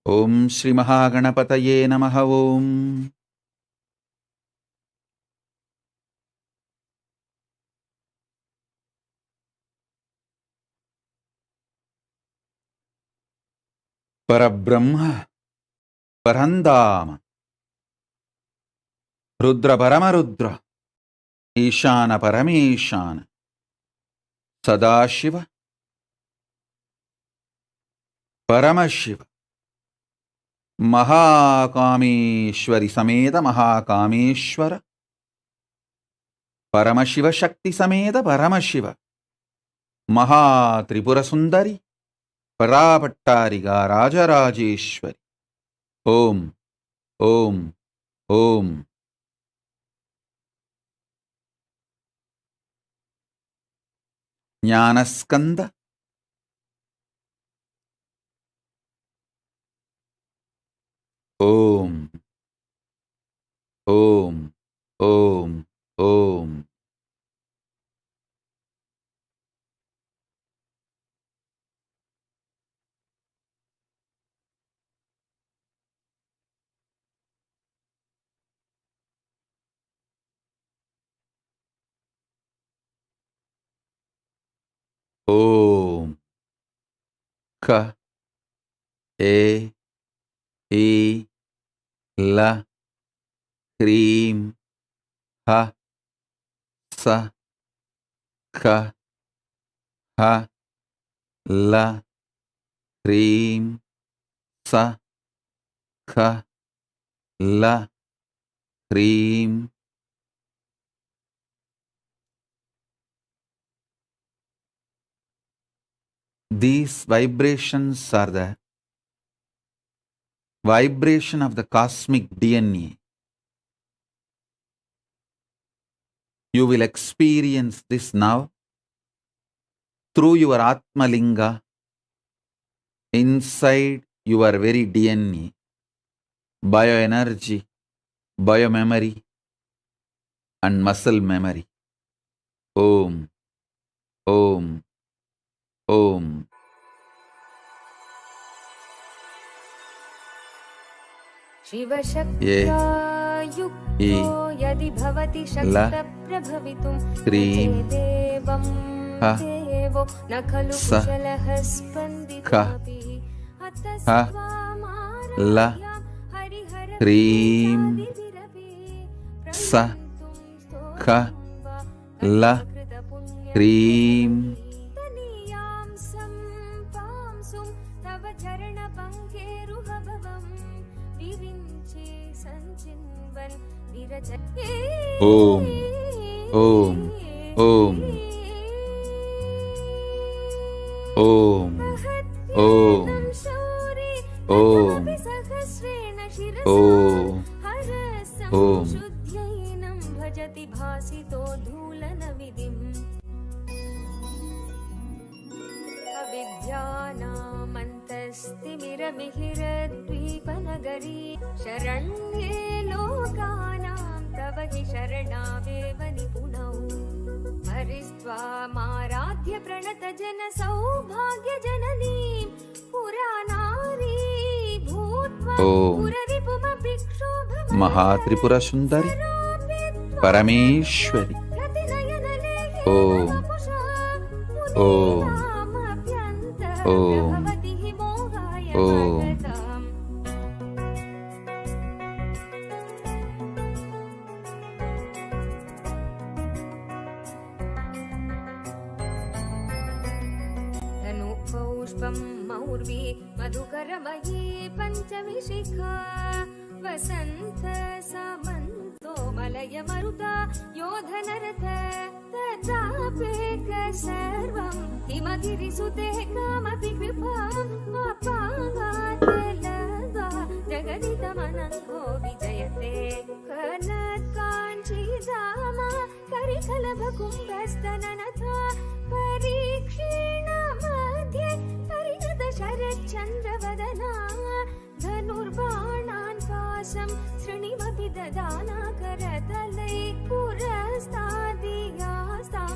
Om Shri Mahaganapataye Namaha Om. Parabrahma, Parandama, Rudra Paramarudra, Ishana Parameshana, Sadashiva, Paramashiva, Mahakameshwari Sameda Mahakameshwara, Paramashiva Shakti Sameda Paramashiva, Mahatripura Sundari, Parapattariga Rajarajeshwari. Om, Om, Om. Jnanaskanda, Om, Om, Om, Om. Om. Ka, E, I, La, Krim, Ha, Sa, Ka, Ha, La, Krim, Sa, Ka, La, Krim. These vibrations are the vibration of the cosmic DNA. You will experience this now through your Atma Linga, inside your very DNA, bioenergy, biomemory, and muscle memory. Om, Om, Om. शिवशक्त्या युक्तो यदि भवति शक्तप्रभवितुं देवं देवो न खलु कुशलः स्पन्दितोऽपि हतस्त्वामाराध्यां हरिहरप्रियादिभिरपि ह्रीं तनीयां सम्पांसुं तव चरणपङ्केरुहभवम् विरिञ्चि सञ्चिन्वन् विरचये Om, Om, Om, Om, Om, Om, Om, Om. शुद्ध्यैनं भजति भासितो धूलनविधिम् अविद्यानामन्तस्तिमिरमिहिरद्वीपनगरी शरण्ये लोकानां तव हि शरणावेव निपुणौ हरिस्त्वामाराध्य प्रणतजन सौभाग्यजननीं पुरानारी भूत्वा पुररिपुमपि क्षोभमयी Mahatripura Sundari Parameshwari. Om, Om, Om, Om. धनुपौष्पं मौर्वी मधुकरमयी पञ्चविशिखा वसन्त सामन्तो मलय मरुता योधनरथ तथापेक सर्वं हिमगिरिसुते कामपि कृपाम् अपाङ्गात् जगदिदमनङ्गो विजयते कनत्काञ्चीधाम करिकलभकुम्भस्तननथा परीक्षीण मध्ये परिणत शरच्चन्द्रवदना धनुर्बाणान् पाशं शृणिमपि ददाना करतलै पुरस्तादियास्तां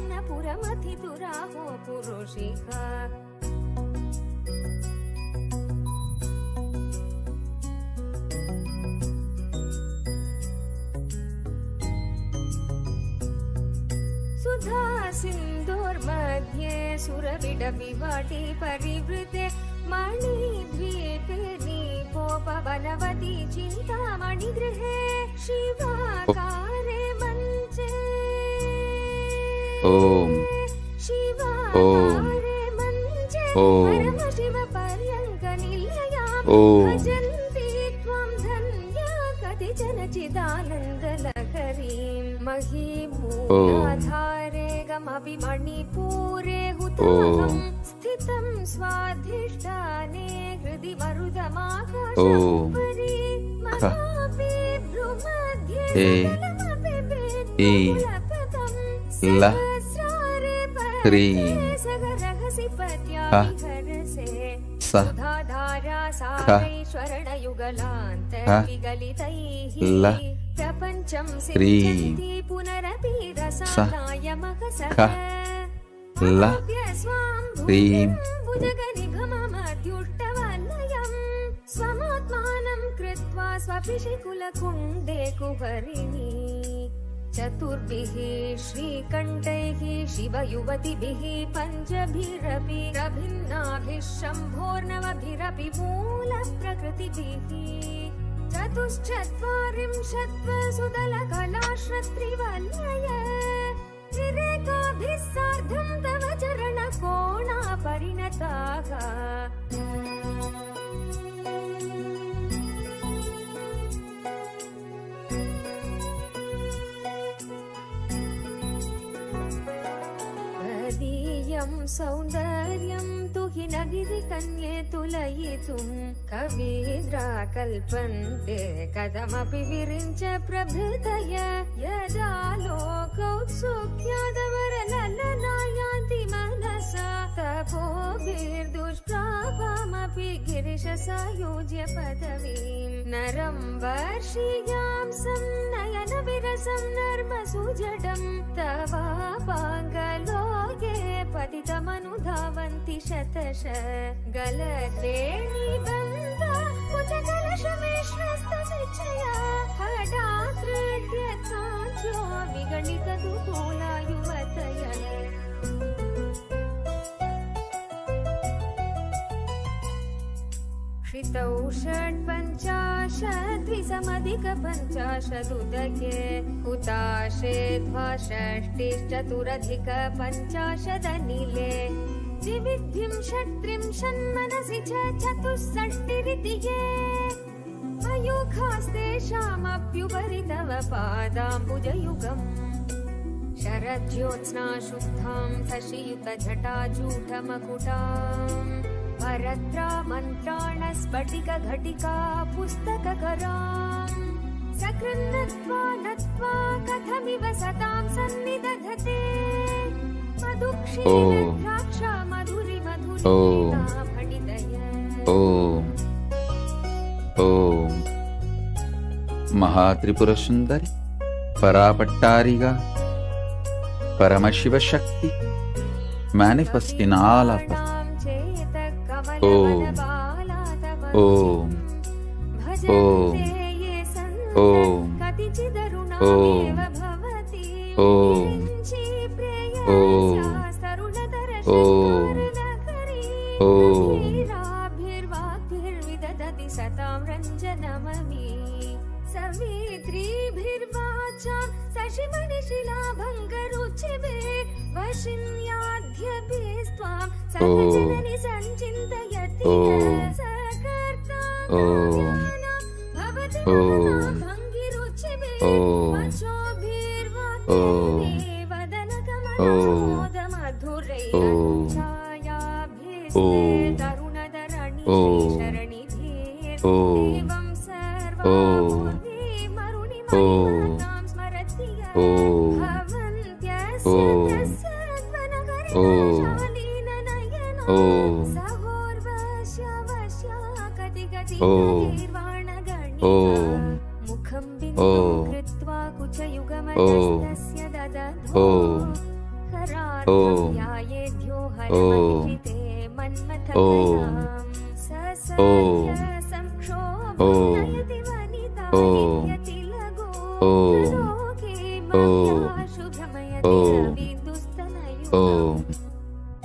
न पुरमथितुराहो पुरुषिका सुधा सिन्धोर्मध्ये सुरविडविवाटी परिवृते मणिद्वीपे नीपोपवनवती चिन्तामणिगृहे शिवाकारे मञ्चे Om, शिवाकारे मञ्चे परमशिवपर्यङ्कनिलयां भजन्ति त्वं धन्या कतिचन चिदानन्दलहरीं महीमूलाधारे गमपि मणिपूरे हुतमहं स्थितं स्वाधिष्ठाने हृदि मरुदमाकाशोपरि मनापि भ्रुमध्ये जलमपि सहस्रारे परमे सगरहसि पत्याभिहरसे सुधाधारा सारैश्वरणयुगलान्तर्विगलितैः प्रपञ्चं सिञ्चन्ति पुनरपि रसानायमकसः स्वां भुजगनिभममद्युष्टवलयं स्वमात्मानं कृत्वा स्वपिशिकुलकुण्डे कुहरिणी चतुर्भिः श्रीकण्ठैः शिवयुवतिभिः पञ्चभिरपि प्रभिन्नाभिः शम्भोर्नवभिरपि मूलप्रकृतिभिः चतुश्चत्वारिंशत्वसुदलकलाश्रत्रिवलय त्रिरेकाभिः सार्धं तव चरणकोणा परिणताः तदीयं सौन्दर्यं तु हि न गिरिकन्ये तुलयितुम् कवीन्द्रा कल्पन्ते कथमपि विरिञ्च प्रभृतय यदा लोकौत्सुक्यादवरललनायान्ति मनसा तपोभिर्दुष्प्रापामपि गिरिशसायुज्य पदवीं नरं वर्षीयां संनयनविरसं नर्मसुजडं तवापाङ्गलोके पतितमनुधावन्ति शतश गलत्रेणीबन्धा कुचकलशमेश्वस्तसिच्छया हठात्कृत्यकाञ्चो विगणितदुकूला युवतय श्रितौ षट्पञ्चाशद्विसमधिकपञ्चाशदुदके हुताशे द्वाषष्टिश्चतुरधिकपञ्चाशदनिले द्विविद्धिं षट्त्रिंशन्मनसि च चतुष्षष्टिरिति ये अयुखास्तेषामप्युपरि तव पादाम्बुजयुगम् शरज्योत्स्ना शुद्धां शशियुतजटाजूटमकुटाम् परत्रा मन्त्राणस्फटिकघटिका पुस्तककराम् सकृन्नत्वा नत्वा कथमिव सतां सन्निदधते मधुक्षीरद्राक्षा मधुरि मधुरिता फटितय ओम Mahatripurasundari परापट्टारिगा Paramashiva Shakti manifest in all of us. Om Om Om Om Om Om Om Om सतां रञ्जनममी सवित्रीभिर्वाचां शशिमणिशिलाभङ्गरुचिभिः वशिन्याद्यपि स्वां सर्वजननि सञ्चिन्तयति सकर्तां भवति भङ्गिरुचिभिः वचोभिर्वाक्यैः वदनकमलमोदमधुरैः छायाभिस्ते तरुणधरणि शरणि एवं सर्वापूर्वी मरुणिमणिमातां स्मरति भवन्त्यस्य तस्यत्वनगरिशालीननयनो सहोर्वश्यवश्याकतिगतिर्वाणगणिका मुखं बिन्दुं कृत्वा कुचयुगमतस्तस्य ददधो करार्ध्यायेभ्यो हरमहिते मन्मथकयाम् संक्षोभयति वनिता नित्यति लगो लोके मायाशुभमयति रविदुस्तनयुगम्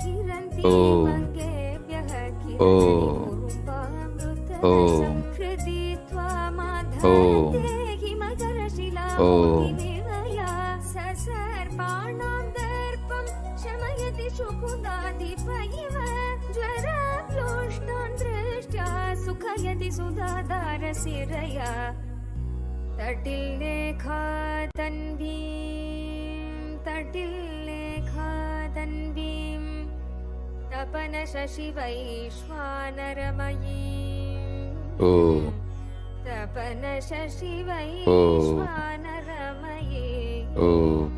किरन्ति मङ्गेभ्यः किरणिकुरुम्बामृतसंहृति त्वामाधरते हिमकरशिलामूर्तिनिलया ससर्पाणां दर्पं शमयति शुकुदाधिपयिव ज्वरप्लोष्टान् दृष्ट्या सुखयति सुधाधारशिरया तटिल्लेखा तन्वीं तपनशशिवैश्वानरमयीं तपनशशिवैश्वानरमयीं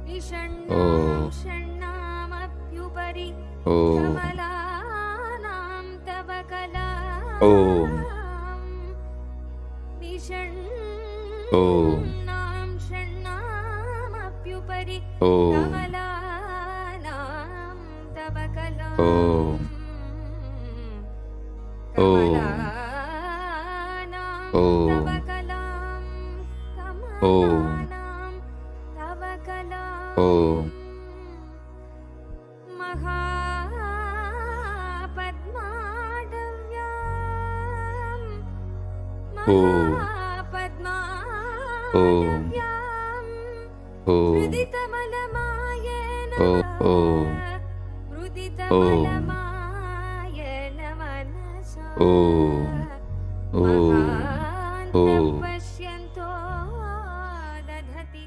विषण्णां षण्णामप्युपरि कमलानां तव कलाम् विषण्णां षण्णामप्युपरि कमलानां तव कलाम् कमलानां तव कलाम् कमलानां तव कलाम् मृदितमलमायन मनसा पश्यन्तो दधति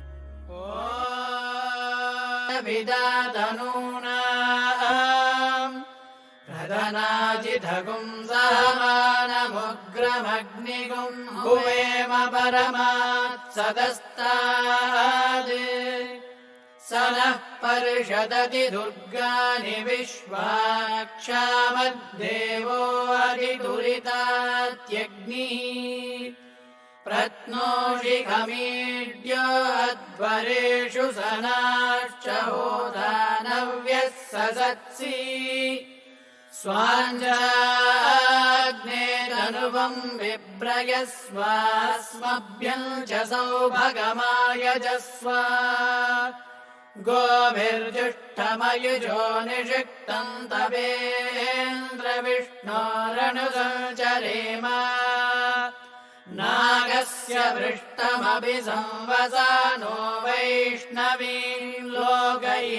विदातनूनां प्रधनाजिधगुंसा दहमानमुग्रमग्निगुं हुवेम परमात् सदस्ताद् स नः परिषदति दुर्गानि विश्वा क्षामद्देवो अधिदुरितात्यग्निः प्रत्नोषिखमीड्यो अध्वरेषु सनाश्च होदानव्यः ससत्सि स्वाञ्जाग्नेरनुवं बिभ्रयस्वास्मभ्यं च सौभगमायजस्व गोभिर्जुष्टमयुजो निषिक्तं तवेन्द्रविष्णोरनुसञ्चरेम नागस्य पृष्ठमभि संवसानो वैष्णवीं लोकह्यमादयन्ताम्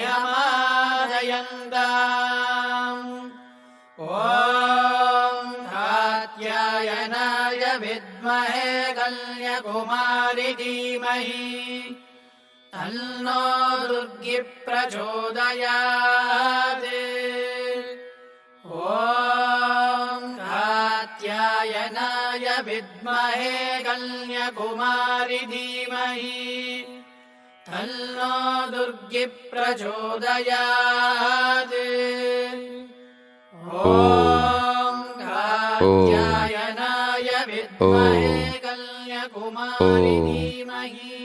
ॐ कात्यायनाय विद्महे कन्याकुमारी धीमहि तन्नो दुर्गी प्रचोदयात् ॐ कात्यायनाय विद्महे कन्याकुमारी धीमहि तन्नो दुर्गी प्रचोदयात् ॐ कात्यायनाय विद्महे कन्याकुमारी धीमहि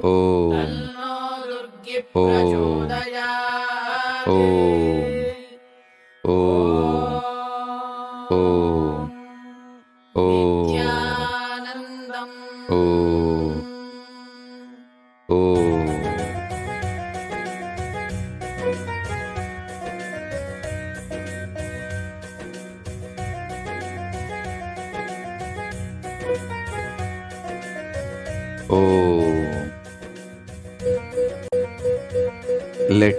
तन्नो दुर्गी प्रचोदयात् नित्यानन्दम् Let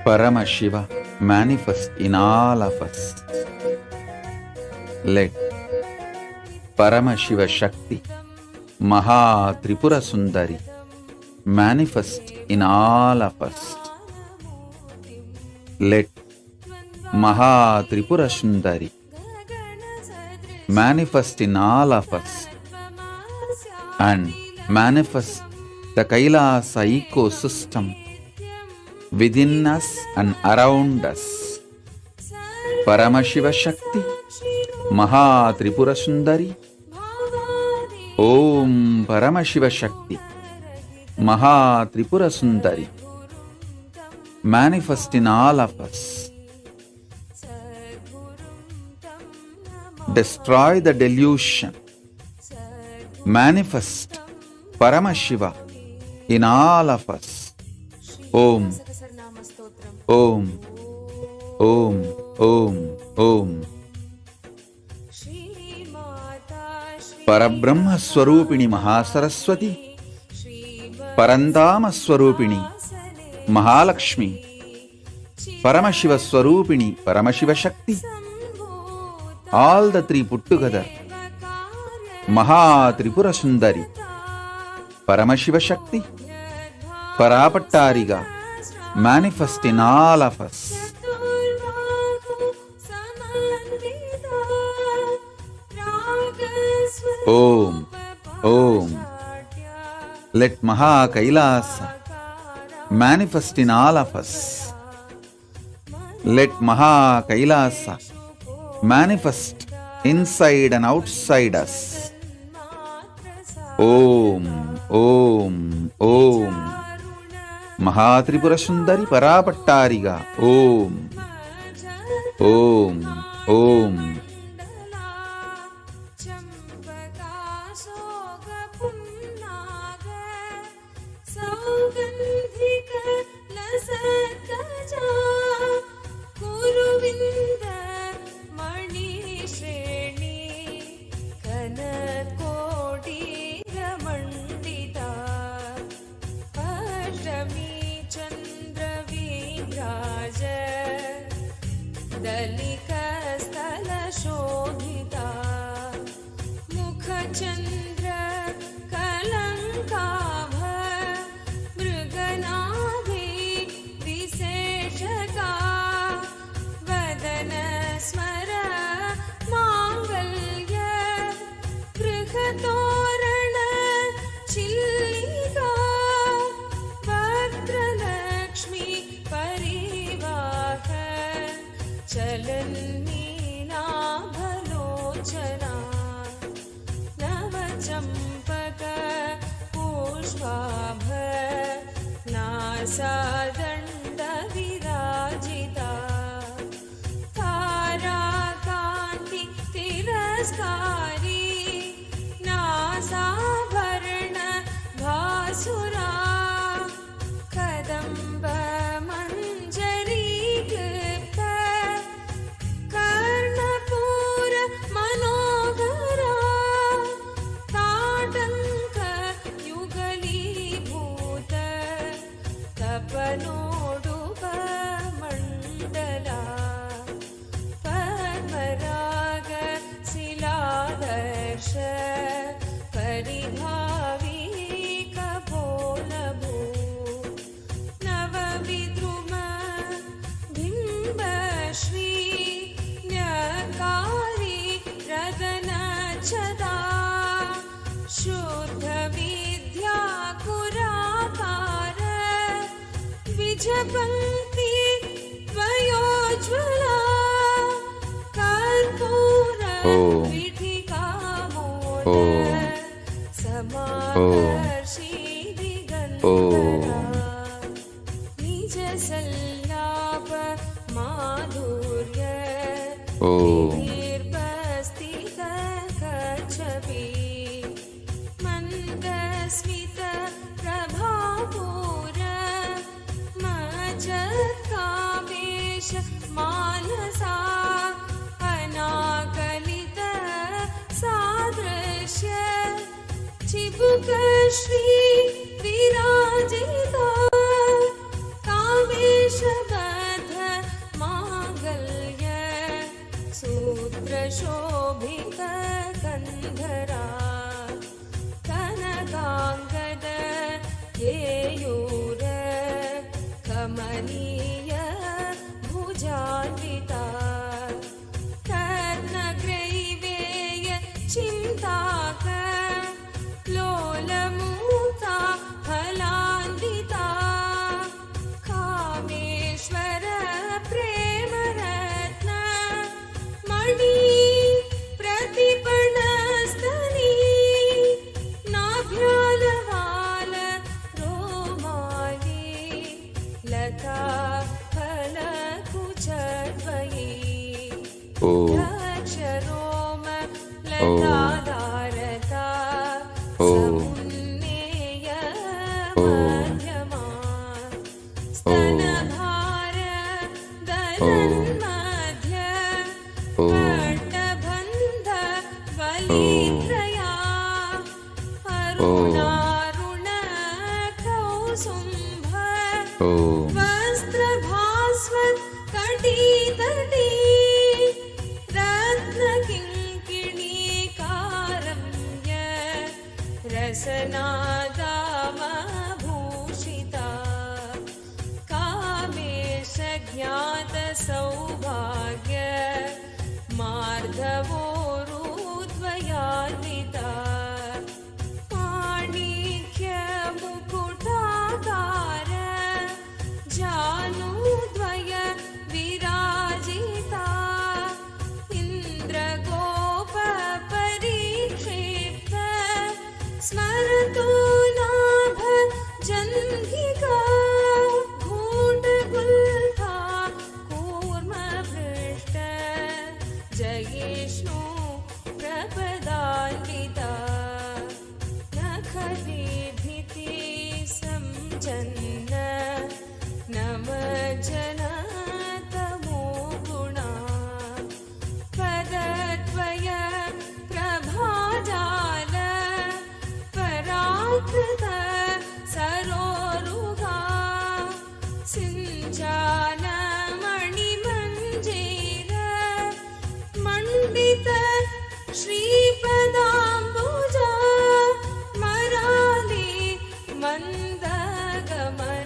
Paramashiva manifest in all of us. Let Paramashiva Shakti, Maha Tripura Sundari, manifest in all of us. Let Maha Tripura Sundari manifest in all of us and manifest the KAILASA ecosystem within us and around us. Paramashiva Shakti, Maha Tripura Sundari, Om Paramashiva Shakti, Maha Tripura Sundari, manifest in all of us. Destroy the delusion. Manifest Paramashiva in all of us. Om, Om, Om, Om, Om. Parabrahma Swarupini Mahasaraswati, Parandama Swarupini Mahalakshmi, Paramashiva Swarupini Paramashiva Shakti. All the three put together. Maha Tripura Sundari, Paramashiva Shakti, Parapattariga, manifest in all of us. Om, Om. Let Maha KAILASA manifest in all of us. Let Maha KAILASA manifest inside and outside us. Om, Om, Om. Mahatripura Sundari Parapattariga. Om, Om, Om. Sobhita मुखचन्द्र कलङ्काभ मृगनाभि विशेषका वदन स्मर मा लोचना नवचम्पक पुष्पाभ नासादण्ड विराजिता ताराकान्ति तिरस्कारी नासाभरण भासुरा कदम्ब मञ्जरी clipped Karnapur मनोहरा ताटङ्क युगलीभूत तपनोडुप मण्डला पद्मराग शिलादर्श परिभावी कपोलभू नवविद्रुम बिम्बश्री न्यकारी रदनचदा शुद्ध विद्या कुराकार विजपङ्क्ति वयोज्वला कर्पूर पीठिकामोद समाकर्षि दिगन्तरा निज सल्लाप माधुर्य निर्बस्तित कच्छपि मन्दस्मित प्रभापूर मज्जत्कामेश मानसा अनाकलित सादृश्य चिबुक श्री विराजिता कामेश बद्ध मांगल्य सूत्र शोभित कंधरा कनकांगद केयूर कमनीय भुजान्विता रत्नग्रैवेय चिन्ताक लोलमुक्ता फलान्विता कामेश्वर प्रेमरत्न मणि प्रतिपणस्तनी नाभ्यालवाल रोमाली लता फलकुचद्वयी दक्षरोम लताधारता समुन्नेय मध्यमा स्तनभार दलन्मध्य पट्टबन्ध वलित्रया अरुणारुण कौसुम्भ वस्त्रभास्व कटितटी रत्नकिङ्किणीकारम्य रसनादामभूषिता कामेश ज्ञात सौभाग्य मार्धवोरुद्वयान्विता माणिक्य मुकुटाकार जानुद्वय विराजिता इन्द्रगोप परिक्षिप्त स्मरतु नाभ जन्घिका घूटगुल्फा कूर्मभृष्ट जयिष्णु प्रपदान्विता नखदीधिति संजन्न नमज्जन तमो गुणा पदद्वय प्रभाजाल पराकृत सरोरुहा सिञ्चान मणिमञ्जीर मण्डित श्रीपदाम्बुजा मराली मन्दगमन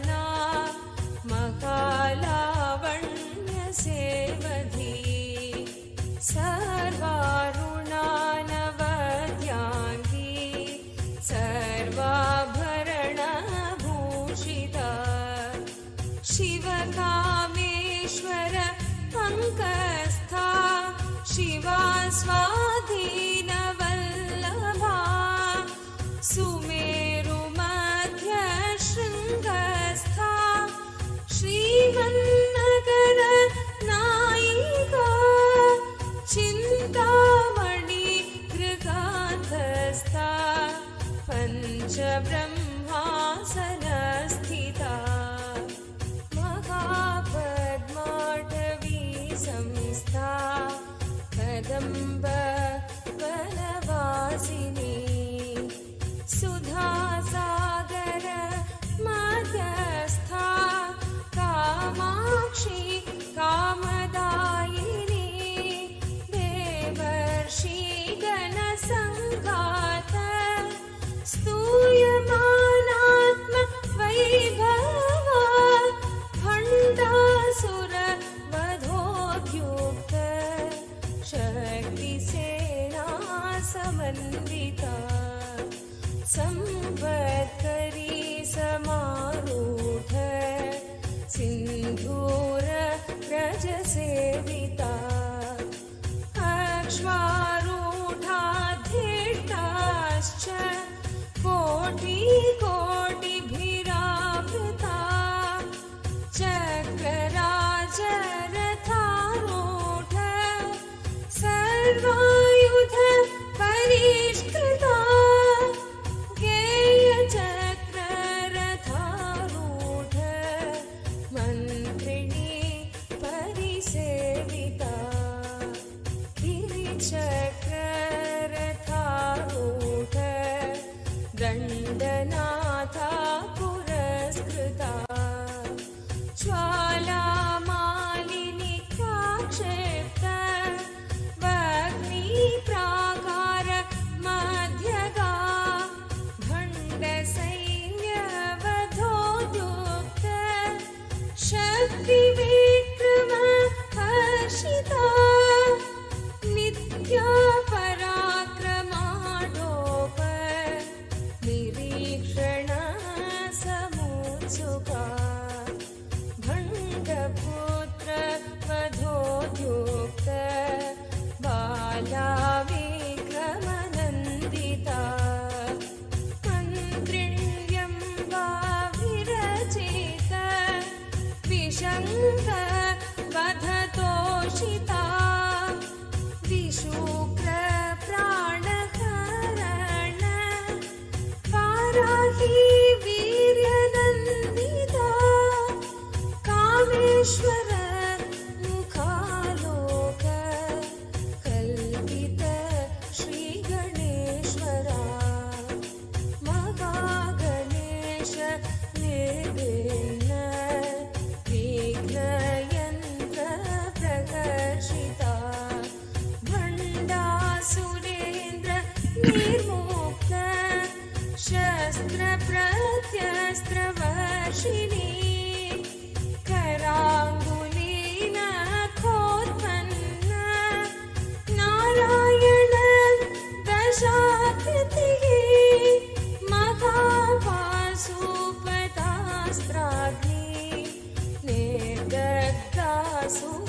स्वाधीनवल्लभा सुमेरुमध्यशृङ्गस्था श्रीमन्नगर नायिका चिन्तामणि गृगाधस्था पञ्चब्रह्मासनस्थिता महापद्माटवी संस्था कदम्ब वनवासिनी सुधासागर मध्यस्था कामाक्षी कामदायिनी देवर्षि गणसङ्घात स्तूयमानात्म वैभवा भण्डासुर वधोद्युक्त शक्तिसेना समन्विता संवत्करी समारूढ सिन्धूर व्रजसेविता अक्ष्मारूढाधिष्ठाश्च कोटिकोटिभिरावृता चक्रराजरथारूढ सर्वायुध परिष्कृता गेयचक्ररथारूढ मन्त्रिणी परिसेविता गिरिचक्ररथारूढ दण्डनाथा पुरस्कृता ज्वालामालिनी काक्षिप्त वह्निप्राकार मध्यगा भण्डसैन्यवधोद्युक्त शक्तिविक्रम हर्षिता नित्या पराक्रमाडोप निरीक्षण समुत्सुका भण्डपुत्र वधोद्युक्त बाला विक्रमनन्दिता मन्त्रिण्यम्बा विरचित विशङ्क वधतोषिता विशुक्र प्राणहरण वाराही वीर्यनन्दिता कामेश्वर मुखालोक कल्पित श्रीगणेश्वरा महागणेश निर्विघ्न विघ्नयन्त्र प्रकर्षिता भण्डासुरेन्द्र निर्मुक्त शस्त्रप्रत्यस्त्रवर्षिणी कराङ्गुलीनखोत्पन्न नारायण दशाकृतिः महापाशुपतास्त्राग्नि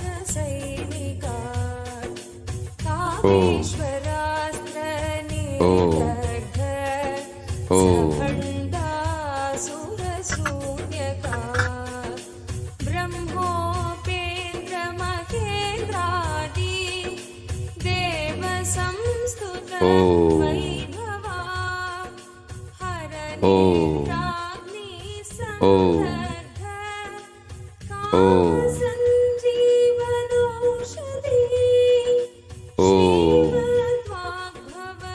निर्दग्धासुरसैनिका कामेश्वरास्त्र निर्दग्ध सभण्डासुरशून्यका ब्रह्मोपेन्द्र महेन्द्रादि देव संस्तुत Vaibhava हरनेत्राग्नि संदग्ध कामसञ्जीवनौषधि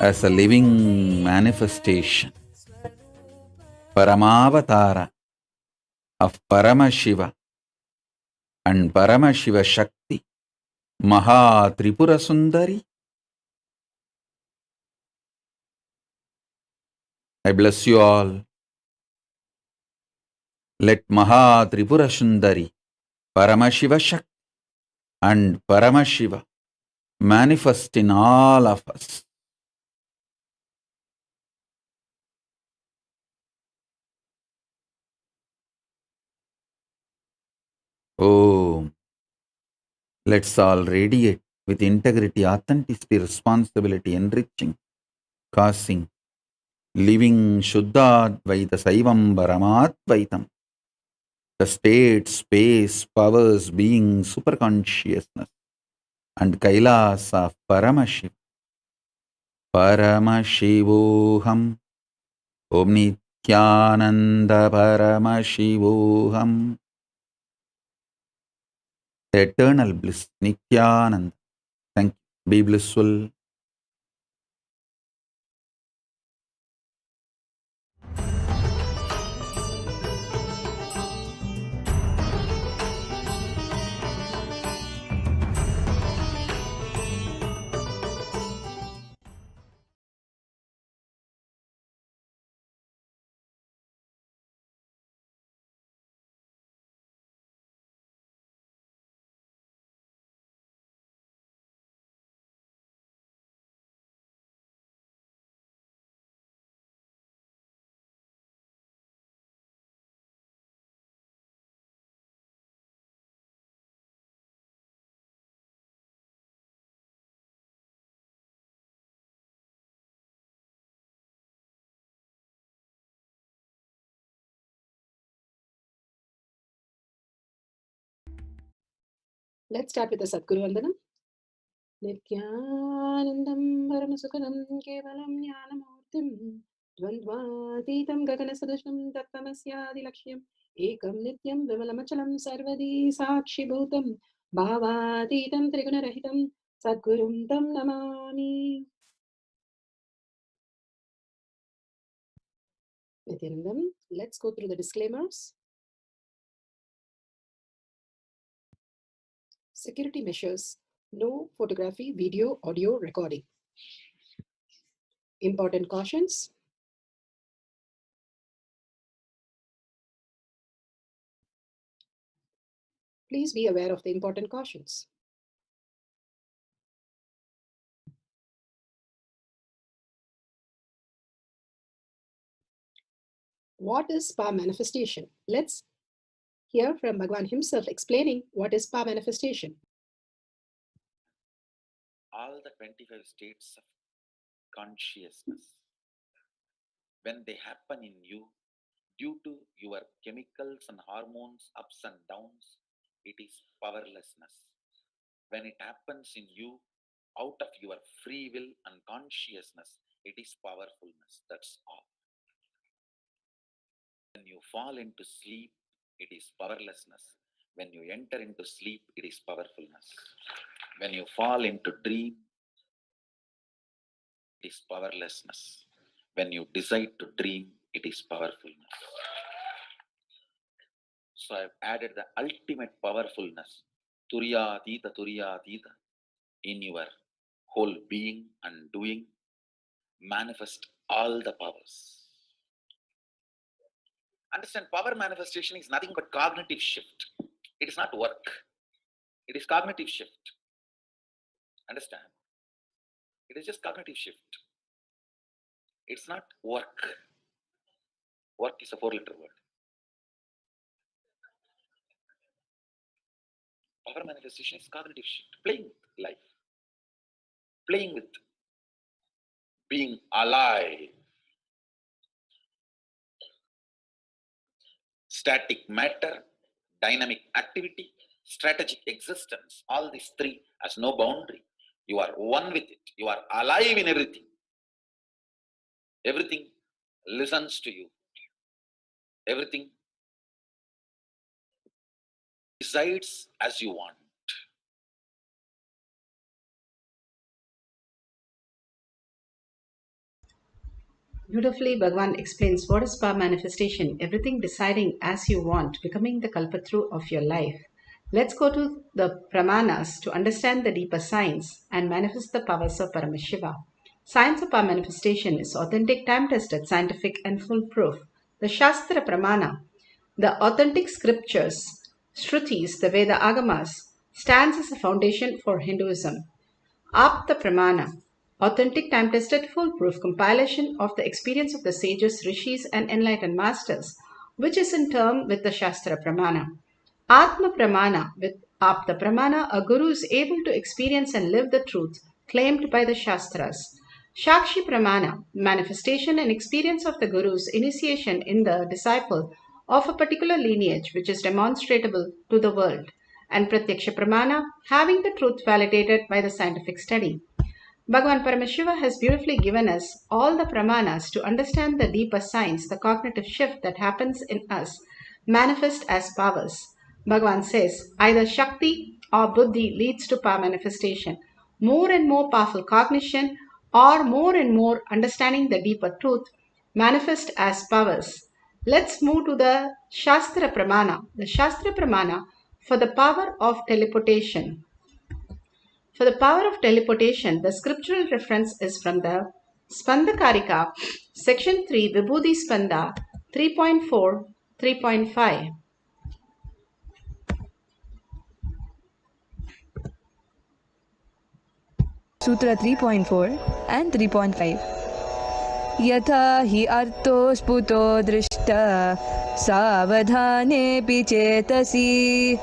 as a living manifestation, Paramavatara of Paramashiva and Paramashiva Shakti, Maha Tripura Sundari. I bless you all. Let Maha Tripura Sundari, Paramashiva Shakti and Paramashiva manifest in all of us. Oh, let's all radiate with integrity, authenticity, responsibility, enriching, causing, living Shuddhadvaita Saivam Paramadvaitam, the state, space, powers, being, superconsciousness, and Kailasa Paramashiv, Paramashivoham, Om Nithyananda Paramashivoham, eternal bliss, Nithyananda. Thank you. Be blissful. Let's start with the Sadguru Vandanam. Nithyanandam Paramasukhanam Kevalam Jnanamurtim Dvandvatitam Gaganasadushnam Tattvamasyaadilakshయం Ekam Nityam Vimalamachalam Sarvadi Sakshibhutam Bhavatitam Trigunarahitam Sadgurum Tam Namami. Nithyanandam, let's go through the disclaimers. Security measures: no photography, video, audio recording. Important cautions: please be aware of the important cautions. What is spa manifestation? Let's hear from Bhagwan himself explaining what is spa manifestation. All the 25 states of consciousness, when they happen in you, due to your chemicals and hormones ups and downs, it is powerlessness. When it happens in you, out of your free will and consciousness, it is powerfulness. That's all. When you fall into sleep, it is powerlessness. When you enter into sleep, it is powerfulness. When you fall into dream, it is powerlessness. When you decide to dream, it is powerfulness. So I've added the ultimate powerfulness, Turyatita, in your whole being and doing. Manifest all the powers. Understand, power manifestation is nothing but cognitive shift. It is not work. It is cognitive shift. Understand? It is just cognitive shift. It's not work. Work is a 4-letter word. Power manifestation is cognitive shift. Playing with life. Playing with being alive. Static matter, dynamic activity, strategic existence. All these three has no boundary. You are one with it. You are alive in everything. Everything listens to you. Everything decides as you want. Beautifully, Bhagwan explains what is spa manifestation, everything deciding as you want, becoming the kalpatru of your life. Let's go to the Pramanas to understand the deeper science and manifest the powers of Paramashiva. Science of power manifestation is authentic, time-tested, scientific and foolproof. The Shastra Pramana, the authentic scriptures, Shrutis, the Veda Agamas, stands as a foundation for Hinduism. Apta Pramana, authentic, time-tested, foolproof compilation of the experience of the sages, rishis and enlightened masters, which is in term with the Shastra Pramana. Atma Pramana, with Apta Pramana, a guru is able to experience and live the truth claimed by the Shastras. Shakshi Pramana, manifestation and experience of the guru's initiation in the disciple of a particular lineage which is demonstrable to the world. And Pratyaksha Pramana, having the truth validated by the scientific study. Bhagavan Paramashiva has beautifully given us all the pramanas to understand the deeper science, the cognitive shift that happens in us, manifest as powers. Bhagavan says either Shakti or Buddhi leads to power manifestation. More and more powerful cognition or more and more understanding the deeper truth manifest as powers. Let's move to the Shastra Pramana. The Shastra Pramana for the power of teleportation. For the power of teleportation, the scriptural reference is from the Spandakarika, section 3, Vibhuti Spanda 3.4, 3.5. Sutra 3.4 and 3.5. Yatha hi arto sputo drishta savadhanepi chetasi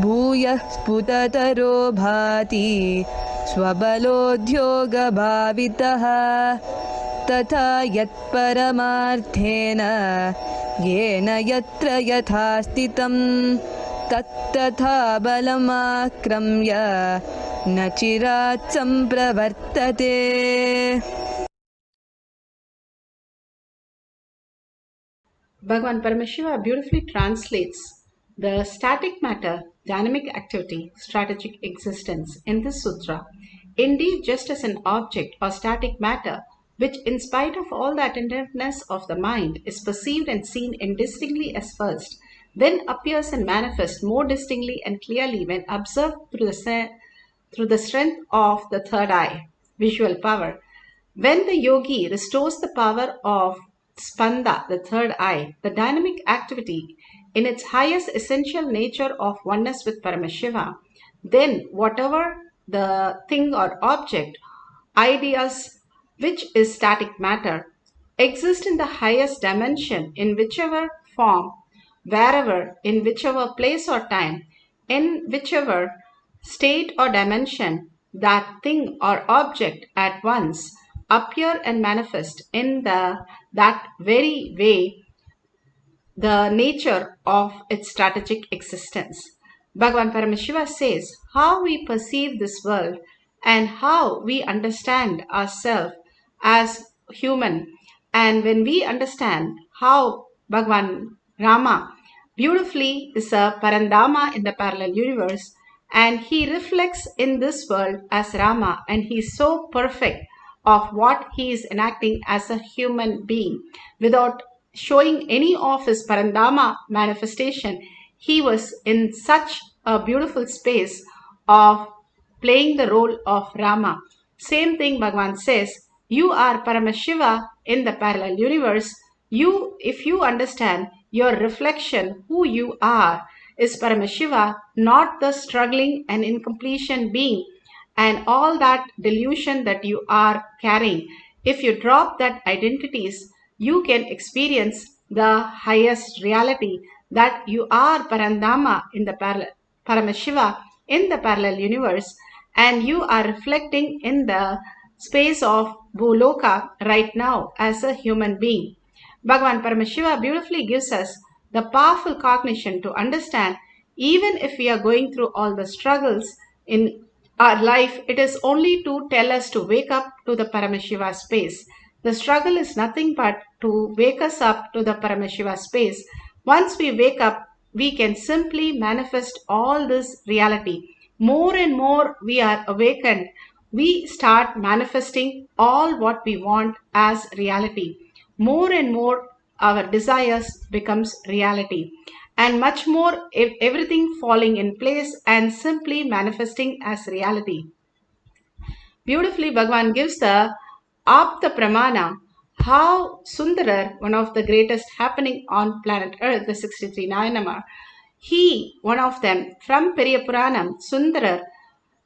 bhuyah sputataro bhati swabaloddyoga bhavitaha tatha yat paramarthena yena yatra yatha stitam tattatha balamakramya nachirat sampravartate. Bhagavan Paramashiva beautifully translates the static matter, dynamic activity, strategic existence in this sutra. Indeed, just as an object or static matter, which in spite of all the attentiveness of the mind is perceived and seen indistinctly as first, then appears and manifests more distinctly and clearly when observed through the strength of the third eye, visual power. When the yogi restores the power of Spanda, the third eye, the dynamic activity in its highest essential nature of oneness with Paramashiva, then whatever the thing or object, ideas, which is static matter, exist in the highest dimension in whichever form, wherever, in whichever place or time, in whichever state or dimension, that thing or object at once appear and manifest in that very way the nature of its strategic existence. Bhagavan Paramashiva says how we perceive this world and how we understand ourselves as human. And when we understand how Bhagavan Rama beautifully is a Parandama in the parallel universe, and he reflects in this world as Rama, and he is so perfect of what he is enacting as a human being without showing any of his Parandama manifestation. He was in such a beautiful space of playing the role of Rama. Same thing Bhagavan says, you are Paramashiva in the parallel universe. If you understand your reflection, who you are, is Paramashiva, not the struggling and incompletion being and all that delusion that you are carrying. If you drop that identities, you can experience the highest reality that you are Parandama in the Paramashiva in the parallel universe, and you are reflecting in the space of Bhuloka right now as a human being. Bhagavan Paramashiva beautifully gives us the powerful cognition to understand even if we are going through all the struggles in our life, it is only to tell us to wake up to the Paramashiva space. The struggle is nothing but to wake us up to the Paramashiva space. Once we wake up, we can simply manifest all this reality. More and more we are awakened, we start manifesting all what we want as reality. More and more our desires becomes reality, and much more everything falling in place and simply manifesting as reality. Beautifully Bhagavan gives the Apta Pramana, how Sundarar, one of the greatest happening on planet Earth, the 63 Nayanamar, he, one of them, from Periya Puranam, Sundarar,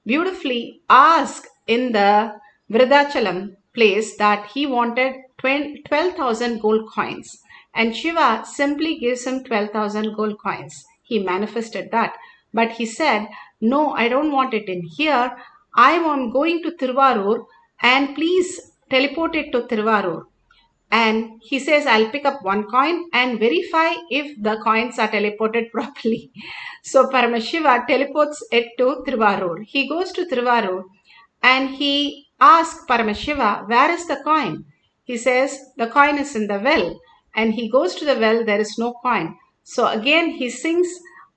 beautifully asked in the Vridachalam place that he wanted 12,000 gold coins. And Shiva simply gives him 12,000 gold coins. He manifested that. But he said, no, I don't want it in here. I am going to Tiruvarur and please teleport it to Tiruvarur. And he says, I'll pick up one coin and verify if the coins are teleported properly. So Paramashiva teleports it to Tiruvarur. He goes to Tiruvarur and he asks Paramashiva, where is the coin? He says, the coin is in the well. And he goes to the well, there is no coin. So again, he sings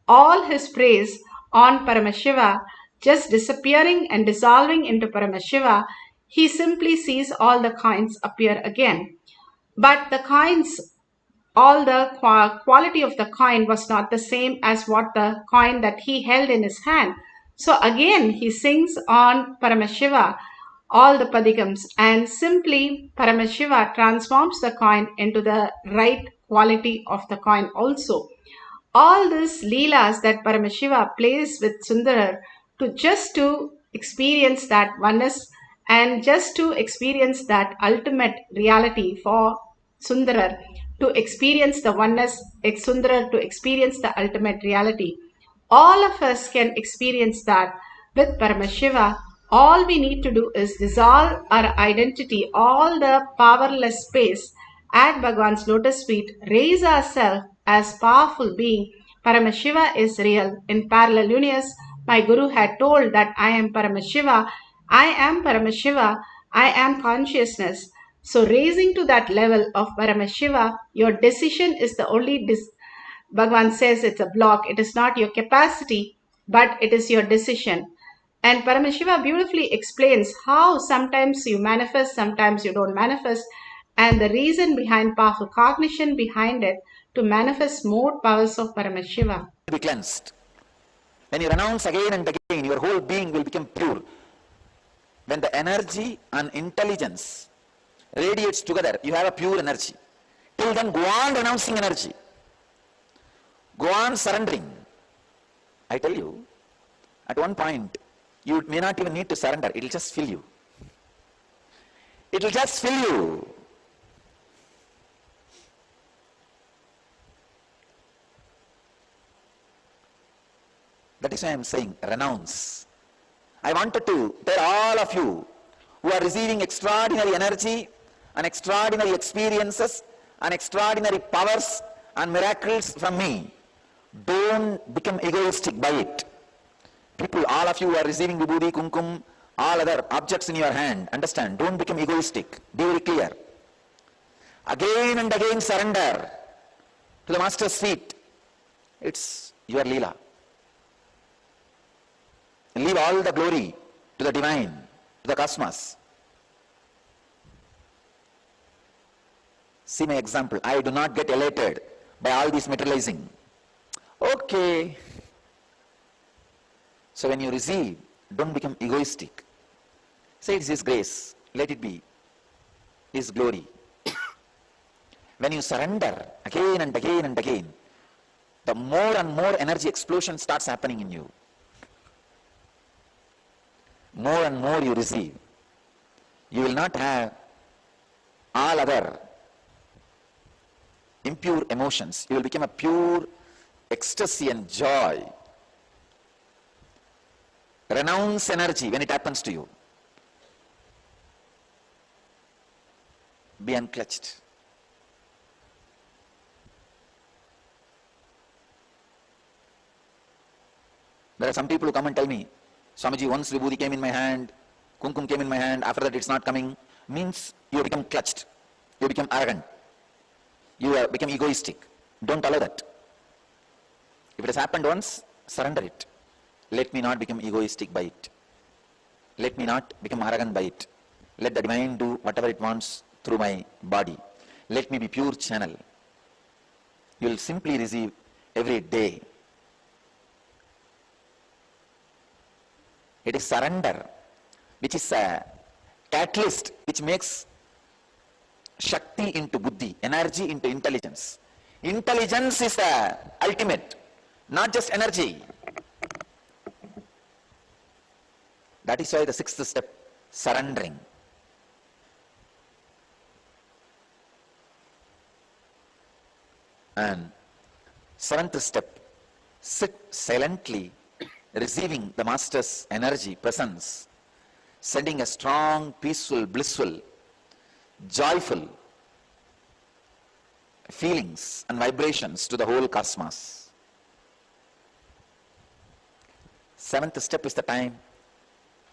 all his praise on Paramashiva, just disappearing and dissolving into Paramashiva. He simply sees all the coins appear again. But the coins, all the quality of the coin was not the same as what the coin that he held in his hand. So again, he sings on Paramashiva all the padigams, and simply Paramashiva transforms the coin into the right quality of the coin also. All these leelas that Paramashiva plays with Sundarar to experience that oneness and just to experience that ultimate reality for Sundarar, to experience the oneness, Sundarar to experience the ultimate reality. All of us can experience that with Paramashiva. All we need to do is dissolve our identity, all the powerless space at Bhagwan's lotus feet, raise ourselves as powerful being. Paramashiva is real. In parallel universe, my Guru had told that I am Paramashiva, I am Paramashiva, I am consciousness. So raising to that level of Paramashiva, your decision is the only Bhagavan says it's a block. It is not your capacity, but it is your decision. And Paramashiva beautifully explains how sometimes you manifest, sometimes you don't manifest, and the reason behind powerful cognition behind it to manifest more powers of Paramashiva. Be cleansed. When you renounce again and again, your whole being will become pure. When the energy and intelligence radiates together, you have a pure energy. Till then, go on renouncing energy. Go on surrendering. I tell you, at one point, you may not even need to surrender. It will just fill you. It will just fill you. That is why I am saying, renounce. I wanted to tell all of you who are receiving extraordinary energy and extraordinary experiences and extraordinary powers and miracles from me, don't become egoistic by it. People, all of you who are receiving vibhuti, kumkum, all other objects in your hand, understand, don't become egoistic. Be very clear. Again and again surrender to the Master's feet. It's your Leela. Leave all the glory to the divine, to the cosmos. See my example. I do not get elated by all this materializing. Okay. So when you receive, don't become egoistic. Say it's His grace, let it be His glory. When you surrender again and again and again, the more and more energy explosion starts happening in you. More and more you receive. You will not have all other impure emotions. You will become a pure ecstasy and joy. Renounce energy when it happens to you. Be unclutched. There are some people who come and tell me, Swamiji, once vibhuti came in my hand, kumkum came in my hand, after that it's not coming, means you become clutched, you become arrogant, you become egoistic. Don't allow that. If it has happened once, surrender it. Let me not become egoistic by it. Let me not become arrogant by it. Let the divine do whatever it wants through my body. Let me be pure channel. You will simply receive every day. It is surrender, which is a catalyst which makes Shakti into Buddhi, energy into intelligence. Intelligence is the ultimate, not just energy. That is why the sixth step, surrendering. And seventh step, sit silently receiving the Master's energy, presence, sending a strong, peaceful, blissful, joyful feelings and vibrations to the whole cosmos. Seventh step is the time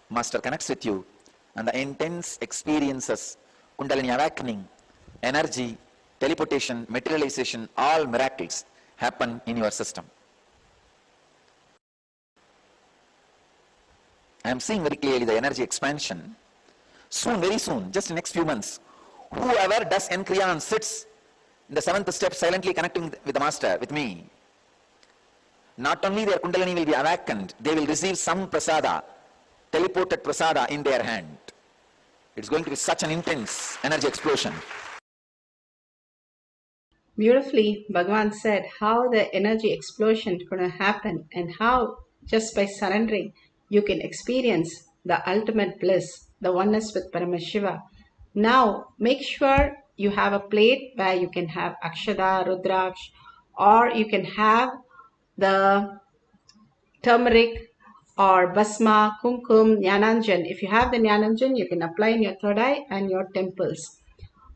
Master connects with you and the intense experiences, Kundalini awakening, energy, teleportation, materialization, all miracles happen in your system. I am seeing very clearly the energy expansion. Soon, very soon, just in the next few months, whoever does N-Kriya and sits in the seventh step silently connecting with the Master, with me, not only their Kundalini will be awakened, they will receive some prasada, teleported prasada in their hand. It's going to be such an intense energy explosion. Beautifully, Bhagavan said how the energy explosion is going to happen and how just by surrendering you can experience the ultimate bliss, the oneness with Paramashiva. Now, make sure you have a plate where you can have Akshada, Rudraksh, or you can have the turmeric or Basma, Kumkum, Jnananjan. If you have the Jnananjan, you can apply in your third eye and your temples.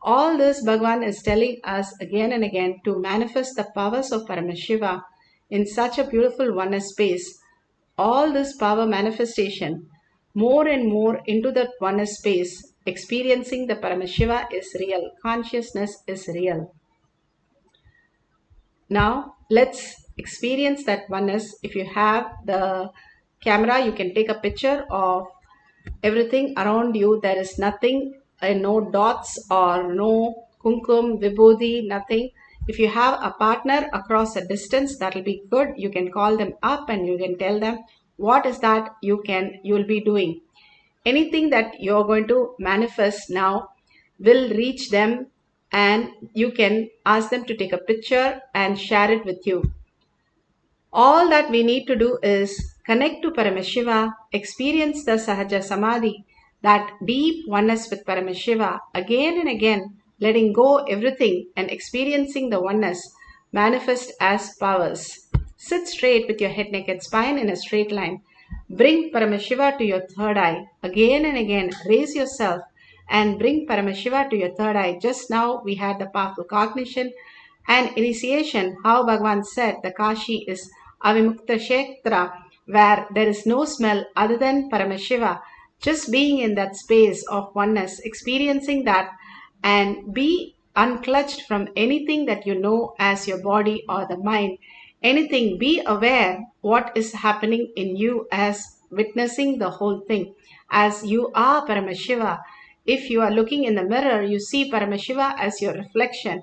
All this Bhagavan is telling us again and again to manifest the powers of Paramashiva in such a beautiful oneness space. All this power manifestation more and more into that oneness space, experiencing the Paramashiva is real. Consciousness is real. Now, let's experience that oneness. If you have the camera, you can take a picture of everything around you. There is nothing, no dots or no kumkum, vibhuti, nothing. If you have a partner across a distance, that will be good. You can call them up and you can tell them what is that you will be doing. Anything that you're going to manifest now will reach them, and you can ask them to take a picture and share it with you. All that we need to do is connect to Paramashiva, experience the Sahaja Samadhi, that deep oneness with Paramashiva, again and again, letting go everything and experiencing the oneness manifest as powers. Sit straight with your head, neck and spine in a straight line. Bring Paramashiva to your third eye. Again and again, raise yourself and bring Paramashiva to your third eye. Just now we had the powerful cognition and initiation, how Bhagavan said the Kashi is Avimukta Kshetra, where there is no smell other than Paramashiva. Just being in that space of oneness, experiencing that, and be unclutched from anything that you know as your body or the mind. Anything, be aware what is happening in you as witnessing the whole thing. As you are Paramashiva, if you are looking in the mirror, you see Paramashiva as your reflection.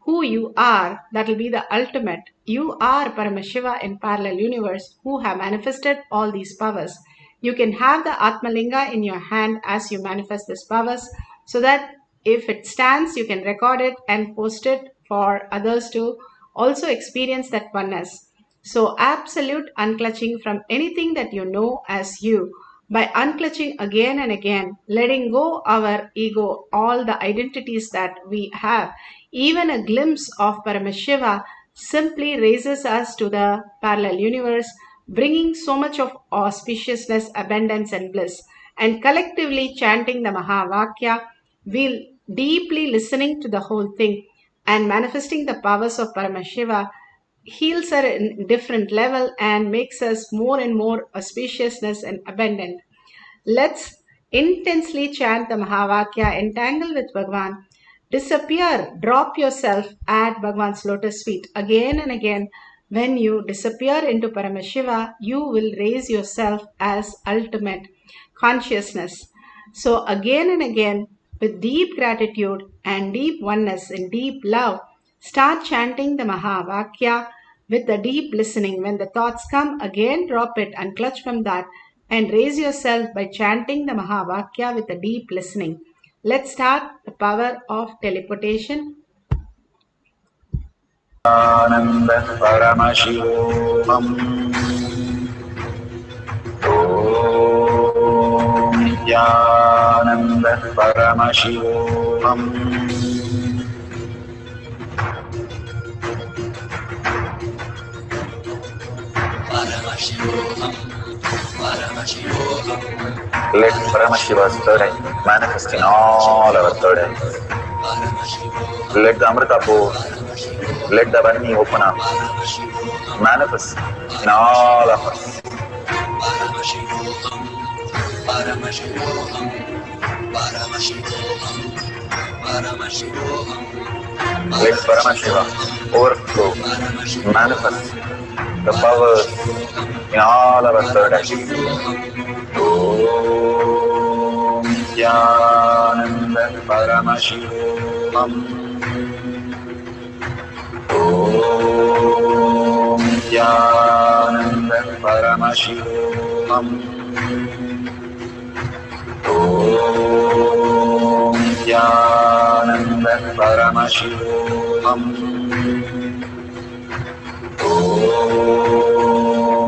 Who you are, that will be the ultimate. You are Paramashiva in parallel universe who have manifested all these powers. You can have the Atmalinga in your hand as you manifest these powers, so that if it stands, you can record it and post it for others to also experience that oneness. So absolute unclutching from anything that you know as you. By unclutching again and again, letting go our ego, all the identities that we have, even a glimpse of Paramashiva simply raises us to the parallel universe, bringing so much of auspiciousness, abundance and bliss. And collectively chanting the Mahavakya, we'll deeply listening to the whole thing and manifesting the powers of Paramashiva heals us in a different level and makes us more and more auspiciousness and abundant. Let's intensely chant the Mahavakya, entangle with Bhagavan, disappear, drop yourself at Bhagavan's lotus feet again and again. When you disappear into Paramashiva, you will raise yourself as ultimate consciousness. So again and again, with deep gratitude and deep oneness and deep love, start chanting the Mahavakya with the deep listening. When the thoughts come, again drop it and clutch from that and raise yourself by chanting the Mahavakya with a deep listening. Let's start the power of teleportation. Nithyananda Paramashivoham. Om Nithyananda Paramashivoham. Paramashivoham. Let Paramashiva's third eye manifest in all our third eyes. Let the Amrita pour, let the Vani open up, manifest in all of us. Let Paramashiva overflow, manifest the powers in all our third eyes. Om Nithyananda Paramashivam. Om Nithyananda Paramashivam. Om Nithyananda Paramashivam. Om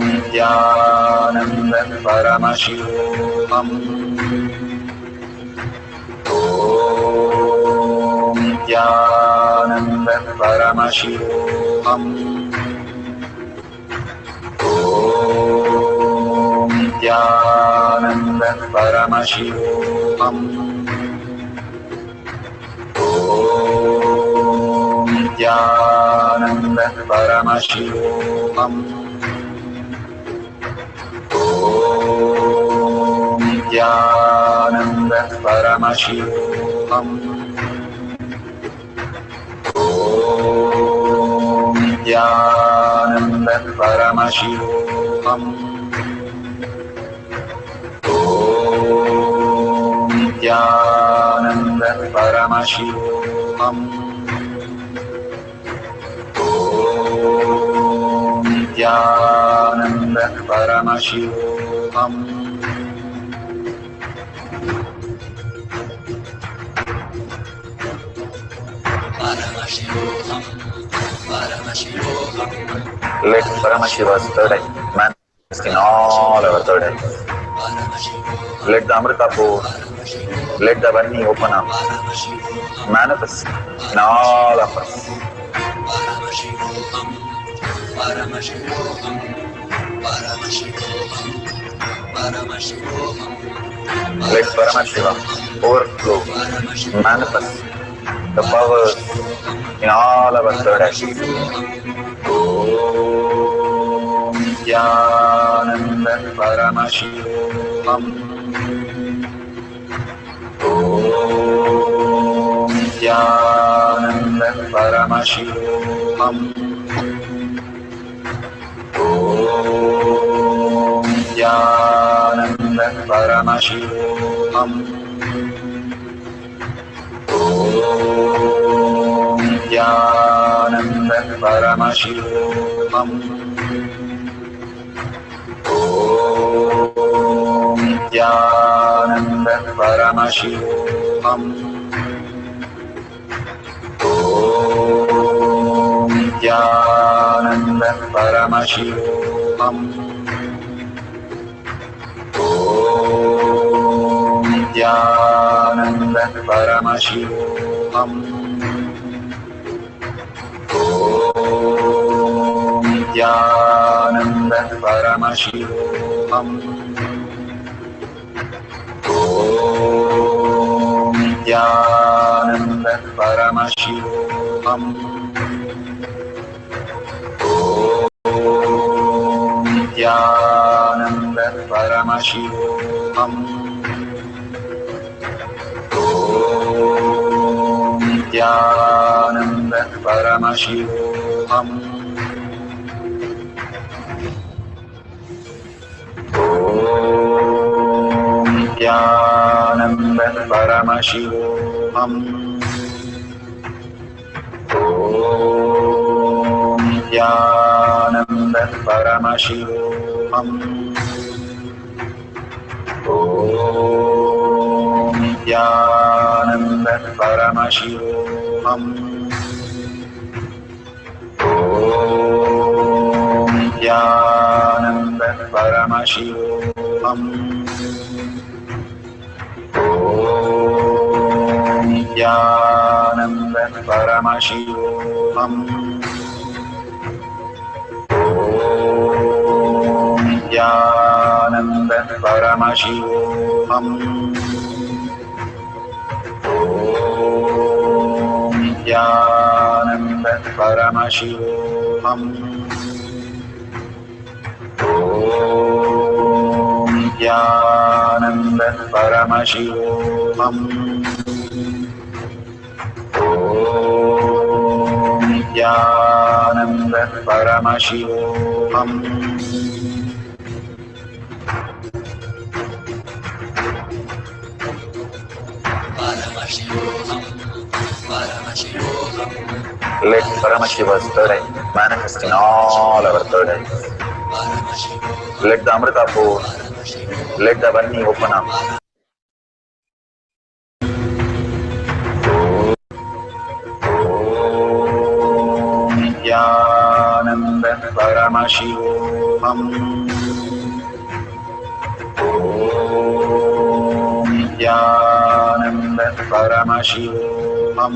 Nithyananda Paramashivam. Om Nithyananda Paramashivam. Om Nithyananda Paramashivam. Om Nithyananda Paramashivam. Om Nithyananda Paramashivam. Om Nithyananda Paramashivam. Om Nithyananda Paramashivam. Om Nithyananda Paramashivoham. Let Paramashiva's third eye manifest in all our third eyes. Let the Amrita pour, let the Vani open up, manifest in all of us. Let Paramashiva overflow, manifest the powers in all our third eyes. Om Nithyananda Paramashivam. Om Nithyananda Paramashivam. Om Nithyananda Paramashivam. Om Nithyananda Paramashivam. Om Nithyananda Paramashivam. Om Nithyananda Paramashivam. Om Nithyananda Paramashivam. Om Nithyananda Paramashivam. Om Nithyananda Paramashivam. Om Nithyananda Paramashivam. Om Nithyananda Paramashivoham. Om Nithyananda Paramashivoham. Om Nithyananda Paramashivoham. Om Nithyananda Paramashivoham. Om Nithyananda Paramashivoham. Om Nithyananda Paramashivoham. Om Nithyananda Paramashivoham. Om Nithyananda Paramashivoham. Om Nithyananda Paramashivoham. Om Nithyananda Paramashivoham. Let Paramashiva's third eye manifest in all our third eyes. Let the Amrita pour, let the Varni open up. Om Nithyananda Paramashivoham. Om Nithyananda Paramashivoham.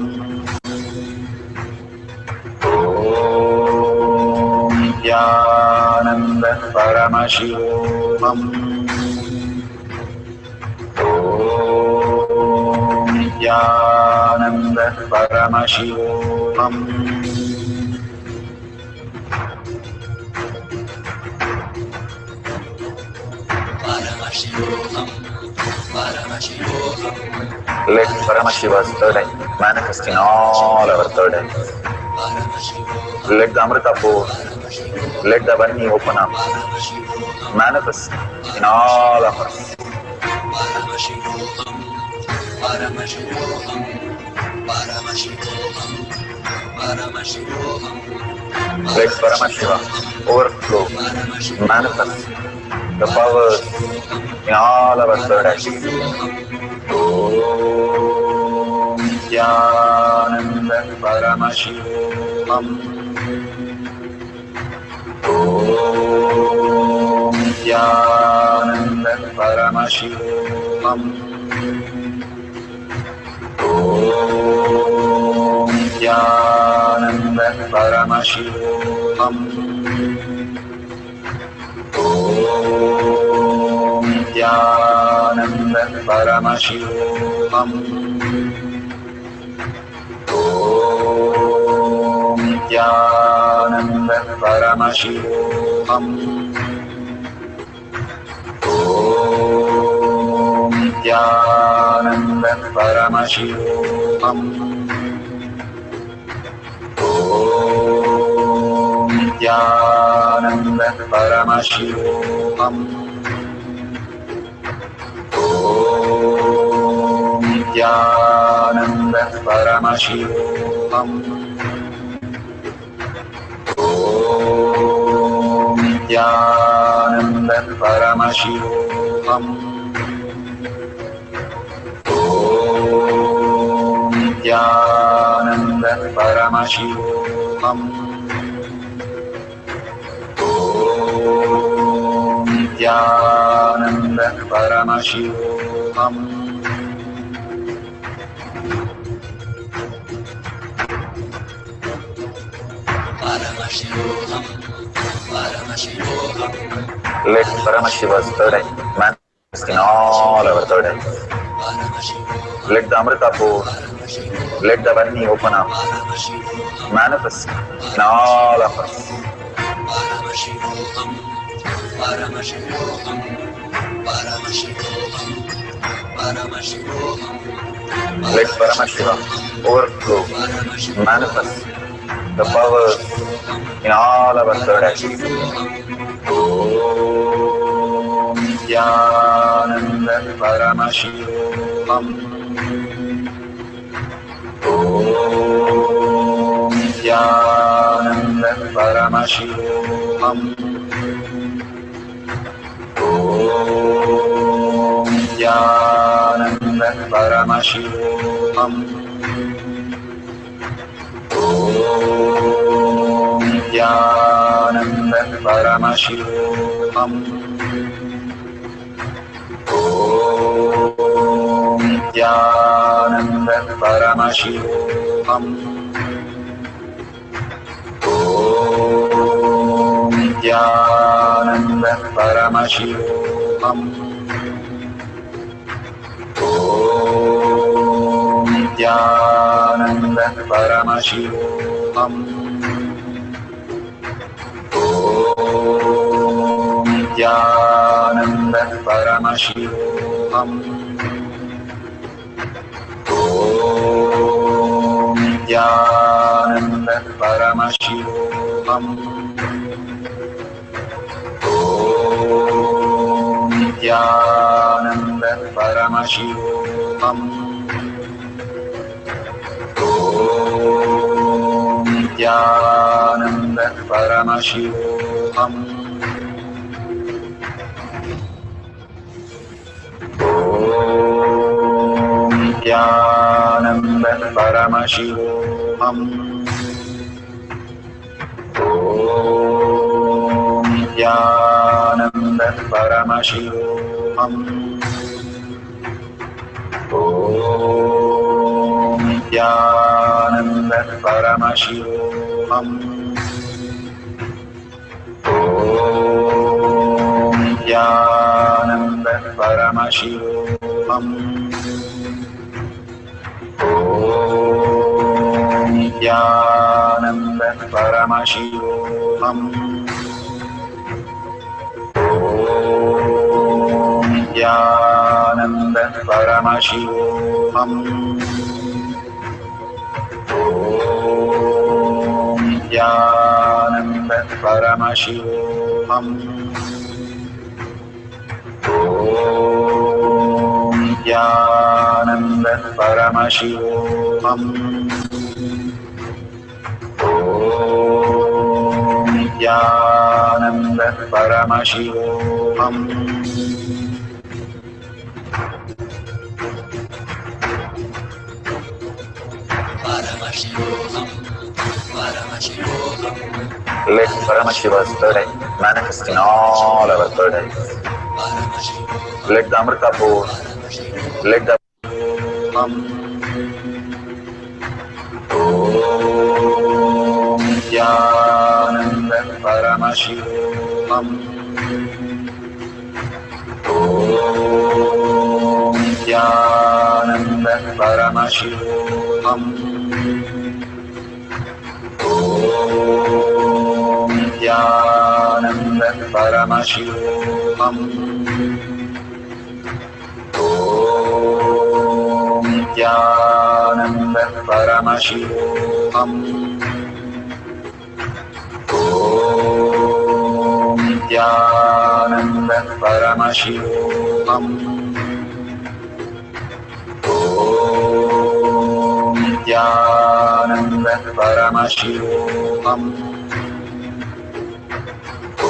Om Nithyananda Paramashivoham. Om Nithyananda Paramashivoham. Let Paramashiva's third eye manifest in all our third eyes. Let the Amrita pour, let the Varni open up, manifest in all of us. Let Paramashiva overflow, manifest the powers in all our third eyes. Om Nithyananda Paramashivoham. Om Nithyananda Paramashivoham. Om Nithyananda Paramashivoham. Om Nithyananda Paramashivoham. Om Nithyananda Paramashivoham. Om Nithyananda Paramashivoham. Om Nithyananda Paramashivoham. Om Nithyananda Paramashivoham. Om Nithyananda Paramashivoham. Om Nithyananda Paramashivoham. Om Nithyananda Paramashivoham. Let Paramashiva's third eye manifest in all our third eyes. Let the Amrita pour, let the Varni open up, manifest in all of us. Let Paramashiva overflow, manifest the powers in all our third eyes. Om Nithyananda Paramashivoham. Om Nithyananda Paramashivoham. Om Nithyananda Paramashivoham. Om Nithyananda Paramashivoham. Om Nithyananda Paramashivoham. Om Nithyananda Paramashivoham. Nithyananda Paramashivoham. Om Nithyananda Paramashivoham. Om Nithyananda Paramashivoham. Om Nithyananda Paramashivoham. Om Nithyananda Paramashivoham. Om Nithyananda Paramashivoham. Om Nithyananda Paramashivoham. Om Nithyananda Paramashivoham. Om Nithyananda Paramashivoham. Om Nithyananda Paramashivoham. Om Nithyananda Paramashivoham. Om Nithyananda Paramashivoham. Om Nithyananda Paramashivoham. Om Nithyananda Paramashivoham. Let Paramashiva's third eye manifest in all our third eyes. Let the Amrita pour, let the Om Nithyananda Paramashivoham. Om Nithyananda Paramashivoham. Om Nithyananda Paramashivoham. Om Nithyananda Paramashivoham. Om Nithyananda Paramashivoham. Om Nithyananda Paramashivoham. Om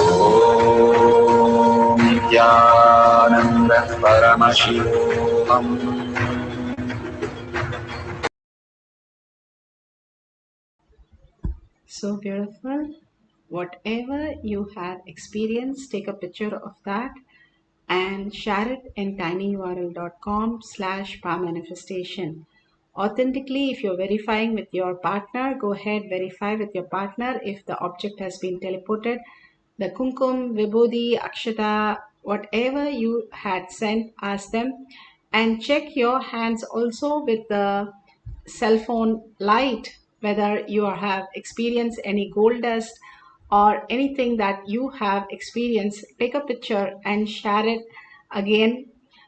Nithyananda Paramashivoham. So beautiful. Whatever you have experienced, take a picture of that and share it in tinyurl.com/powermanifestation. Authentically, if you're verifying with your partner, go ahead, verify with your partner if the object has been teleported. The kumkum, vibhuti, akshata, whatever you had sent, ask them, and check your hands also with the cell phone light, whether you have experienced any gold dust or anything that you have experienced. Take a picture and share it again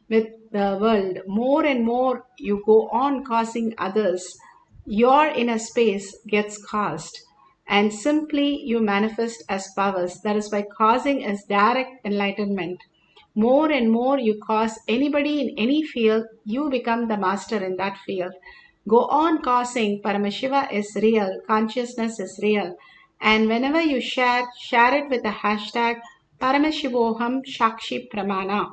with the world. More and more you go on causing others, your inner space gets caused, and simply you manifest as powers. That is by causing as direct enlightenment. More and more you cause anybody in any field, you become the master in that field. Go on causing. Paramashiva is real, consciousness is real. And whenever you share it with the hashtag Paramashivoham Shakshi Pramana.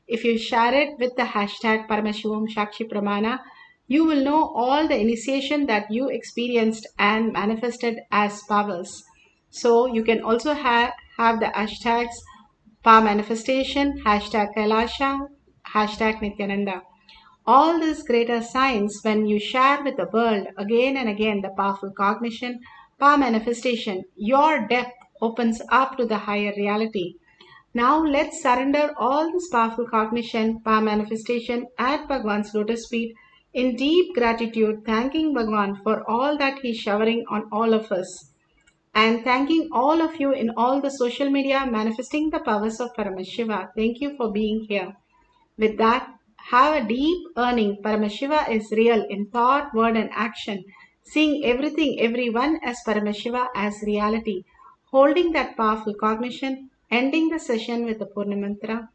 If you share it with the hashtag Paramashivoham Shakshi Pramana, you will know all the initiation that you experienced and manifested as powers. So you can also have the hashtags Power Manifestation, hashtag KAILASA, hashtag Nithyananda. All these greater signs, when you share with the world again and again the powerful cognition, power manifestation, your depth opens up to the higher reality. Now let's surrender all this powerful cognition, power manifestation at Bhagwan's lotus feet in deep gratitude, thanking Bhagwan for all that he's showering on all of us. And thanking all of you in all the social media manifesting the powers of Paramashiva. Thank you for being here. With that, have a deep earning. Paramashiva is real in thought, word, and action. Seeing everything, everyone as Paramashiva as reality. Holding that powerful cognition, ending the session with the Purna Mantra.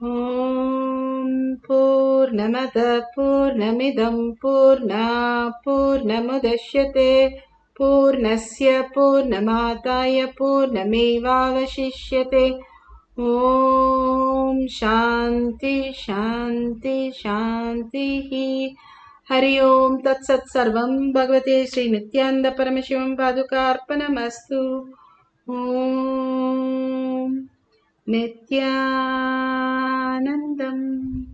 Om Purnamada Purnamidam Purna Purnamudashyate Purnasya Purnamadaya Purnamevavashishyate Om Shanti Shanti Shanti Hari Om Tat Sat Sarvam Bhagavate Sri Nithyananda Paramashivam Padukarpanamastu Om Nithyanandam.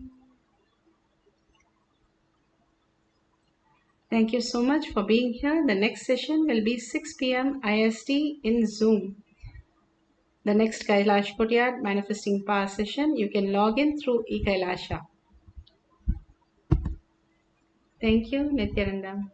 Thank you so much for being here. The next session will be 6 p.m. IST in Zoom. The next Kailash Kotyad Manifesting Power session, you can log in through eKailasha. Thank you, Nithyanandam.